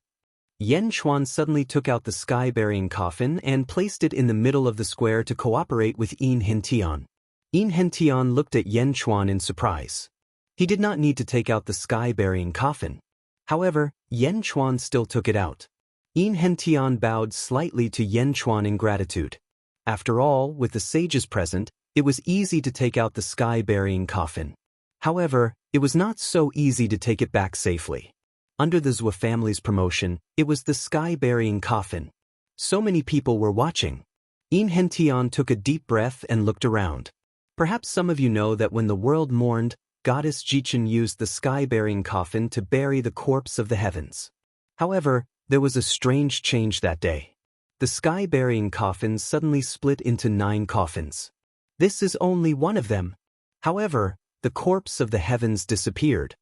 Yen Chuan suddenly took out the sky-burying coffin and placed it in the middle of the square to cooperate with Inhentian. Inhentian looked at Yen Chuan in surprise. He did not need to take out the sky-burying coffin. However, Yen Chuan still took it out. Inhentian bowed slightly to Yen Chuan in gratitude. After all, with the sages present, it was easy to take out the sky-burying coffin. However, it was not so easy to take it back safely. Under the Zuo family's promotion, it was the sky-burying coffin. So many people were watching. Inhentian took a deep breath and looked around. Perhaps some of you know that when the world mourned, Goddess Jichen used the sky-burying coffin to bury the corpse of the heavens. However, there was a strange change that day. The sky-burying coffin suddenly split into 9 coffins. This is only one of them. However, the corpse of the heavens disappeared.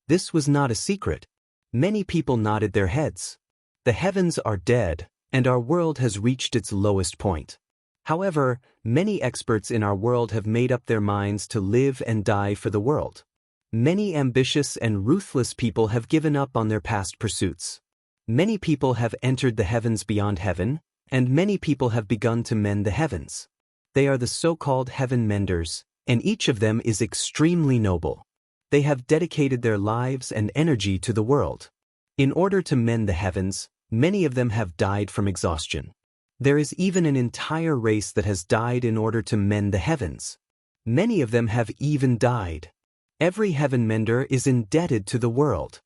This was not a secret. Many people nodded their heads. The heavens are dead, and our world has reached its lowest point. However, many experts in our world have made up their minds to live and die for the world. Many ambitious and ruthless people have given up on their past pursuits. Many people have entered the heavens beyond heaven, and many people have begun to mend the heavens. They are the so-called heaven menders, and each of them is extremely noble. They have dedicated their lives and energy to the world. In order to mend the heavens, many of them have died from exhaustion. There is even an entire race that has died in order to mend the heavens. Many of them have even died. Every heaven mender is indebted to the world.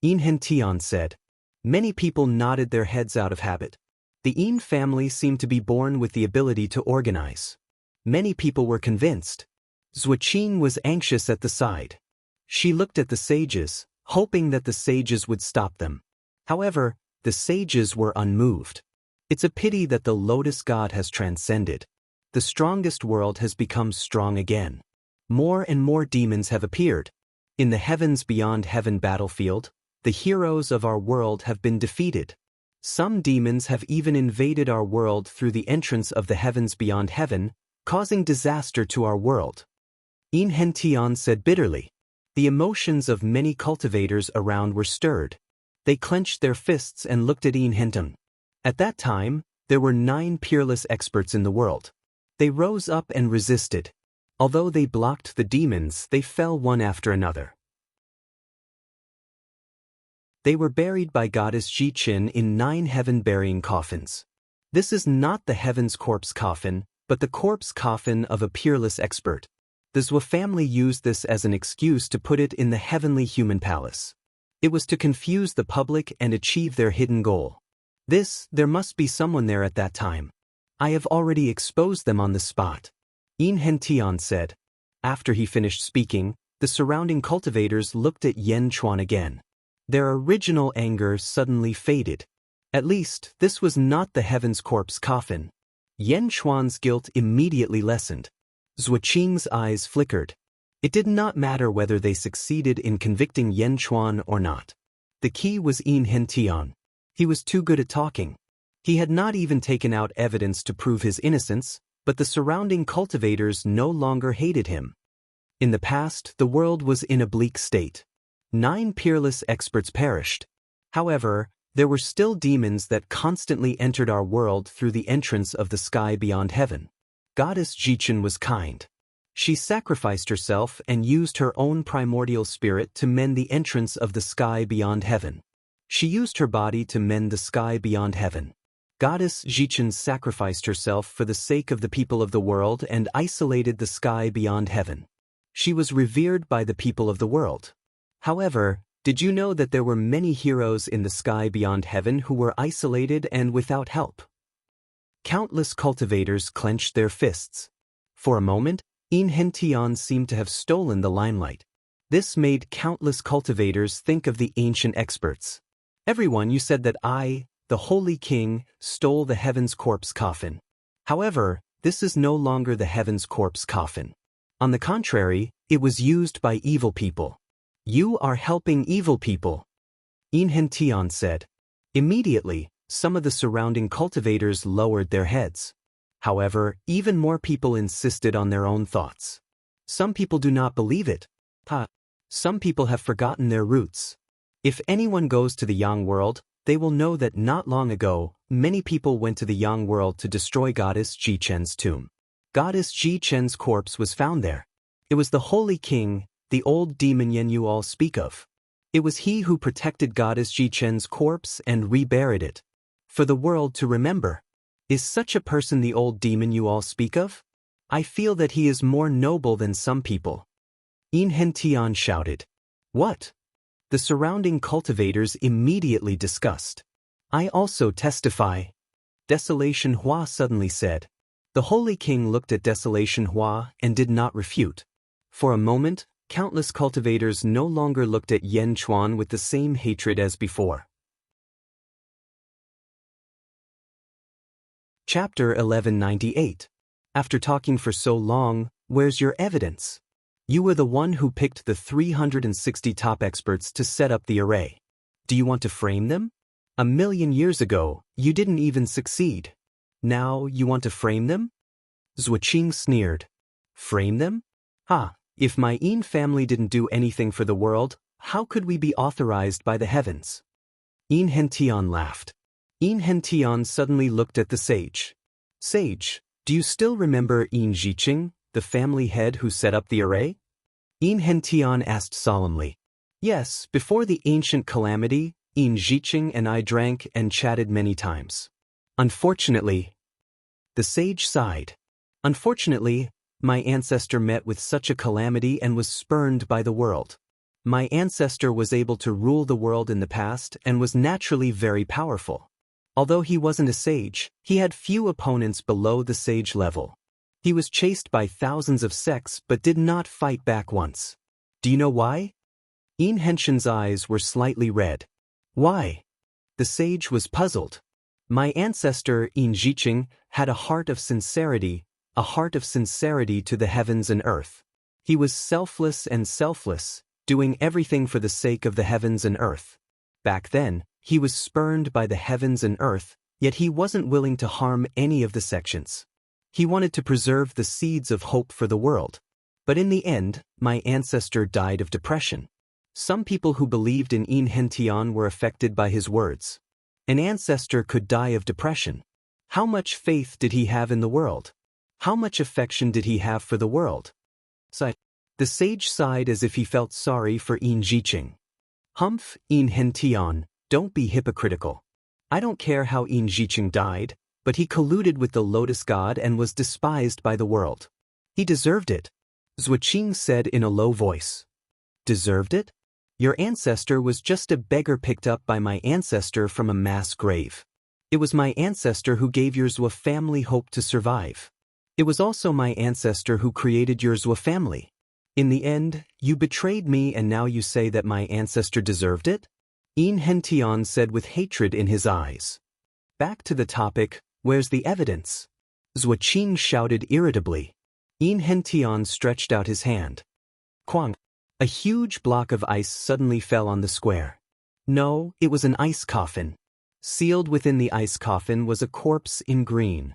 Inhentian said. Many people nodded their heads out of habit. The In family seemed to be born with the ability to organize. Many people were convinced. Zhuqing was anxious at the side. She looked at the sages, hoping that the sages would stop them. However, the sages were unmoved. It's a pity that the Lotus God has transcended. The strongest world has become strong again. More and more demons have appeared. In the heavens beyond heaven battlefield, the heroes of our world have been defeated. Some demons have even invaded our world through the entrance of the heavens beyond heaven, causing disaster to our world. Inhentian said bitterly. The emotions of many cultivators around were stirred. They clenched their fists and looked at Inhentian. At that time, there were 9 peerless experts in the world. They rose up and resisted. Although they blocked the demons, they fell one after another. They were buried by goddess Jichin in 9 heaven-burying coffins. This is not the heaven's corpse coffin, but the corpse coffin of a peerless expert. The Zhou family used this as an excuse to put it in the heavenly human palace. It was to confuse the public and achieve their hidden goal. There must be someone there at that time. I have already exposed them on the spot. Inhentian said. After he finished speaking, the surrounding cultivators looked at Yan Chuan again. Their original anger suddenly faded. At least, this was not the heaven's corpse coffin. Yan Chuan's guilt immediately lessened. Zhuqing's eyes flickered. It did not matter whether they succeeded in convicting Yan Chuan or not. The key was Inhentian. He was too good at talking. He had not even taken out evidence to prove his innocence, but the surrounding cultivators no longer hated him. In the past, the world was in a bleak state. 9 peerless experts perished. However, there were still demons that constantly entered our world through the entrance of the sky beyond heaven. Goddess Jichin was kind. She sacrificed herself and used her own primordial spirit to mend the entrance of the sky beyond heaven. She used her body to mend the sky beyond heaven. Goddess Jichin sacrificed herself for the sake of the people of the world and isolated the sky beyond heaven. She was revered by the people of the world. However, did you know that there were many heroes in the sky beyond heaven who were isolated and without help? Countless cultivators clenched their fists. For a moment, Inhentian seemed to have stolen the limelight. This made countless cultivators think of the ancient experts. Everyone, you said that I, the Holy King, stole the heaven's corpse coffin. However, this is no longer the heaven's corpse coffin. On the contrary, it was used by evil people. You are helping evil people, Inhentian said. Immediately, some of the surrounding cultivators lowered their heads. However, even more people insisted on their own thoughts. Some people do not believe it. Some people have forgotten their roots. If anyone goes to the Yang world, they will know that not long ago, many people went to the Yang world to destroy Goddess Jichen's tomb. Goddess Jichen's corpse was found there. It was the Holy King, the old demon Yen you all speak of. It was he who protected Goddess Jichen's corpse and reburied it. For the world to remember. Is such a person the old demon you all speak of? I feel that he is more noble than some people. Inhentian shouted. What? The surrounding cultivators immediately discussed. I also testify. Desolation Hua suddenly said. The Holy King looked at Desolation Hua and did not refute. For a moment, countless cultivators no longer looked at Yan Chuan with the same hatred as before. Chapter 1198. After talking for so long, where's your evidence? You were the one who picked the 360 top experts to set up the array. Do you want to frame them? 1,000,000 years ago, you didn't even succeed. Now you want to frame them? Zhuqing sneered. Frame them? If my In family didn't do anything for the world, how could we be authorized by the heavens? Inhentian laughed. Inhentian suddenly looked at the sage. Sage, do you still remember In Jiqing, the family head who set up the array? Inhentian asked solemnly. Yes, before the ancient calamity, In Jiqing and I drank and chatted many times. Unfortunately, the sage sighed. Unfortunately, My ancestor met with such a calamity and was spurned by the world. My ancestor was able to rule the world in the past and was naturally very powerful. Although he wasn't a sage, he had few opponents below the sage level. He was chased by thousands of sects but did not fight back once. Do you know why? Yin Henshin's eyes were slightly red. Why? The sage was puzzled. My ancestor, Yin Zhiqing, had a heart of sincerity to the heavens and earth. He was selfless, doing everything for the sake of the heavens and earth. Back then, he was spurned by the heavens and earth, yet he wasn't willing to harm any of the sections. He wanted to preserve the seeds of hope for the world. But in the end, my ancestor died of depression. Some people who believed in Yin Hentian were affected by his words. An ancestor could die of depression. How much faith did he have in the world? How much affection did he have for the world? The sage sighed as if he felt sorry for Yin Zhiqing. Humph, Yin Hentian, don't be hypocritical. I don't care how Yin Zhiqing died, but he colluded with the Lotus God and was despised by the world. He deserved it, Zuoqing said in a low voice. Deserved it? Your ancestor was just a beggar picked up by my ancestor from a mass grave. It was my ancestor who gave your Zhuo family hope to survive. It was also my ancestor who created your Zhuo family. In the end, you betrayed me and now you say that my ancestor deserved it? Yin Hentian said with hatred in his eyes. Back to the topic, where's the evidence? Zuoqing shouted irritably. Yin Hentian stretched out his hand. Quang! A huge block of ice suddenly fell on the square. No, it was an ice coffin. Sealed within the ice coffin was a corpse in green.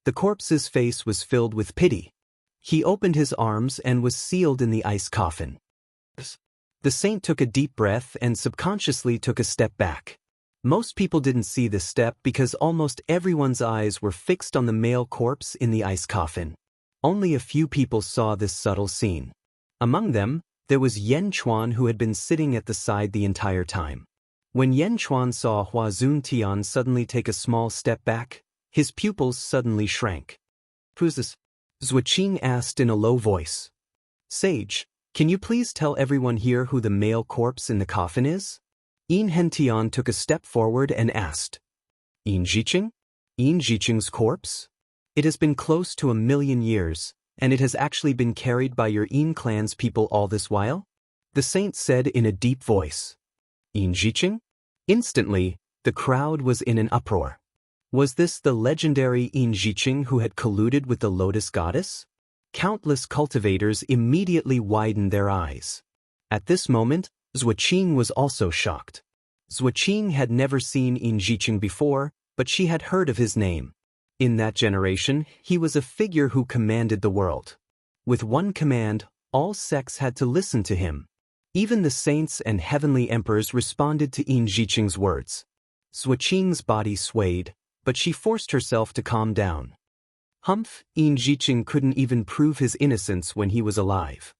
The corpse's face was filled with pity. He opened his arms and was sealed in the ice coffin. The saint took a deep breath and subconsciously took a step back. Most people didn't see this step because almost everyone's eyes were fixed on the male corpse in the ice coffin. Only a few people saw this subtle scene. Among them, there was Yan Chuan, who had been sitting at the side the entire time. When Yan Chuan saw Hua Zuntian suddenly take a small step back, his pupils suddenly shrank. Who's this? Zuoqing asked in a low voice. Sage, can you please tell everyone here who the male corpse in the coffin is? Yin Hentian took a step forward and asked. Yin Zhiqing? Yin Zhiqing's corpse? It has been close to 1,000,000 years, and it has actually been carried by your Yin clan's people all this while? The saint said in a deep voice. Yin Zhiqing? Instantly, the crowd was in an uproar. Was this the legendary Yin Zhiqing who had colluded with the Lotus Goddess? Countless cultivators immediately widened their eyes. At this moment, Zuoqing was also shocked. Zuoqing had never seen Yin Zhiqing before, but she had heard of his name. In that generation, he was a figure who commanded the world. With one command, all sects had to listen to him. Even the saints and heavenly emperors responded to Yin Zhiqing's words. Zuoqing's body swayed, but she forced herself to calm down. Humph, Yin Zhiqing couldn't even prove his innocence when he was alive.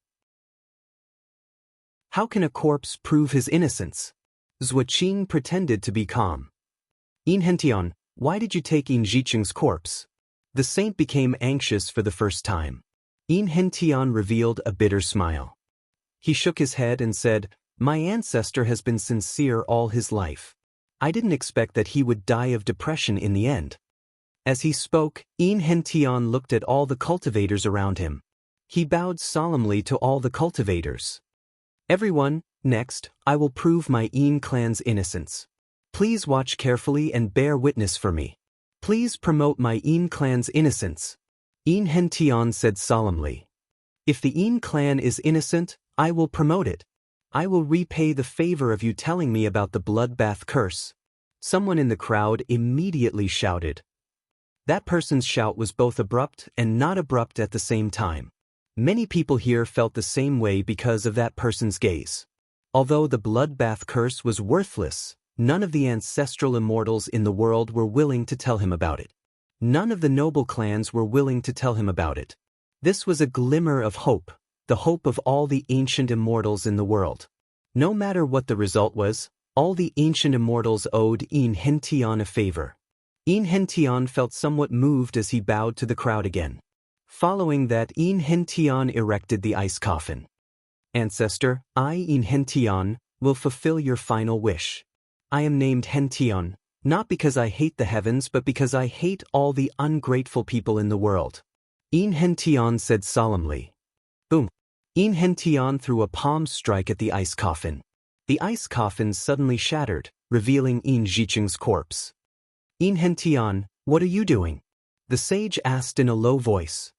How can a corpse prove his innocence? Zuoqing pretended to be calm. Yin Hentian, why did you take Yin Zhiqing's corpse? The saint became anxious for the first time. Yin Hentian revealed a bitter smile. He shook his head and said, My ancestor has been sincere all his life. I didn't expect that he would die of depression in the end. As he spoke, Yin Hentian looked at all the cultivators around him. He bowed solemnly to all the cultivators. Everyone, next, I will prove my Yin clan's innocence. Please watch carefully and bear witness for me. Please promote my Yin clan's innocence. Yin Hentian said solemnly. If the Yin clan is innocent, I will promote it. I will repay the favor of you telling me about the bloodbath curse. Someone in the crowd immediately shouted. That person's shout was both abrupt and not abrupt at the same time. Many people here felt the same way because of that person's gaze. Although the bloodbath curse was worthless, none of the ancestral immortals in the world were willing to tell him about it. None of the noble clans were willing to tell him about it. This was a glimmer of hope, the hope of all the ancient immortals in the world. No matter what the result was, all the ancient immortals owed Yin Hentian a favor. Yin Hentian felt somewhat moved as he bowed to the crowd again. Following that, In Hentian erected the ice coffin. Ancestor, I, In Hentian, will fulfill your final wish. I am named Hentian, not because I hate the heavens but because I hate all the ungrateful people in the world. In Hentian said solemnly. Boom. In Hentian threw a palm strike at the ice coffin. The ice coffin suddenly shattered, revealing In Jiqing's corpse. In Hentian, what are you doing? The sage asked in a low voice.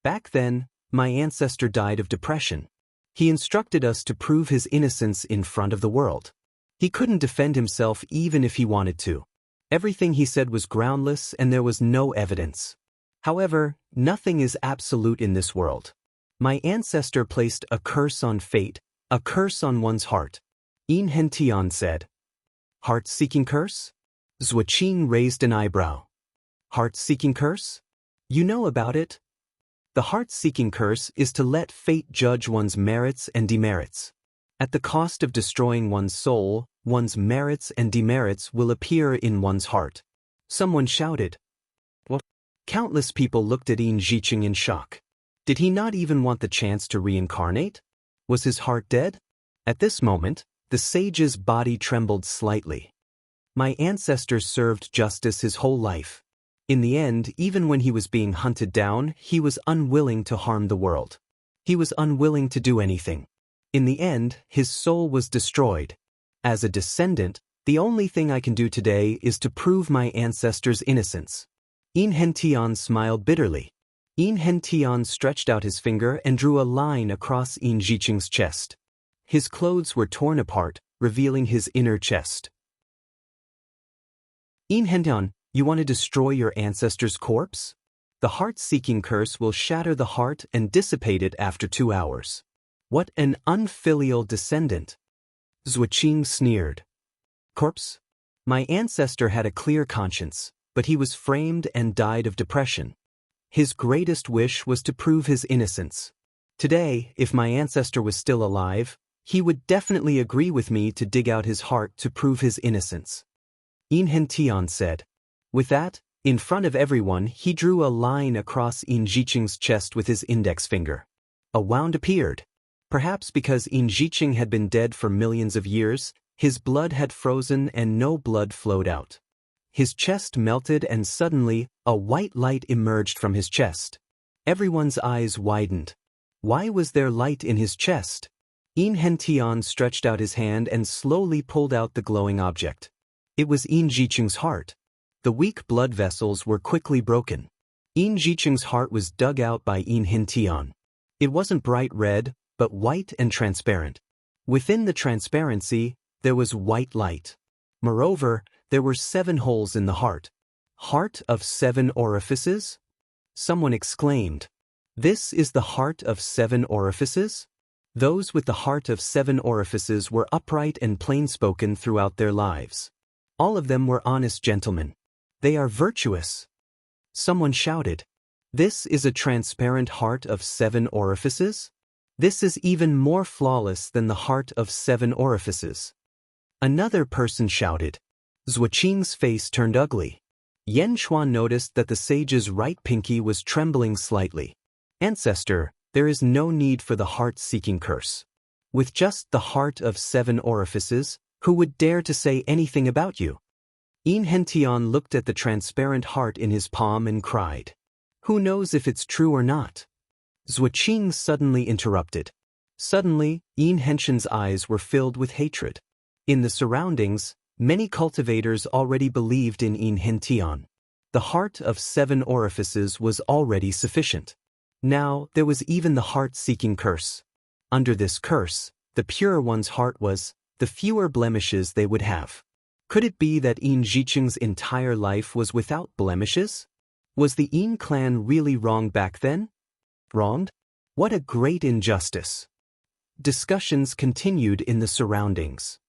Back then, my ancestor died of depression. He instructed us to prove his innocence in front of the world. He couldn't defend himself even if he wanted to. Everything he said was groundless and there was no evidence. However, nothing is absolute in this world. My ancestor placed a curse on fate, a curse on one's heart. In Hentian said. Heart-seeking curse? Zuoqing raised an eyebrow. Heart-seeking curse? You know about it? The heart-seeking curse is to let fate judge one's merits and demerits. At the cost of destroying one's soul, one's merits and demerits will appear in one's heart. Someone shouted. What? Countless people looked at In Jiqing in shock. Did he not even want the chance to reincarnate? Was his heart dead? At this moment, the sage's body trembled slightly. My ancestor served justice his whole life. In the end, even when he was being hunted down, he was unwilling to harm the world. He was unwilling to do anything. In the end, his soul was destroyed. As a descendant, the only thing I can do today is to prove my ancestor's innocence. In Hentian smiled bitterly. In Hentian stretched out his finger and drew a line across In Jiqing's chest. His clothes were torn apart, revealing his inner chest. In Hentian, you want to destroy your ancestor's corpse? The heart-seeking curse will shatter the heart and dissipate it after 2 hours. What an unfilial descendant! Zuoqing sneered. Corpse? My ancestor had a clear conscience, but he was framed and died of depression. His greatest wish was to prove his innocence. Today, if my ancestor was still alive, he would definitely agree with me to dig out his heart to prove his innocence. In Hentian said. With that, in front of everyone, he drew a line across In Jiqing's chest with his index finger. A wound appeared. Perhaps because In Jiqing had been dead for millions of years, his blood had frozen and no blood flowed out. His chest melted and suddenly, a white light emerged from his chest. Everyone's eyes widened. Why was there light in his chest? In Hentian stretched out his hand and slowly pulled out the glowing object. It was In Jiqing's heart. The weak blood vessels were quickly broken. In Jiqing's heart was dug out by In Hentian. It wasn't bright red, but white and transparent. Within the transparency, there was white light. Moreover, there were 7 holes in the heart. Heart of 7 orifices? Someone exclaimed. This is the heart of 7 orifices? Those with the heart of 7 orifices were upright and plain-spoken throughout their lives. All of them were honest gentlemen. They are virtuous. Someone shouted. This is a transparent heart of 7 orifices? This is even more flawless than the heart of 7 orifices. Another person shouted. Zuoqing's face turned ugly. Yan Xuan noticed that the sage's right pinky was trembling slightly. Ancestor, there is no need for the heart-seeking curse. With just the heart of 7 orifices, who would dare to say anything about you? In Hentian looked at the transparent heart in his palm and cried. Who knows if it's true or not? Zuoqing suddenly interrupted. Suddenly, In Hentian's eyes were filled with hatred. In the surroundings, many cultivators already believed in Hentian. The heart of 7 orifices was already sufficient. Now, there was even the heart-seeking curse. Under this curse, the purer one's heart was, the fewer blemishes they would have. Could it be that In Jiqing's entire life was without blemishes? Was the In clan really wrong back then? Wronged? What a great injustice. Discussions continued in the surroundings.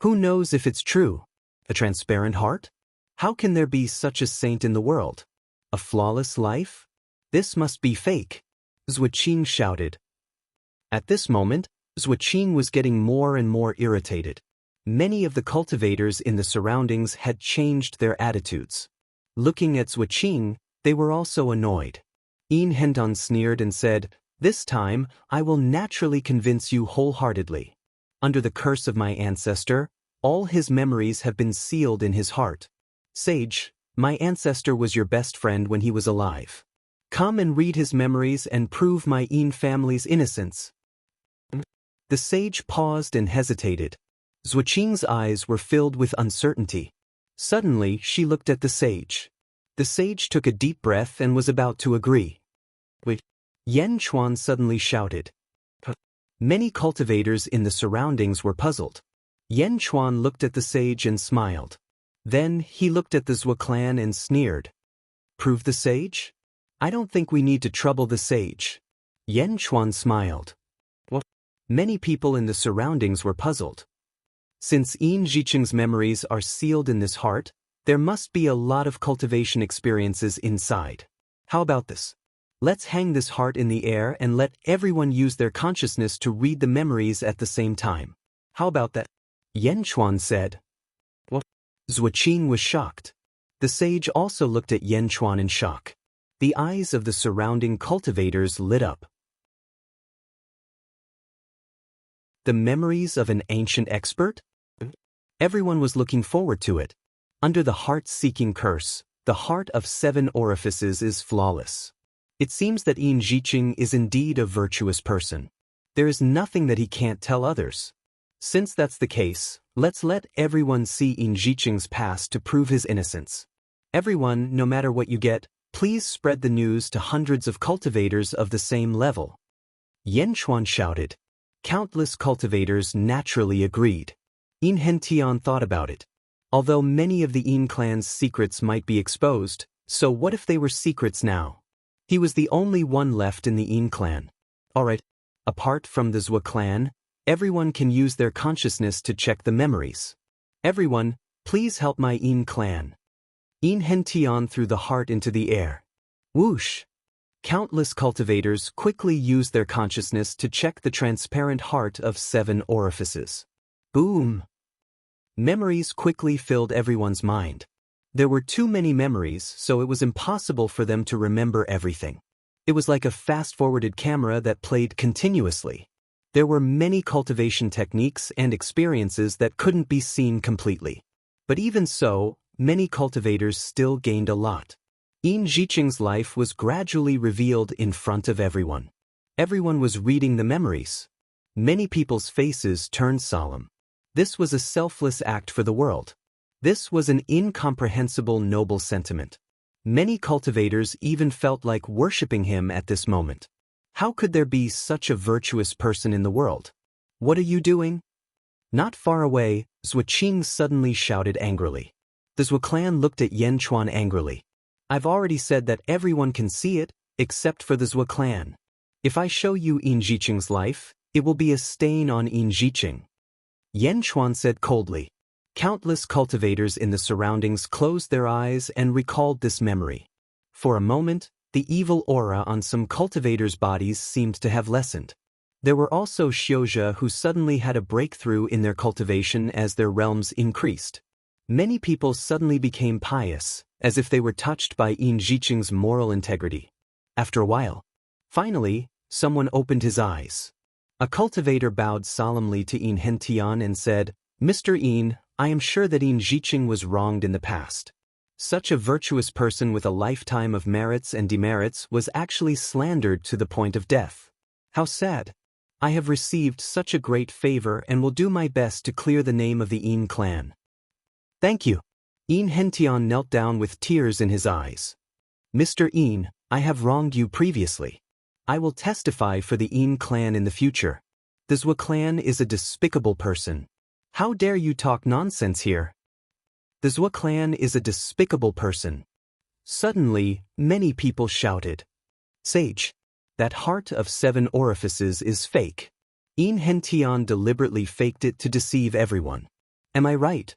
Who knows if it's true? A transparent heart? How can there be such a saint in the world? A flawless life? This must be fake. Zuoqing shouted. At this moment, Zuoqing was getting more and more irritated. Many of the cultivators in the surroundings had changed their attitudes. Looking at Zuoqing, they were also annoyed. Yin Henton sneered and said, "This time, I will naturally convince you wholeheartedly. Under the curse of my ancestor, all his memories have been sealed in his heart. Sage, my ancestor was your best friend when he was alive. Come and read his memories and prove my Yin family's innocence." The sage paused and hesitated. Zhuqing's eyes were filled with uncertainty. Suddenly, she looked at the sage. The sage took a deep breath and was about to agree. "Wait." Yen Chuan suddenly shouted. Many cultivators in the surroundings were puzzled. Yen Chuan looked at the sage and smiled. Then he looked at the Zhou clan and sneered. "Prove the sage? I don't think we need to trouble the sage." Yen Chuan smiled. What? Many people in the surroundings were puzzled. Since Yin Zhiqing's memories are sealed in this heart, there must be a lot of cultivation experiences inside. How about this? Let's hang this heart in the air and let everyone use their consciousness to read the memories at the same time. How about that? Yen Chuan said. What? Zhuqing was shocked. The sage also looked at Yen Chuan in shock. The eyes of the surrounding cultivators lit up. The memories of an ancient expert? Everyone was looking forward to it. Under the heart-seeking curse, the heart of 7 orifices is flawless. It seems that Yin Zhiqing is indeed a virtuous person. There is nothing that he can't tell others. Since that's the case, let's let everyone see Yin Zhiqing's past to prove his innocence. Everyone, no matter what you get, please spread the news to hundreds of cultivators of the same level. Yen Chuan shouted. Countless cultivators naturally agreed. Yin Hentian thought about it. Although many of the Yin clan's secrets might be exposed, so what if they were secrets now? He was the only one left in the Yin clan. Alright, apart from the Zhou clan, everyone can use their consciousness to check the memories. Everyone, please help my Yin clan. Yin Hentian threw the heart into the air. Whoosh! Countless cultivators quickly used their consciousness to check the transparent heart of 7 orifices. Boom! Memories quickly filled everyone's mind. There were too many memories, so it was impossible for them to remember everything. It was like a fast-forwarded camera that played continuously. There were many cultivation techniques and experiences that couldn't be seen completely. But even so, many cultivators still gained a lot. Yin Zhiqing's life was gradually revealed in front of everyone. Everyone was reading the memories. Many people's faces turned solemn. This was a selfless act for the world. This was an incomprehensible noble sentiment. Many cultivators even felt like worshipping him at this moment. How could there be such a virtuous person in the world? What are you doing? Not far away, Zhuqing suddenly shouted angrily. The Zhou clan looked at Yen Chuan angrily. I've already said that everyone can see it, except for the Zhou clan. If I show you Yin Zhiqing's life, it will be a stain on Yin Zhiqing. Yen Chuan said coldly. Countless cultivators in the surroundings closed their eyes and recalled this memory. For a moment, the evil aura on some cultivators' bodies seemed to have lessened. There were also Xiozhe who suddenly had a breakthrough in their cultivation as their realms increased. Many people suddenly became pious, as if they were touched by Yin Zhiqing's moral integrity. After a while, finally, someone opened his eyes. A cultivator bowed solemnly to Yin Hentian and said, Mr. Yin, I am sure that Yin Zhiqing was wronged in the past. Such a virtuous person with a lifetime of merits and demerits was actually slandered to the point of death. How sad. I have received such a great favor and will do my best to clear the name of the Yin clan. Thank you. Yin Hentian knelt down with tears in his eyes. Mr. Yin, I have wronged you previously. I will testify for the Yin clan in the future. The Zhou clan is a despicable person. How dare you talk nonsense here? The Zhou clan is a despicable person. Suddenly, many people shouted. Sage, that heart of 7 orifices is fake. Yin Hentian deliberately faked it to deceive everyone. Am I right?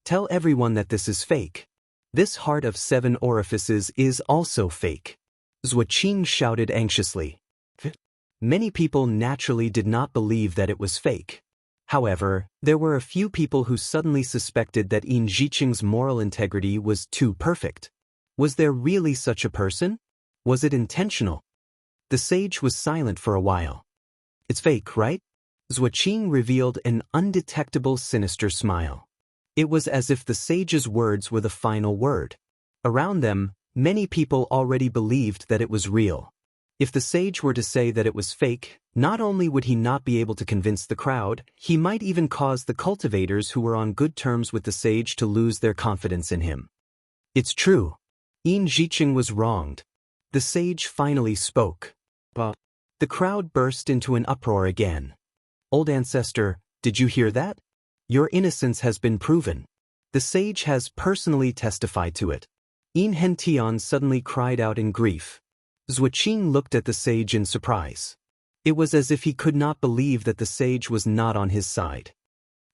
Tell everyone that this is fake. This heart of 7 orifices is also fake. Zhuqing shouted anxiously. Many people naturally did not believe that it was fake. However, there were a few people who suddenly suspected that Yin Zhiqing's moral integrity was too perfect. Was there really such a person? Was it intentional? The sage was silent for a while. It's fake, right? Zhuoqing revealed an undetectable sinister smile. It was as if the sage's words were the final word. Around them, many people already believed that it was real. If the sage were to say that it was fake, not only would he not be able to convince the crowd, he might even cause the cultivators who were on good terms with the sage to lose their confidence in him. It's true. Yin Zhiqing was wronged. The sage finally spoke. But the crowd burst into an uproar again. Old ancestor, did you hear that? Your innocence has been proven. The sage has personally testified to it. Yin Hentian suddenly cried out in grief. Zhuoqing looked at the sage in surprise. It was as if he could not believe that the sage was not on his side.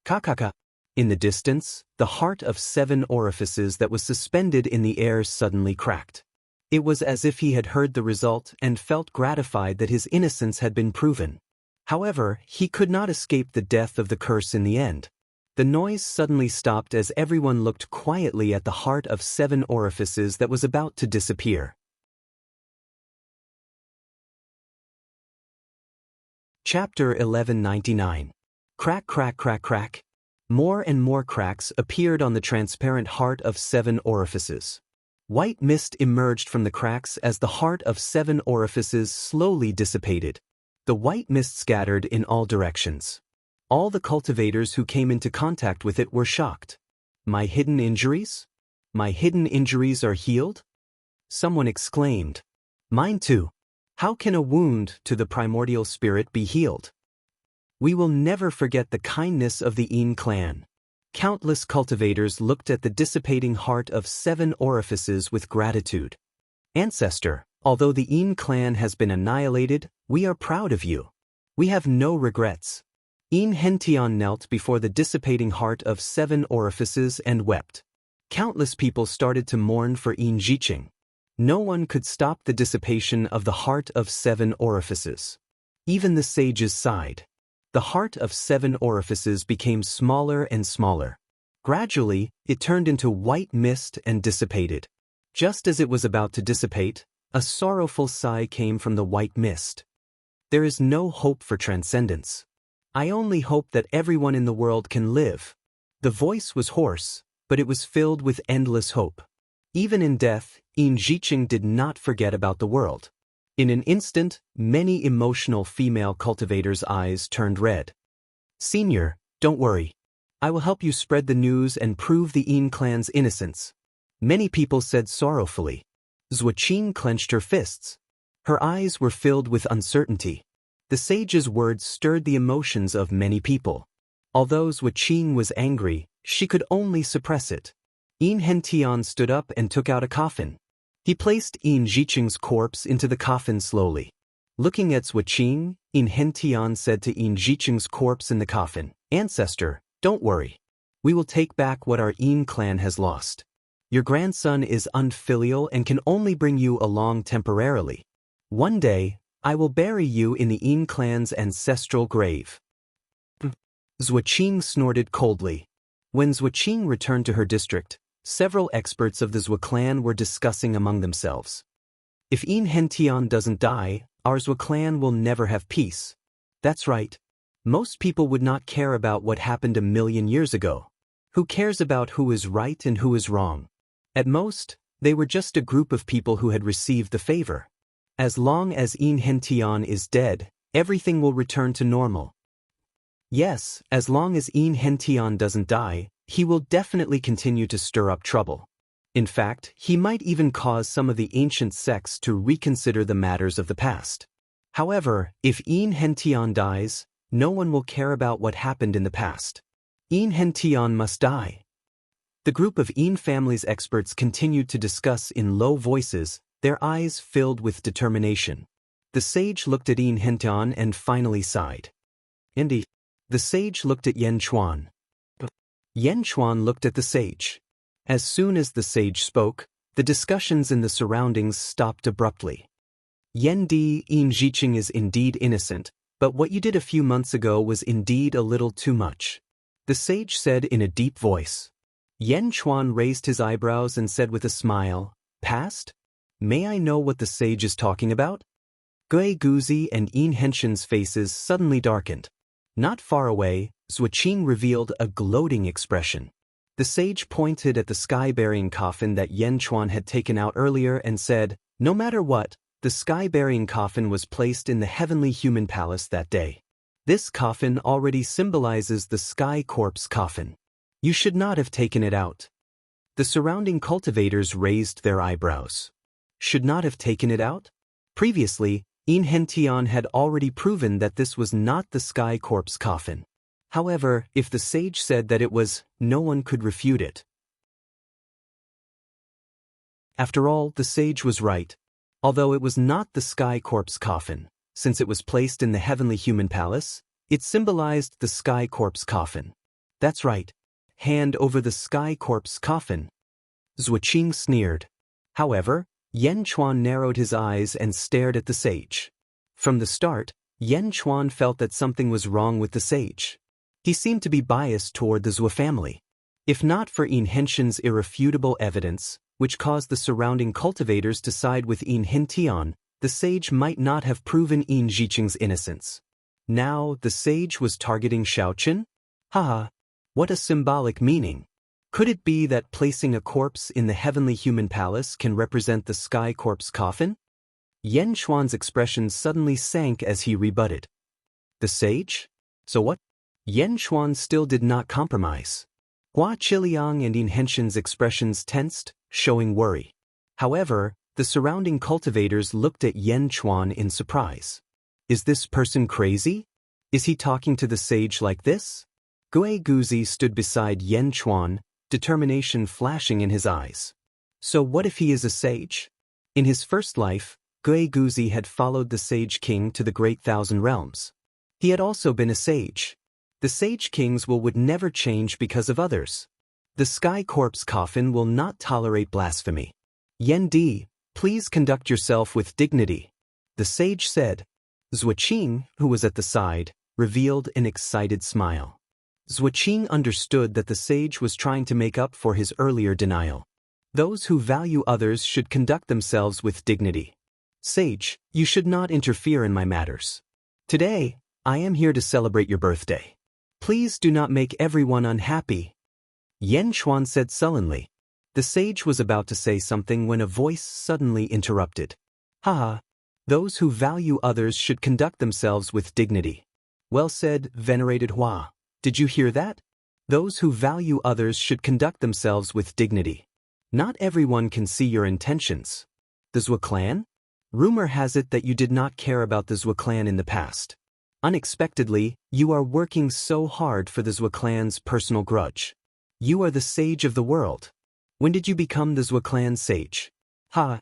Kakaka. In the distance, the heart of 7 orifices that was suspended in the air suddenly cracked. It was as if he had heard the result and felt gratified that his innocence had been proven. However, he could not escape the death of the curse in the end. The noise suddenly stopped as everyone looked quietly at the heart of 7 orifices that was about to disappear. Chapter 1199. Crack, crack, crack, crack. More and more cracks appeared on the transparent heart of 7 orifices. White mist emerged from the cracks as the heart of 7 orifices slowly dissipated. The white mist scattered in all directions. All the cultivators who came into contact with it were shocked. My hidden injuries? My hidden injuries are healed? Someone exclaimed. Mine too. How can a wound to the primordial spirit be healed? We will never forget the kindness of the Yin clan. Countless cultivators looked at the dissipating heart of 7 orifices with gratitude. Ancestor, although the Yin clan has been annihilated, we are proud of you. We have no regrets. Yin Hentian knelt before the dissipating heart of 7 orifices and wept. Countless people started to mourn for Yin Zhiqing. No one could stop the dissipation of the heart of 7 orifices. Even the sages sighed. The heart of 7 orifices became smaller and smaller. Gradually, it turned into white mist and dissipated. Just as it was about to dissipate, a sorrowful sigh came from the white mist. There is no hope for transcendence. I only hope that everyone in the world can live. The voice was hoarse, but it was filled with endless hope. Even in death, Yin Zhiqing did not forget about the world. In an instant, many emotional female cultivators' eyes turned red. Senior, don't worry. I will help you spread the news and prove the Yin clan's innocence. Many people said sorrowfully. Zhuoqing clenched her fists. Her eyes were filled with uncertainty. The sage's words stirred the emotions of many people. Although Zhuoqing was angry, she could only suppress it. Yin Hentian stood up and took out a coffin. He placed Yin Zhiqing's corpse into the coffin slowly. Looking at Zhuoqing, Yin Hentian said to Yin Zhiqing's corpse in the coffin, Ancestor, don't worry. We will take back what our Yin clan has lost. Your grandson is unfilial and can only bring you along temporarily. One day, I will bury you in the Yin clan's ancestral grave. Zhuoqing snorted coldly. When Zhuoqing returned to her district, several experts of the Zhua clan were discussing among themselves. If Yin Hentian doesn't die, our Zhua clan will never have peace. That's right. Most people would not care about what happened 1,000,000 years ago. Who cares about who is right and who is wrong? At most, they were just a group of people who had received the favor. As long as Yin Hentian is dead, everything will return to normal. Yes, as long as Yin Hentian doesn't die, he will definitely continue to stir up trouble. In fact, he might even cause some of the ancient sects to reconsider the matters of the past. However, if Yin Hentian dies, no one will care about what happened in the past. Yin Hentian must die. The group of Yin family's experts continued to discuss in low voices, their eyes filled with determination. The sage looked at Yin Hentian and finally sighed. Indeed. The sage looked at Yan Chuan. Yan Chuan looked at the sage. As soon as the sage spoke, the discussions in the surroundings stopped abruptly. Yin Zhiqing is indeed innocent, but what you did a few months ago was indeed a little too much. The sage said in a deep voice. Yan Chuan raised his eyebrows and said with a smile, Past? May I know what the sage is talking about? Gui Guzi and Yin Henshin's faces suddenly darkened. Not far away, Zuoqing revealed a gloating expression. The sage pointed at the sky-burying coffin that Yan Chuan had taken out earlier and said, "No matter what, the sky-burying coffin was placed in the heavenly human palace that day. This coffin already symbolizes the sky corpse coffin. You should not have taken it out." The surrounding cultivators raised their eyebrows. Should not have taken it out? Previously, Yin Hentian had already proven that this was not the sky corpse coffin. However, if the sage said that it was, no one could refute it. After all, the sage was right. Although it was not the sky corpse coffin, since it was placed in the heavenly human palace, it symbolized the sky corpse coffin. That's right. Hand over the sky corpse coffin. Zuoqing sneered. However, Yan Chuan narrowed his eyes and stared at the sage. From the start, Yan Chuan felt that something was wrong with the sage. He seemed to be biased toward the Zuo family. If not for Yin Henshin's irrefutable evidence, which caused the surrounding cultivators to side with Yin Hentian, the sage might not have proven Yin Zhiqing's innocence. Now, the sage was targeting Shaoqin? Haha, what a symbolic meaning. Could it be that placing a corpse in the heavenly human palace can represent the sky corpse coffin? Yan Chuan's expression suddenly sank as he rebutted. The sage? So what? Yan Chuan still did not compromise. Hua Qiliang and Yin Henshin's expressions tensed, showing worry. However, the surrounding cultivators looked at Yan Chuan in surprise. Is this person crazy? Is he talking to the sage like this? Gui Guzi stood beside Yan Chuan, determination flashing in his eyes. So what if he is a sage? In his first life, Gui Guzi had followed the Sage King to the Great Thousand Realms. He had also been a sage. The Sage Kings would never change because of others. The Sky Corpse coffin will not tolerate blasphemy. Yan Di, please conduct yourself with dignity, the sage said. Zuoqing, who was at the side, revealed an excited smile. Zuoqing understood that the sage was trying to make up for his earlier denial. Those who value others should conduct themselves with dignity. Sage, you should not interfere in my matters. Today, I am here to celebrate your birthday. Please do not make everyone unhappy. Yan Chuan said sullenly. The sage was about to say something when a voice suddenly interrupted. Haha, those who value others should conduct themselves with dignity. Well said, venerated Hua. Did you hear that? Those who value others should conduct themselves with dignity. Not everyone can see your intentions. The Zuo clan? Rumor has it that you did not care about the Zuo clan in the past. Unexpectedly, you are working so hard for the Zuo clan's personal grudge. You are the sage of the world. When did you become the Zuo clan sage? Ha!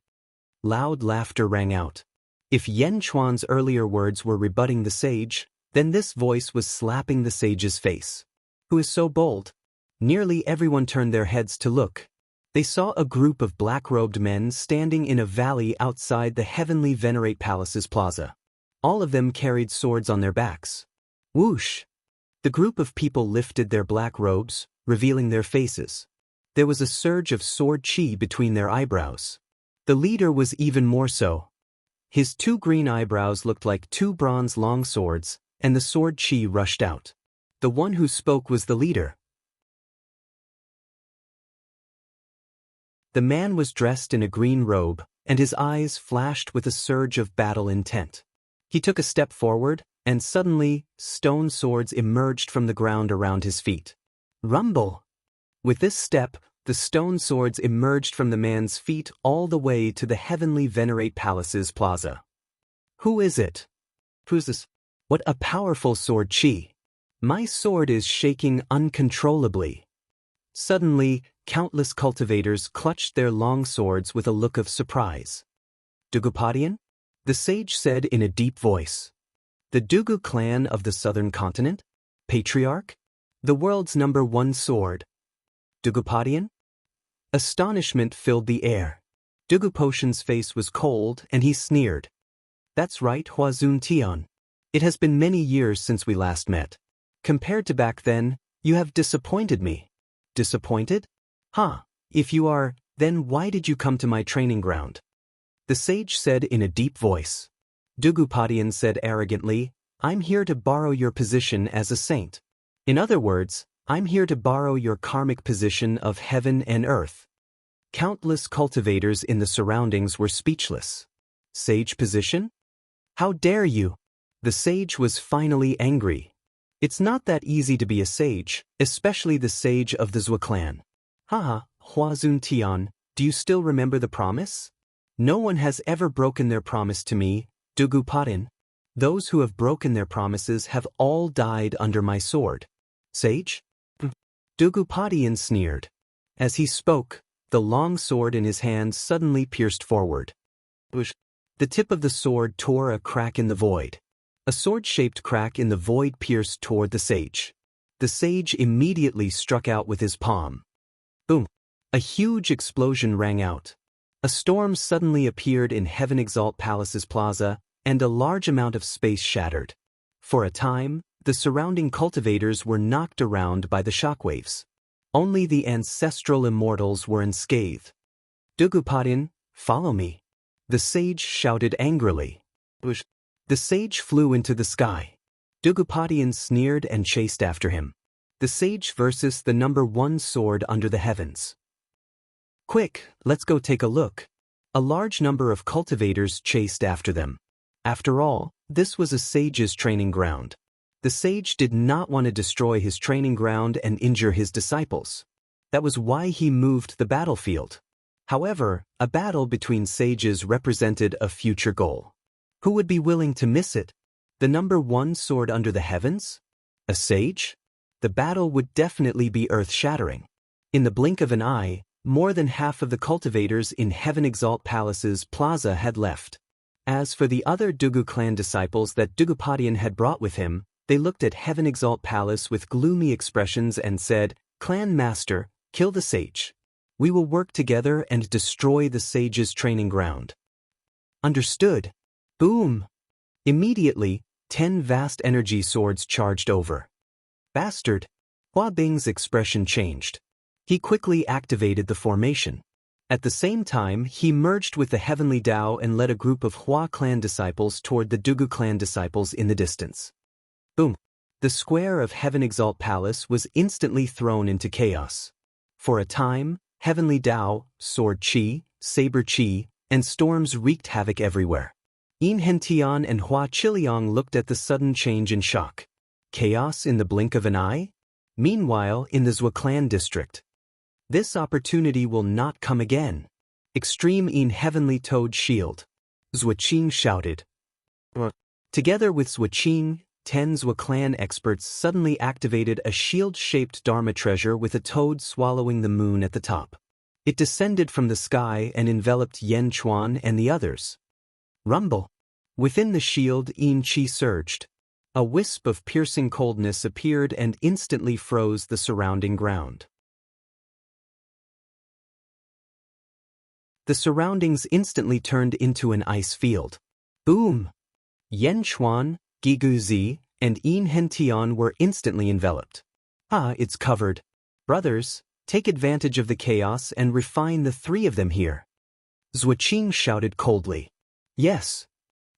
Loud laughter rang out. If Yan Chuan's earlier words were rebutting the sage, then this voice was slapping the sage's face. Who is so bold? Nearly everyone turned their heads to look. They saw a group of black-robed men standing in a valley outside the Heavenly Venerate Palace's plaza. All of them carried swords on their backs. Whoosh! The group of people lifted their black robes, revealing their faces. There was a surge of sword chi between their eyebrows. The leader was even more so. His two green eyebrows looked like two bronze long swords, and the sword chi rushed out. The one who spoke was the leader. The man was dressed in a green robe, and his eyes flashed with a surge of battle intent. He took a step forward, and suddenly, stone swords emerged from the ground around his feet. Rumble! With this step, the stone swords emerged from the man's feet all the way to the Heavenly Venerate Palace's plaza. Who is it? Who's this? What a powerful sword chi! My sword is shaking uncontrollably. Suddenly, countless cultivators clutched their long swords with a look of surprise. Dugupadian? The sage said in a deep voice. The Dugu clan of the southern continent? Patriarch? The world's #1 sword. Dugupadian? Astonishment filled the air. Dugupotian's face was cold and he sneered. That's right, Huazun Tian. It has been many years since we last met. Compared to back then, you have disappointed me. Disappointed? If you are Then why did you come to my training ground? The sage said in a deep voice. Dugupatian said arrogantly, I'm here to borrow your position as a saint. In other words, I'm here to borrow your karmic position of heaven and earth. Countless cultivators in the surroundings were speechless. Sage position? How dare you? The sage was finally angry. It's not that easy to be a sage, especially the sage of the Zhua clan. Haha, Huazun Tian, do you still remember the promise? No one has ever broken their promise to me, Dugupatin. Those who have broken their promises have all died under my sword. Sage? Dugupatian sneered. As he spoke, the long sword in his hand suddenly pierced forward. The tip of the sword tore a crack in the void. A sword-shaped crack in the void pierced toward the sage. The sage immediately struck out with his palm. Boom! A huge explosion rang out. A storm suddenly appeared in Heaven Exalt Palace's plaza, and a large amount of space shattered. For a time, the surrounding cultivators were knocked around by the shockwaves. Only the ancestral immortals were unscathed. Dugupatin, follow me. The sage shouted angrily. The sage flew into the sky. Dugupatian sneered and chased after him. The sage versus the number 1 sword under the heavens. Quick, let's go take a look. A large number of cultivators chased after them. After all, this was a sage's training ground. The sage did not want to destroy his training ground and injure his disciples. That was why he moved the battlefield. However, a battle between sages represented a future goal. Who would be willing to miss it? The number 1 sword under the heavens? A sage? The battle would definitely be earth-shattering. In the blink of an eye, more than half of the cultivators in Heaven Exalt Palace's plaza had left. As for the other Dugu clan disciples that Dugupatian had brought with him, they looked at Heaven Exalt Palace with gloomy expressions and said, Clan Master, kill the sage. We will work together and destroy the sage's training ground. Understood. Boom! Immediately, 10 vast energy swords charged over. Bastard! Hua Bing's expression changed. He quickly activated the formation. At the same time, he merged with the Heavenly Tao and led a group of Hua clan disciples toward the Dugu clan disciples in the distance. Boom! The square of Heaven Exalt Palace was instantly thrown into chaos. For a time, Heavenly Tao, Sword Chi, Saber Chi, and storms wreaked havoc everywhere. Yin Hentian and Hua Chiliang looked at the sudden change in shock. Chaos in the blink of an eye? Meanwhile, in the Zhua clan district. This opportunity will not come again. Extreme Yin Heavenly Toad Shield. Zhua Qing shouted. Together with Zhua Qing, 10 Zhua clan experts suddenly activated a shield-shaped Dharma treasure with a toad swallowing the moon at the top. It descended from the sky and enveloped Yen Chuan and the others. Rumble. Within the shield, Yin Qi surged. A wisp of piercing coldness appeared and instantly froze the surrounding ground. The surroundings instantly turned into an ice field. Boom! Yen Chuan, Gigu Zi, and Yin Hentian were instantly enveloped. Ah, it's covered. Brothers, take advantage of the chaos and refine the 3 of them here. Zhua Qing shouted coldly. Yes.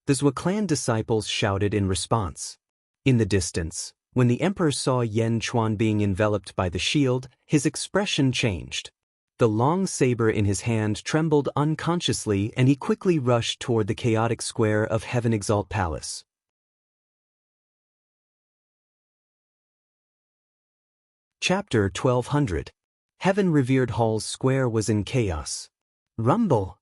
The Zhua clan disciples shouted in response. In the distance, when the emperor saw Yen Chuan being enveloped by the shield, his expression changed. The long saber in his hand trembled unconsciously and he quickly rushed toward the chaotic square of Heaven Exalt Palace. Chapter 1200. Heaven Revered Hall's square was in chaos. Rumble!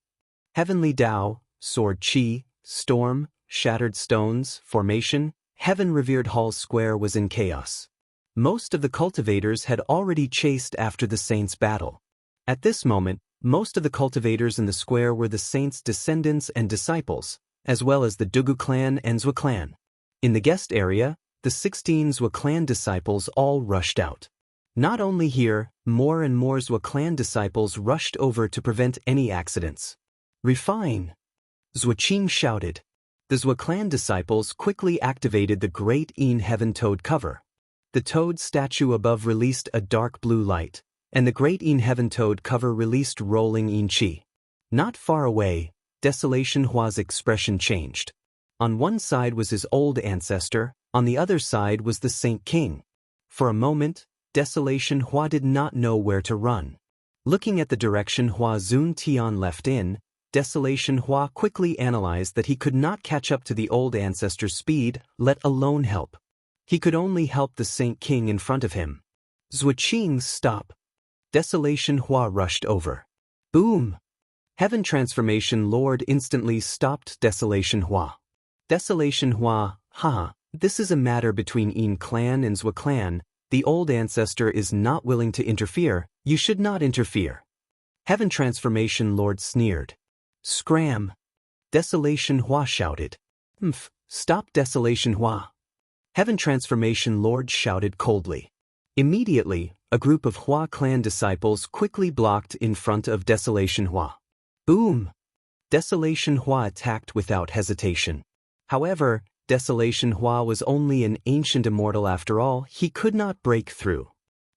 Heavenly Tao, Sword Chi, Storm, Shattered Stones, Formation, Heaven Revered Hall's square was in chaos. Most of the cultivators had already chased after the saints' battle. At this moment, most of the cultivators in the square were the saints' descendants and disciples, as well as the Dugu clan and Zhua clan. In the guest area, the 16 Zhua clan disciples all rushed out. Not only here, more and more Zhua clan disciples rushed over to prevent any accidents. Refine! Zhua Qing shouted. The Zhua clan disciples quickly activated the Great Yin Heaven Toad cover. The toad statue above released a dark blue light. and the great In Heaven Toad cover released rolling In Chi. Not far away, Desolation Hua's expression changed. On one side was his old ancestor, on the other side was the Saint King. For a moment, Desolation Hua did not know where to run. Looking at the direction Hua Zun Tian left in, Desolation Hua quickly analyzed that he could not catch up to the old ancestor's speed, let alone help. He could only help the Saint King in front of him. Zhuqing, stop. Desolation Hua rushed over. Boom! Heaven Transformation Lord instantly stopped Desolation Hua. Desolation Hua, haha, this is a matter between Yin clan and Zhua clan. The old ancestor is not willing to interfere, you should not interfere. Heaven Transformation Lord sneered. Scram! Desolation Hua shouted. Stop Desolation Hua! Heaven Transformation Lord shouted coldly. Immediately, a group of Hua clan disciples quickly blocked in front of Desolation Hua. Boom! Desolation Hua attacked without hesitation. However, Desolation Hua was only an ancient immortal after all, he could not break through.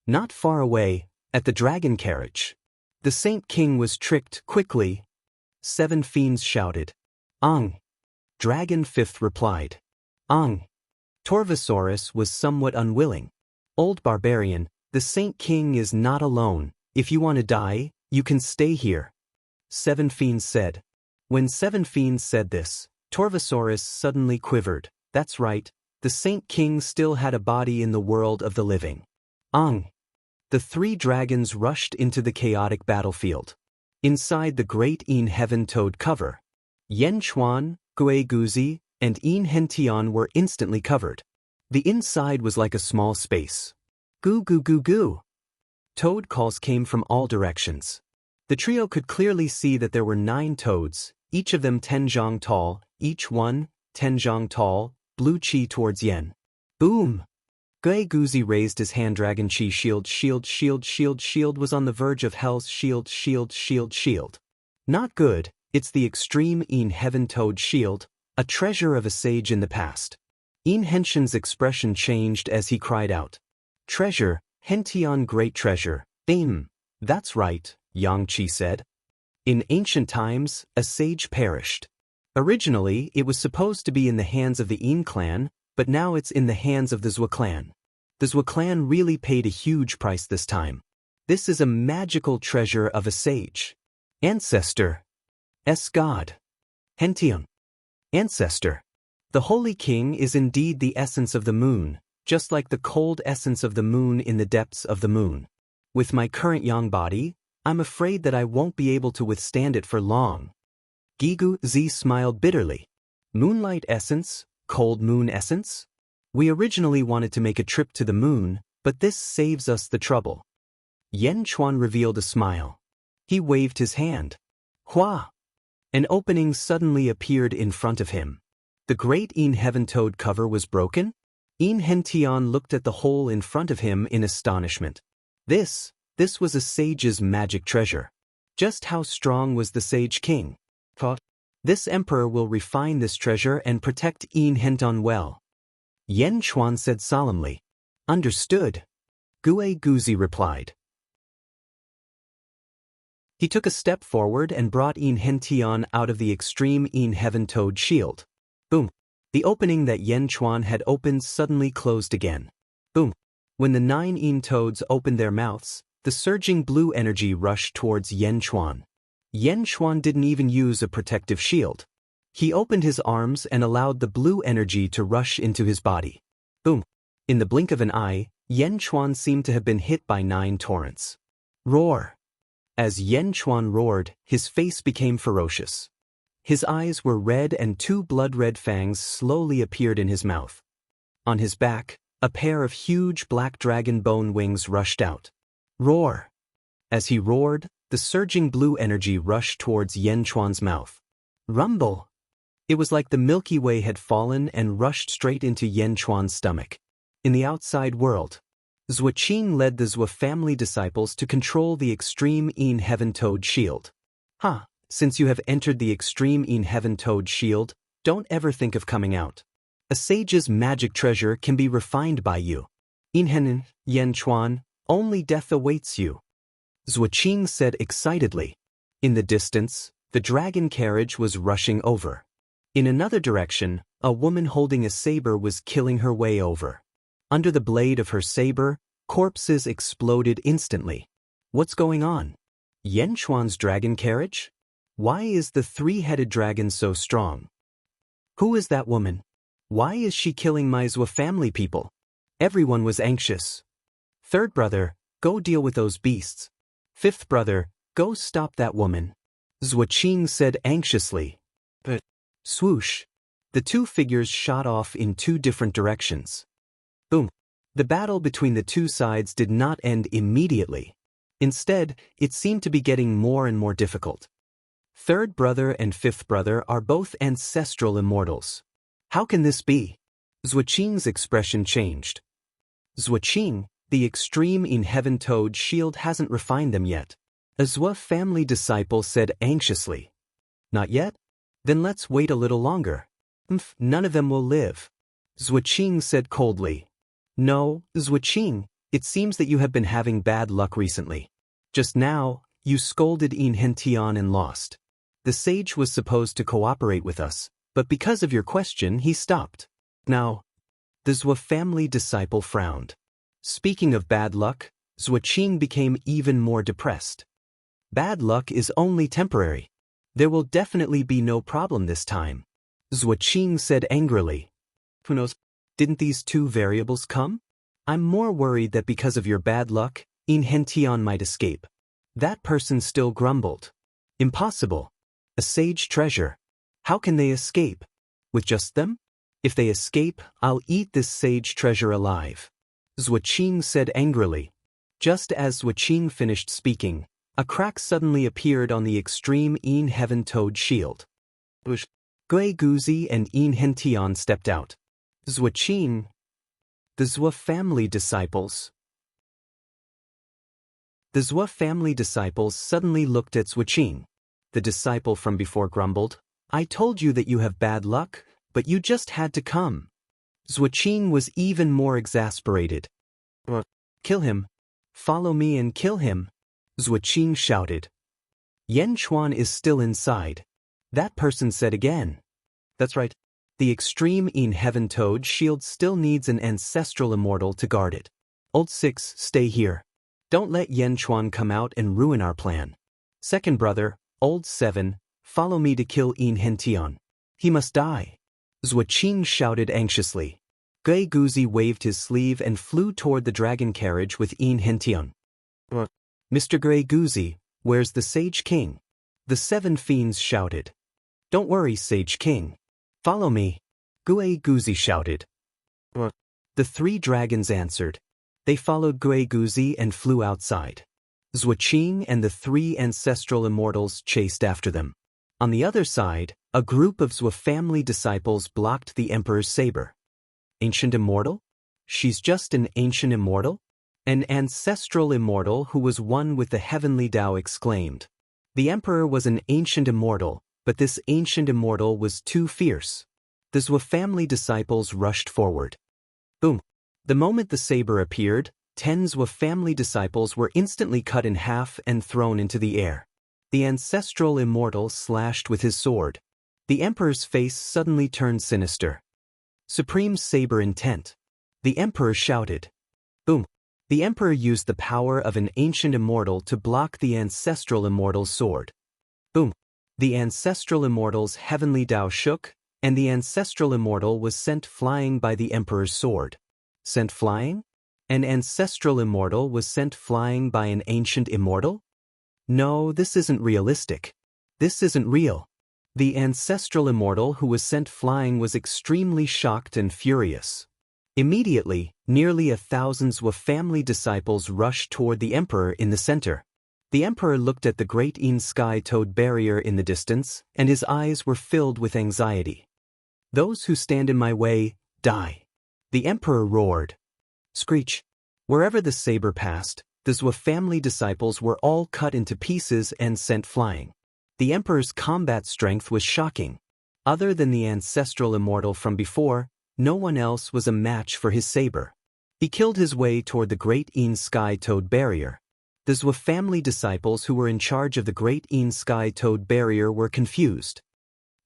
Not far away, at the dragon carriage. The Saint King was tricked quickly. 7 fiends shouted. Ang! Dragon Fifth replied. Ang! Torvosaurus was somewhat unwilling. Old barbarian, the Saint King is not alone, if you want to die, you can stay here. 7 fiends said. When 7 fiends said this, Torvosaurus suddenly quivered. That's right, the Saint King still had a body in the world of the living. Ang! The 3 dragons rushed into the chaotic battlefield. Inside the great In Heaven Toad cover, Yen Chuan, Gui Guzi, and In Hentian were instantly covered. The inside was like a small space. Goo goo goo goo. Toad calls came from all directions. The trio could clearly see that there were 9 toads, each of them 10 zhang tall, each one 10 zhang tall, blue chi towards Yen. Boom! Gui Guzi raised his hand. Dragon Chi shield was on the verge of Hell's shield. Not good, it's the extreme In Heaven Toad shield, a treasure of a sage in the past. In Henshin's expression changed as he cried out. Treasure, Hentian great treasure, that's right, Yang Qi said. In ancient times, a sage perished. Originally, it was supposed to be in the hands of the In clan, but now it's in the hands of the Zhua clan. The Zhua clan really paid a huge price this time. This is a magical treasure of a sage. Ancestor. God. Hentian. Ancestor. The Holy King is indeed the essence of the moon, just like the cold essence of the moon in the depths of the moon. With my current yang body, I'm afraid that I won't be able to withstand it for long. Gigu Zi smiled bitterly. Moonlight essence, cold moon essence? We originally wanted to make a trip to the moon, but this saves us the trouble. Yen Chuan revealed a smile. He waved his hand. Hua! An opening suddenly appeared in front of him. The great In Heaven Toad cover was broken? In Hentian looked at the hole in front of him in astonishment. This was a sage's magic treasure. Just how strong was the Sage King? This emperor will refine this treasure and protect In Hentian well. Yen Chuan said solemnly. Understood. Gui Guzi replied. He took a step forward and brought In Hentian out of the extreme In Heaven Toad shield. Boom. The opening that Yen Chuan had opened suddenly closed again. Boom. When the 9 In Toads opened their mouths, the surging blue energy rushed towards Yen Chuan. Yen Chuan didn't even use a protective shield. He opened his arms and allowed the blue energy to rush into his body. Boom. In the blink of an eye, Yen Chuan seemed to have been hit by 9 torrents. Roar. As Yen Chuan roared, his face became ferocious. His eyes were red and 2 blood-red fangs slowly appeared in his mouth. On his back, a pair of huge black dragon bone wings rushed out. Roar. As he roared, the surging blue energy rushed towards Yen Chuan's mouth. Rumble. It was like the Milky Way had fallen and rushed straight into Yen Chuan's stomach. In the outside world, Zhuqing led the Zhua family disciples to control the extreme In Heaven Toad shield. Since you have entered the extreme In Heaven Toad shield, don't ever think of coming out. A sage's magic treasure can be refined by you. In Henan, Yen Chuan, only death awaits you. Zhuoqing said excitedly. In the distance, the dragon carriage was rushing over. In another direction, a woman holding a saber was killing her way over. Under the blade of her saber, corpses exploded instantly. What's going on? Yan Chuan's dragon carriage? Why is the three-headed dragon so strong? Who is that woman? Why is she killing my Zhou family people? Everyone was anxious. Third brother, go deal with those beasts. Fifth brother, go stop that woman. Zhuoqing said anxiously. But swoosh. The two figures shot off in two different directions. Boom. The battle between the two sides did not end immediately. Instead, it seemed to be getting more and more difficult. Third brother and fifth brother are both ancestral immortals. How can this be? Zhuoqing's expression changed. Zhuoqing, the extreme in heaven toad shield hasn't refined them yet. A Zhou family disciple said anxiously. Not yet? Then let's wait a little longer. None of them will live. Zhuoqing said coldly. No, Zhuoqing, it seems that you have been having bad luck recently. Just now, you scolded Yin Hentian and lost. The sage was supposed to cooperate with us, but because of your question he stopped. Now, the Zhou family disciple frowned. Speaking of bad luck, Zhuoqing became even more depressed. Bad luck is only temporary. There will definitely be no problem this time. Zhuoqing said angrily. Who knows? Didn't these two variables come? I'm more worried that because of your bad luck, Yin Hentian might escape. That person still grumbled. Impossible. A sage treasure. How can they escape? With just them? If they escape, I'll eat this sage treasure alive. Zhuoqing said angrily. Just as Zhuoqing finished speaking, a crack suddenly appeared on the extreme Yin Heaven Toad shield. Gui Guzi and Yin Hentian stepped out. Zhuoqing. The Zhou family disciples. The Zhou family disciples suddenly looked at Zhuoqing. The disciple from before grumbled, I told you that you have bad luck, but you just had to come. Zhuoqing was even more exasperated. Kill him. Follow me and kill him. Zhuoqing shouted. Yan Chuan is still inside. That person said again. That's right. The extreme in heaven toad shield still needs an ancestral immortal to guard it. Old 6, stay here. Don't let Yan Chuan come out and ruin our plan. Second brother, Old 7, follow me to kill Yin Hentian. He must die. Zhuoqing shouted anxiously. Gui Guzi waved his sleeve and flew toward the dragon carriage with Yin Hentian. Mr. Gui Guzi, where's the Sage King? The 7 fiends shouted. Don't worry, Sage King. Follow me. Gui Guzi shouted. The 3 dragons answered. They followed Gui Guzi and flew outside. Zhuoqing and the 3 ancestral immortals chased after them. On the other side, a group of Zhou family disciples blocked the emperor's saber. Ancient immortal? She's just an ancient immortal? An ancestral immortal who was one with the heavenly Tao exclaimed. The emperor was an ancient immortal, but this ancient immortal was too fierce. The Zhou family disciples rushed forward. Boom! The moment the saber appeared, 10 Zhou family disciples were instantly cut in half and thrown into the air. The ancestral immortal slashed with his sword. The emperor's face suddenly turned sinister. Supreme saber intent. The emperor shouted. Boom! The emperor used the power of an ancient immortal to block the ancestral immortal's sword. Boom! The ancestral immortal's heavenly Tao shook, and the ancestral immortal was sent flying by the emperor's sword. Sent flying? An ancestral immortal was sent flying by an ancient immortal? No, this isn't realistic. This isn't real. The ancestral immortal who was sent flying was extremely shocked and furious. Immediately, nearly 1,000 Zhou family disciples rushed toward the emperor in the center. The emperor looked at the great Yin Sky Toad barrier in the distance, and his eyes were filled with anxiety. Those who stand in my way, die. The emperor roared. Screech. Wherever the saber passed, the Zhou family disciples were all cut into pieces and sent flying. The emperor's combat strength was shocking. Other than the ancestral immortal from before, no one else was a match for his saber. He killed his way toward the great Yin Sky Toad barrier. The Zwa family disciples who were in charge of the Great Een Sky Toad Barrier were confused.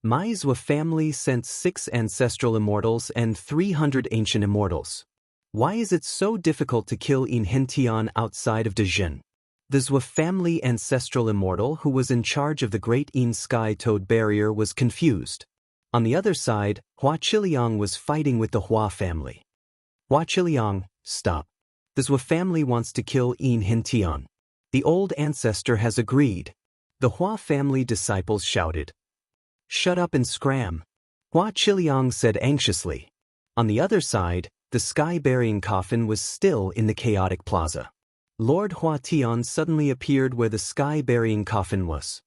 My Zwa family sent 6 ancestral immortals and 300 ancient immortals. Why is it so difficult to kill Een Hentian outside of Dajin? The Zwa family ancestral immortal who was in charge of the Great Een Sky Toad Barrier was confused. On the other side, Hua Chiliang was fighting with the Hua family. Hua Chiliang, stop. The Zwa family wants to kill Een Hentian. The old ancestor has agreed. The Hua family disciples shouted. Shut up and scram. Hua Chiliang said anxiously. On the other side, the sky-burying coffin was still in the chaotic plaza. Lord Hua Tian suddenly appeared where the sky-burying coffin was.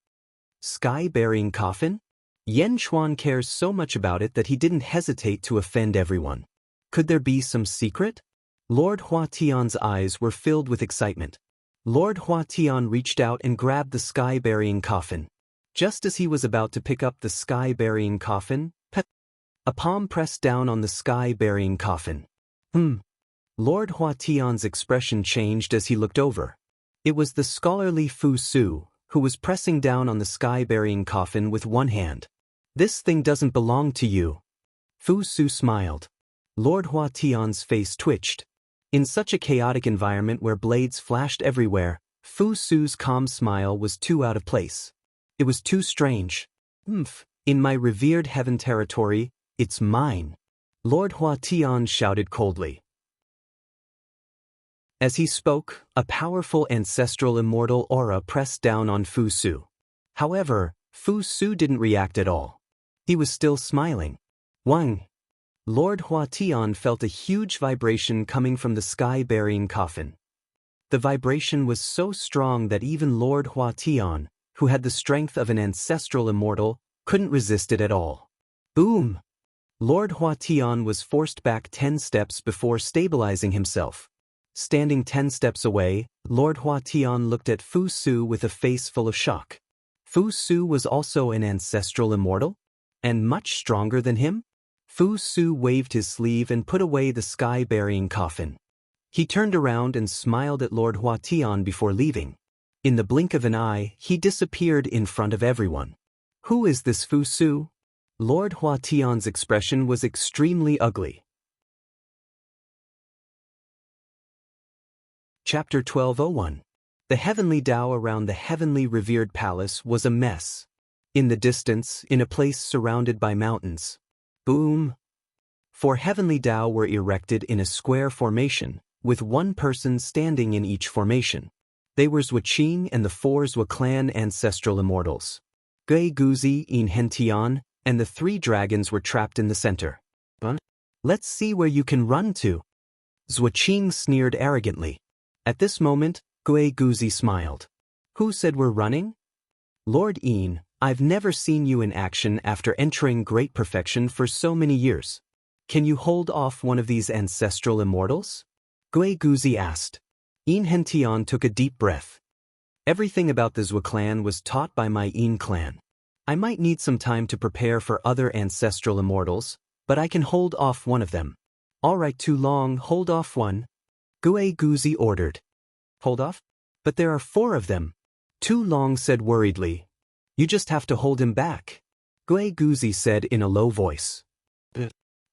Sky-burying coffin? Yen Chuan cares so much about it that he didn't hesitate to offend everyone. Could there be some secret? Lord Hua Tian's eyes were filled with excitement. Lord Hua Tian reached out and grabbed the sky-burying coffin. Just as he was about to pick up the sky-burying coffin, a palm pressed down on the sky-burying coffin. Lord Hua Tian's expression changed as he looked over. It was the scholarly Fu Su, who was pressing down on the sky-burying coffin with one hand. This thing doesn't belong to you. Fu Su smiled. Lord Hua Tian's face twitched. In such a chaotic environment where blades flashed everywhere, Fu Su's calm smile was too out of place. It was too strange. In my revered heaven territory, it's mine. Lord Hua Tian shouted coldly. As he spoke, a powerful ancestral immortal aura pressed down on Fu Su. However, Fu Su didn't react at all. He was still smiling. Wang. Lord Hua Tian felt a huge vibration coming from the sky-burying coffin. The vibration was so strong that even Lord Hua Tian, who had the strength of an ancestral immortal, couldn't resist it at all. Boom! Lord Hua Tian was forced back 10 steps before stabilizing himself. Standing 10 steps away, Lord Hua Tian looked at Fu Su with a face full of shock. Fu Su was also an ancestral immortal? And much stronger than him? Fu Su waved his sleeve and put away the sky-burying coffin. He turned around and smiled at Lord Hua Tian before leaving. In the blink of an eye, he disappeared in front of everyone. Who is this Fu Su? Lord Hua Tian's expression was extremely ugly. Chapter 1201. The heavenly Tao around the heavenly revered palace was a mess. In the distance, in a place surrounded by mountains. Boom! 4 heavenly Tao were erected in a square formation, with one person standing in each formation. They were Zhuqing and the 4 Zwa clan ancestral immortals. Gui Guzi, Een Hentian, and the 3 dragons were trapped in the center. Let's see where you can run to. Zhuqing sneered arrogantly. At this moment, Gui Guzi smiled. Who said we're running? Lord Een, I've never seen you in action after entering great perfection for so many years. Can you hold off one of these ancestral immortals? Gui Guzi asked. Een Hentian took a deep breath. Everything about the Zwa clan was taught by my Een clan. I might need some time to prepare for other ancestral immortals, but I can hold off one of them. All right, too long, hold off one. Gui Guzi ordered. Hold off? But there are 4 of them. Tu Long said worriedly. You just have to hold him back. Gui Guzi said in a low voice.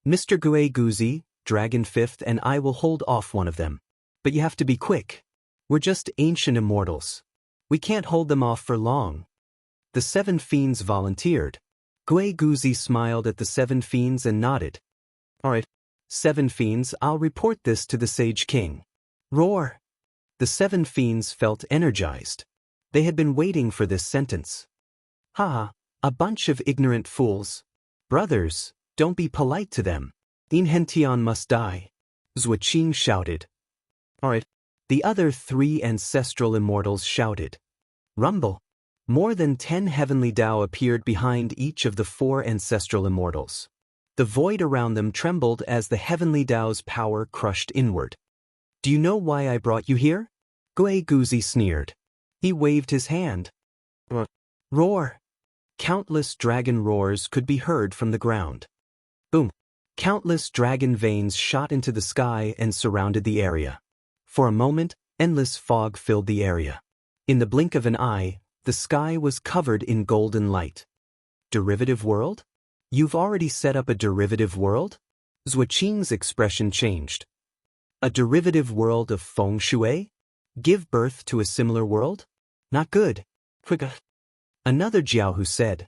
Mr. Gui Guzi, Dragon 5th and I will hold off one of them. But you have to be quick. We're just ancient immortals. We can't hold them off for long. The 7 fiends volunteered. Gui Guzi smiled at the 7 fiends and nodded. All right, 7 fiends, I'll report this to the Sage King. Roar! The 7 fiends felt energized. They had been waiting for this sentence. Ha! A bunch of ignorant fools. Brothers, don't be polite to them. Een Hentian must die. Zhuqing shouted. All right. The other 3 ancestral immortals shouted. Rumble. More than 10 heavenly Tao appeared behind each of the 4 ancestral immortals. The void around them trembled as the heavenly Tao's power crushed inward. Do you know why I brought you here? Gui Guzi sneered. He waved his hand. Roar! Countless dragon roars could be heard from the ground. Boom! Countless dragon veins shot into the sky and surrounded the area. For a moment, Endless fog filled the area. In the blink of an eye, the sky was covered in golden light. Derivative world? You've already set up a derivative world? Zuoqing's expression changed. A derivative world of feng shui? Give birth to a similar world? Not good. Another Jiaohu said.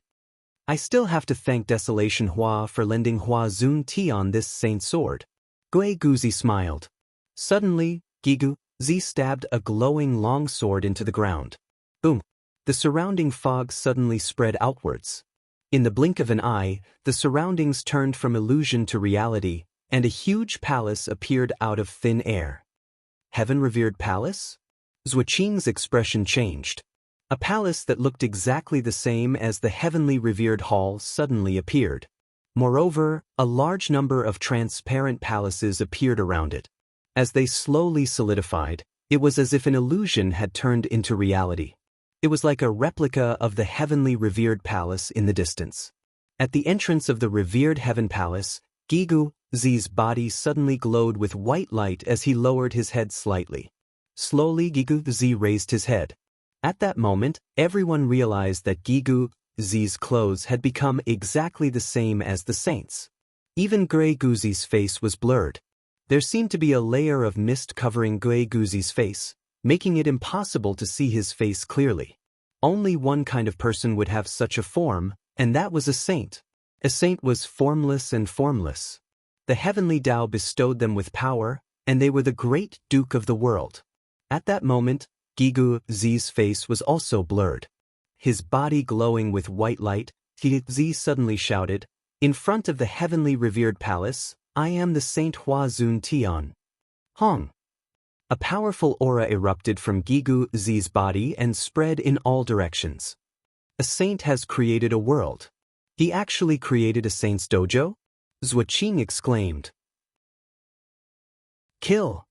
I still have to thank Desolation Hua for lending Hua Zun Tian this saint sword. Gui Guzi smiled. Suddenly, Gigu Zi stabbed a glowing long sword into the ground. Boom! The surrounding fog suddenly spread outwards. In the blink of an eye, the surroundings turned from illusion to reality, and a huge palace appeared out of thin air. Heaven-revered palace? Zuoqing's expression changed. A palace that looked exactly the same as the heavenly revered hall suddenly appeared. Moreover, a large number of transparent palaces appeared around it. As they slowly solidified, it was as if an illusion had turned into reality. It was like a replica of the heavenly revered palace in the distance. At the entrance of the revered heaven palace, Gigu Zi's body suddenly glowed with white light as he lowered his head slightly. Slowly Gigu Zi raised his head. At that moment, everyone realized that Gigu Zi's clothes had become exactly the same as the saints. Even Gui Guzi's face was blurred. There seemed to be a layer of mist covering Gui Guzi's face, making it impossible to see his face clearly. Only one kind of person would have such a form, and that was a saint. A saint was formless and formless. The heavenly Tao bestowed them with power, and they were the great Duke of the world. At that moment, Gigu Zi's face was also blurred. His body glowing with white light, Zi suddenly shouted, "In front of the heavenly revered palace, I am the Saint Hua Zun Tian." Hong! A powerful aura erupted from Gigu Zi's body and spread in all directions. A saint has created a world. He actually created a saint's dojo? Zuoqing exclaimed. Kill!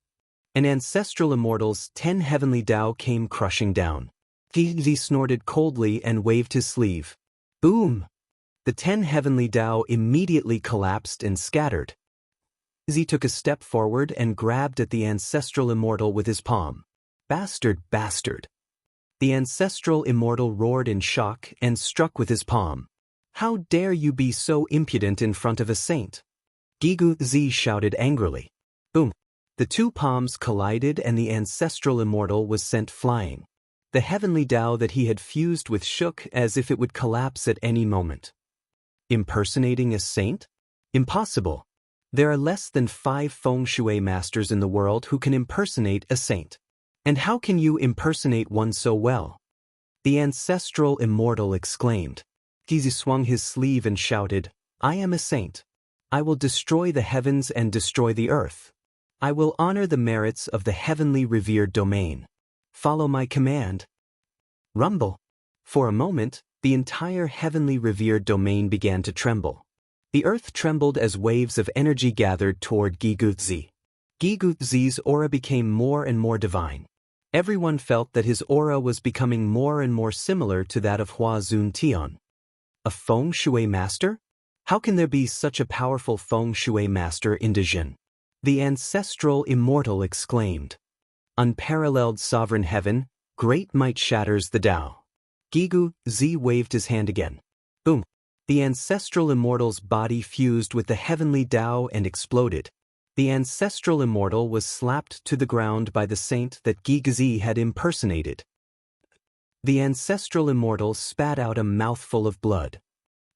An ancestral immortal's 10 heavenly Tao came crushing down. Zi snorted coldly and waved his sleeve. Boom! The 10 heavenly Tao immediately collapsed and scattered. Zi took a step forward and grabbed at the ancestral immortal with his palm. Bastard, bastard! The ancestral immortal roared in shock and struck with his palm. How dare you be so impudent in front of a saint? Gigu Zi shouted angrily. Boom! The two palms collided and the ancestral immortal was sent flying. The heavenly Tao that he had fused with shook as if it would collapse at any moment. Impersonating a saint? Impossible. There are less than 5 feng shui masters in the world who can impersonate a saint. And how can you impersonate one so well? The ancestral immortal exclaimed. Gizi swung his sleeve and shouted, I am a saint. I will destroy the heavens and destroy the earth. I will honor the merits of the heavenly revered domain. Follow my command. Rumble. For a moment, the entire heavenly revered domain began to tremble. The earth trembled as waves of energy gathered toward Gigu Zi. Gigu Zi's aura became more and more divine. Everyone felt that his aura was becoming more and more similar to that of Hua Zun Tian. A feng shui master? How can there be such a powerful feng shui master in Dejin? The ancestral immortal exclaimed. Unparalleled sovereign heaven, great might shatters the Tao. Gigu Zi waved his hand again. Boom! The ancestral immortal's body fused with the heavenly Tao and exploded. The ancestral immortal was slapped to the ground by the saint that Gigu Zi had impersonated. The ancestral immortal spat out a mouthful of blood.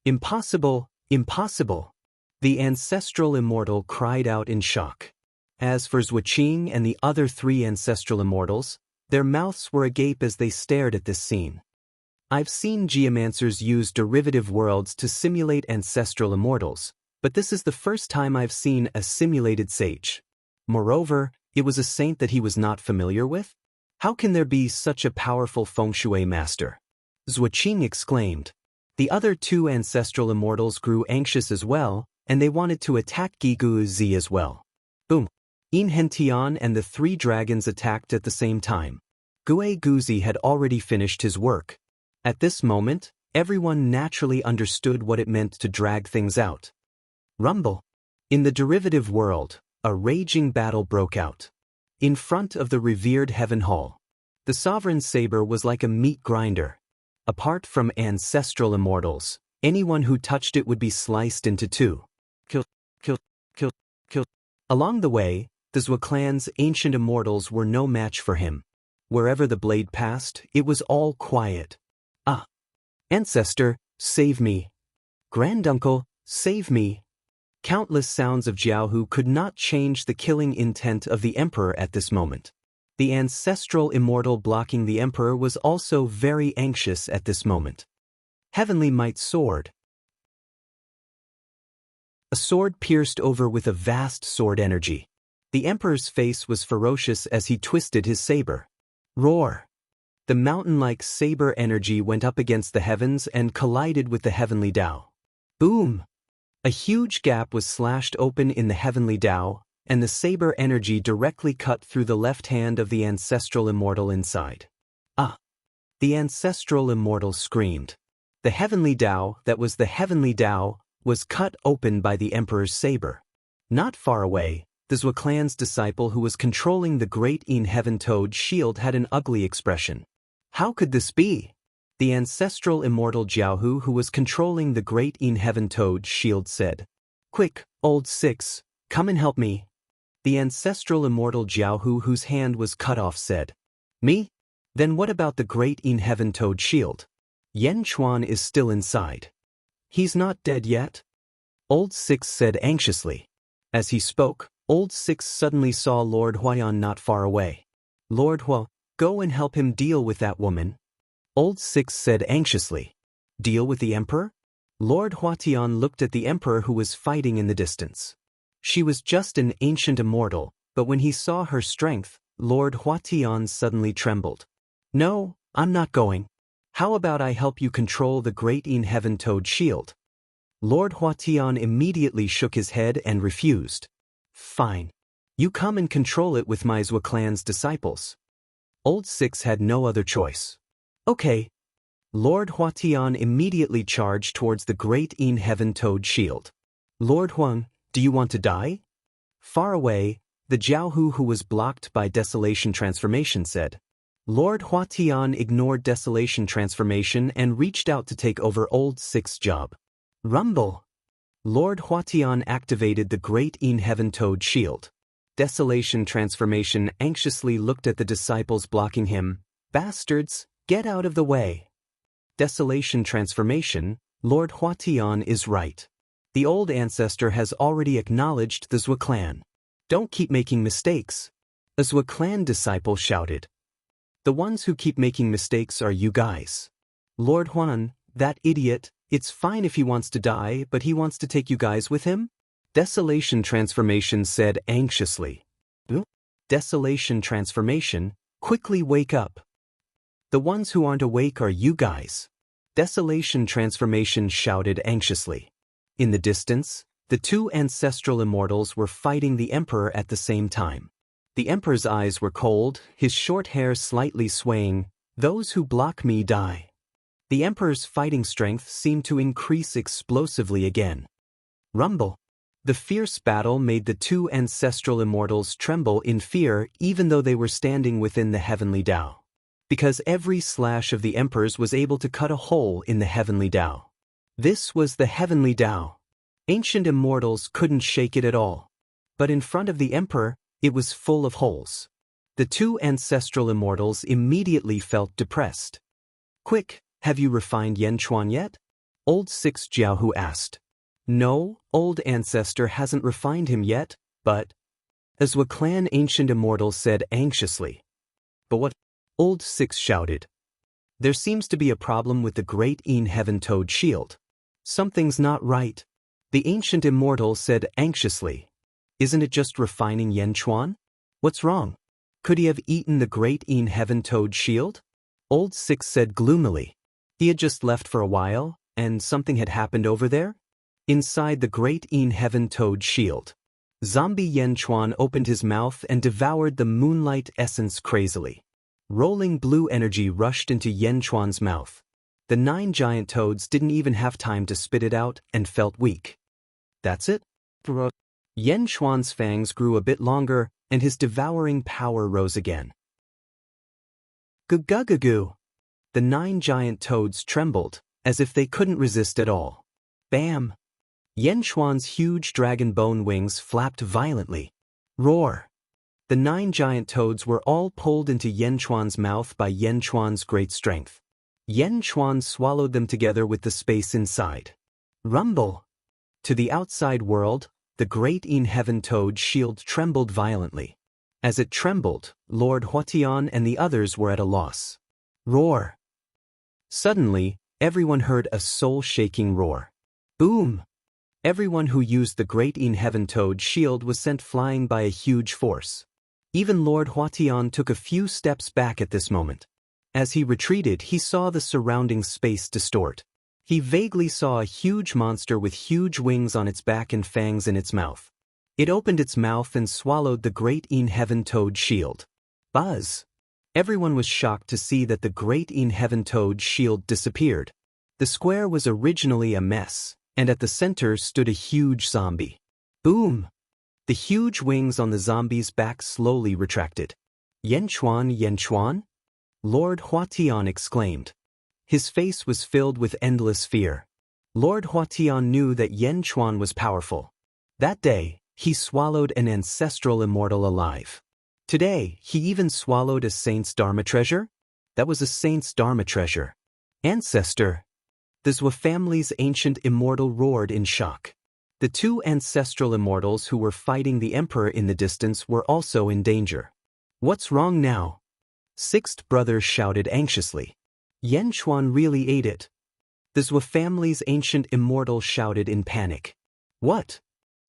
Impossible, impossible! The ancestral immortal cried out in shock. As for Zuoqing and the other 3 ancestral immortals, their mouths were agape as they stared at this scene. I've seen geomancers use derivative worlds to simulate ancestral immortals, but this is the first time I've seen a simulated sage. Moreover, it was a saint that he was not familiar with? How can there be such a powerful feng shui master? Zuoqing exclaimed. The other 2 ancestral immortals grew anxious as well, and they wanted to attack Gigu Zi as well. Boom! In Hentian and the 3 dragons attacked at the same time. Gui Guzi had already finished his work. At this moment, everyone naturally understood what it meant to drag things out. Rumble! In the derivative world, a raging battle broke out. in front of the revered heaven hall. The sovereign's saber was like a meat grinder. Apart from ancestral immortals, anyone who touched it would be sliced into two. Kill, kill, kill, kill. Along the way, the Zhou clan's ancient immortals were no match for him. Wherever the blade passed, it was all quiet. Ah! Ancestor, save me. Granduncle, save me. Countless sounds of Jiaohu could not change the killing intent of the emperor at this moment. The ancestral immortal blocking the emperor was also very anxious at this moment. Heavenly Might Sword. A sword pierced over with a vast sword energy. The emperor's face was ferocious as he twisted his saber. Roar! The mountain-like saber energy went up against the heavens and collided with the heavenly Tao. Boom! A huge gap was slashed open in the heavenly Tao, and the saber energy directly cut through the left hand of the ancestral immortal inside. Ah! The ancestral immortal screamed. The heavenly Tao, that was the heavenly Tao, was cut open by the emperor's saber. Not far away, the Zhou clan's disciple who was controlling the great In Heaven Toad shield had an ugly expression. How could this be? The ancestral immortal Jiaohu who was controlling the great In Heaven Toad shield said, "Quick, old six, come and help me." The ancestral immortal Jiaohu whose hand was cut off said, "Me? Then what about the great In Heaven Toad shield? Yan Chuan is still inside. He's not dead yet?" Old Six said anxiously. As he spoke, Old Six suddenly saw Lord Huayan not far away. "Lord Hua, go and help him deal with that woman." Old Six said anxiously. "Deal with the emperor?" Lord Huatian looked at the emperor who was fighting in the distance. She was just an ancient immortal, but when he saw her strength, Lord Huatian suddenly trembled. "No, I'm not going. How about I help you control the great In Heaven Toad shield?" Lord Huatian immediately shook his head and refused. "Fine. You come and control it with my Zhou clan's disciples." Old Six had no other choice. "Okay." Lord Huatian immediately charged towards the great In Heaven Toad shield. "Lord Huang, do you want to die?" Far away, the Jiaohu who was blocked by Desolation Transformation said. Lord Huatian ignored Desolation Transformation and reached out to take over Old Six's job. Rumble! Lord Huatian activated the great In Heaven Toad shield. Desolation Transformation anxiously looked at the disciples blocking him. "Bastards, get out of the way." Desolation Transformation, Lord Huatian is right. The old ancestor has already acknowledged the Zhou clan. Don't keep making mistakes. A Zhou clan disciple shouted. The ones who keep making mistakes are you guys. Lord Huan, that idiot, it's fine if he wants to die, but he wants to take you guys with him? Desolation Transformation said anxiously. Desolation Transformation, quickly wake up. The ones who aren't awake are you guys. Desolation Transformation shouted anxiously. In the distance, the two ancestral immortals were fighting the emperor at the same time. The emperor's eyes were cold, his short hair slightly swaying. "Those who block me die." The emperor's fighting strength seemed to increase explosively again. Rumble! The fierce battle made the two ancestral immortals tremble in fear even though they were standing within the heavenly Tao. Because every slash of the emperor's was able to cut a hole in the heavenly Tao. This was the heavenly Tao. Ancient immortals couldn't shake it at all. But in front of the emperor, it was full of holes. The two ancestral immortals immediately felt depressed. "Quick, have you refined Yan Chuan yet?" Old Six Jiaohu asked. "No, old ancestor hasn't refined him yet, but..." A Zhou clan ancient immortal said anxiously. "But what?" Old Six shouted. "There seems to be a problem with the great In Heaven Toad shield. Something's not right." The ancient immortal said anxiously. "Isn't it just refining Yan Chuan? What's wrong? Could he have eaten the great In Heaven Toad shield?" Old Six said gloomily. He had just left for a while, and something had happened over there? Inside the great In Heaven Toad shield. Zombie Yan Chuan opened his mouth and devoured the moonlight essence crazily. Rolling blue energy rushed into Yan Chuan's mouth. The 9 giant toads didn't even have time to spit it out and felt weak. "That's it?" Yan Chuan's fangs grew a bit longer, and his devouring power rose again. Goo-goo-goo-goo! The 9 giant toads trembled, as if they couldn't resist at all. Bam! Yanchuan's huge dragon bone wings flapped violently. Roar! The 9 giant toads were all pulled into Yanchuan's mouth by Yanchuan's great strength. Yanchuan swallowed them together with the space inside. Rumble! To the outside world, the great in-heaven toad shield trembled violently. As it trembled, Lord Huatian and the others were at a loss. Roar! Suddenly, everyone heard a soul-shaking roar. Boom! Everyone who used the great in-heaven toad shield was sent flying by a huge force. Even Lord Huatian took a few steps back at this moment. As he retreated, he saw the surrounding space distort. He vaguely saw a huge monster with huge wings on its back and fangs in its mouth. It opened its mouth and swallowed the great in-heaven toad shield. Buzz! Everyone was shocked to see that the great in-heaven toad shield disappeared. The square was originally a mess, and at the center stood a huge zombie. Boom! The huge wings on the zombie's back slowly retracted. Yanchuan, Yanchuan? Lord Huatian exclaimed. His face was filled with endless fear. Lord Huatian knew that Yanchuan was powerful. That day, he swallowed an ancestral immortal alive. Today, he even swallowed a saint's dharma treasure? That was a saint's dharma treasure. Ancestor! The Zhou family's ancient immortal roared in shock. The 2 ancestral immortals who were fighting the emperor in the distance were also in danger. What's wrong now? 6th brother shouted anxiously. Yanchuan really ate it. The Zhou family's ancient immortal shouted in panic. What?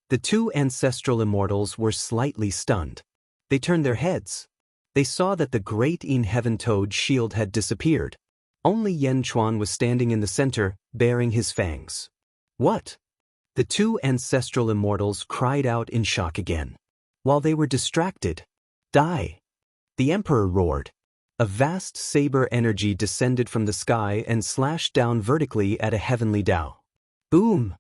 The 2 ancestral immortals were slightly stunned. They turned their heads. They saw that the great in-heaven toad shield had disappeared. Only Yanchuan was standing in the center, baring his fangs. What? The 2 ancestral immortals cried out in shock again. While they were distracted, die! The emperor roared. A vast saber energy descended from the sky and slashed down vertically at a heavenly Tao. Boom!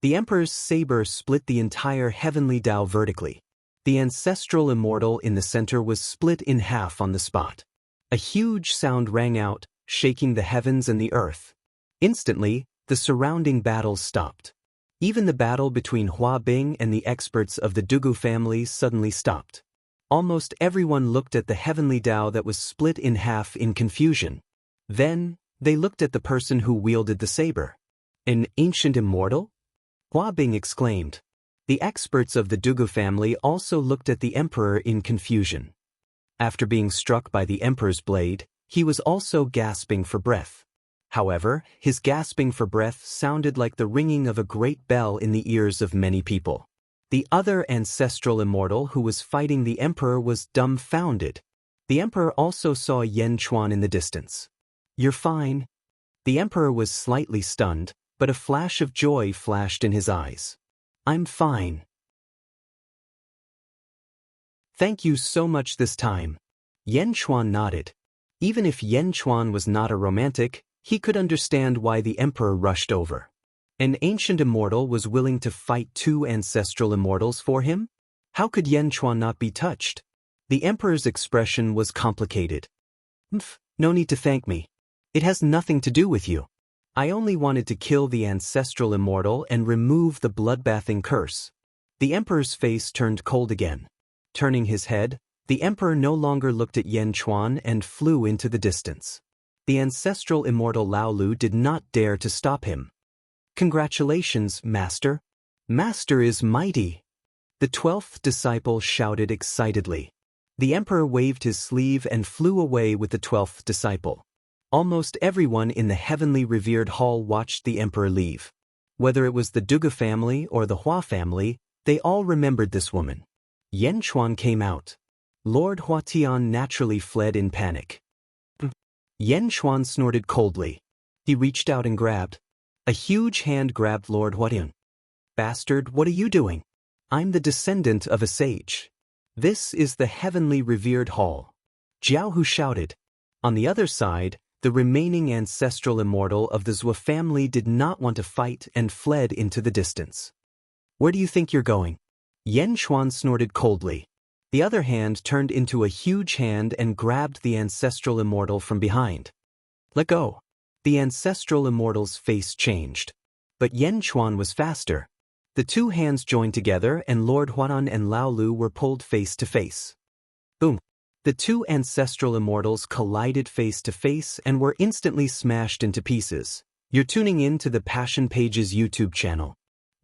The emperor's saber split the entire heavenly Tao vertically. The ancestral immortal in the center was split in half on the spot. A huge sound rang out, shaking the heavens and the earth. Instantly, the surrounding battle stopped. Even the battle between Hua Bing and the experts of the Dugu family suddenly stopped. Almost everyone looked at the heavenly Tao that was split in half in confusion. Then, they looked at the person who wielded the saber. An ancient immortal? Hua Bing exclaimed. The experts of the Dugu family also looked at the emperor in confusion. After being struck by the emperor's blade, he was also gasping for breath. However, his gasping for breath sounded like the ringing of a great bell in the ears of many people. The other ancestral immortal who was fighting the emperor was dumbfounded. The emperor also saw Yanchuan in the distance. You're fine. The emperor was slightly stunned, but a flash of joy flashed in his eyes. I'm fine. Thank you so much this time. Yanchuan nodded. Even if Yanchuan was not a romantic, he could understand why the emperor rushed over. An ancient immortal was willing to fight 2 ancestral immortals for him? How could Yanchuan not be touched? The emperor's expression was complicated. No need to thank me. It has nothing to do with you. I only wanted to kill the ancestral immortal and remove the bloodbathing curse. The emperor's face turned cold again. Turning his head, the emperor no longer looked at Yanchuan and flew into the distance. The ancestral immortal Lao Lu did not dare to stop him. Congratulations, Master. Master is mighty. The 12th disciple shouted excitedly. The emperor waved his sleeve and flew away with the 12th disciple. Almost everyone in the heavenly revered hall watched the emperor leave. Whether it was the Dugu family or the Hua family, they all remembered this woman. Yanchuan came out. Lord Huatian naturally fled in panic. Yanchuan snorted coldly. He reached out and grabbed. A huge hand grabbed Lord Huatian. Bastard, what are you doing? I'm the descendant of a sage. This is the heavenly revered hall. Jiaohu shouted. On the other side, the remaining ancestral immortal of the Zhou family did not want to fight and fled into the distance. Where do you think you're going? Yanchuan snorted coldly. The other hand turned into a huge hand and grabbed the ancestral immortal from behind. Let go. The ancestral immortal's face changed. But Yan Chuan was faster. The two hands joined together and Lord Huanan and Lao Lu were pulled face to face. Boom. The two ancestral immortals collided face to face and were instantly smashed into pieces. You're tuning in to the Passion Pages YouTube channel.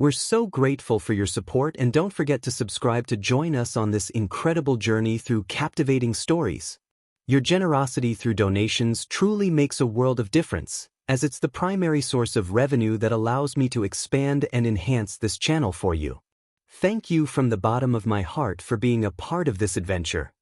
We're so grateful for your support, and don't forget to subscribe to join us on this incredible journey through captivating stories. Your generosity through donations truly makes a world of difference, as it's the primary source of revenue that allows me to expand and enhance this channel for you. Thank you from the bottom of my heart for being a part of this adventure.